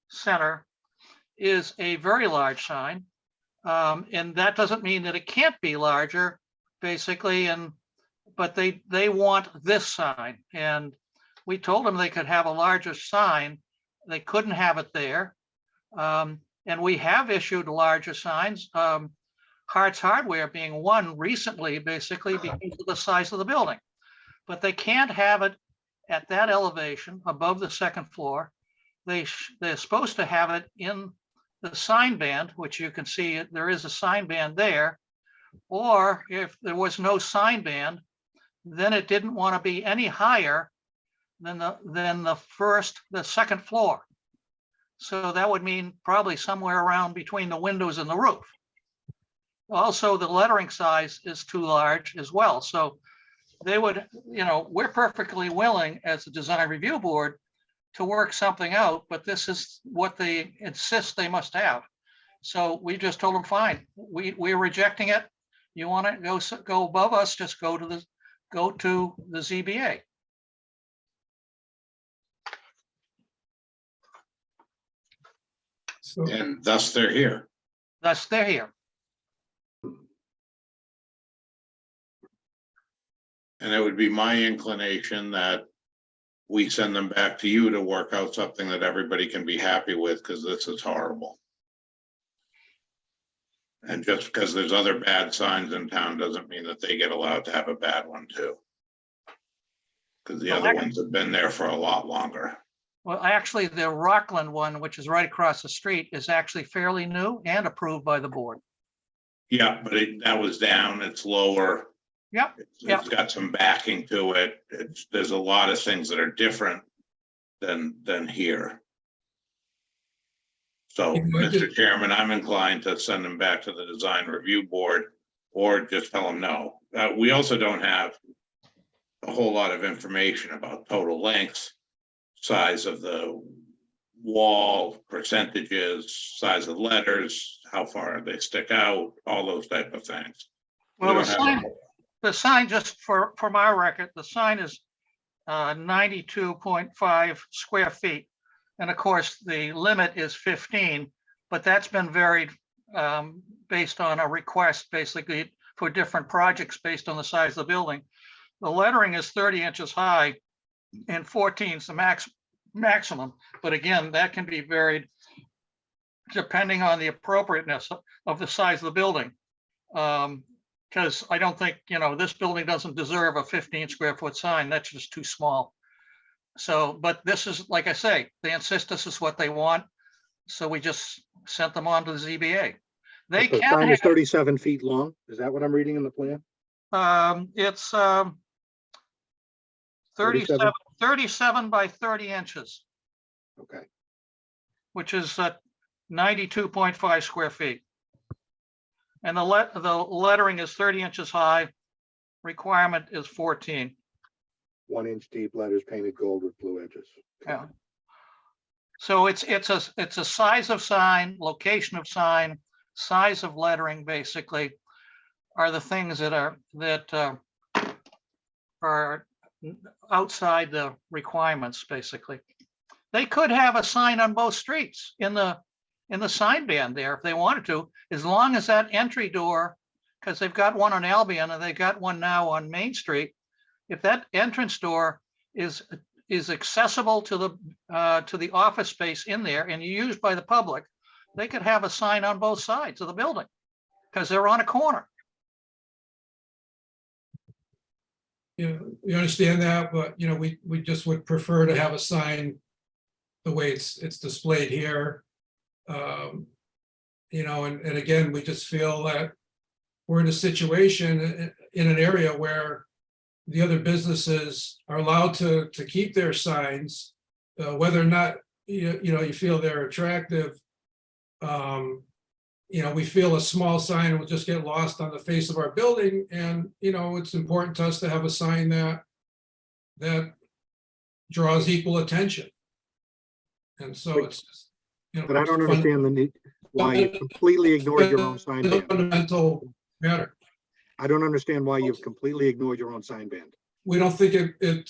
center is a very large sign. And that doesn't mean that it can't be larger, basically. But they want this sign. And we told them they could have a larger sign. They couldn't have it there. And we have issued larger signs, Hart's Hardware being one recently, basically because of the size of the building. But they can't have it at that elevation above the second floor. They're supposed to have it in the sign band, which you can see there is a sign band there. Or if there was no sign band, then it didn't want to be any higher than the second floor. So that would mean probably somewhere around between the windows and the roof. Also, the lettering size is too large as well. So they would, you know, we're perfectly willing as a design review board to work something out, but this is what they insist they must have. So we just told them, fine, we're rejecting it. You want to go above us, just go to the ZBA. And thus they're here. Thus they're here. And it would be my inclination that we send them back to you to work out something that everybody can be happy with, because this is horrible. And just because there's other bad signs in town doesn't mean that they get allowed to have a bad one too. Because the other ones have been there for a lot longer. Well, actually, the Rockland one, which is right across the street, is actually fairly new and approved by the board. Yeah, but that was down, it's lower. Yep. It's got some backing to it. There's a lot of things that are different than here. So, Mr. Chairman, I'm inclined to send them back to the design review board or just tell them no. We also don't have a whole lot of information about total lengths, size of the wall, percentages, size of letters, how far they stick out, all those type of things. Well, the sign, just for my record, the sign is 92.5 square feet. And of course, the limit is 15, but that's been varied based on a request, basically, for different projects based on the size of the building. The lettering is 30 inches high, and 14 is the maximum. But again, that can be varied depending on the appropriateness of the size of the building. Because I don't think, this building doesn't deserve a 15 square foot sign. That's just too small. So, but this is, like I say, they insist this is what they want. So we just sent them on to the ZBA. They The can sign have, is 37 feet long. Is that what I'm reading in the plan? it's 37 by 30 inches, Okay. which is 92.5 square feet. And the lettering is 30 inches high. Requirement is 14. 1 inch deep letters painted gold with blue edges. Yeah. So it's a size of sign, location of sign, size of lettering, basically, are the things that are outside the requirements, basically. They could have a sign on both streets in the sign band there if they wanted to, as long as that entry door, because they've got one on Albion and they've got one now on Main Street. If that entrance door is accessible to the office space in there and used by the public, they could have a sign on both sides of the building because they're on a corner. We understand that, but we just would prefer to have a sign the way it's displayed here. And again, we just feel that we're in a situation in an area where the other businesses are allowed to keep their signs, whether or not you feel they're attractive. We feel a small sign will just get lost on the face of our building, and it's important to us to have a sign that draws equal attention. And so it's just, But I don't understand the need, why you completely ignored your own sign band. Fundamental matter. I don't understand why you've completely ignored your own sign band. We don't think the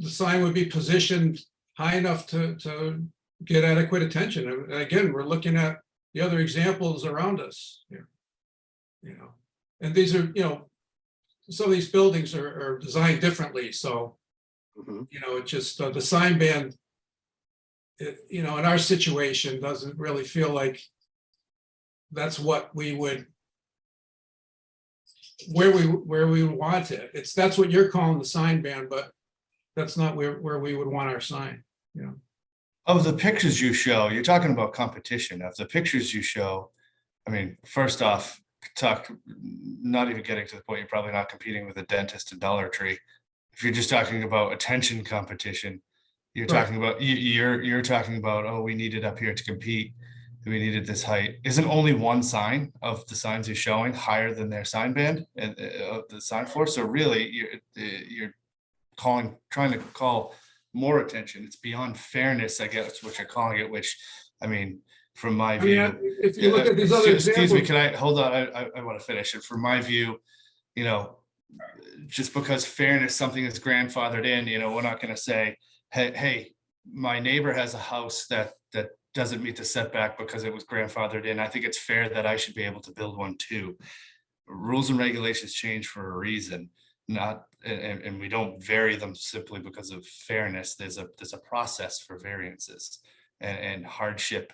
sign would be positioned high enough to get adequate attention. And again, we're looking at the other examples around us here. And these are, some of these buildings are designed differently. So, it's just the sign band, in our situation doesn't really feel like that's what we would, where we would want it. That's what you're calling the sign band, but that's not where we would want our sign, Of the pictures you show, you're talking about competition. Of the pictures you show, I mean, first off, not even getting to the point, you're probably not competing with a dentist and Dollar Tree. If you're just talking about attention competition, you're talking about, you're talking about, oh, we need it up here to compete. We needed this height. Isn't only one sign of the signs you're showing higher than their sign band and the sign floor? So really, you're trying to call more attention. It's beyond fairness, I guess, what you're calling it. Which, I mean, from my view, if you look at these other excuse me, examples, can I hold on? I want to finish. And from my view, just because fairness, something is grandfathered in, we're not going to say, hey, my neighbor has a house that doesn't meet the setback because it was grandfathered in. I think it's fair that I should be able to build one too. Rules and regulations change for a reason, and we don't vary them simply because of fairness. There's a process for variances, and hardship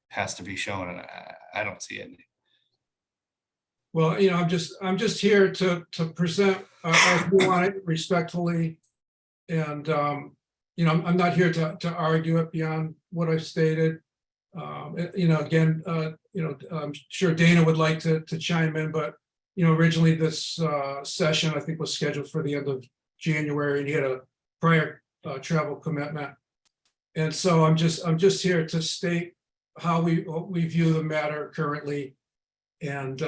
has to be shown, and I don't see any. well, I'm just here to present our view on it respectfully, and I'm not here to argue it beyond what I've stated. Again, I'm sure Dana would like to chime in, but originally this session I think was scheduled for the end of January, and he had a prior travel commitment, and so I'm just here to state how we view the matter currently, and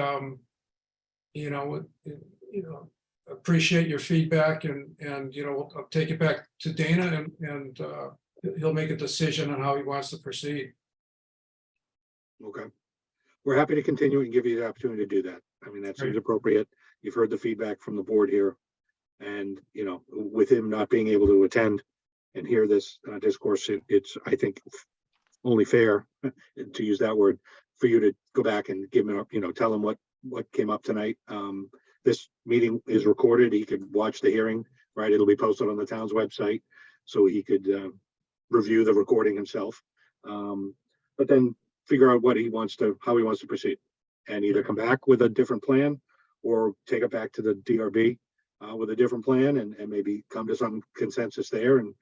appreciate your feedback, and I'll take it back to Dana, and he'll make a decision on how he wants to proceed. Okay. We're happy to continue and give you the opportunity to do that. I mean, that seems appropriate. You've heard the feedback from the board here. And, with him not being able to attend and hear this discourse, it's, I think, only fair, to use that word, for you to go back and give him, tell him what came up tonight. This meeting is recorded. He could watch the hearing, right? It'll be posted on the town's website. so he could review the recording himself. But then figure out how he wants to proceed, and either come back with a different plan or take it back to the DRB with a different plan, and maybe come to some consensus there, and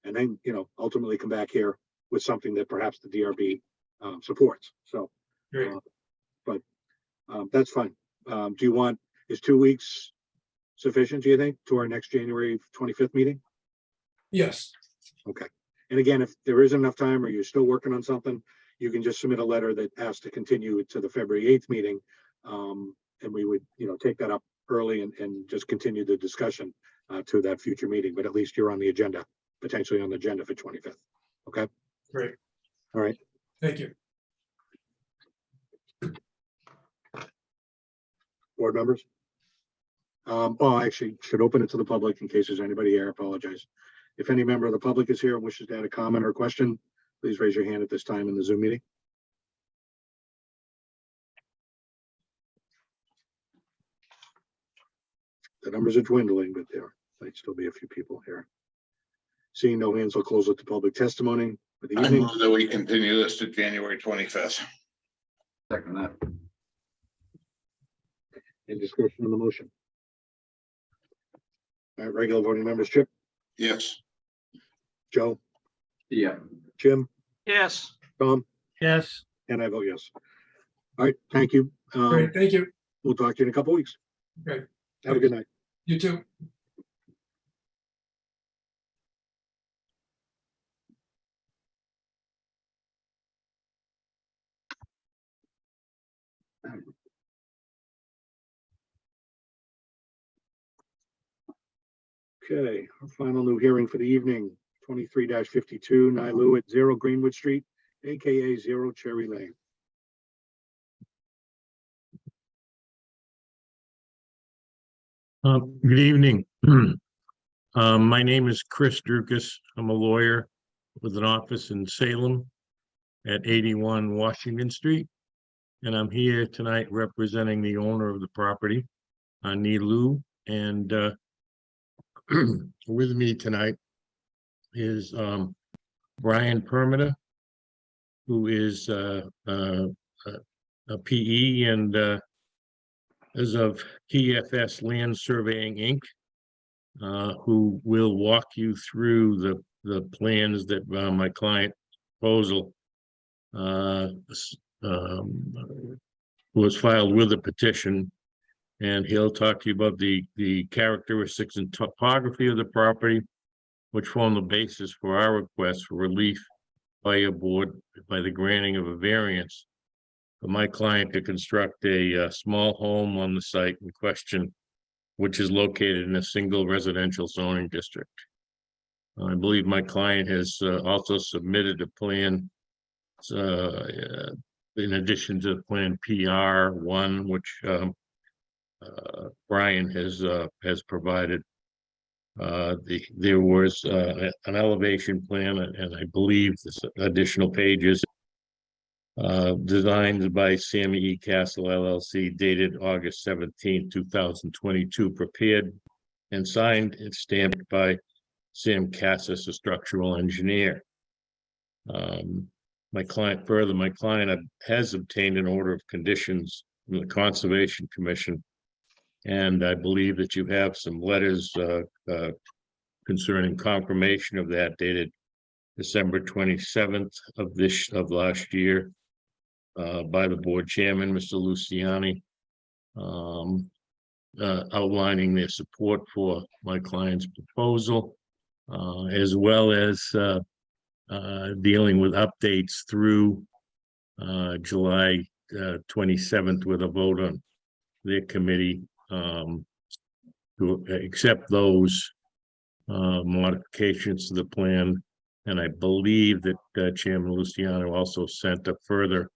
then, you know, ultimately come back here with something that perhaps the DRB supports. So, Great. but that's fine. Is 2 weeks sufficient, do you think, to our next January 25th meeting? Yes. Okay. And again, if there isn't enough time or you're still working on something, you can just submit a letter that asks to continue it to the February 8th meeting. And we would, you know, take that up early and just continue the discussion to that future meeting. But at least you're on the agenda, potentially on the agenda for 25th. Okay. Great. All right. Thank you. Board members? I actually should open it to the public in case there's anybody here. I apologize. If any member of the public is here and wishes to add a comment or question, please raise your hand at this time in the Zoom meeting. The numbers are dwindling, but there might still be a few people here. Seeing no hands, I'll close it to public testimony for the I evening. move that we continue this to January 25th. Second that. Any discussion on the motion? All right, regular voting members, Chip, Yes. Joe, Yeah. Jim, Yes. Tom, Yes. and I vote yes. All right, thank you. Great. Thank you. We'll talk to you in a couple weeks. Okay. Have a good night. You too. Okay, our final new hearing for the evening, 23-52, Nilu at 0 Greenwood Street, AKA 0 Cherry Lane. Good evening. My name is Chris Drukas. I'm a lawyer with an office in Salem at 81 Washington Street. And I'm here tonight representing the owner of the property, Nilu. And with me tonight is Brian Permita, who is a PE and as of TFS Land Surveying Inc., who will walk you through the plans that my client proposal was filed with a petition, and he'll talk to you about the characteristics and topography of the property, which form the basis for our request for relief by your board by the granting of a variance for my client to construct a small home on the site in question, which is located in a single residential zoning district. I believe my client has also submitted a plan in addition to Plan PR1, which Brian has provided. There was an elevation plan, and I believe this additional pages designed by Sammy E. Castle LLC, dated August 17, 2022, prepared and signed and stamped by Sam Cassis, a structural engineer. My client has obtained an order of conditions from the Conservation Commission, and I believe that you have some letters concerning confirmation of that, dated December 27th of last year, by the board chairman, Mr. Luciani, outlining their support for my client's proposal, as well as dealing with updates through July 27th with a vote on their committee to accept those modifications to the plan. And I believe that Chairman Luciano also sent a further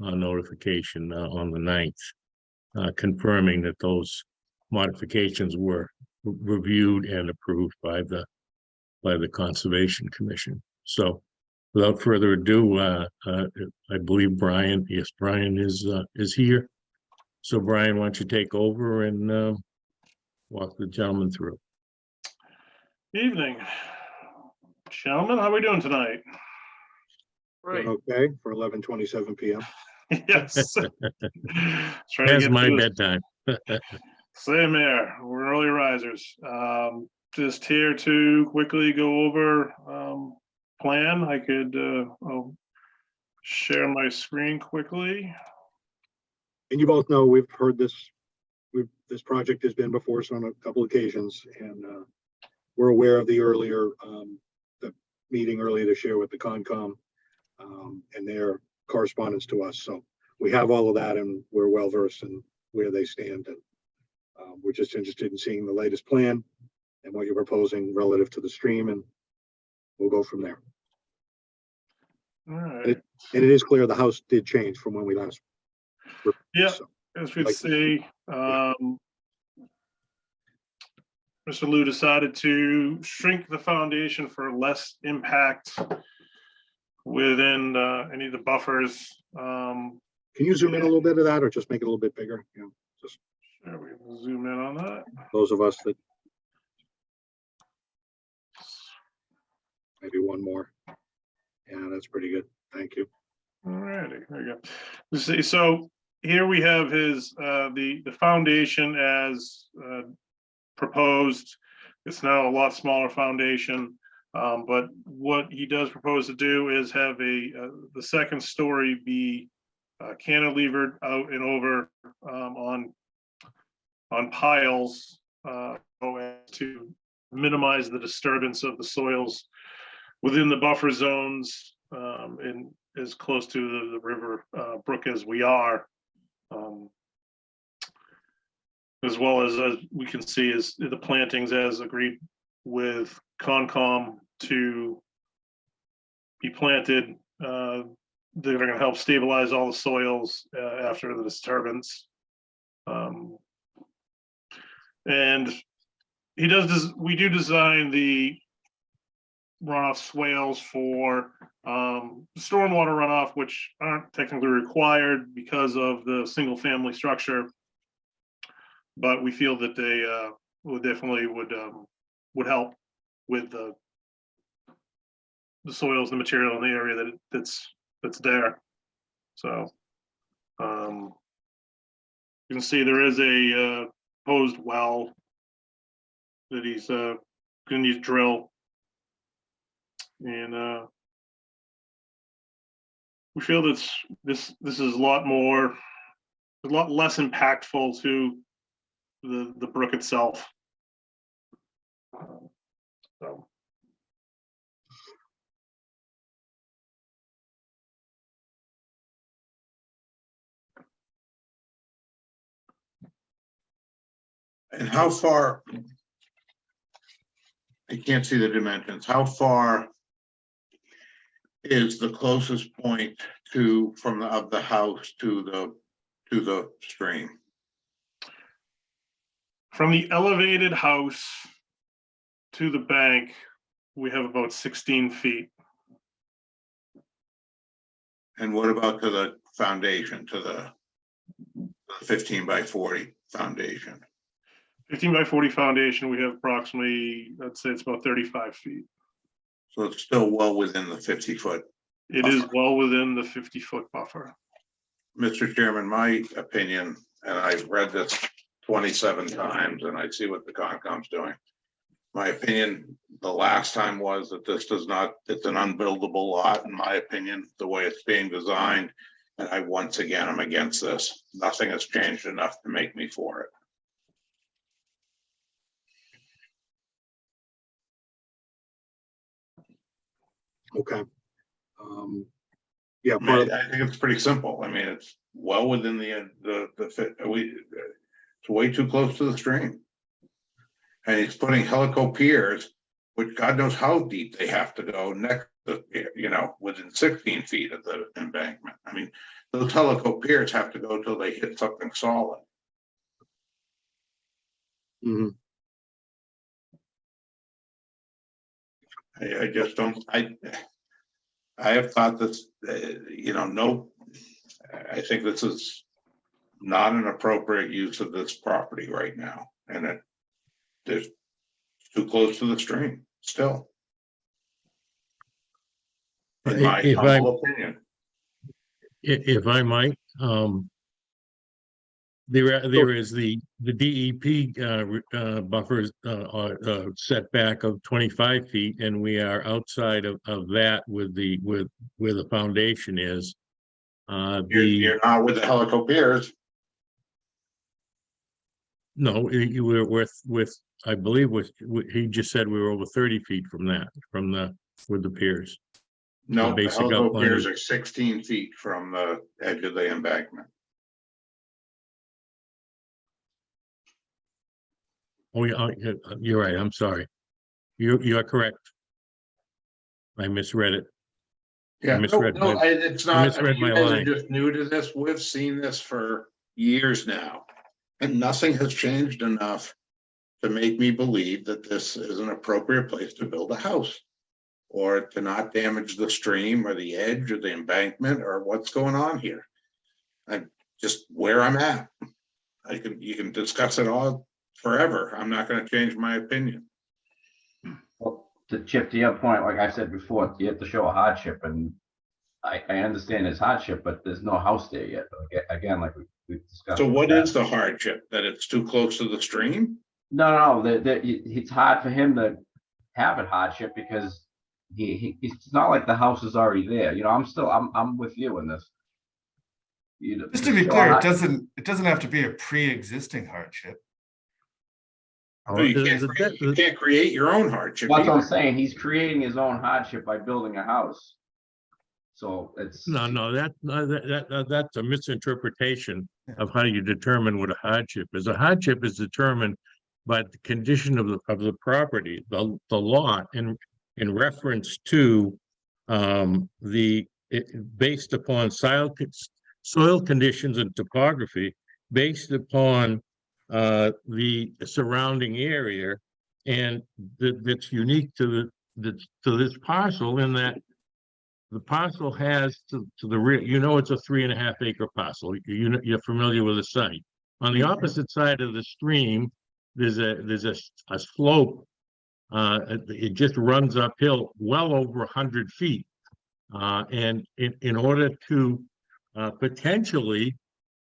notification on the 9th, confirming that those modifications were reviewed and approved by the Conservation Commission. So without further ado, I believe Brian is here. So Brian, why don't you take over and walk the gentleman through. Evening. Gentlemen, how are we doing tonight? Great. Okay, for 11:27 PM. Yes. Trying to That's get my through this. bedtime. Same here. We're early risers. Just here to quickly go over plan. I could I'll share my screen quickly. And you both know we've heard this, this project has been before us on a couple occasions, and we're aware of the earlier, the meeting earlier this year with the Concom and their correspondence to us. So we have all of that, and we're well versed in where they stand. And we're just interested in seeing the latest plan and what you're proposing relative to the stream, and we'll go from there. All right. And it is clear the house did change from when we last. Yeah, So, as we like- see, Mr. Liu decided to shrink the foundation for less impact within any of the buffers. Can you zoom in a little bit of that, or just make it a little bit bigger? You know, just Sure, we can zoom in on that. those of us that maybe one more. Yeah, that's pretty good. Thank you. All righty, there you go. Let's see, so here we have his, the foundation as proposed. It's now a lot smaller foundation, but what he does propose to do is have the second story be cantilevered out and over on piles so as to minimize the disturbance of the soils within the buffer zones and as close to the river brook as we are. As well as we can see is the plantings as agreed with Concom to be planted. They're going to help stabilize all the soils after the disturbance. And he does, we do design the runoff swales for stormwater runoff, which aren't technically required because of the single family structure. But we feel that they would definitely would help with the soils, the material in the area that's there. So you can see there is a proposed well that he's going to need to drill, and we feel that this is a lot less impactful to the brook itself. So. And how far? I can't see the dimensions. How far is the closest point from the house to the stream? From the elevated house to the bank, we have about 16 feet. And what about to the foundation, to the 15 by 40 foundation? 15 by 40 foundation, we have approximately, I'd say it's about 35 feet. So it's still well within the 50-foot. It is well within the 50-foot buffer. Mr. Chairman, my opinion, and I've read this 27 times and I see what the Concom's doing. My opinion, the last time was that this does not, it's an unbuildable lot, in my opinion, the way it's being designed. And I, once again, I'm against this. Nothing has changed enough to make me for it. Okay. Yeah, I think it's pretty simple. I mean, it's well within the fit. It's way too close to the stream. And he's putting helico piers, which God knows how deep they have to go next to, within 16 feet of the embankment. I mean, those helico piers have to go till they hit something solid. Mm-hmm. I just don't, I have thought this, no, I think this is not an appropriate use of this property right now. And there's too close to the stream still. In my If I, humble opinion. if I might, there is the DEP buffers setback of 25 feet, and we are outside of that with where the foundation is. You're not with the helicopiers. No, you were with, I believe he just said we were over 30 feet from that, with the piers. No, the basic outline helicopiers is- are 16 feet from the edge of the embankment. Oh, yeah, you're right, I'm sorry. You are correct. I misread it. Yeah, I misread it's I not, misread you my guys are line. just new to this. We've seen this for years now. And nothing has changed enough to make me believe that this is an appropriate place to build a house. Or to not damage the stream or the edge or the embankment or what's going on here. I'm just where I'm at. You can discuss it all forever. I'm not gonna change my opinion. Well, to Chip, to your point, like I said before, you have to show a hardship, and I understand there's hardship, but there's no house there yet. Again, like we've discussed. So what is the hardship? That it's too close to the stream? No, it's hard for him to have it hardship because it's not like the house is already there. You know, I'm with you in this. You know, Just to be so clear, I- it doesn't have to be a pre-existing hardship. No, you can't create your own hardship. That's what I'm either. saying. He's creating his own hardship by building a house. So it's No, that's a misinterpretation of how you determine what a hardship is. A hardship is determined by the condition of the property, the lot, in reference to based upon soil conditions and topography, based upon the surrounding area, and that's unique to this parcel in that the parcel has to the rear, it's a 3.5 acre parcel. You're familiar with the site. On the opposite side of the stream, there's a slope. It just runs uphill well over 100 feet. And in order to potentially,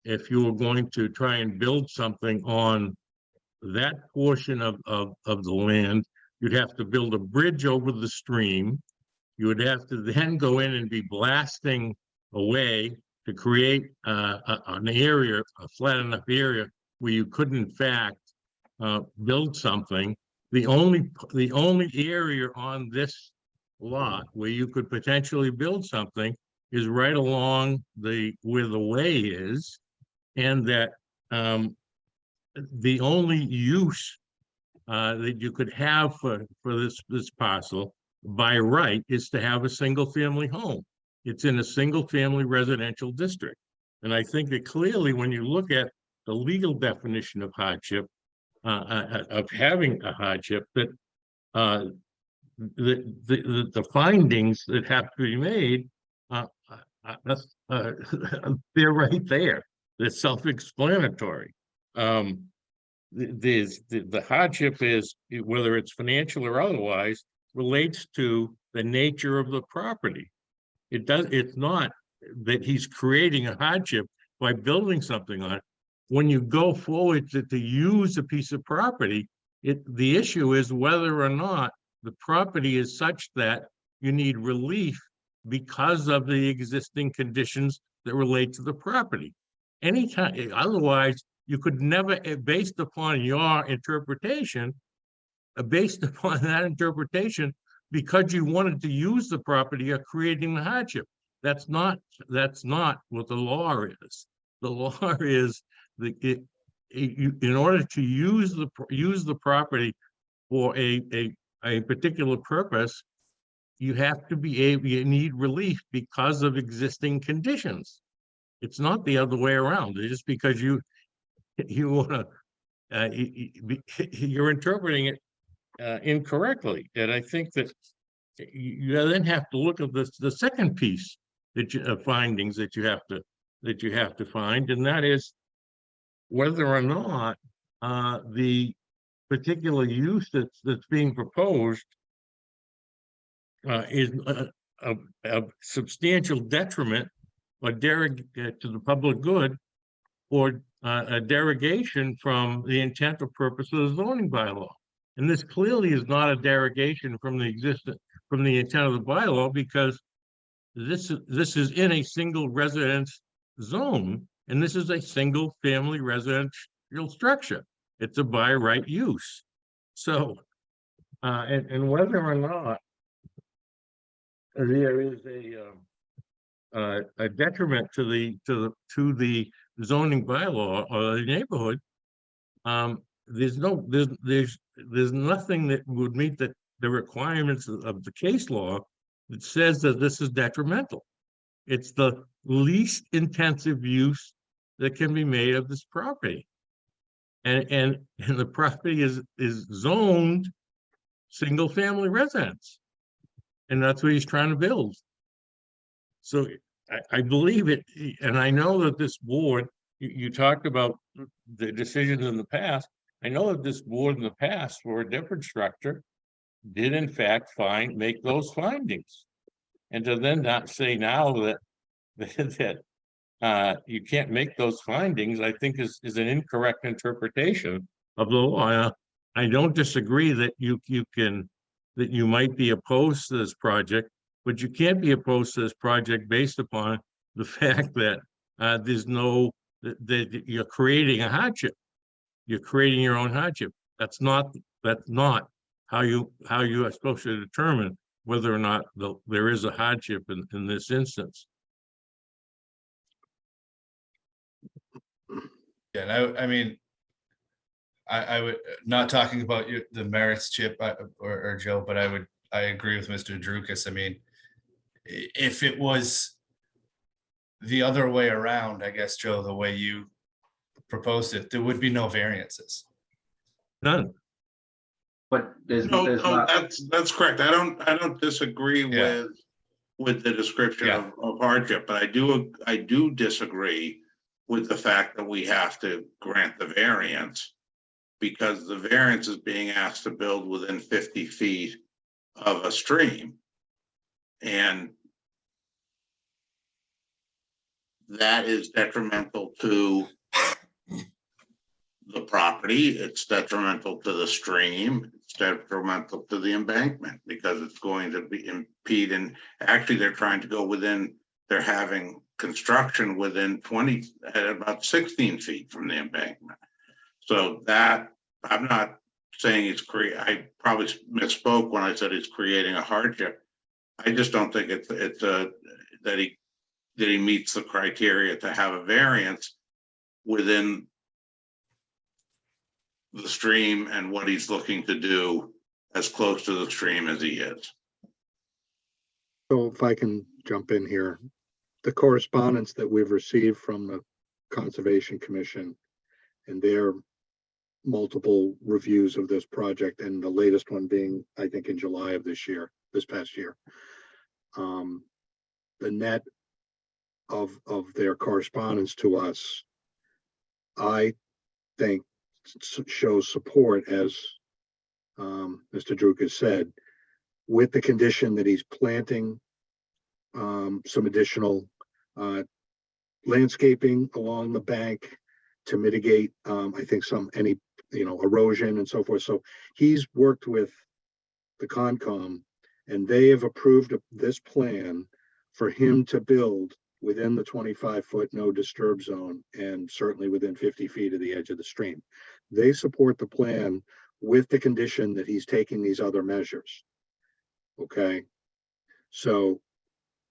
if you were going to try and build something on that portion of the land, you'd have to build a bridge over the stream. You would have to then go in and be blasting away to create an area, a flat enough area where you could in fact build something. The only area on this lot where you could potentially build something is right along where the way is, and that the only use that you could have for this parcel by right is to have a single family home. It's in a single family residential district. And I think that clearly when you look at the legal definition of hardship, of having a hardship, that the findings that have to be made, they're right there. They're self-explanatory. The hardship is, whether it's financial or otherwise, relates to the nature of the property. It's not that he's creating a hardship by building something on it. When you go forward to use a piece of property, the issue is whether or not the property is such that you need relief because of the existing conditions that relate to the property. Anytime, otherwise, you could never, based upon your interpretation, based upon that interpretation, because you wanted to use the property, you're creating the hardship. That's not what the law is. The law is in order to use the property for a particular purpose, you have to be able, you need relief because of existing conditions. It's not the other way around. It's just because you want to, you're interpreting it incorrectly. And I think that you then have to look at the second piece of findings that you have to find, and that is whether or not the particular use that's being proposed is a substantial detriment or to the public good, or a derogation from the intent or purpose of the zoning bylaw. And this clearly is not a derogation from the intent of the bylaw, because this is in a single residence zone, and this is a single family residential structure. It's a by right use. So, and whether or not there is a detriment to the zoning bylaw or the neighborhood, there's nothing that would meet the requirements of the case law that says that this is detrimental. It's the least intensive use that can be made of this property. And the property is zoned single family residence. And that's what he's trying to build. So I believe it, and I know that this board, you talked about the decisions in the past. I know that this board in the past, for a different structure, did in fact make those findings. And to then not say now that you can't make those findings, I think is an incorrect interpretation of the law. I don't disagree that you might be opposed to this project, but you can't be opposed to this project based upon the fact that that you're creating a hardship. You're creating your own hardship. That's not how you are supposed to determine whether or not there is a hardship in this instance. Yeah, and I mean, I would, not talking about the merits, Chip or Joe, but I agree with Mr. Drukas. I mean, if it was the other way around, I guess, Joe, the way you proposed it, there would be no variances. None. But there's No, not. that's correct. I don't disagree with the description of hardship, but I do disagree with the fact that we have to grant the variance, because the variance is being asked to build within 50 feet of a stream. And that is detrimental to the property. It's detrimental to the stream. It's detrimental to the embankment, because it's going to impede. And actually, they're trying to go within, they're having construction within at about 16 feet from the embankment. So that, I'm not saying I probably misspoke when I said it's creating a hardship. I just don't think that he meets the criteria to have a variance within the stream and what he's looking to do as close to the stream as he is. So if I can jump in here, the correspondence that we've received from the Conservation Commission and their multiple reviews of this project, and the latest one being, I think, in July of this past year, the net of their correspondence to us, I think, shows support, as Mr. Drukas said, with the condition that he's planting some additional landscaping along the bank to mitigate, I think, any erosion and so forth. So he's worked with the Concom, and they have approved this plan for him to build within the 25-foot no disturb zone, and certainly within 50 feet of the edge of the stream. They support the plan with the condition that he's taking these other measures. Okay. So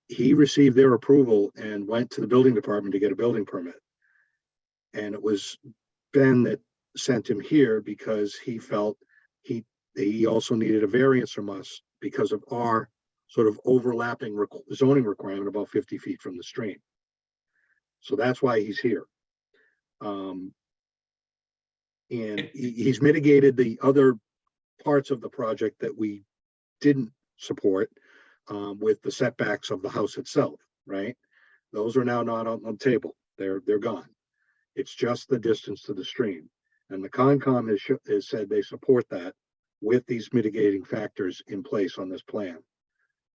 he received their approval and went to the building department to get a building permit. And it was Ben that sent him here because he felt he also needed a variance from us because of our sort of overlapping zoning requirement about 50 feet from the stream. So that's why he's here. And he's mitigated the other parts of the project that we didn't support with the setbacks of the house itself, right? Those are now not on the table. They're gone. It's just the distance to the stream. And the Concom has said they support that with these mitigating factors in place on this plan.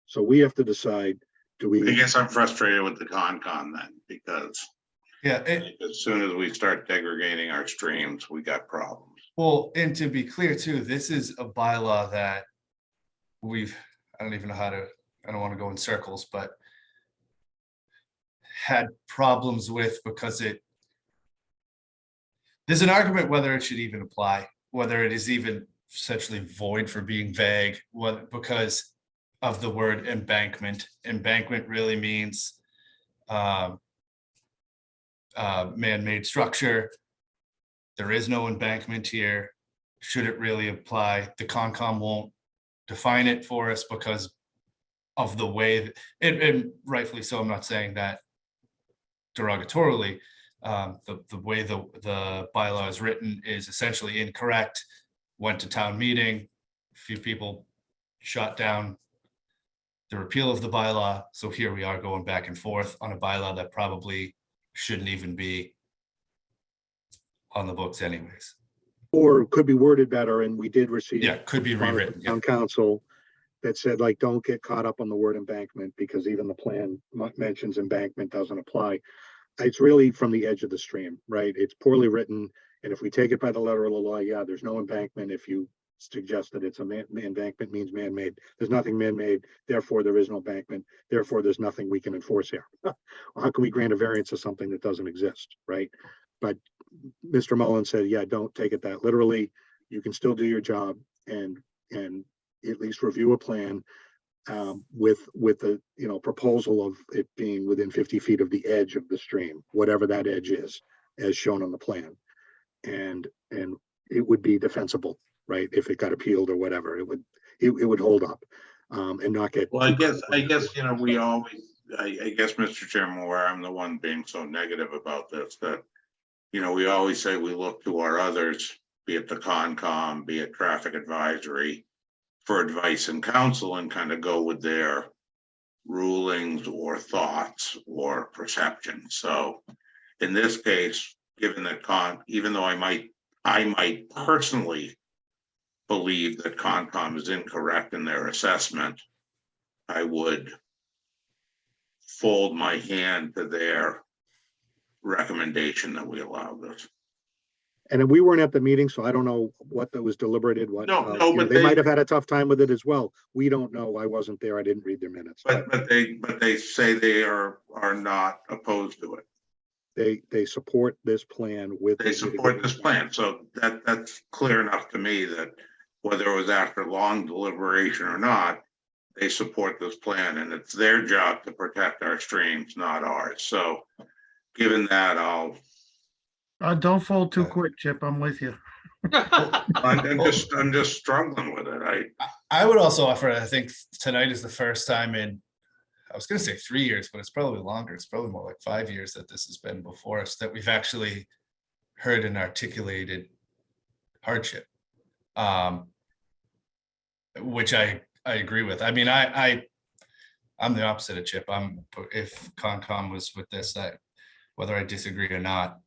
So we have to decide, do I we, guess I'm frustrated with the Concom then, because Yeah, as soon as we start degrading our streams, we got problems. well, and to be clear too, this is a bylaw that I don't even know how to, I don't want to go in circles, but had problems with because there's an argument whether it should even apply, whether it is even essentially void for being vague, because of the word embankment. Embankment really means man-made structure. There is no embankment here. Should it really apply? The Concom won't define it for us because of the way that, and rightfully so, I'm not saying that derogatorily. The way the bylaw is written is essentially incorrect. Went to town meeting, a few people shot down the repeal of the bylaw. So here we are going back and forth on a bylaw that probably shouldn't even be on the books anyways. or could be worded better, and we did receive. Yeah, could be rewritten. Town council that said, like, don't get caught up on the word embankment, because even the plan mentions embankment doesn't apply. It's really from the edge of the stream, right? It's poorly written, and if we take it by the letter of the law, yeah, there's no embankment. If you suggest that it's embankment means man-made, there's nothing man-made, therefore there is no embankment, therefore there's nothing we can enforce here. How can we grant a variance of something that doesn't exist, right? But Mr. Mullen said, yeah, don't take it that literally. You can still do your job and at least review a plan with the proposal of it being within 50 feet of the edge of the stream, whatever that edge is, as shown on the plan. And it would be defensible, right? If it got appealed or whatever, it would hold up and not get. Well, I guess, we always, I guess, Mr. Chairman, where I'm the one being so negative about this, that, we always say we look to our others, be it the Concom, be it traffic advisory, for advice and counsel, and kind of go with their rulings or thoughts or perception. So in this case, given that even though I might personally believe that Concom is incorrect in their assessment, I would fold my hand to their recommendation that we allow this. And we weren't at the meeting, so I don't know what that was deliberated, what. But they might have had a tough time with it as well. We don't know. I wasn't there. I didn't read their minutes. But they say they are not opposed to it. They support this plan with. They support this plan. So that's clear enough to me that whether it was after long deliberation or not, they support this plan, and it's their job to protect our streams, not ours. So given that, Don't fold too quick, Chip. I'm with you. I'm just struggling with it. I would also offer, I think tonight is the first time in, I was going to say 3 years, but it's probably longer. It's probably more like 5 years that this has been before us, that we've actually heard an articulated hardship, which I agree with. I mean, I'm the opposite of Chip. If Concom was with this, whether I disagree or not,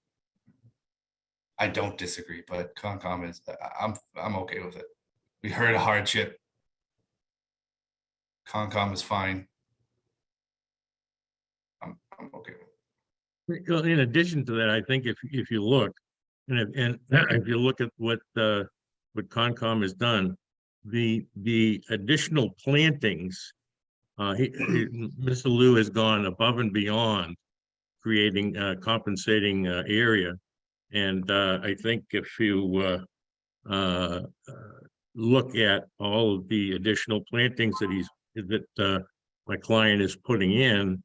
I don't disagree, but Concom is, I'm okay with it. We heard a hardship. Concom is fine. I'm okay with it. Well, in addition to that, I think if you look, and if you look at what Concom has done, the additional plantings, Mr. Liu has gone above and beyond creating compensating area. And I think if you look at all of the additional plantings that my client is putting in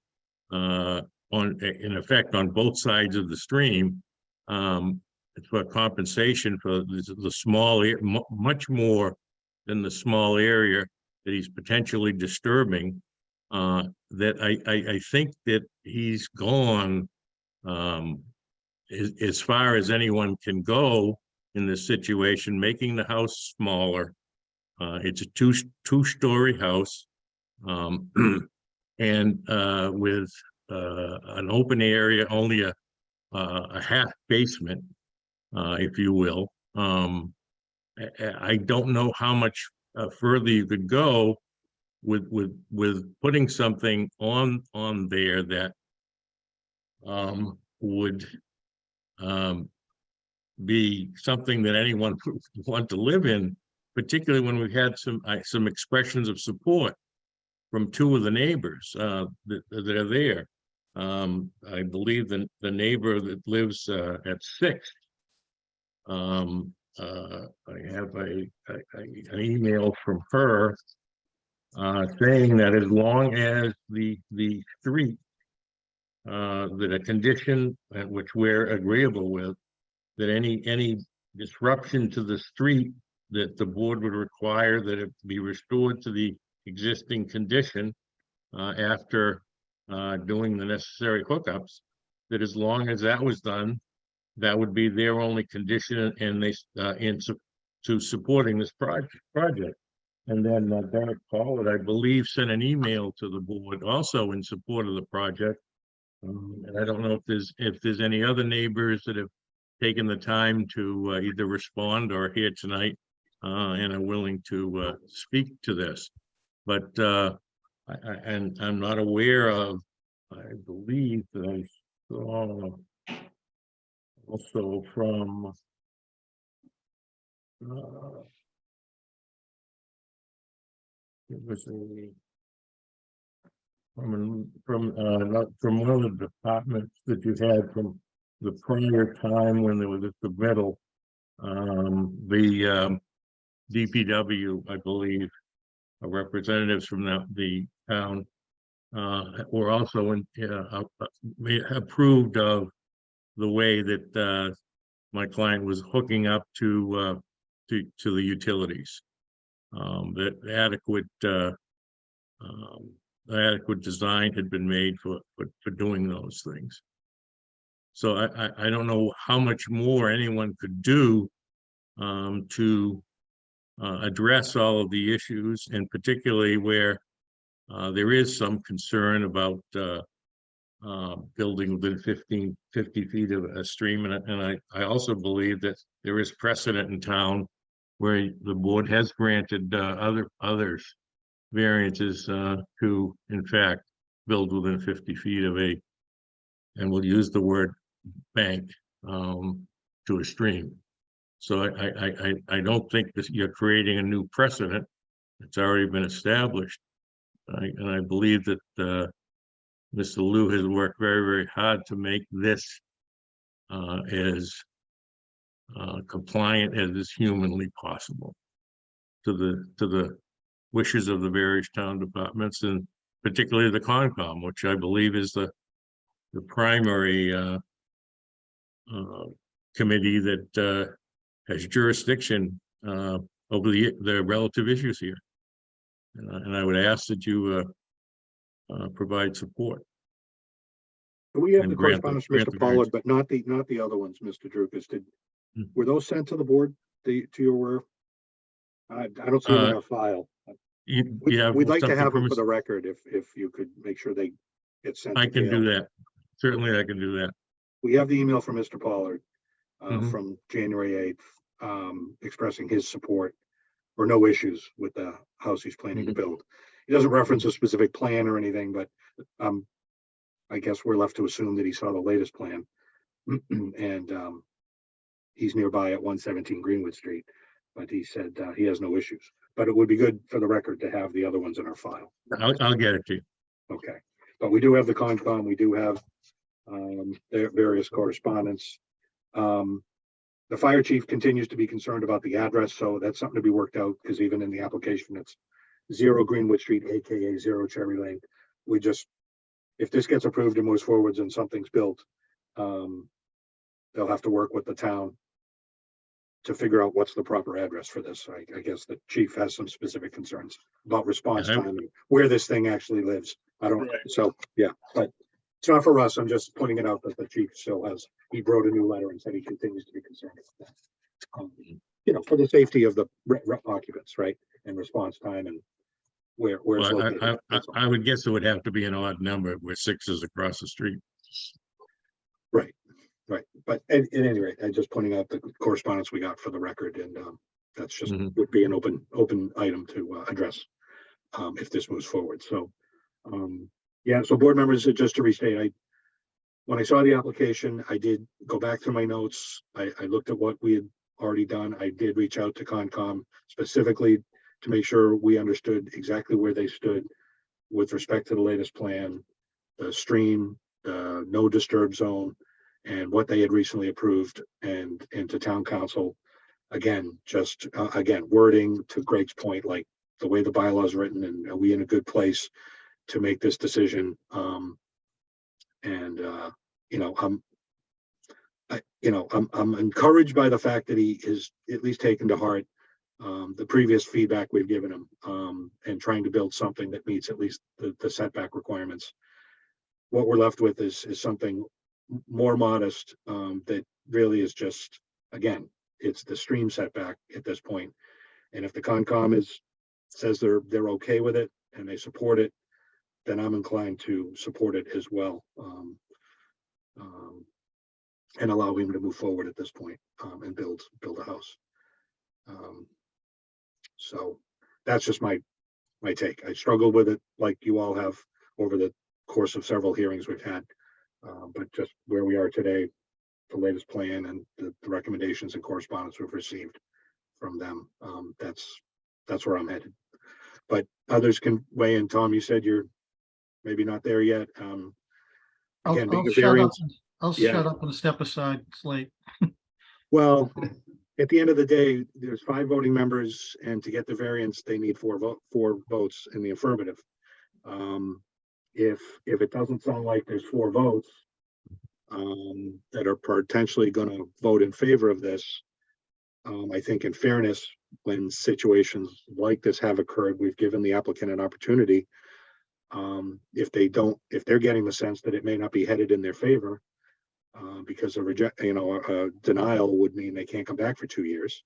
effect on both sides of the stream, it's for compensation for the small, much more than the small area that he's potentially disturbing. That I think that he's gone as far as anyone can go in this situation, making the house smaller. It's a two-story house, and with an open area, only a half basement, if you will. I don't know how much further you could go with putting something on there that would be something that anyone would want to live in, particularly when we've had some expressions of support from two of the neighbors that are there. I believe the neighbor that lives at 6. I have an email from her saying that as long as the street that a condition which we're agreeable with, that any disruption to the street, that the board would require that it be restored to the existing condition after doing the necessary hookups, that as long as that was done, that would be their only condition, and they to supporting this project. And then Derek Pollard, I believe, sent an email to the board also in support of the project. And I don't know if there's any other neighbors that have taken the time to either respond or here tonight and are willing to speak to this. But I'm not aware of, I believe that I saw also from it was from one of the departments that you had from the prior time when there was a submittal, the DPW, I believe, representatives from the town were also approved of the way that my client was hooking up to the utilities. That adequate design had been made for doing those things. So I don't know how much more anyone could do to address all of the issues, and particularly where there is some concern about building within 50 feet of a stream. And I also believe that there is precedent in town where the board has granted others variances to, in fact, build within 50 feet of a, and we'll use the word bank, to a stream. So I don't think that you're creating a new precedent. It's already been established. And I believe that Mr. Liu has worked very, very hard to make this as compliant as is humanly possible to the wishes of the various town departments, and particularly the Concom, which I believe is the primary committee that has jurisdiction over the relative issues here. And I would ask that you provide support. We have And the grant correspondence, grant Mr. the Pollard, variance. but not the other ones, Mr. Drucas. Hmm. Were those sent to the board, to your aware? I don't see them in our file. We'd like to something have from them for us? the record if you could make sure they get sent. I to can do Gail. that. Certainly I can do that. We have the email from Mr. Pollard Mhm. from January 8th, expressing his support or no issues with the house he's planning to build. He doesn't reference a specific plan or anything, but I guess we're left to assume that he saw the latest plan. And he's nearby at 117 Greenwood Street, but he said he has no issues. But it would be good for the record to have the other ones in our file. I'll get it to you. Okay, but we do have the Concom, we do have their various correspondence. The fire chief continues to be concerned about the address, so that's something to be worked out, because even in the application, it's 0 Greenwood Street, AKA 0 Cherry Lane. We just, if this gets approved and moves forwards and something's built, they'll have to work with the town to figure out what's the proper address for this. I guess the chief has some specific concerns about response time and where this thing actually lives. I don't, so, yeah, but it's not for us. I'm just pointing it out that the chief still has, he wrote a new letter and said he continues to be concerned about that. For the safety of the occupants, right? And response time and where it's Well, located. I would guess it would have to be an odd number where 6 is across the street. Right, but at any rate, I'm just pointing out the correspondence we got for the record, and that's just would be an open item to address. if this moves forward. So, yeah, so board members, just to restate, when I saw the application, I did go back through my notes. I looked at what we had already done. I did reach out to Concom specifically to make sure we understood exactly where they stood with respect to the latest plan, the stream, the no disturb zone, and what they had recently approved, and to town council. Again, just again, wording to Greg's point, like the way the bylaw is written, and are we in a good place to make this decision? You know, I'm encouraged by the fact that he is at least taken to heart the previous feedback we've given him, and trying to build something that meets at least the setback requirements. What we're left with is something more modest, that really is just, again, it's the stream setback at this point. And if the Concom says they're okay with it and they support it, then I'm inclined to support it as well, and allow him to move forward at this point, and build a house. So that's just my take. I struggled with it like you all have over the course of several hearings we've had, but just where we are today, the latest plan and the recommendations and correspondence we've received from them, that's where I'm headed. But others can weigh in. Tom, you said you're maybe not there yet. Again, being a variance. I'll Yeah. shut up and step aside. It's late. Well, at the end of the day, there's 5 voting members, and to get the variance, they need 4 votes in the affirmative. If it doesn't sound like there's 4 votes that are potentially going to vote in favor of this, I think in fairness, when situations like this have occurred, we've given the applicant an opportunity. If they're getting the sense that it may not be headed in their favor, because a denial would mean they can't come back for 2 years.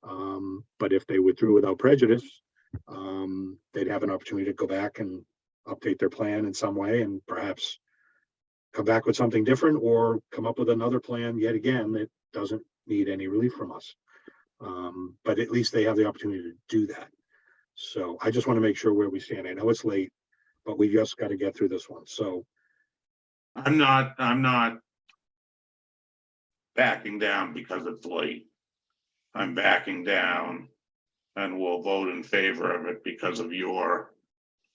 But if they withdrew without prejudice, they'd have an opportunity to go back and update their plan in some way, and perhaps come back with something different, or come up with another plan yet again that doesn't need any relief from us. But at least they have the opportunity to do that. So I just want to make sure where we stand. I know it's late, but we just got to get through this one. So I'm not backing down because it's late. I'm backing down and will vote in favor of it because of your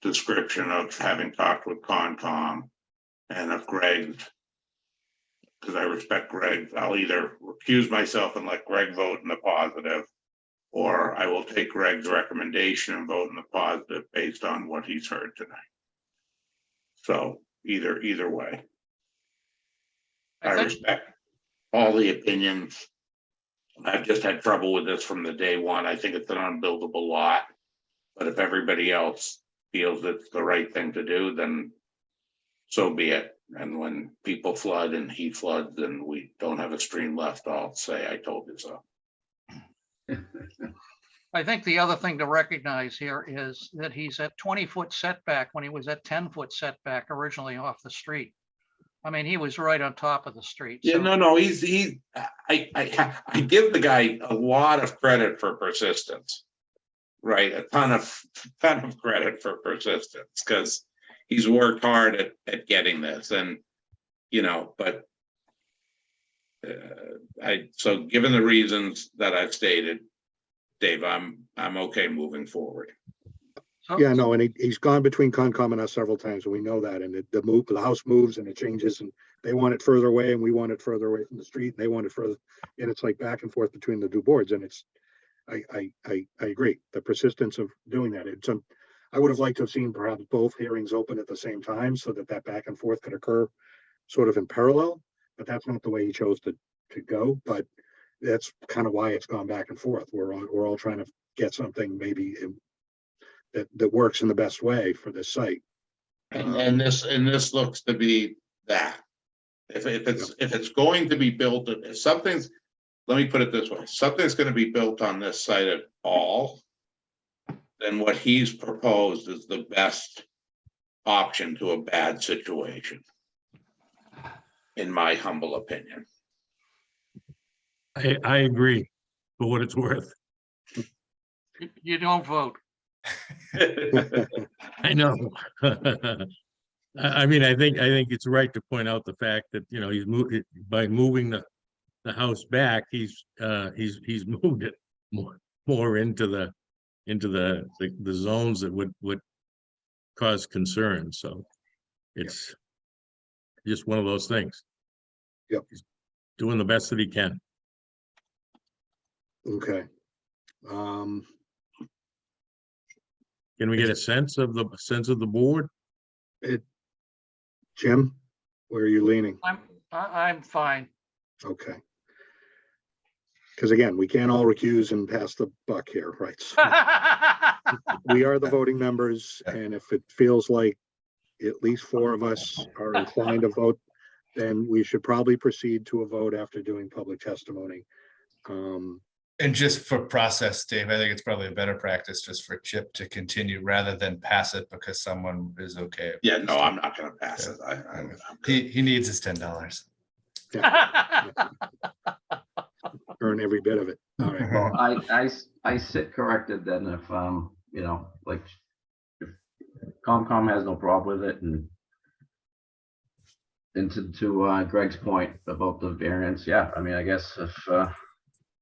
description of having talked with Concom and of Greg. Because I respect Greg, I'll either recuse myself and let Greg vote in the positive, or I will take Greg's recommendation and vote in the positive based on what he's heard tonight. So either way. I respect all the opinions. I've just had trouble with this from the day one. I think it's an unbuildable lot. But if everybody else feels it's the right thing to do, then so be it. And when people flood and he floods and we don't have a stream left, I'll say, I told you so. I think the other thing to recognize here is that he's at 20-foot setback when he was at 10-foot setback originally off the street. I mean, he was right on top of the street. Yeah, So no, I give the guy a lot of credit for persistence, right? A ton of credit for persistence, because he's worked hard at getting this, and but so given the reasons that I've stated, Dave, I'm okay moving forward. yeah, no, and he's gone between Concom and us several times, and we know that. And the house moves and it changes, and they want it further away, and we want it further away from the street, and they want it further, and it's like back and forth between the 2 boards. And it's, I agree, the persistence of doing that. It's I would have liked to have seen perhaps both hearings open at the same time, so that back and forth could occur sort of in parallel. But that's not the way he chose to go. But that's kind of why it's gone back and forth. We're all trying to get something maybe that works in the best way for this site. And this looks to be that. If it's going to be built, if something's, let me put it this way, something's going to be built on this site at all, then what he's proposed is the best option to a bad situation, in my humble opinion. I agree, for what it's worth. you don't vote. I know. I mean, I think it's right to point out the fact that, you know, he's moved it by moving the house back, he's moved it more into the zones that would cause concern. So it's just one of those things. Yep. He's doing the best that he can. Okay. Can we get a sense of the board? Jim, where are you leaning? I'm fine. Okay. Because again, we can't all recuse and pass the buck here, right? So we are the voting members, and if it feels like at least 4 of us are inclined to vote, then we should probably proceed to a vote after doing public testimony. And just for process, Dave, I think it's probably a better practice just for Chip to continue rather than pass it because someone is okay. Yeah, no, I'm not gonna pass it. He needs his $10. Earn every bit of it. All right. Well, I sit corrected then if, you know, like, if Comcom has no problem with it and to Greg's point about the variance, yeah, I mean, I guess if,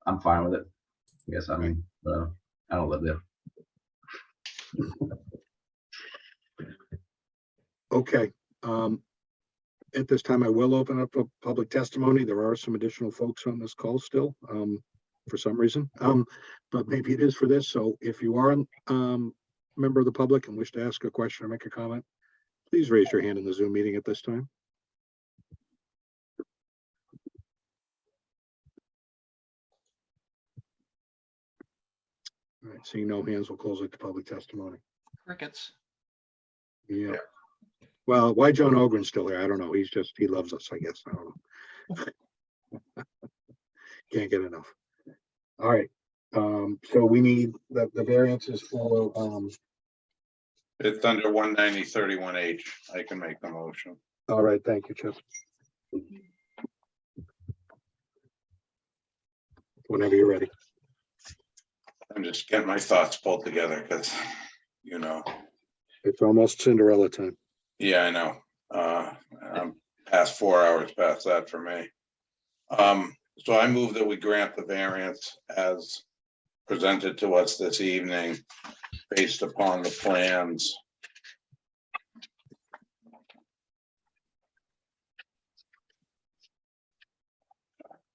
I'm fine with it. I guess, I mean, I don't live there. Okay. At this time, I will open up for public testimony. There are some additional folks on this call still, for some reason, but maybe it is for this. So if you are a member of the public and wish to ask a question or make a comment, please raise your hand in the Zoom meeting at this time. All right, seeing no hands, we'll close it to public testimony. Crickets. Yeah. Well, why John Ogren's still here, I don't know. He loves us, I guess. I don't know. Can't get enough. All right. So we need the variances for It's under 190-31H. I can make the motion. all right, thank you, Chip. Whenever you're ready. I'm just getting my thoughts pulled together because, you know. It's almost Cinderella time. Yeah, I know. I'm past 4 hours past that for me. So I move that we grant the variance as presented to us this evening based upon the plans.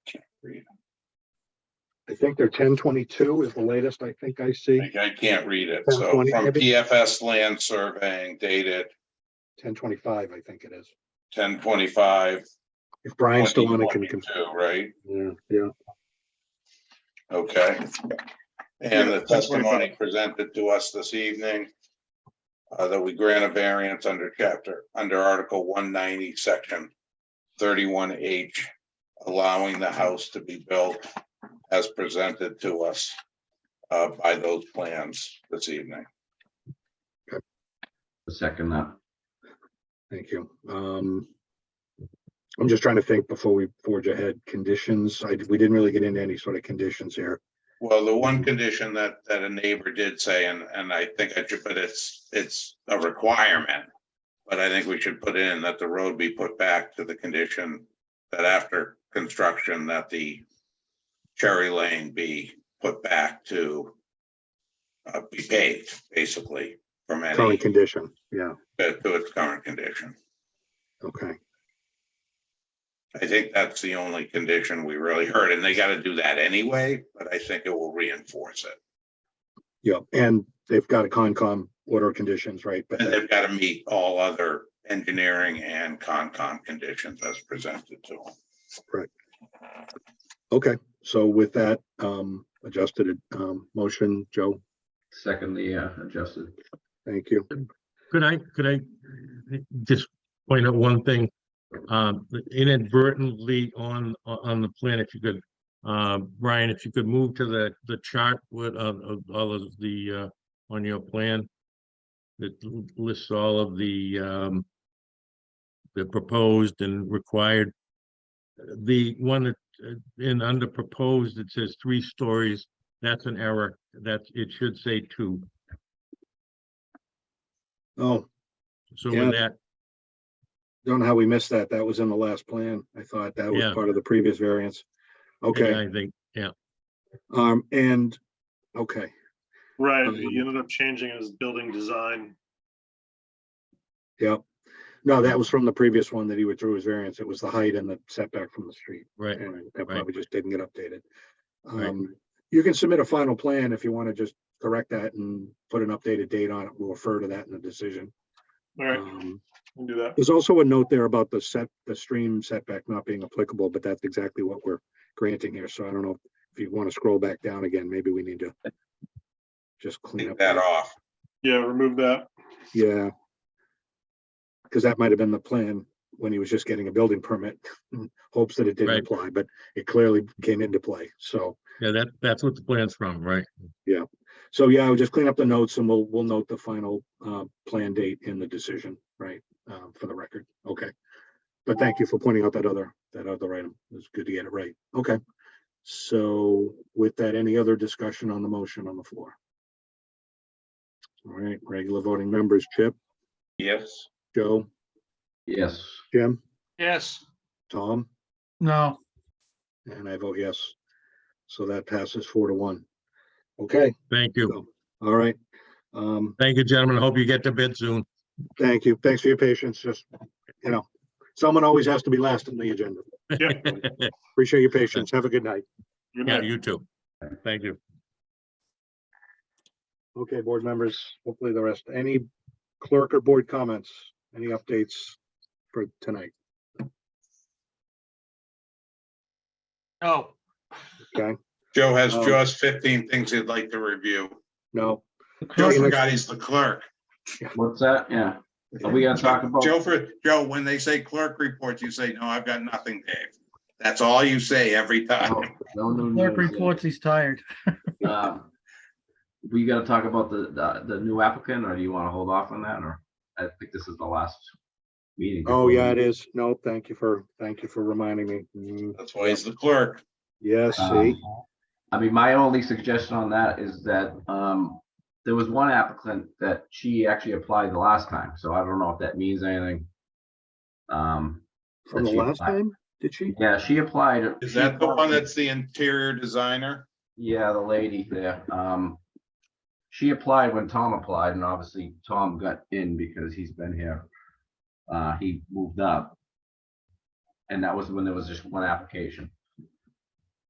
Can't read. I think they're 1022 is the latest I think I see. I can't read it. So 1020 from maybe? PFS Land Surveying dated 1025, I think it is. 10/25. If Brian's still on it, can 2022, right? Yeah. Okay. And the testimony presented to us this evening that we grant a variance under Article 190, Section 31H, allowing the house to be built as presented to us by those plans this evening. Second that. Thank you. I'm just trying to think before we forge ahead. Conditions. We didn't really get into any sort of conditions here. Well, the one condition that a neighbor did say, and I think I should, but it's a requirement, but I think we should put in that the road be put back to the condition that after construction that the Cherry Lane be put back to be paved, basically, from any Current condition. Yeah. to its current condition. Okay. I think that's the only condition we really heard, and they got to do that anyway, but I think it will reinforce it. Yeah, and they've got a Concom order of conditions, right? But And they've got to meet all other engineering and Concom conditions as presented to them. Right. Okay, so with that adjusted motion, Joe. Second the adjusted. Thank you. Could I just point out one thing? Inadvertently on the plan, if you could, Brian, if you could move to the chart with all of the on your plan that lists all of the proposed and required. The one that in under proposed, it says 3 stories. That's an error. It should say 2. Oh, So Yeah. with that, don't know how we missed that. That was in the last plan. I thought that was Yeah. part of the previous variance. yeah, Okay, I think, yeah, and, okay, Right, Um, he ended up changing his building design. yep. No, that was from the previous one that he withdrew his variance. It was the height and the setback from the street. right, And that right. probably just didn't get updated. Right. You can submit a final plan if you want to just correct that and put an updated date on it. We'll refer to that in the decision. All right, Um, we'll do that. There's also a note there about the stream setback not being applicable, but that's exactly what we're granting here. So I don't know if you want to scroll back down again, maybe we need to just clean up. Take that off. Yeah, remove that. Yeah. Because that might have been the plan when he was just getting a building permit, in hopes that it didn't Right. apply, but it clearly came into play. So, Yeah, that's what the plan's from, right? yeah. So, yeah, I'll just clean up the notes and we'll note the final plan date in the decision, right? For the record. Okay. But thank you for pointing out that other item. It was good to get it right. Okay. So with that, any other discussion on the motion on the floor? All right, regular voting members, Chip, Yes. Joe, Yes. Jim, Yes, Tom, No, and I vote yes. So that passes 4-1. Okay, Thank you. so, all right. Thank you, gentlemen. I hope you get to bid soon. Thank you. Thanks for your patience. Just, someone always has to be last on the agenda. Appreciate your patience. Have a good night. Good Yeah, night. you too. Thank you. Okay, board members, hopefully the rest, any clerk or board comments, any updates for tonight? no, Okay, Joe has Um, just 15 things he'd like to review. no. Joe See you next- forgot he's the clerk. What's that? Yeah. Are we gonna talk about? Joe, when they say clerk reports, you say, no, I've got nothing, Dave. That's all you say every time. No, no, clerk no, reports he's tired. We gotta talk about the new applicant, or do you wanna hold off on that, or I think this is the last meeting. Oh, yeah, it is. No, thank you for reminding me. That's why he's the clerk. Yes, see, I mean, my only suggestion on that is that, there was one applicant that she actually applied the last time, so I don't know if that means anything. from that the she last applied. time, did she? Yeah, she applied. Is she that the one applied- that's the interior designer? Yeah, the lady there. She applied when Tom applied, and obviously Tom got in because he's been here. He moved up. And that was when there was just one application.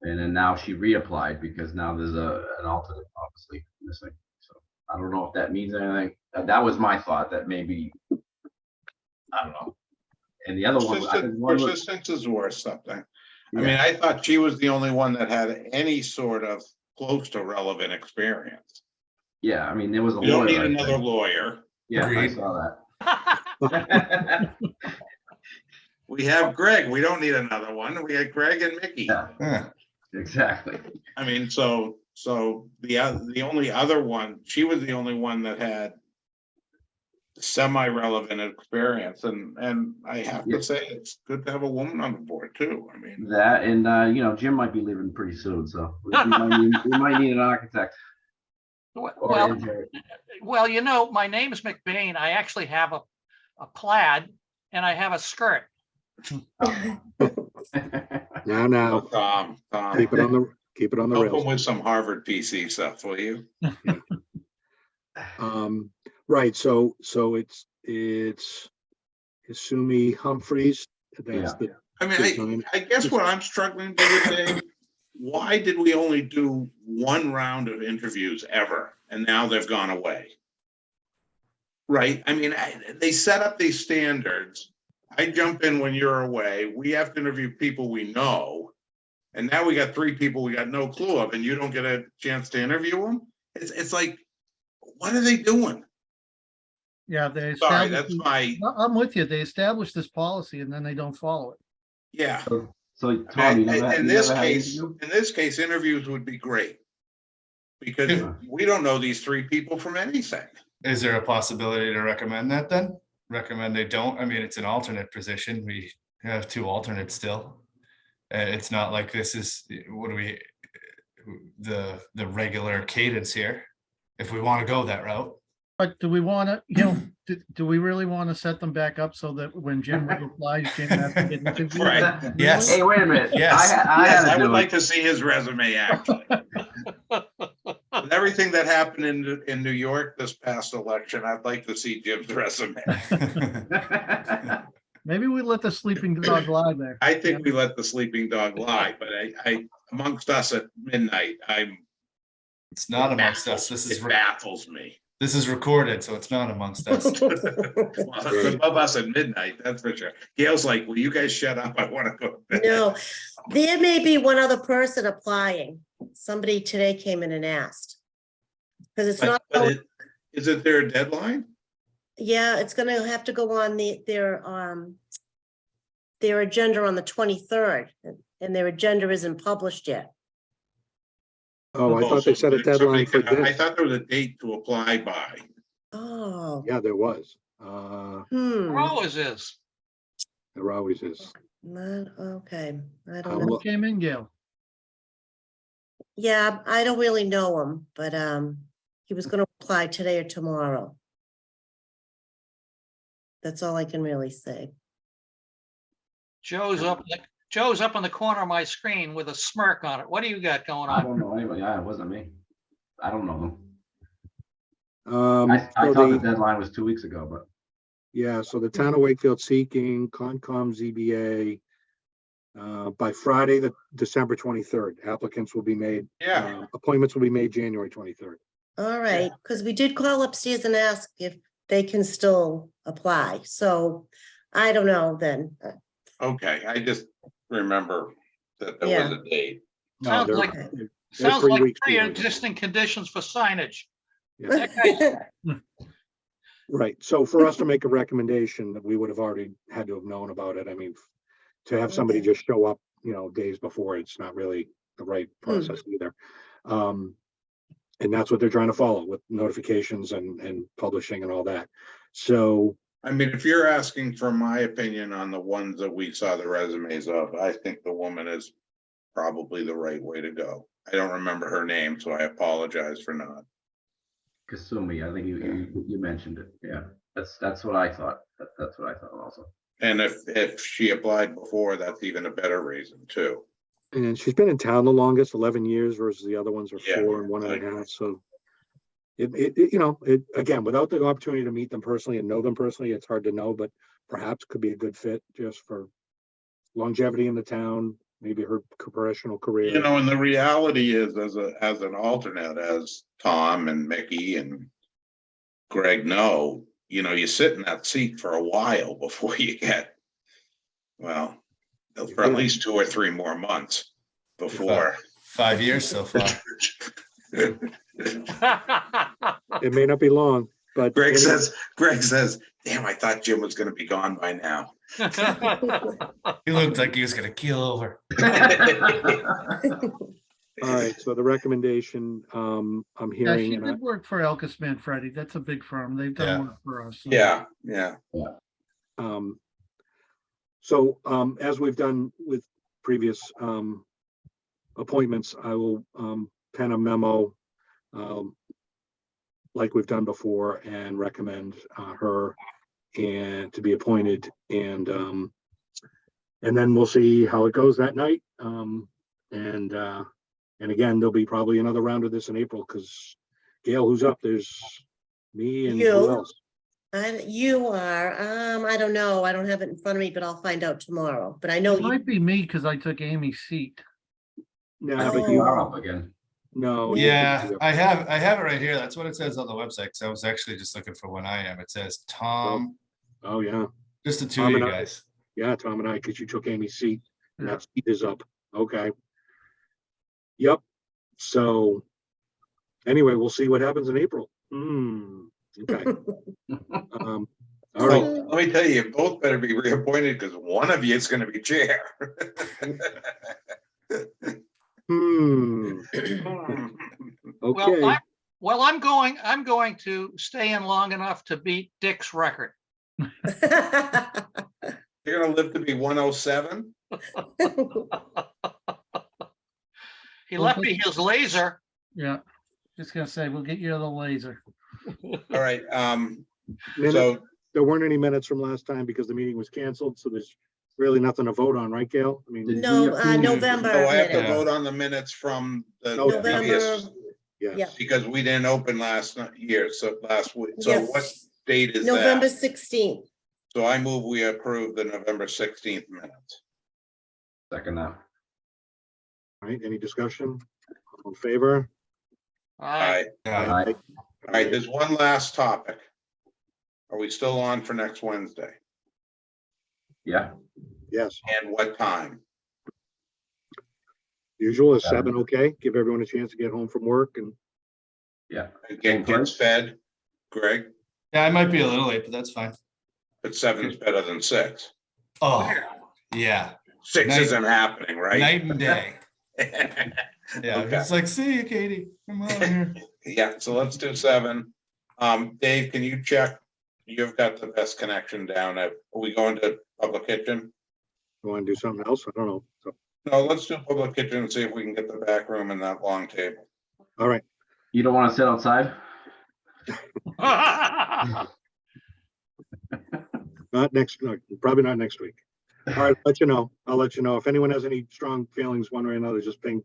And then now she reapplied because now there's an alternate obviously missing. So I don't know if that means anything. That was my thought, that maybe, I don't know. And the other one, I think one was, Persistence is worth something. I Yeah. mean, I thought she was the only one that had any sort of close to relevant experience. yeah, I mean, there was a We don't lawyer. need I think. another lawyer. Yeah, I Agreed. saw that. We have Greg. We don't need another one. We had Greg and Mickey. Yeah, Yeah. exactly. I mean, so the only other one, she was the only one that had semi-relevant experience, and I have Yeah. to say, it's good to have a woman on the board too. I mean, That, and Jim might be leaving pretty soon, so we might need an architect. Or well, engineer. well, my name is McBain. I actually have a plaid and I have a skirt. Now, Tom, keep it on the help him rails. with some Harvard PC stuff, will you? Right, so it's Isumi Humphreys. That's Yeah. the I mean, design. I guess what I'm struggling with today, why did we only do one round of interviews ever, and now they've gone away? Right? I mean, they set up these standards. I jump in when you're away. We have to interview people we know. And now we got 3 people we got no clue of, and you don't get a chance to interview them? It's like, what are they doing? Yeah, they Sorry, established. that's my, No, I'm with you. They established this policy and then they don't follow it. yeah. So Tom, you never, In you this never had an case, interview? interviews would be great. Because Yeah. we don't know these 3 people from anything. Is there a possibility to recommend that then? Recommend they don't? I mean, it's an alternate position. We have 2 alternates still. It's not like this is, what do we, the regular cadence here. If we want to go that route, But do we want to, you know, do we really want to set them back up so that when Jim replies, Jim has to get interviewed? Right. Really? Yes. Hey, wait a minute. Yes. Yes, had I to would do like it. to see his resume, actually. With everything that happened in New York this past election, I'd like to see Jim's resume. Maybe we let the sleeping dog lie there. I think we let the sleeping dog lie, but I amongst us at midnight, It's not amongst us. it baffles me. This is recorded, so it's not amongst us. Well, it's above us at midnight, that's for sure. Gail's like, will you guys shut up? I want to go to bed. No, there may be one other person applying. Somebody today came in and asked. Because it's not, Isn't there a deadline? yeah, it's gonna have to go on their agenda on the 23rd, and their agenda isn't published yet. Oh, I thought they set a deadline for I this. thought there was a date to apply by. Oh. Yeah, there was. There always is. There always is. Okay, I don't I'll know. look. Came in, Gail. Yeah, I don't really know him, but he was gonna apply today or tomorrow. That's all I can really say. Joe's up in the corner of my screen with a smirk on it. What do you got going I on? don't know anybody. Yeah, it wasn't me. I don't know them. I So thought the deadline was 2 weeks ago, but yeah, so the town of Wakefield seeking Concom ZBA by Friday, the December 23rd. Applicants will be made. Yeah. Appointments will be made January 23rd. All right, because we did call upstairs and ask if they can still apply. So I don't know then. Okay, I just remember that there was a date. No, Sounds they're- like, they're sounds 3 like weeks behind. pre-existing conditions for signage. Yeah. That guy's- Right, so for us to make a recommendation, that we would have already had to have known about it. I mean, to have somebody just show up, days before, it's not really the right process either. And that's what they're trying to follow with notifications and publishing and all that. So, I mean, if you're asking for my opinion on the ones that we saw the resumes of, I think the woman is probably the right way to go. I don't remember her name, so I apologize for not. Kasumi, I think you mentioned it. Yeah, that's what I thought. That's what I thought also. And if she applied before, that's even a better reason too. and she's been in town the longest, 11 years versus the other ones are Yeah, 4 and 1.5. So it again, without the opportunity to meet them personally and know them personally, it's hard to know, but perhaps could be a good fit just for longevity in the town, maybe her professional career. And the reality is, as an alternate, as Tom and Mickey and Greg know, you sit in that seat for a while before you get, well, for at least 2 or 3 more months before. 5 years so far. It may not be long, but Greg says, damn, I thought Jim was going to be gone by now. He looked like he was gonna keel over. all right, so the recommendation, I'm Yeah, hearing, she and did work for Elkus Manfredi. That's a big firm. They've done work for us. Yeah. So as we've done with previous appointments, I will pen a memo like we've done before and recommend her and to be appointed, and then we'll see how it goes that night. And again, there'll be probably another round of this in April because Gail, who's up? There's me and who You. else? You are, I don't know. I don't have it in front of me, but I'll find out tomorrow. But I know It might be me because I took Amy's seat. No, Oh. but You are up again. No. Yeah, I have it right here. That's what it says on the website. So I was actually just looking for when I am. It says Tom. Oh, yeah. Just the two Tom of you and I. guys. Yeah, Tom and I, because you took Amy's seat, and Yeah. that seat is up. Okay. Yep. So anyway, we'll see what happens in April. Okay. All right. Well, let me tell you, you both better be reappointed because one of you is going to be chair. Okay. Well, I'm going to stay in long enough to beat Dick's record. You're going to live to be 107? He left me his laser. Yeah, just gonna say, we'll get you the laser. All right, Minute- so, There weren't any minutes from last time because the meeting was canceled, so there's really nothing to vote on, right, Gail? I mean, No, November. so I have to minutes. vote on the minutes from the No, previous, November, yeah, because we didn't open last year, so last week. So what yes, date is November that? 16th. So I move we approve the November 16th minutes. Second that. All right, any discussion? All in favor? Aye. Aye. All right, there's one last topic. Are we still on for next Wednesday? Yeah. Yes, And what time? usual is 7, okay? Give everyone a chance to get home from work and Yeah. And get kids fed, Greg, Yeah, I might be a little late, but that's fine. but 7's better than 6. Oh, yeah. 6 Night- isn't happening, right? Night and day. Yeah, Okay. it's like, see you, Katie. Come on here. Yeah, so let's do 7. Dave, can you check? You've got the best connection down at, are we going to Public Kitchen? you want to do something else? I don't know. So, No, let's do Public Kitchen and see if we can get the back room and that long table. all right, You don't want to sit outside? not next, no, probably not next week. All right, let you know. I'll let you know. If anyone has any strong feelings one way or another, just ping.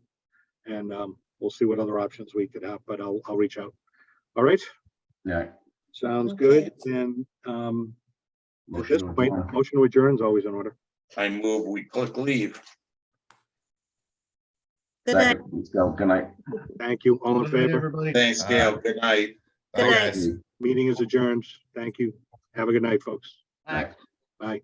And we'll see what other options we could have, but I'll reach out. All right, Yeah. sounds Okay. good. And at Motion this to point, adjourn. motion to adjourn is always in order. I move we click leave. Good night. Second. Let's go. Good night. Thank you. All in Good night, favor? everybody. Thanks, Gail. Good night. Good Bye, night. guys. Meeting is adjourned. Thank you. Have a good night, folks. Aye. Bye.